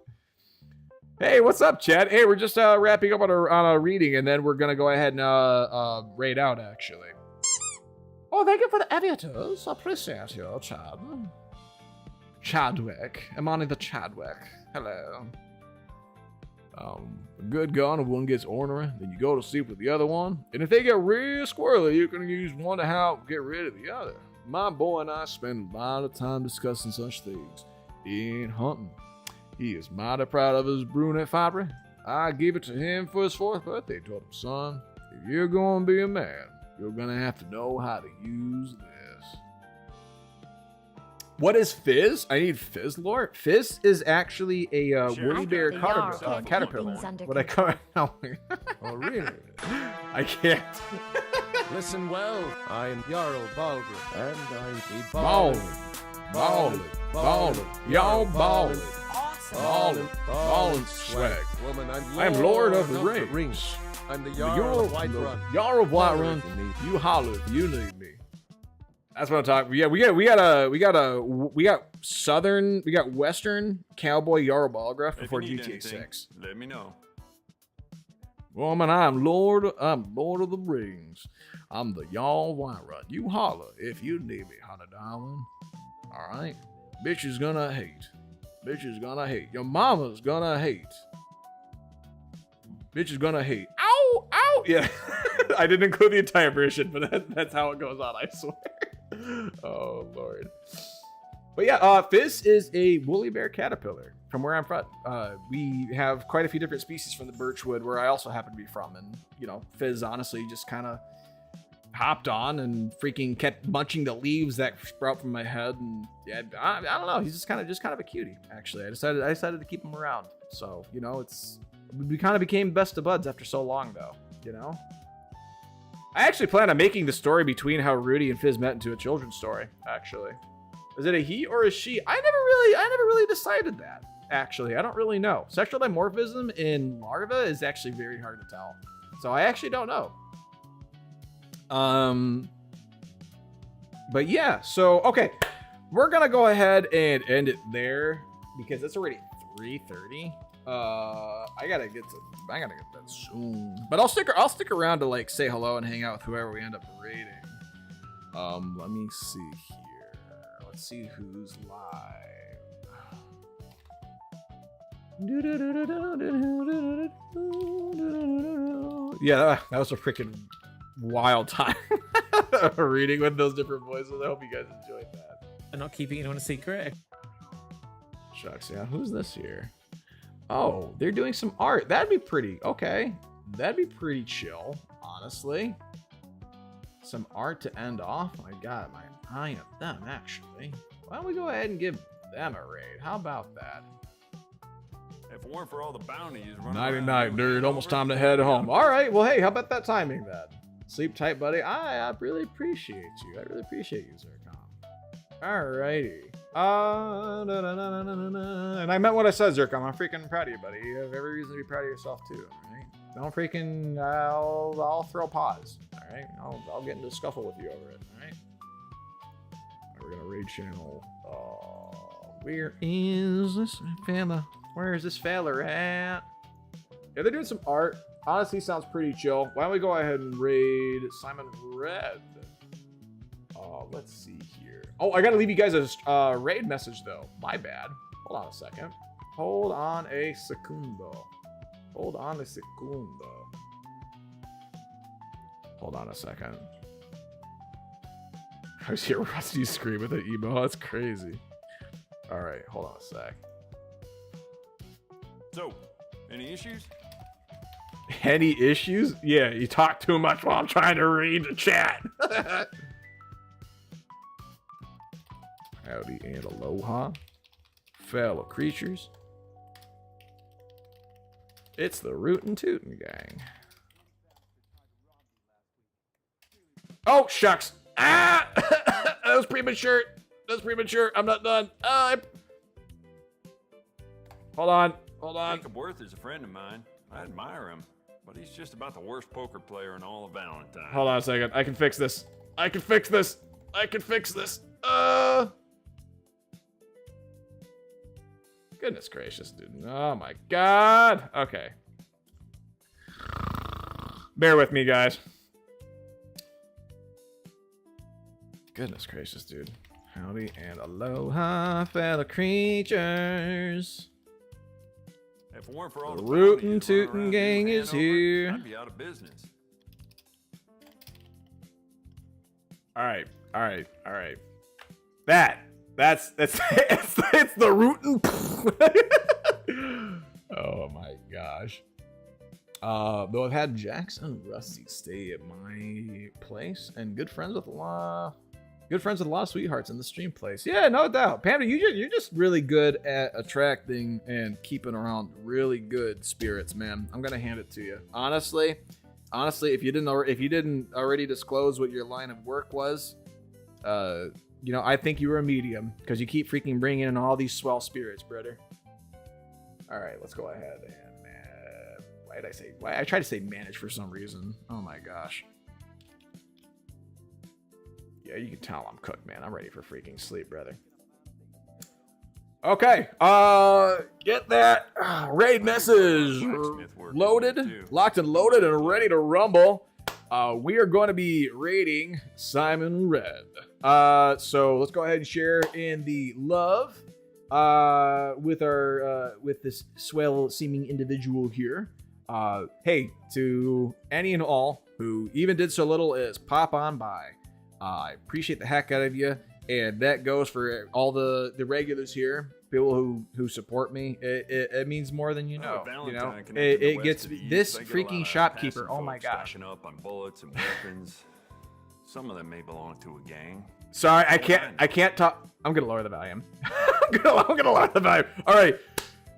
Hey, what's up, Chad? Hey, we're just wrapping up on a reading, and then we're gonna go ahead and raid out actually. Oh, thank you for the aviators. I appreciate you, Chad. Chadwick. Imani the Chadwick. Hello. A good gun, if one gets ornery, then you go to sleep with the other one. And if they get real squirrely, you can use one to help get rid of the other. My boy and I spend a lot of time discussing such things in hunting. He is mighty proud of his brunette fiber. I gave it to him for his 4th birthday. Told him, son, if you're going to be a man, you're going to have to know how to use this. What is Fizz? I need Fizz lore. Fizz is actually a woolly bear caterpillar. What I call it. Oh, really? I can't. Listen well, I am Jarl Balgrim, and I be ballin', y'all ballin', swag. Woman, I am Lord of the Rings. I'm the Jarl of Whiterun. Jarl of Whiterun. You holler if you need me. That's what I'm talking. Yeah, we got Western cowboy Jarl Balgruff before GTA 6. Let me know. Woman, I'm Lord of the Rings. I'm the Jarl of Whiterun. You holler if you need me, honey darling. All right, bitch is gonna hate. Bitch is gonna hate. Your mama's gonna hate. Bitch is gonna hate. Ow! Ow! Yeah. I didn't include the entire version, but that's how it goes on, I swear. Oh, Lord. But yeah, Fizz is a woolly bear caterpillar from where I'm from. We have quite a few different species from the birchwood where I also happen to be from. And, you know, Fizz honestly just kind of hopped on and freaking kept munching the leaves that sprout from my head. And yeah, I don't know. He's just kind of a cutie, actually. I decided to keep him around. So, you know, we kind of became best of buds after so long, though, you know? I actually plan on making the story between how Rooty and Fizz met into a children's story, actually. Is it a he or a she? I never really decided that, actually. I don't really know. Sexual dimorphism in larva is actually very hard to tell. So I actually don't know. But yeah, so, okay. We're going to go ahead and end it there because it's already 3:30. I gotta get that soon. But I'll stick around to like say hello and hang out with whoever we end up raiding. Let me see here. Let's see who's live. Yeah, that was a freaking wild time reading with those different voices. I hope you guys enjoyed that. I'm not keeping anyone a secret. Shucks, yeah. Who's this here? Oh, they're doing some art. That'd be pretty. Okay. That'd be pretty chill, honestly. Some art to end off. I got my eye on them, actually. Why don't we go ahead and give them a raid? How about that? If it weren't for all the bounties running Nighty night, dude. Almost time to head home. All right. Well, hey, how about that timing then? Sleep tight, buddy. I really appreciate you. I really appreciate you, Zircon. Alrighty. And I meant what I said, Zircon. I'm freaking proud of you, buddy. You have every reason to be proud of yourself too. Right? Don't freaking. I'll throw paws. All right. I'll get into a scuffle with you over it. All right. We're gonna raid channel. Where is this fella? Where is this fella at? Yeah, they're doing some art. Honestly, sounds pretty chill. Why don't we go ahead and raid Simon Red? Let's see here. Oh, I gotta leave you guys a raid message though. My bad. Hold on a second. Hold on a secundo. Hold on a secundo. Hold on a second. I just hear Rusty scream with an emo. That's crazy. All right, hold on a sec. So, any issues? Any issues? Yeah, you talk too much while I'm trying to read the chat. Howdy and aloha, fellow creatures. It's the Rootin' Tootin' gang. Oh, shucks. Ah! That was premature. That's premature. I'm not done. Hold on. Jacob Worth is a friend of mine. I admire him, but he's just about the worst poker player in all of Valentine. Hold on a second. I can fix this. Goodness gracious, dude. Oh my god. Okay. Bear with me, guys. Goodness gracious, dude. Howdy and aloha, fellow creatures. If it weren't for all the the Rootin' Tootin' gang is here. I'd be out of business. All right. That's it's the Rootin'. Oh my gosh. Though I've had Jax and Rusty stay at my place, and good friends with a lot of sweethearts in the stream place. Yeah, no doubt. Panda, you're just really good at attracting and keeping around really good spirits, man. I'm gonna hand it to you. Honestly, if you didn't already disclose what your line of work was, you know, I think you were a medium because you keep freaking bringing in all these swell spirits, brother. All right, let's go ahead and why I tried to say manage for some reason. Oh my gosh. Yeah, you can tell I'm cooked, man. I'm ready for freaking sleep, brother. Okay, get that raid message loaded, locked and loaded, and ready to rumble. We are going to be raiding Simon Red. So let's go ahead and share in the love. with this swell seeming individual here. Hey, to any and all who even did so little as pop on by, I appreciate the heck out of you, and that goes for all the regulars here, people who support me. It means more than you know. It gets this freaking shopkeeper. Oh my gosh! Up on bullets and weapons. Some of them may belong to a gang. Sorry, I can't talk. I'm gonna lower the volume. I'm gonna lower the volume. All right.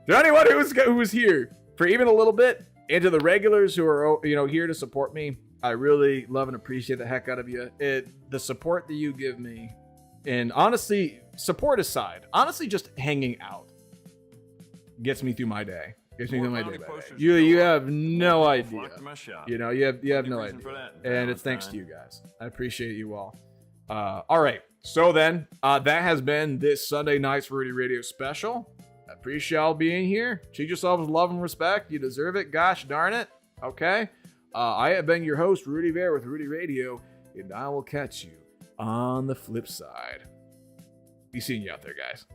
To anyone who was here for even a little bit, and to the regulars who are here to support me, I really love and appreciate the heck out of you. The support that you give me, and honestly, support aside, honestly, just hanging out gets me through my day. Gets me through my day. You have no idea. You have no idea. And it's thanks to you guys. I appreciate you all. All right. So then, that has been this Sunday night's Rootyradio special. I appreciate y'all being here. Treat yourselves with love and respect. You deserve it. Gosh darn it. Okay. I have been your host, Rooty Bear with Rootyradio, and I will catch you on the flip side. Be seeing you out there, guys.